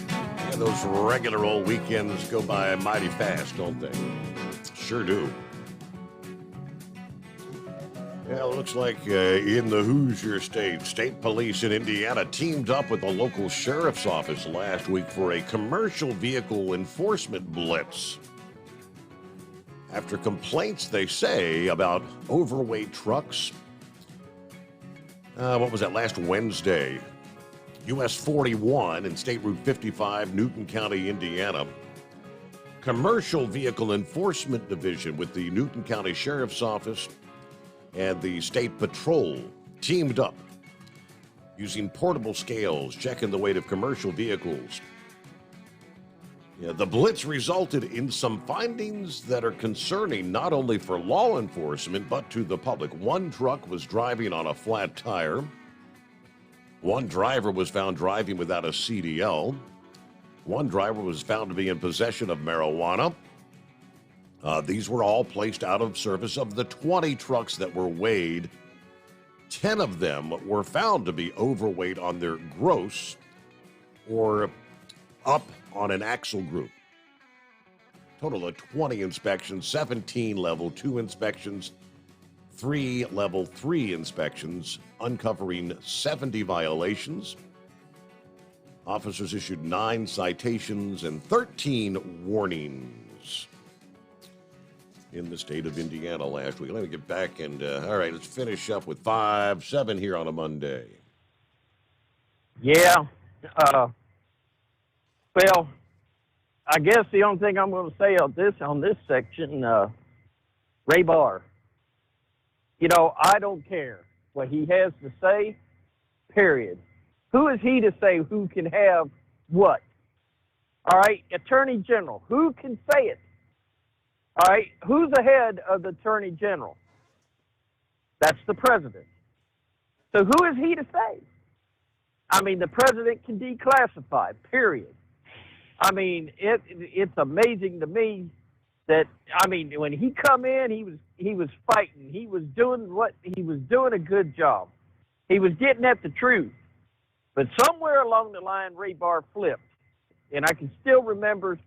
Yeah, those regular old weekends go by mighty fast, don't they? Sure do. Yeah, it looks like in the Hoosier State Police in Indiana teamed up with the local sheriff's office last week for a commercial vehicle enforcement blitz. After complaints, they say, about overweight trucks. What was that, last Wednesday? US 41 and State Route 55, Newton County, Indiana. Commercial Vehicle Enforcement Division with the Newton County Sheriff's Office and the State Patrol teamed up using portable scales, checking the weight of commercial vehicles. Yeah, the blitz resulted in some findings that are concerning not only for law enforcement, but to the public. One truck was driving on a flat tire. One driver was found driving without a CDL. One driver was found to be in possession of marijuana. These were all placed out of service. Of the 20 trucks that were weighed, 10 of them were found to be overweight on their gross or up on an axle group. Total of 20 inspections, 17 level 2 inspections, 3 level 3 inspections, uncovering 70 violations. Officers issued 9 citations and 13 warnings in the state of Indiana last week. Let me get back and, all right, let's finish up with 5-7 here on a Monday. Yeah. Well, I guess the only thing I'm going to say on this section, Ray Barr. You know, I don't care what he has to say, period. Who is he to say who can have what? All right, Attorney General, who can say it? All right, who's the head of the Attorney General? That's the president. So who is he to say? I mean, the president can declassify, period. I mean, it's amazing to me that, I mean, when he come in, he was fighting. He was doing a good job. He was getting at the truth. But somewhere along the line, Ray Barr flipped. And I can still remember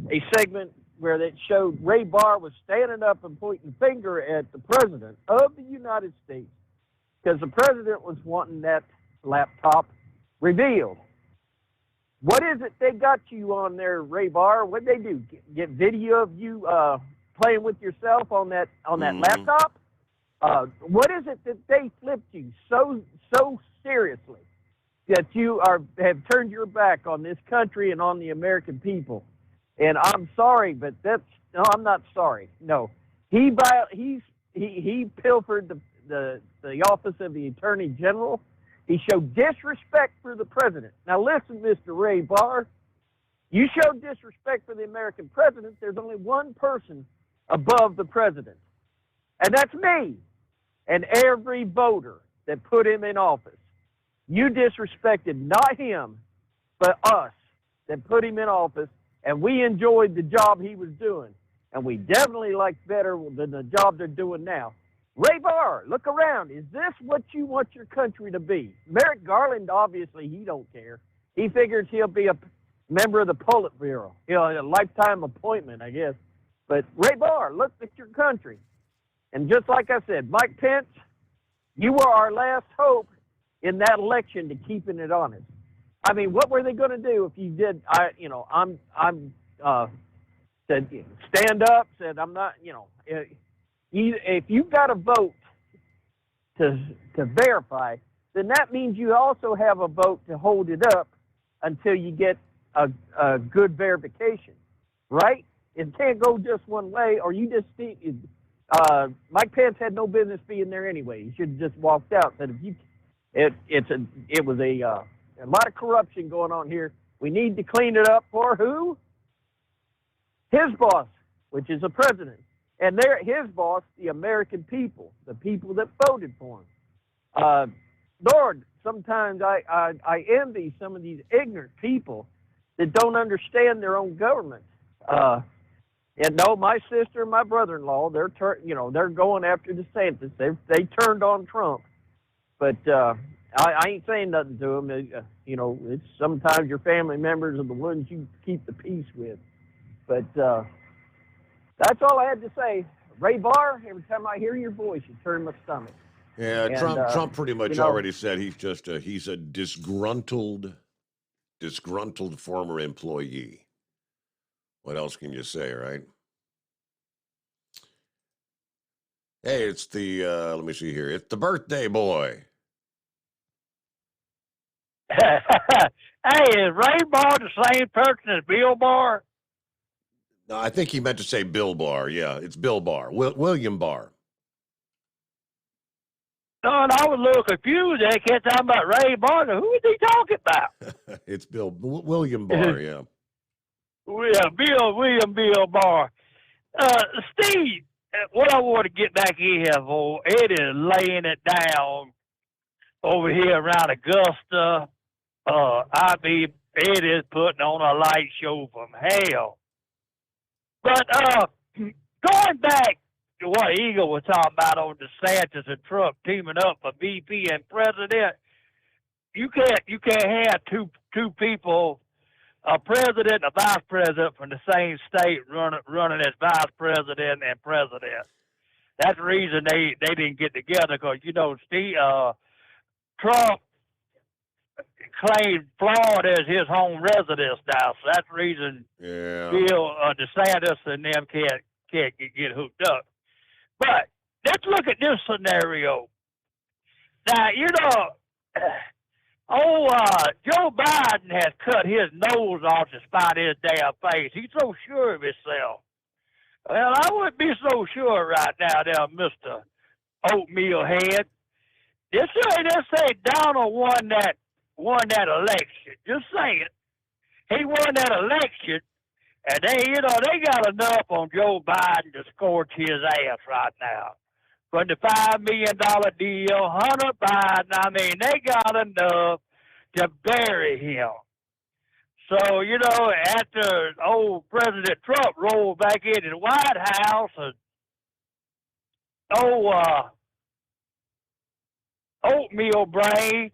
a segment where that showed Ray Barr was standing up and pointing the finger at the president of the United States because the president was wanting that laptop revealed. What is it they got you on there, Ray Barr? What'd they do? Get video of you playing with yourself on that laptop? What is it that they flipped you so seriously that you have turned your back on this country and on the American people? And I'm sorry, but I'm not sorry. No, he pilfered the office of the Attorney General. He showed disrespect for the president. Now listen, Mr. Ray Barr, you showed disrespect for the American president. There's only one person above the president, and that's me and every voter that put him in office. You disrespected not him, but us that put him in office, and we enjoyed the job he was doing, and we definitely liked better than the job they're doing now. Ray Barr, look around. Is this what you want your country to be? Merrick Garland, obviously, he don't care. He figures he'll be a member of the Politburo. A lifetime appointment, I guess. But Ray Barr, look at your country. And just like I said, Mike Pence, you were our last hope in that election to keeping it honest. I mean, what were they going to do if you did? Said stand up. Said I'm not. If you've got a vote to verify, then that means you also have a vote to hold it up until you get a good verification, right? It can't go just one way, or you just see. Mike Pence had no business being there anyway. He should have just walked out. Said if you, it was a lot of corruption going on here. We need to clean it up for who? His boss, which is the president. And his boss, the American people, the people that voted for him. Lord, sometimes I envy some of these ignorant people that don't understand their own government. And no, my sister and my brother-in-law, they're going after DeSantis. They turned on Trump. But I ain't saying nothing to them. It's sometimes your family members are the ones you keep the peace with. But that's all I had to say. Ray Barr, every time I hear your voice, you turn my stomach. Yeah, And, Trump pretty much already said he's a disgruntled former employee. What else can you say, right? Hey, it's let me see here. It's the birthday boy. Hey, is Ray Barr the same person as Bill Barr? No, I think he meant to say Bill Barr. Yeah, it's Bill Barr. William Barr. No, and I was a little confused. They kept talking about Ray Barr. Who is he talking about? It's William Barr, yeah. William Bill Barr. Steve, what I want to get back in here for, it is laying it down over here around Augusta. It is putting on a light show from hell. But going back to what Eagle was talking about on DeSantis and Trump teaming up for VP and president, you can't have two people, a president and a vice president from the same state running as vice president and president. That's the reason they didn't get together, because Trump claimed Florida as his home residence now, so that's the reason Bill DeSantis and them can't get hooked up. But let's look at this scenario. Now, Joe Biden has cut his nose off to spite his damn face. He's so sure of himself. Well, I wouldn't be so sure right now, there, Mr. Oatmeal Head. Just say Donald won that election. Just saying. He won that election, and they got enough on Joe Biden to scorch his ass right now. From the $5 million deal, Hunter Biden, they got enough to bury him. So, after old President Trump rolled back into the White House, and Oatmeal Brain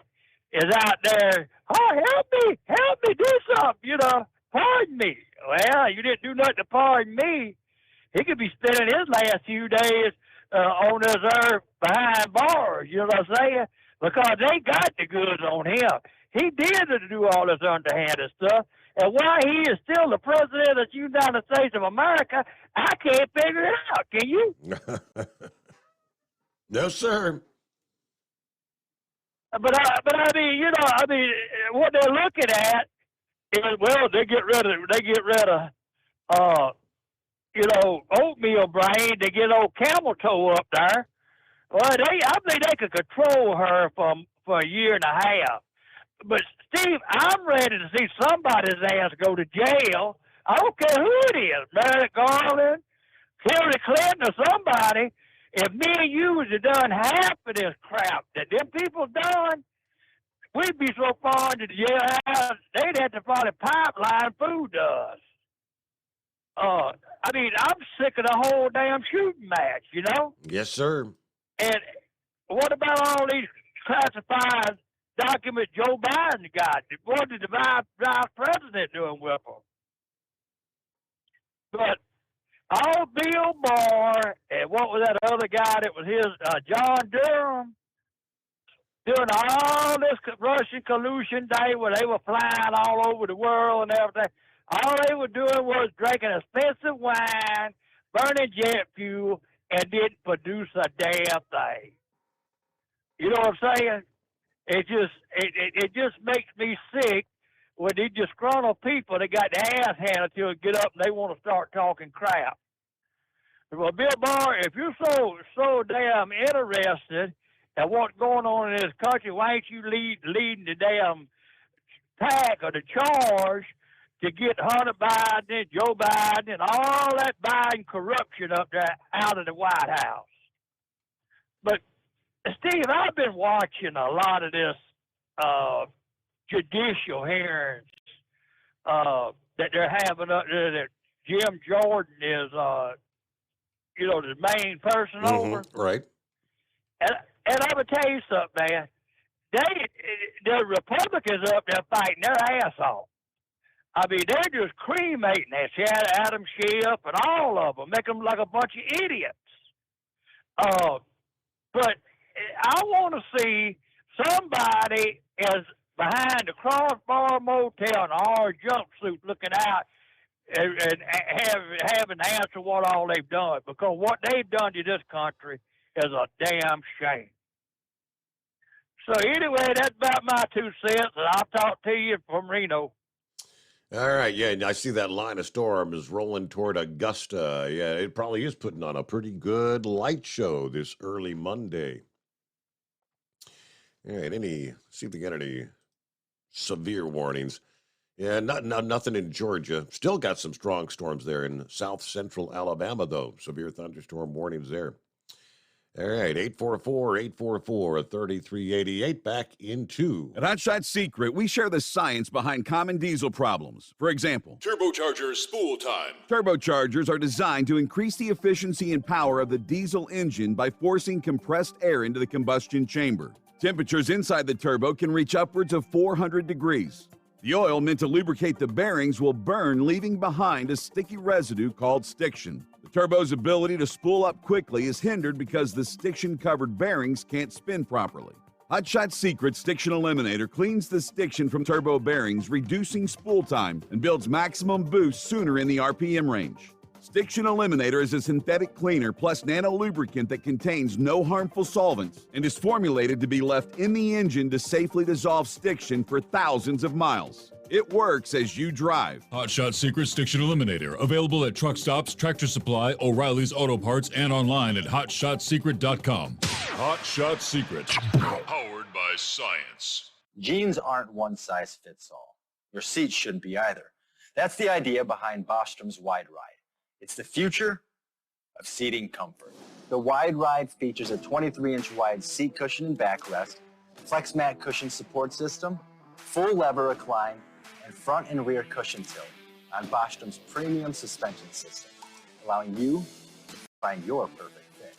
is out there, help me do something, pardon me. Well, you didn't do nothing to pardon me. He could be spending his last few days on this earth behind bars, you know what I'm saying? Because they got the goods on him. He did do all this underhanded stuff. And why he is still the president of the United States of America, I can't figure it out. Can you? No, sir. But what they're looking at is, well, they get rid of Oatmeal Brain. They get old Camel Toe up there. Well, I think they could control her for a year and a half. But Steve, I'm ready to see somebody's ass go to jail. I don't care who it is, Merrick Garland, Hillary Clinton, or somebody. If me and you was done half of this crap that them people done, we'd be so far into the jailhouse, they'd have to probably pipeline food to us. I'm sick of the whole damn shooting match, Yes, sir. And what about all these classified documents Joe Biden got? What did the vice president doing with them? But all Bill Barr and what was that other guy that was his, John Durham, doing all this Russian collusion day where they were flying all over the world and everything. All they were doing was drinking expensive wine, burning jet fuel, and didn't produce a damn thing. You know what I'm saying? It just makes me sick when these disgruntled people that got their ass handed to them get up and they want to start talking crap. Well, Bill Barr, if you're so damn interested in what's going on in this country, why ain't you leading the damn pack or the charge to get Hunter Biden and Joe Biden and all that Biden corruption up there out of the White House? But, Steve, I've been watching a lot of this judicial hearings that they're having up there that Jim Jordan is, the main person over. Right. And I'm going to tell you something, man. The Republicans up there fighting their ass off. I mean, they're just cremating that Adam Schiff and all of them, make them like a bunch of idiots. But I want to see somebody as behind the Crossbar Motel in an orange jumpsuit looking out and having to answer what all they've done. Because what they've done to this country is a damn shame. So anyway, that's about my 2 cents, and I'll talk to you from Reno. All right, yeah, I see that line of storm is rolling toward Augusta. Yeah, it probably is putting on a pretty good light show this early Monday. All right, see if they get any severe warnings. Yeah, nothing in Georgia. Still got some strong storms there in south central Alabama, though. Severe thunderstorm warnings there. All right, 844-3388, back into. At Hot Shot Secret, we share the science behind common diesel problems. For example, Turbocharger spool time. Turbochargers are designed to increase the efficiency and power of the diesel engine by forcing compressed air into the combustion chamber. Temperatures inside the turbo can reach upwards of 400 degrees. The oil meant to lubricate the bearings will burn, leaving behind a sticky residue called stiction. The turbo's ability to spool up quickly is hindered because the stiction-covered bearings can't spin properly. Hot Shot Secret Stiction Eliminator cleans the stiction from turbo bearings, reducing spool time, and builds maximum boost sooner in the RPM range. Stiction Eliminator is a synthetic cleaner plus nano-lubricant that contains no harmful solvents and is formulated to be left in the engine to safely dissolve stiction for thousands of miles. It works as you drive. Hot Shot Secret Stiction Eliminator. Available at truck stops, Tractor Supply, O'Reilly's Auto Parts, and online at HotShotSecret.com. Hot Shot Secret. Powered by science. Jeans aren't one size fits all. Your seats shouldn't be either. That's the idea behind Bostrom's Wide Ride. It's the future of seating comfort. The Wide Ride features a 23-inch wide seat cushion and backrest, flex mat cushion support system, full lever recline, and front and rear cushion tilt on Bostrom's premium suspension system, allowing you to find your perfect fit.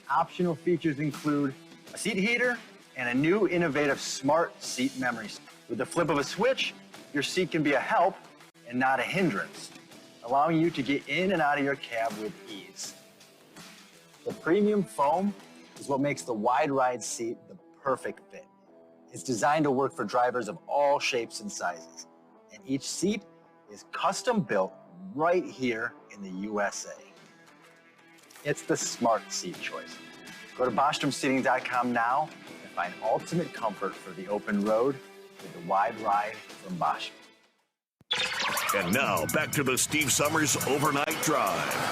Optional features include a seat heater and a new innovative smart seat memory. With the flip of a switch, your seat can be a help and not a hindrance, allowing you to get in and out of your cab with ease. The premium foam is what makes the Wide Ride seat the perfect fit. It's designed to work for drivers of all shapes and sizes, and each seat is custom built right here in the USA. It's the smart seat choice. Go to BostromSeating.com now and find ultimate comfort for the open road with the Wide Ride from Bostrom. And now, back to the Steve Summers Overnight Drive.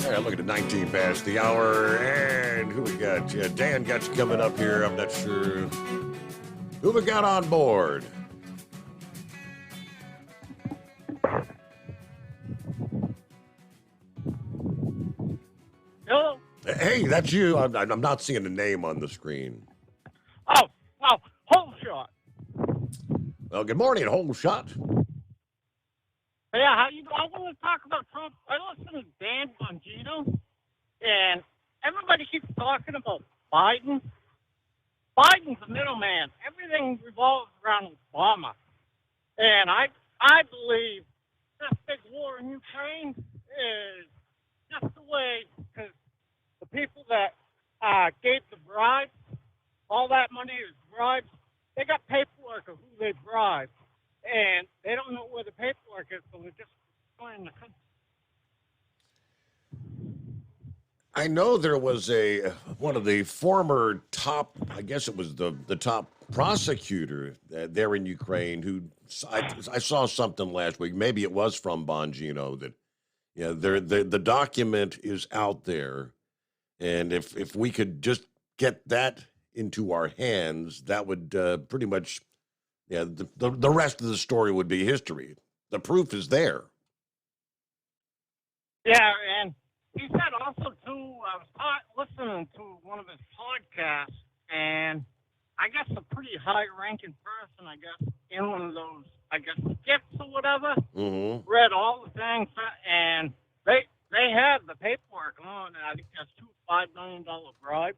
All right, look at the 19 past the hour, and who we got? Yeah, Dan got you coming up here. I'm not sure who we got on board. Hello? Hey, that's you. I'm not seeing the name on the screen. Oh, Home Shot. Well, good morning, Whole Shot. Yeah, how you doing? I want to talk about Trump. I listen to Dan Bongino, and everybody keeps talking about Biden. Biden's the middleman. Everything revolves around Obama. And I believe this big war in Ukraine is just the way, because the people that gave the bribes, all that money is bribes, they got paperwork of who they bribed. And they don't know where the paperwork is, so they're just destroying the country. I know there was one of the former top, I guess it was the top prosecutor there in Ukraine who I saw something last week. Maybe it was from Bongino that the document is out there, and if we could just get that into our hands, that would pretty much the rest of the story would be history. The proof is there. Yeah, and he said also, too, I was listening to one of his podcasts, and I guess a pretty high-ranking person, I guess, in one of those, I guess, skits or whatever, read all the things, and they had the paperwork on, and I think that's $2 $5 million bribes.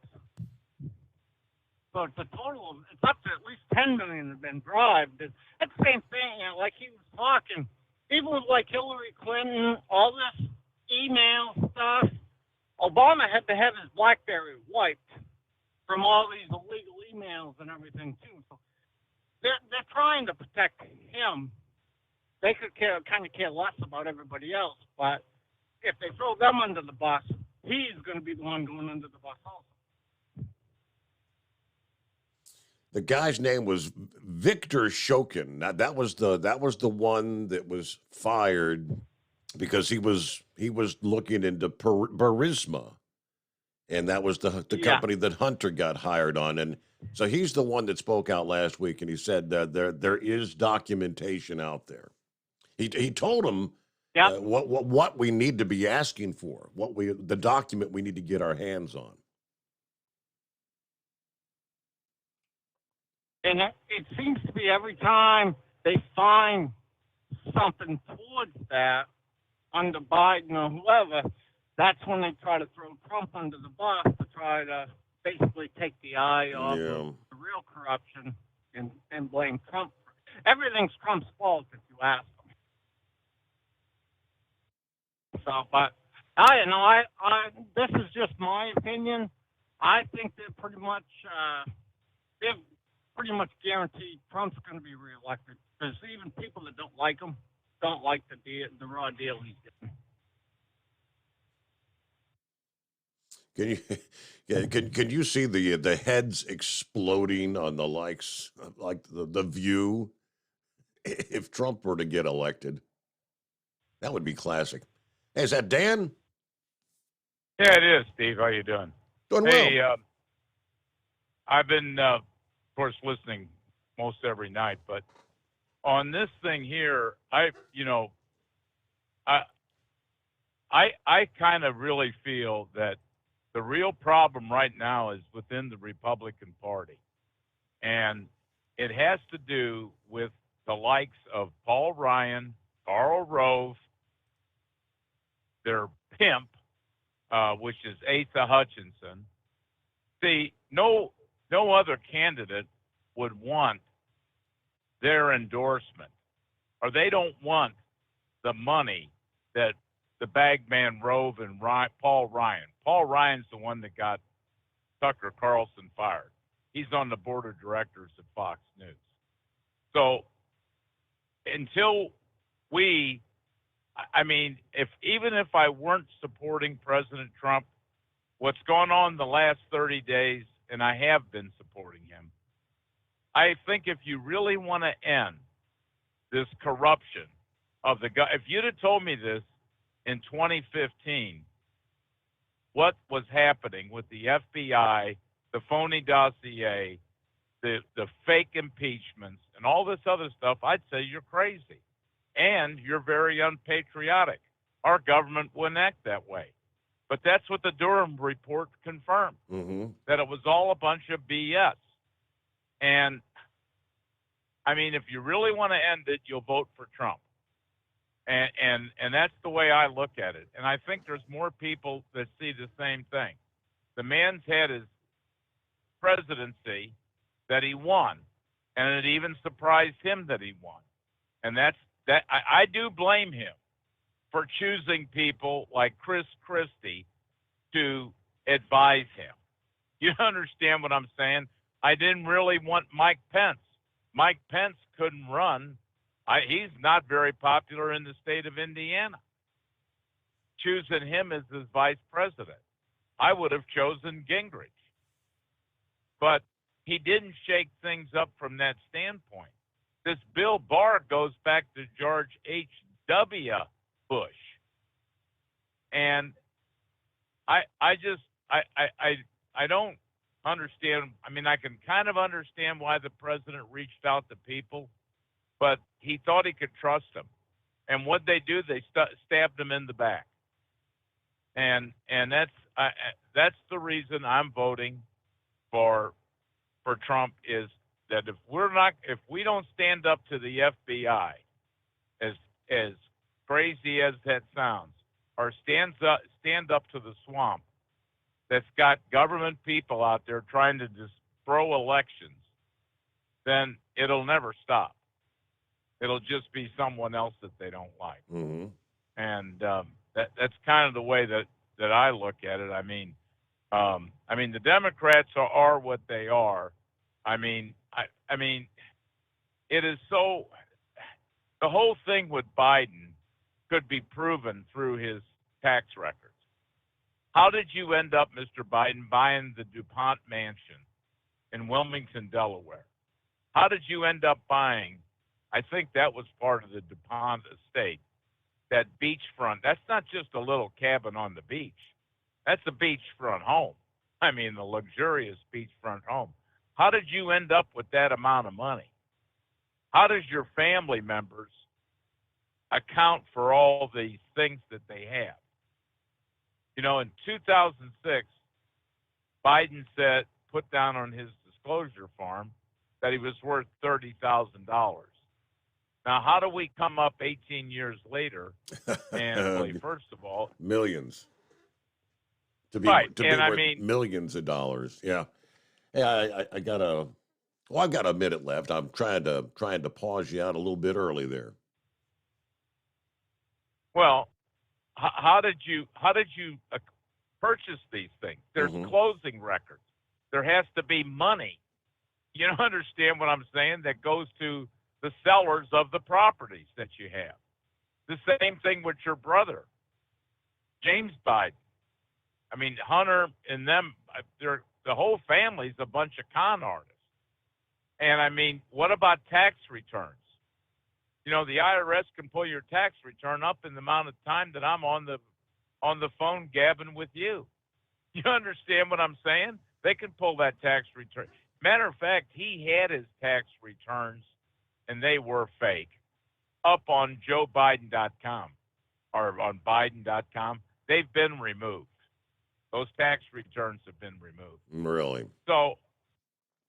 So it's a total of, it's up to at least $10 million have been bribed. It's the same thing, like he was talking, even with like Hillary Clinton, all this email stuff, Obama had to have his BlackBerry wiped from all these illegal emails and everything too. So they're trying to protect him. They could kind of care less about everybody else, but if they throw them under the bus, he's going to be the one going under the bus also. The guy's name was Victor Shokin. Now, that was the one that was fired because he was looking into Burisma, and that was the company that Hunter got hired on. And so he's the one that spoke out last week, and he said that there is documentation out there. He told him what we need to be asking for, the document we need to get our hands on. And it seems to be every time they find something towards that under Biden or whoever, that's when they try to throw Trump under the bus to try to basically take the eye off of the real corruption and blame Trump. Everything's Trump's fault if you ask them. So, but this is just my opinion. I think they're pretty much guaranteed Trump's going to be reelected because even people that don't like him don't like the raw deal he's getting. Can you see the heads exploding on the likes like the View if Trump were to get elected? That would be classic. Hey, is that Dan? Yeah, it is, Steve. How you doing? Doing well. I've been, of course, listening most every night, but on this thing here, I kind of really feel that the real problem right now is within the Republican Party, and it has to do with the likes of Paul Ryan, Karl Rove, their pimp, which is Asa Hutchinson. See, no other candidate would want their endorsement, or they don't want the money that the bagman Rove and Paul Ryan. Paul Ryan's the one that got Tucker Carlson fired. He's on the board of directors at Fox News. So until even if I weren't supporting President Trump, what's gone on the last 30 days, and I have been supporting him, I think if you really want to end this corruption of the guy, if you'd have told me this in 2015, what was happening with the FBI, the phony dossier, the fake impeachments, and all this other stuff, I'd say you're crazy. And you're very unpatriotic. Our government wouldn't act that way. But that's what the Durham report confirmed, that it was all a bunch of BS. And I mean, if you really want to end it, you'll vote for Trump. And that's the way I look at it. And I think there's more people that see the same thing. The man's had his presidency that he won, and it even surprised him that he won. And I do blame him for choosing people like Chris Christie to advise him. You understand what I'm saying? I didn't really want Mike Pence. Mike Pence couldn't run. He's not very popular in the state of Indiana. Choosing him as his vice president, I would have chosen Gingrich. But he didn't shake things up from that standpoint. This Bill Barr goes back to George H.W. Bush. And I don't understand. I mean, I can kind of understand why the president reached out to people, but he thought he could trust them. And what they do, they stabbed him in the back. And that's the reason I'm voting for Trump, is that if we don't stand up to the FBI, as crazy as that sounds, or stand up to the swamp that's got government people out there trying to just throw elections, then it'll never stop. It'll just be someone else that they don't like. Mm-hmm. And that's kind of the way that I look at it. I mean, the Democrats are what they are. I mean, it is so. The whole thing with Biden could be proven through his tax records. How did you end up, Mr. Biden, buying the DuPont mansion in Wilmington, Delaware? How did you end up buying? I think that was part of the DuPont estate. That beachfront. That's not just a little cabin on the beach. That's a beachfront home. I mean, the luxurious beachfront home. How did you end up with that amount of money? How does your family members account for all these things that they have? You know, in 2006, Biden put down on his disclosure form that he was worth $30,000. Now, how do we come up 18 years later and first of all, millions to be worth millions of dollars? Yeah. Hey, I've got a minute left. I'm trying to pause you out a little bit early there. Well, how did you purchase these things? There's closing records. There has to be money. You don't understand what I'm saying? That goes to the sellers of the properties that you have. The same thing with your brother, James Biden. I mean, Hunter and them, the whole family's a bunch of con artists. And I mean, what about tax returns? You know, the IRS can pull your tax return up in the amount of time that I'm on the phone gabbing with you. You understand what I'm saying? They can pull that tax return. Matter of fact, he had his tax returns, and they were fake, up on JoeBiden.com or on Biden.com. They've been removed. Those tax returns have been removed. Really? So.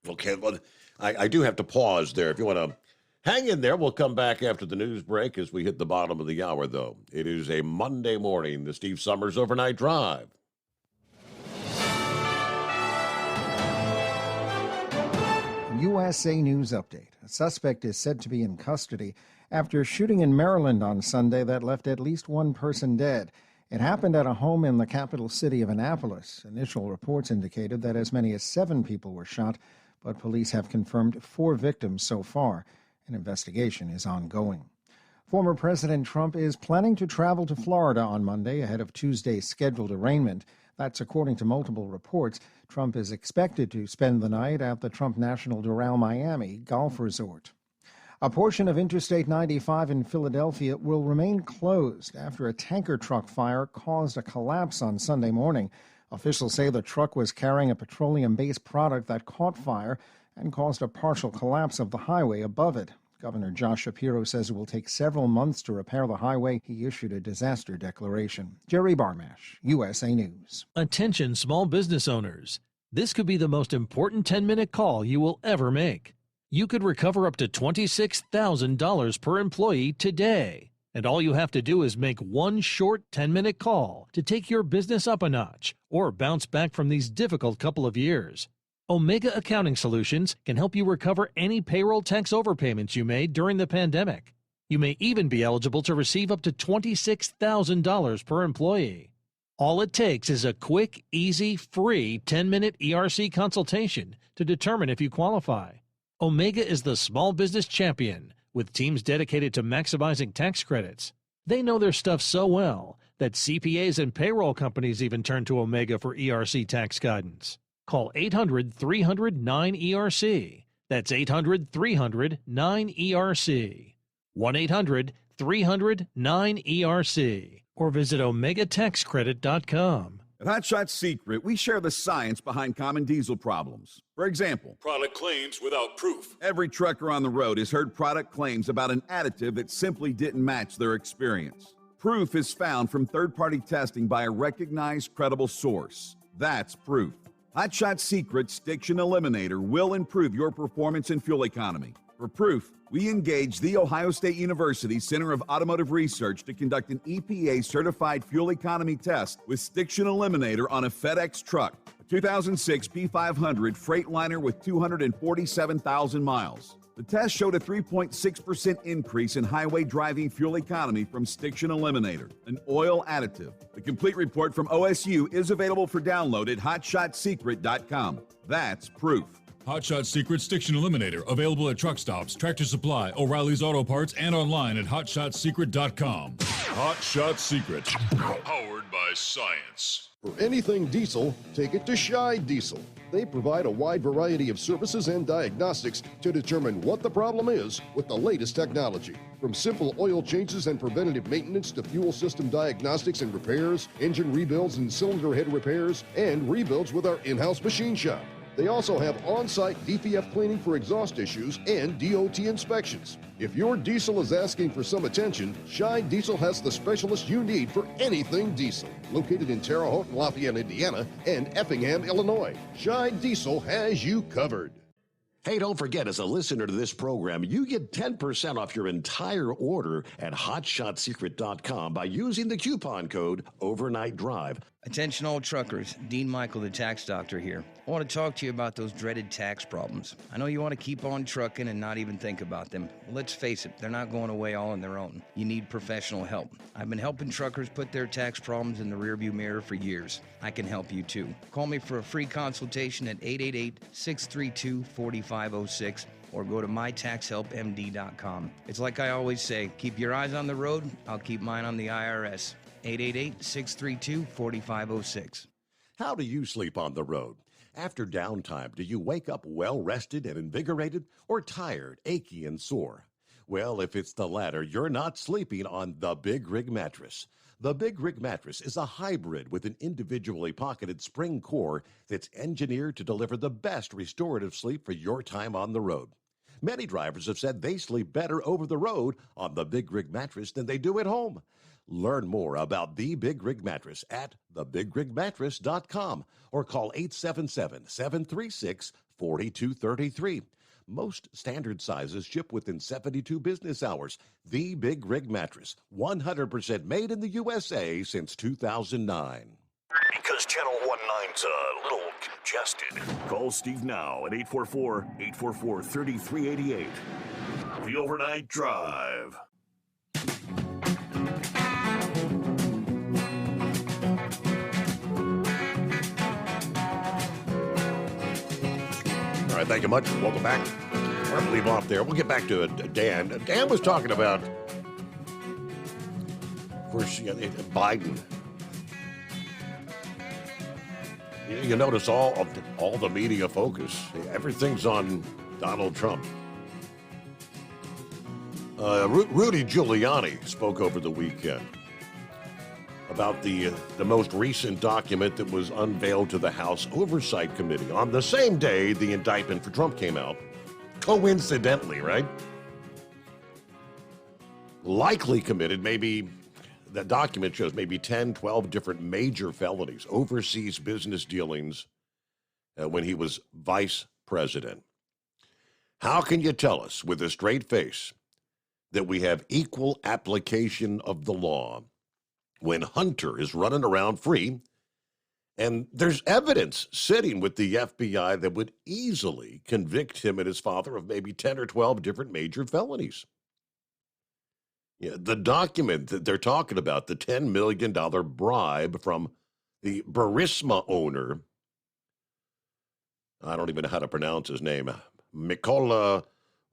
Okay, well, I do have to pause there. If you want to hang in there, we'll come back after the news break as we hit the bottom of the hour, though. It is a Monday morning, the Steve Summers Overnight Drive. USA News Update. A suspect is said to be in custody after a shooting in Maryland on Sunday that left at least one person dead. It happened at a home in the capital city of Annapolis. Initial reports indicated that as many as 7 people were shot, but police have confirmed 4 victims so far. An investigation is ongoing. Former President Trump is planning to travel to Florida on Monday ahead of Tuesday's scheduled arraignment. That's according to multiple reports. Trump is expected to spend the night at the Trump National Doral Miami Golf Resort. A portion of Interstate 95 in Philadelphia will remain closed after a tanker truck fire caused a collapse on Sunday morning. Officials say the truck was carrying a petroleum-based product that caught fire and caused a partial collapse of the highway above it. Governor Josh Shapiro says it will take several months to repair the highway. He issued a disaster declaration. Jerry Barmash, USA News. Attention small business owners. This could be the most important 10-minute call you will ever make. You could recover up to $26,000 per employee today. And all you have to do is make one short 10-minute call to take your business up a notch or bounce back from these difficult couple of years. Omega Accounting Solutions can help you recover any payroll tax overpayments you made during the pandemic. You may even be eligible to receive up to $26,000 per employee. All it takes is a quick, easy, free 10-minute ERC consultation to determine if you qualify. Omega is the small business champion with teams dedicated to maximizing tax credits. They know their stuff so well that CPAs and payroll companies even turn to Omega for ERC tax guidance. Call 800-300-9ERC. That's 800-300-9ERC. 1-800-300-9ERC. Or visit OmegaTaxCredit.com. At Hot Shot Secret, we share the science behind common diesel problems. For example, product claims without proof. Every trucker on the road has heard product claims about an additive that simply didn't match their experience. Proof is found from third-party testing by a recognized, credible source. That's proof. Hot Shot Secret's Stiction Eliminator will improve your performance and fuel economy. For proof, we engaged the Ohio State University Center of Automotive Research to conduct an EPA-certified fuel economy test with Stiction Eliminator on a FedEx truck, a 2006 P500 Freightliner with 247,000 miles. The test showed a 3.6% increase in highway driving fuel economy from Stiction Eliminator, an oil additive. The complete report from OSU is available for download at hotshotsecret.com. That's proof. Hot Shot Secret Stiction Eliminator, available at truck stops, Tractor Supply, O'Reilly's Auto Parts, and online at hotshotsecret.com. Hot Shot Secret, powered by science. For anything diesel, take it to Scheid Diesel. They provide a wide variety of services and diagnostics to determine what the problem is with the latest technology. From simple oil changes and preventative maintenance to fuel system diagnostics and repairs, engine rebuilds and cylinder head repairs, and rebuilds with our in-house machine shop. They also have on-site DPF cleaning for exhaust issues and DOT inspections. If your diesel is asking for some attention, Scheid Diesel has the specialist you need for anything diesel. Located in Terre Haute and Lafayette, Indiana, and Effingham, Illinois, Scheid Diesel has you covered. Hey, don't forget, as a listener to this program, you get 10% off your entire order at hotshotsecret.com by using the coupon code Overnight Drive. Attention all truckers, Dean Michael, the tax doctor here. I want to talk to you about those dreaded tax problems. I know you want to keep on trucking and not even think about them. Well, let's face it, they're not going away all on their own. You need professional help. I've been helping truckers put their tax problems in the rearview mirror for years. I can help you too. Call me for a free consultation at 888-632-4506 or go to mytaxhelpmd.com. It's like I always say, keep your eyes on the road, I'll keep mine on the IRS. 888-632-4506. How do you sleep on the road? After downtime, do you wake up well-rested and invigorated or tired, achy, and sore? Well, if it's the latter, you're not sleeping on the Big Rig Mattress. The Big Rig Mattress is a hybrid with an individually pocketed spring core that's engineered to deliver the best restorative sleep for your time on the road. Many drivers have said they sleep better over the road on the Big Rig Mattress than they do at home. Learn more about the Big Rig Mattress at thebigrigmattress.com or call 877-736-4233. Most standard sizes ship within 72 business hours. The Big Rig Mattress, 100% made in the USA since 2009. Because Channel 19's a little congested. Call Steve now at 844-844-3388. The Overnight Drive. All right, thank you much. Welcome back. We're going to leave off there. We'll get back to Dan. Dan was talking about, of course, Biden. You notice all the media focus. Everything's on Donald Trump. Rudy Giuliani spoke over the weekend about the most recent document that was unveiled to the House Oversight Committee on the same day the indictment for Trump came out. Coincidentally, right? Likely committed, maybe, the document shows maybe 10, 12 different major felonies, overseas business dealings when he was vice president. How can you tell us with a straight face that we have equal application of the law when Hunter is running around free and there's evidence sitting with the FBI that would easily convict him and his father of maybe 10 or 12 different major felonies? Yeah, the document that they're talking about, the $10 million bribe from the Burisma owner, I don't even know how to pronounce his name, Mykola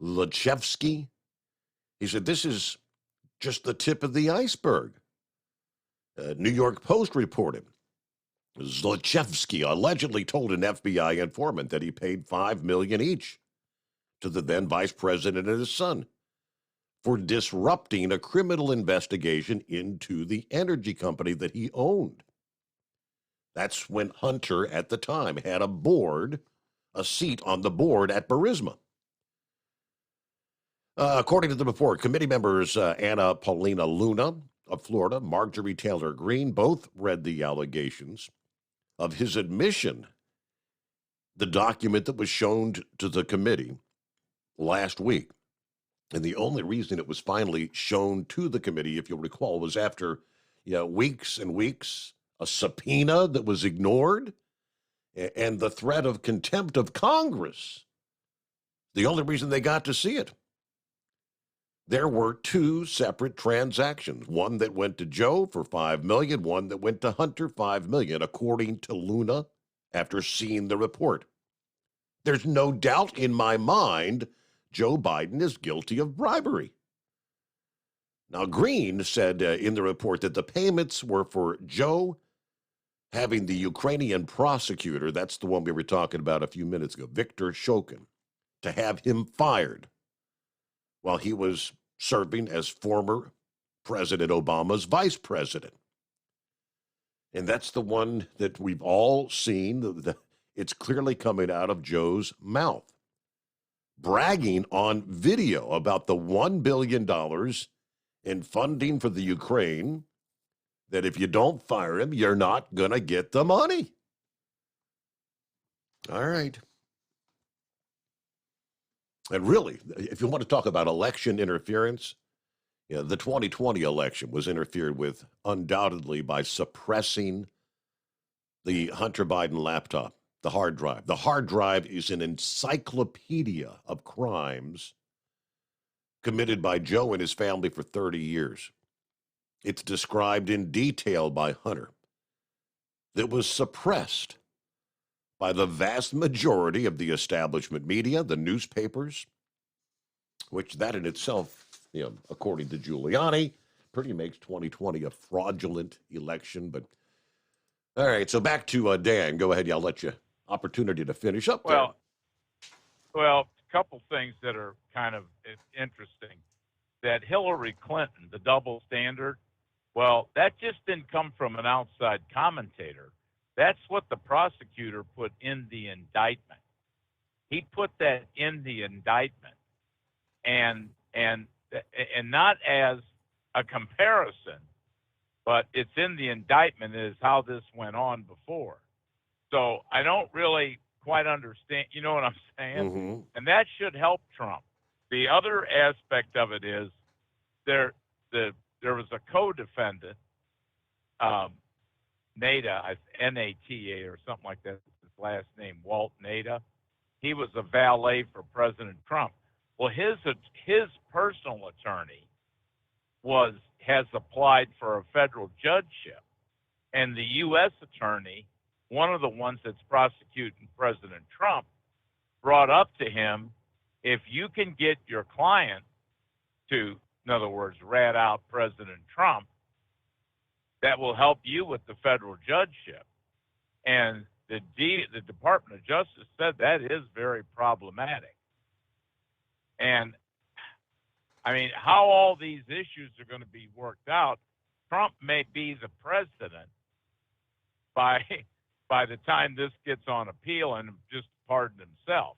Zlochevsky. He said, this is just the tip of the iceberg. New York Post reported Zlochevsky allegedly told an FBI informant that he paid $5 million each to the then vice president and his son for disrupting a criminal investigation into the energy company that he owned. That's when Hunter, at the time, had a seat on the board at Burisma. According to the report, committee members Anna Paulina Luna of Florida, Marjorie Taylor Greene, both read the allegations of his admission, the document that was shown to the committee last week. And the only reason it was finally shown to the committee, if you'll recall, was after weeks and weeks, a subpoena that was ignored, and the threat of contempt of Congress. The only reason they got to see it. There were two separate transactions, one that went to Joe for $5 million, one that went to Hunter, $5 million, according to Luna, after seeing the report. There's no doubt in my mind Joe Biden is guilty of bribery. Now, Greene said in the report that the payments were for Joe having the Ukrainian prosecutor, that's the one we were talking about a few minutes ago, Viktor Shokin, to have him fired while he was serving as former President Obama's vice president. And that's the one that we've all seen. It's clearly coming out of Joe's mouth, bragging on video about the $1 billion in funding for the Ukraine, that if you don't fire him, you're not going to get the money. All right. And really, if you want to talk about election interference, the 2020 election was interfered with undoubtedly by suppressing the Hunter Biden laptop, the hard drive. The hard drive is an encyclopedia of crimes committed by Joe and his family for 30 years. It's described in detail by Hunter. That was suppressed by the vast majority of the establishment media, the newspapers, which that in itself, according to Giuliani, pretty makes 2020 a fraudulent election. But all right, so back to Dan. Go ahead. I'll let you opportunity to finish up. Well, a couple things that are kind of interesting. That Hillary Clinton, the double standard, well, that just didn't come from an outside commentator. That's what the prosecutor put in the indictment. He put that in the indictment, and not as a comparison, but it's in the indictment is how this went on before. So I don't really quite understand. You know what I'm saying? Mm-hmm. And that should help Trump. The other aspect of it is there was a co-defendant, Nata, N-A-T-A or something like that, his last name, Walt Nata. He was a valet for President Trump. Well, his personal attorney has applied for a federal judgeship, and the U.S. attorney, one of the ones that's prosecuting President Trump, brought up to him, if you can get your client to, in other words, rat out President Trump, that will help you with the federal judgeship. And the Department of Justice said that is very problematic. And, I mean, how all these issues are going to be worked out, Trump may be the president by the time this gets on appeal and just pardon himself.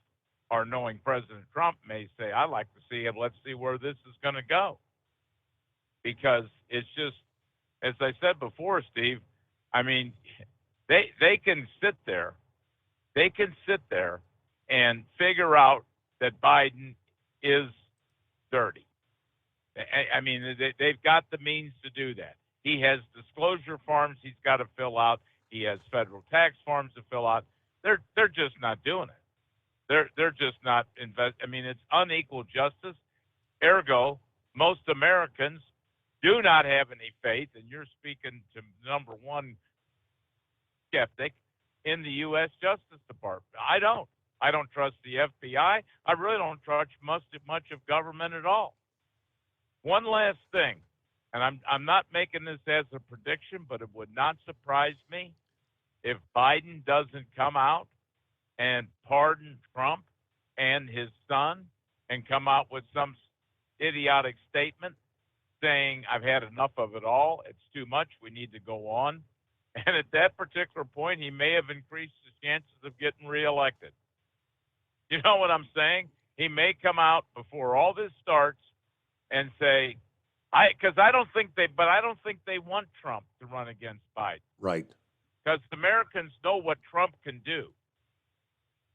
Or knowing President Trump may say, I'd like to see it. Let's see where this is going to go. Because it's just, as I said before, Steve, I mean, they can sit there. They can sit there and figure out that Biden is dirty. I mean, they've got the means to do that. He has disclosure forms he's got to fill out. He has federal tax forms to fill out. They're just not doing it. They're just not I mean, it's unequal justice. Ergo, most Americans do not have any faith, and you're speaking to number one skeptic in the U.S. Justice Department. I don't. I don't trust the FBI. I really don't trust much of government at all. One last thing, and I'm not making this as a prediction, but it would not surprise me if Biden doesn't come out and pardon Trump and his son and come out with some idiotic statement saying, I've had enough of it all. It's too much. We need to go on. And at that particular point, he may have increased his chances of getting reelected. You know what I'm saying? He may come out before all this starts and say, because I don't think they want Trump to run against Biden. Right. Because Americans know what Trump can do.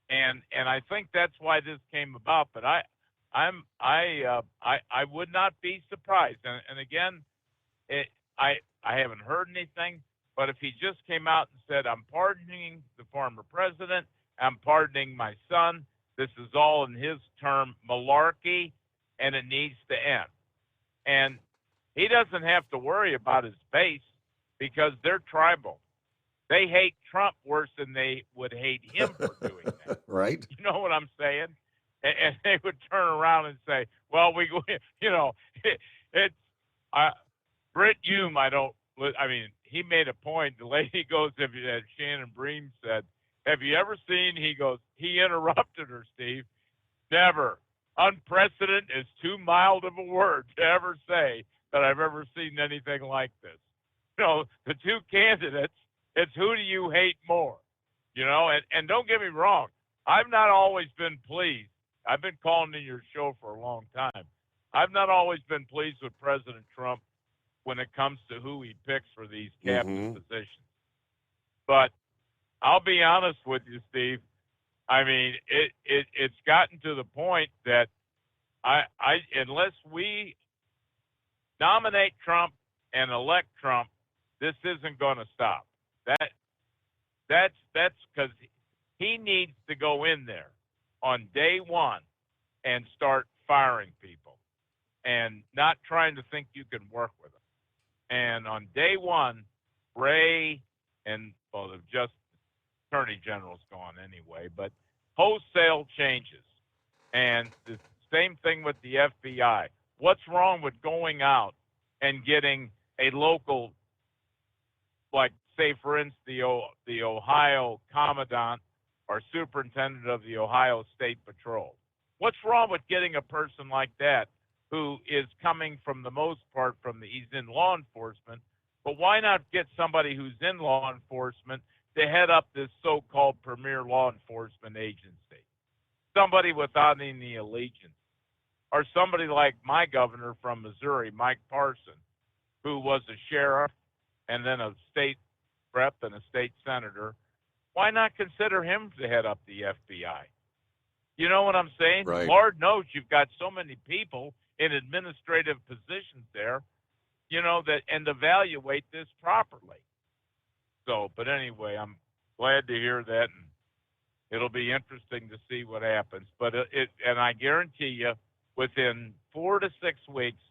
And I think that's why this came about. But I would not be surprised. And again, I haven't heard anything. But if he just came out and said, I'm pardoning the former president, I'm pardoning my son, this is all in his term malarkey, and it needs to end. And he doesn't have to worry about his base because they're tribal. They hate Trump worse than they would hate him for doing that. Right. You know what I'm saying? And they would turn around and say, well, Britt Hume, he made a point. The lady goes, as Shannon Bream said, have you ever seen, he goes, he interrupted her, Steve. Never. Unprecedented is too mild of a word to ever say that I've ever seen anything like this. The two candidates, it's who do you hate more? And don't get me wrong, I've not always been pleased. I've been calling in your show for a long time. I've not always been pleased with President Trump when it comes to who he picks for these cabinet positions. But I'll be honest with you, Steve. I mean, it's gotten to the point that unless we nominate Trump and elect Trump, this isn't going to stop. That's because he needs to go in there on day one and start firing people and not trying to think you can work with them. And on day one, Wray and the Attorney General's gone anyway, but wholesale changes. And the same thing with the FBI. What's wrong with going out and getting a local, like, say, for instance, the Ohio Commandant or Superintendent of the Ohio State Patrol? What's wrong with getting a person like that who is coming from the most part he's in law enforcement, but why not get somebody who's in law enforcement to head up this so-called premier law enforcement agency? Somebody without any allegiance. Or somebody like my governor from Missouri, Mike Parson, who was a sheriff and then a state rep and a state senator. Why not consider him to head up the FBI? You know what I'm saying? Right. Lord knows you've got so many people in administrative positions there, and evaluate this properly. So, but anyway, I'm glad to hear that, and it'll be interesting to see what happens. But and I guarantee you, within 4 to 6 weeks,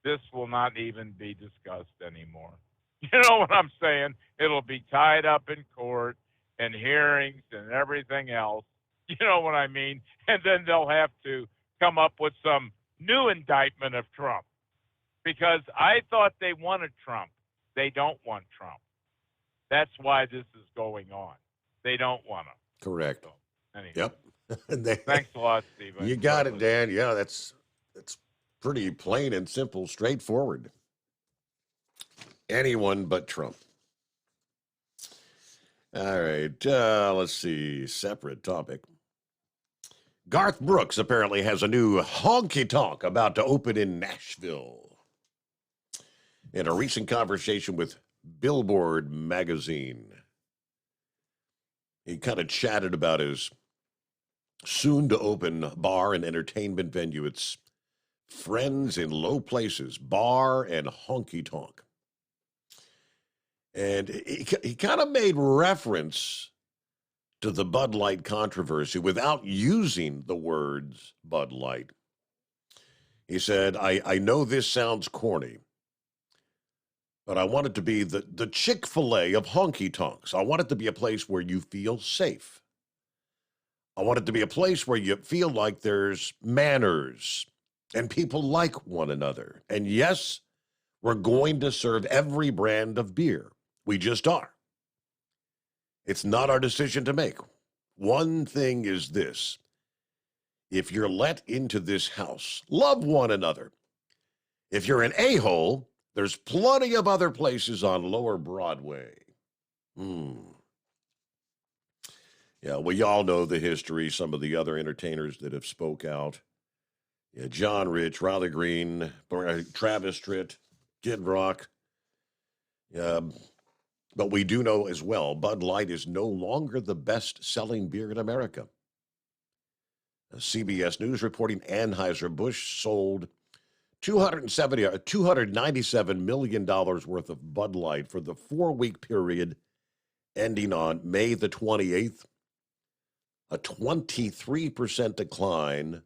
this will not even be discussed anymore. You know what I'm saying? It'll be tied up in court and hearings and everything else. You know what I mean? And then they'll have to come up with some new indictment of Trump. Because I thought they wanted Trump. They don't want Trump. That's why this is going on. They don't want him. Correct. So, anyway. Yep. Thanks a lot, Steve. You got it, Dan. Yeah, that's pretty plain and simple, straightforward. Anyone but Trump. All right. Let's see. Separate topic. Garth Brooks apparently has a new honky-tonk about to open in Nashville. In a recent conversation with Billboard magazine, he kind of chatted about his soon to open bar and entertainment venue. It's Friends in Low Places Bar and Honky Tonk. And he kind of made reference to the Bud Light controversy without using the words Bud Light. He said, I know this sounds corny, but I want it to be the Chick-fil-A of honky tonks. I want it to be a place where you feel safe. I want it to be a place where you feel like there's manners and people like one another. And yes, we're going to serve every brand of beer. We just are. It's not our decision to make. One thing is this. If you're let into this house, love one another. If you're an a-hole, there's plenty of other places on Lower Broadway. Yeah, we all know the history, some of the other entertainers that have spoke out. Yeah, John Rich, Riley Green, Travis Tritt, Kid Rock. But we do know as well, Bud Light is no longer the best-selling beer in America. CBS News reporting Anheuser-Busch sold $297 million worth of Bud Light for the 4-week period ending on May the 28th, a 23% decline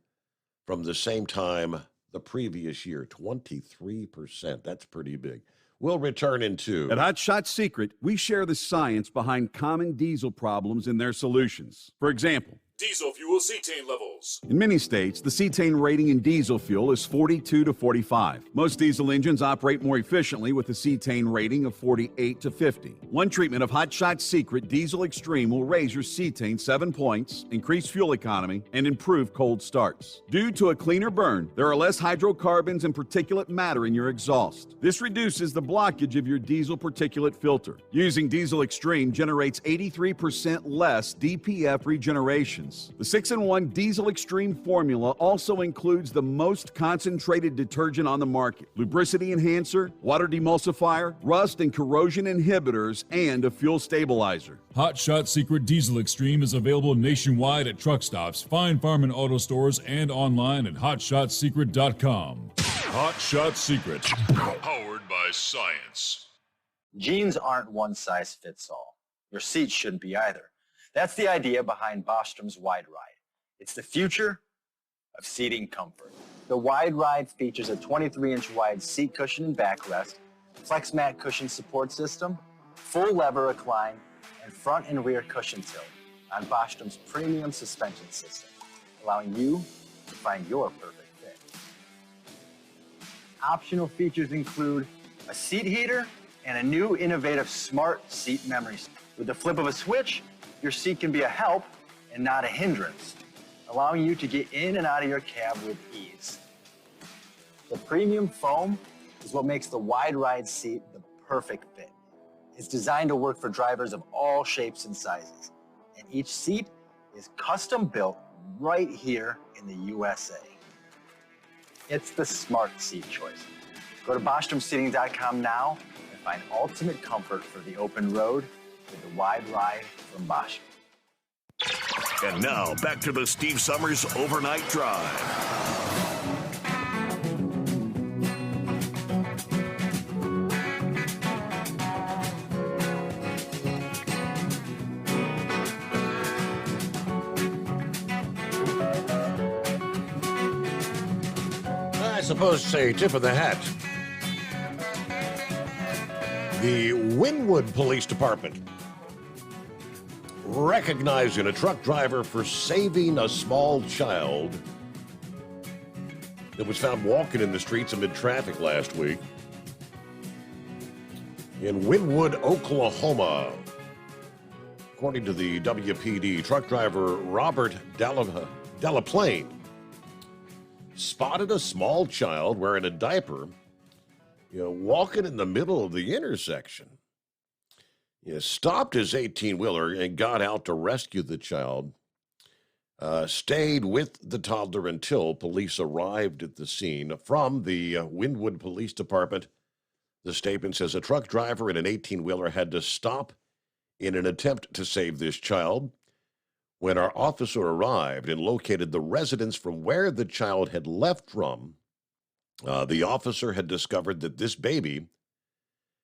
from the same time the previous year. 23%. That's pretty big. We'll return in 2. At Hot Shot Secret, we share the science behind common diesel problems and their solutions. For example, Diesel fuel cetane levels. in many states, the cetane rating in diesel fuel is 42 to 45. Most diesel engines operate more efficiently with a cetane rating of 48 to 50. One treatment of Hot Shot Secret Diesel Extreme will raise your cetane 7 points, increase fuel economy, and improve cold starts. Due to a cleaner burn, there are less hydrocarbons and particulate matter in your exhaust. This reduces the blockage of your diesel particulate filter. Using Diesel Extreme generates 83% less DPF regeneration. The 6-in-1 Diesel Extreme formula also includes the most concentrated detergent on the market, lubricity enhancer, water demulsifier, rust and corrosion inhibitors, and a fuel stabilizer. Hot Shot Secret Diesel Extreme is available nationwide at truck stops, Fine Farm and auto stores, and online at hotshotsecret.com. Hot Shot Secret, powered by science. Jeans aren't one size fits all. Your seats shouldn't be either. That's the idea behind Bostrom's Wide Ride. It's the future of seating comfort. The Wide Ride features a 23-inch wide seat cushion and backrest, flex mat cushion support system, full lever recline, and front and rear cushion tilt on Bostrom's premium suspension system, allowing you to find your perfect fit. Optional features include a seat heater and a new innovative smart seat memory. With the flip of a switch, your seat can be a help and not a hindrance, allowing you to get in and out of your cab with ease. The premium foam is what makes the Wide Ride seat the perfect fit. It's designed to work for drivers of all shapes and sizes, and each seat is custom built right here in the USA. It's the smart seat choice. Go to BostromSeating.com now and find ultimate comfort for the open road with the Wide Ride from Bosch. And now, back to the Steve Summers Overnight Drive. I suppose to say tip of the hat. The Wynwood Police Department recognizing a truck driver for saving a small child that was found walking in the streets amid traffic last week in Wynwood, Oklahoma. According to the WPD, truck driver Robert Delaplane spotted a small child wearing a diaper, walking in the middle of the intersection. He stopped his 18-wheeler and got out to rescue the child, stayed with the toddler until police arrived at the scene. From the Wynwood Police Department, the statement says a truck driver and an 18-wheeler had to stop in an attempt to save this child. When our officer arrived and located the residence from where the child had left from, the officer had discovered that this baby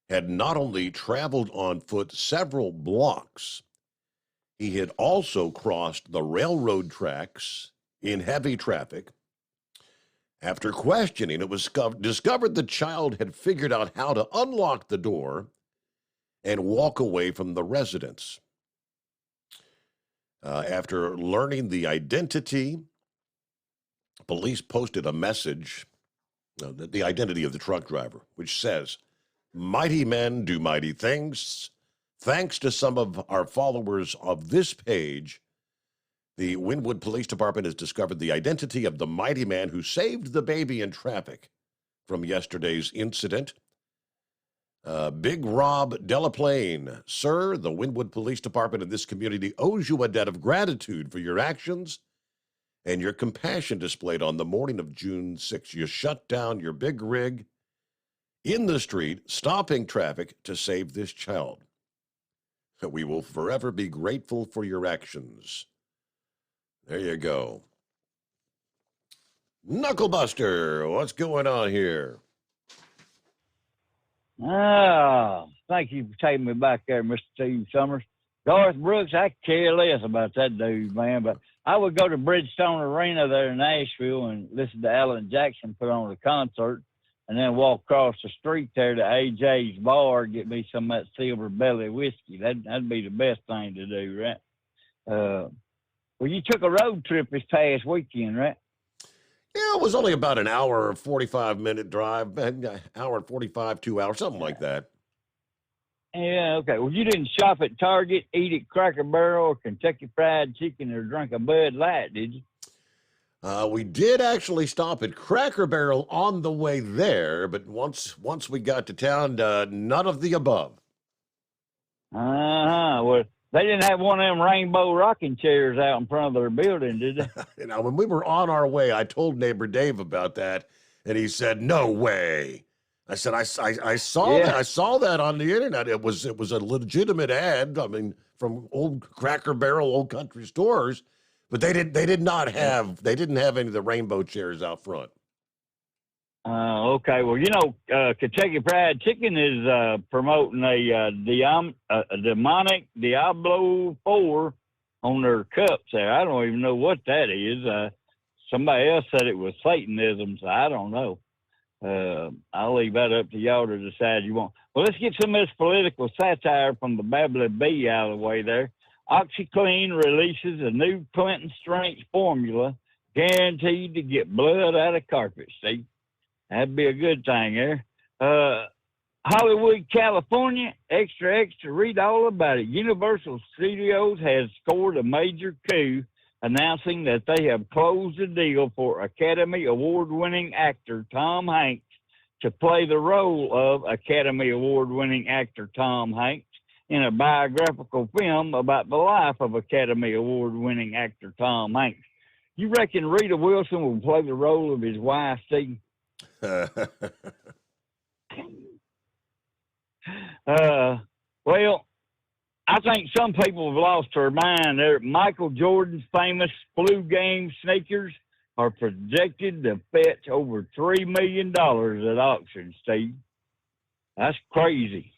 had not only traveled on foot several blocks, he had also crossed the railroad tracks in heavy traffic. After questioning, it was discovered the child had figured out how to unlock the door and walk away from the residence. After learning the identity, police posted a message, the identity of the truck driver, which says, "Mighty men do mighty things. Thanks to some of our followers of this page, the Wynwood Police Department has discovered the identity of the mighty man who saved the baby in traffic from yesterday's incident. Big Rob Delaplane, sir, the Wynwood Police Department in this community owes you a debt of gratitude for your actions and your compassion displayed on the morning of June 6th. You shut down your big rig in the street, stopping traffic to save this child. We will forever be grateful for your actions." There you go. Knucklebuster, what's going on here? Thank you for taking me back there, Mr. Steve Summers. Garth Brooks, I care less about that dude, man, but I would go to Bridgestone Arena there in Nashville and listen to Alan Jackson put on a concert and then walk across the street there to AJ's bar and get me some of that Silver Belly whiskey. That'd be the best thing to do, right? Well, you took a road trip this past weekend, right? Yeah, it was only about an hour, 45-minute drive, hour and 45, 2 hours, something like that. Yeah, okay. Well, you didn't shop at Target, eat at Cracker Barrel or Kentucky Fried Chicken or drink a Bud Light, did you? We did actually stop at Cracker Barrel on the way there, but once we got to town, none of the above. Well, they didn't have one of them rainbow rocking chairs out in front of their building, did they? When we were on our way, I told neighbor Dave about that, and he said, "No way." I said, I saw that. I saw that on the internet. It was a legitimate ad. I mean, from old Cracker Barrel, old country stores, but they didn't have any of the rainbow chairs out front. Okay. Well, Kentucky Fried Chicken is promoting a demonic Diablo 4 on their cups there. I don't even know what that is. Somebody else said it was Satanism, so I don't know. I'll leave that up to y'all to decide you want. Well, let's get some of this political satire from the Babbly Bee out of the way there. OxyClean releases a new Clinton strength formula guaranteed to get blood out of carpets. See? That'd be a good thing there. Hollywood, California, extra, read all about it. Universal Studios has scored a major coup, announcing that they have closed a deal for Academy Award-winning actor Tom Hanks to play the role of Academy Award-winning actor Tom Hanks in a biographical film about the life of Academy Award-winning actor Tom Hanks. You reckon Rita Wilson will play the role of his wife, Steve? Well, I think some people have lost their mind. Michael Jordan's famous flu game sneakers are projected to fetch over $3 million at auction, Steve. That's crazy.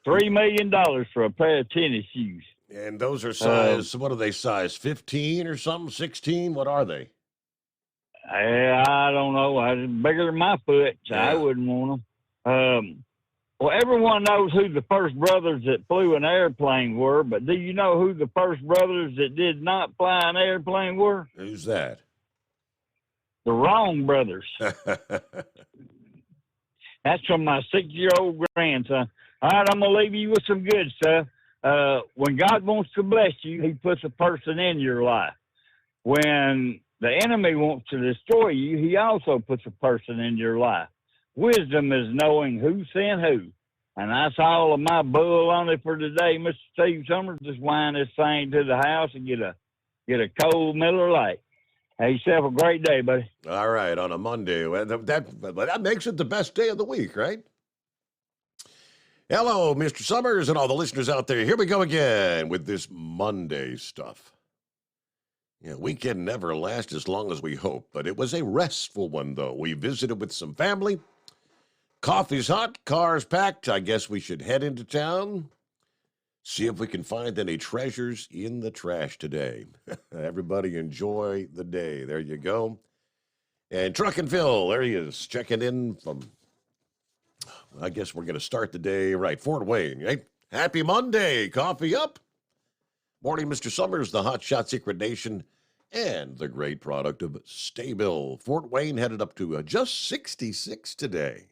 $3 million for a pair of tennis shoes. And those are size, what are they, size 15 or something, 16? What are they? I don't know. Bigger than my foot, so I wouldn't want them. Well, everyone knows who the first brothers that flew an airplane were, but do you know who the first brothers that did not fly an airplane were? Who's that? The Wrong brothers. That's from my 6-year-old grandson. All right, I'm going to leave you with some good stuff. When God wants to bless you, he puts a person in your life. When the enemy wants to destroy you, he also puts a person in your life. Wisdom is knowing who sent who. And that's all of my bull on it for today, Mr. Steve Summers. Just wind this thing to the house and get a cold Miller Lite. Have yourself a great day, buddy. All right, on a Monday. That makes it the best day of the week, right? Hello, Mr. Summers and all the listeners out there. Here we go again with this Monday stuff. Yeah, weekend never lasts as long as we hope, but it was a restful one, though. We visited with some family. Coffee's hot, car's packed. I guess we should head into town, see if we can find any treasures in the trash today. Everybody enjoy the day. There you go. And Truck and Phil, there he is, checking in from, I guess we're going to start the day right. Fort Wayne, right? Happy Monday. Coffee up. Morning, Mr. Summers, the Hot Shot Secret Nation, and the great product of Staybill. Fort Wayne headed up to just 66 today.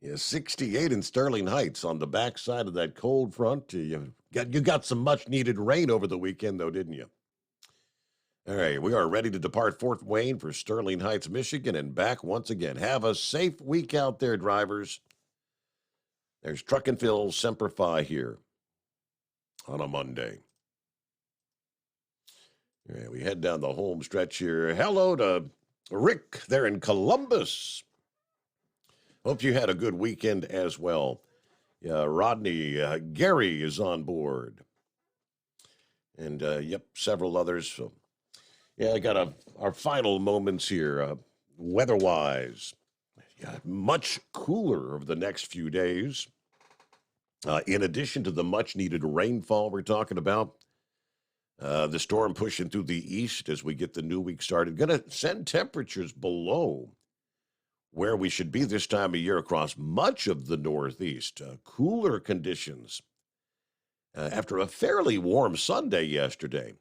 Yeah, 68 in Sterling Heights on the backside of that cold front. You got some much-needed rain over the weekend, though, didn't you? All right, we are ready to depart Fort Wayne for Sterling Heights, Michigan, and back once again. Have a safe week out there, drivers. There's Truck and Phil Semper Fi here on a Monday. All right, we head down the home stretch here. Hello to Rick there in Columbus. Hope you had a good weekend as well. Rodney, Gary is on board. And, several others. So, I got our final moments here, weather-wise. Much cooler over the next few days. In addition to the much-needed rainfall we're talking about, the storm pushing through the east as we get the new week started. Going to send temperatures below where we should be this time of year across much of the Northeast. Cooler conditions after a fairly warm Sunday yesterday.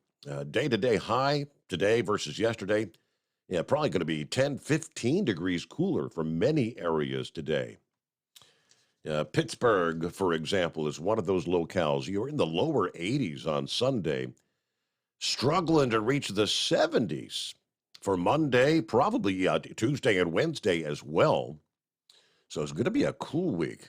Day-to-day high today versus yesterday, probably going to be 10, 15 degrees cooler for many areas today. Pittsburgh, for example, is one of those locales. You're in the lower 80s on Sunday, struggling to reach the 70s. For Monday, probably Tuesday and Wednesday as well. So it's going to be a cool week.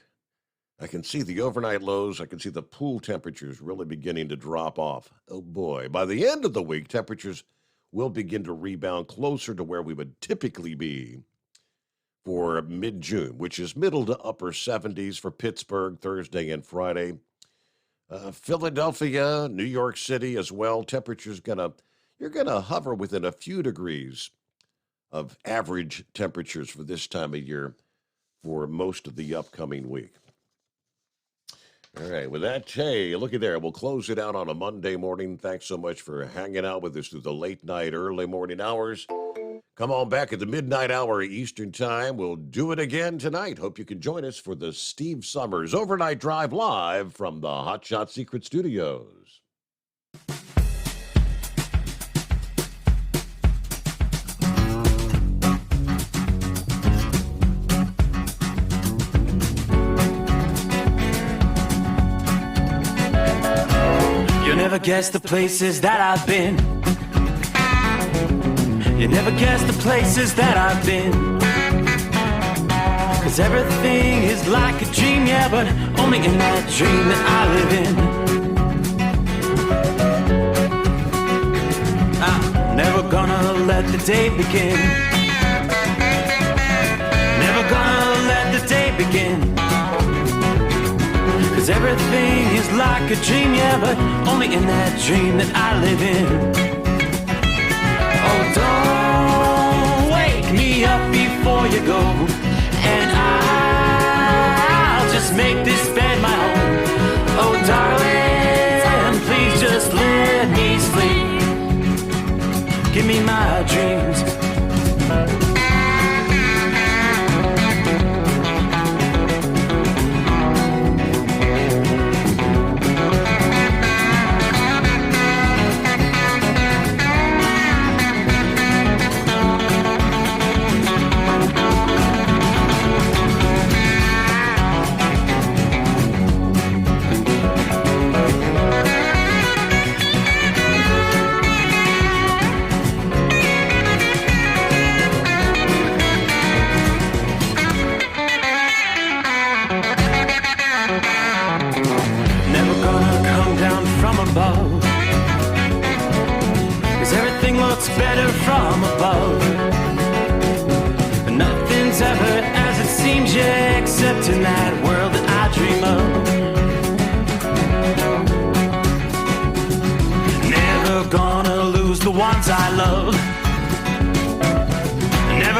I can see the overnight lows. I can see the pool temperatures really beginning to drop off. Oh, boy. By the end of the week, temperatures will begin to rebound closer to where we would typically be for mid-June, which is middle to upper 70s for Pittsburgh Thursday and Friday. Philadelphia, New York City as well. Temperatures you're going to hover within a few degrees of average temperatures for this time of year for most of the upcoming week. All right, with that, hey, looky there. We'll close it out on a Monday morning. Thanks so much for hanging out with us through the late night, early morning hours. Come on back at the midnight hour Eastern Time. We'll do it again tonight. Hope you can join us for the Steve Summers Overnight Drive live from the Hot Shot Secret Studios. Never guess the places that I've been. You never guess the places that I've been. 'Cause everything is like a dream, yeah, but only in that dream that I live in. I'm never gonna let the day begin. Never gonna let the day begin. 'Cause everything is like a dream, yeah, but only in that dream that I live in. Oh, don't wake me up before you go, and I'll just make this bed my home. Oh, darling, please just let me sleep. Give me my dreams.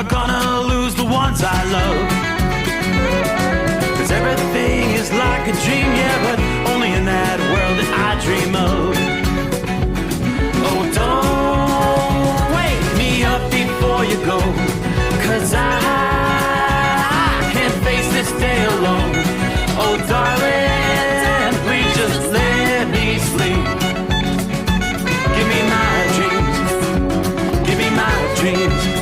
gonna lose the ones I love. 'Cause everything is like a dream, yeah, but only in that world that I dream of. Oh, don't wake me up before you go, 'cause I can't face this day alone. Oh, darling, please just let me sleep. Give me my dreams, give me my dreams.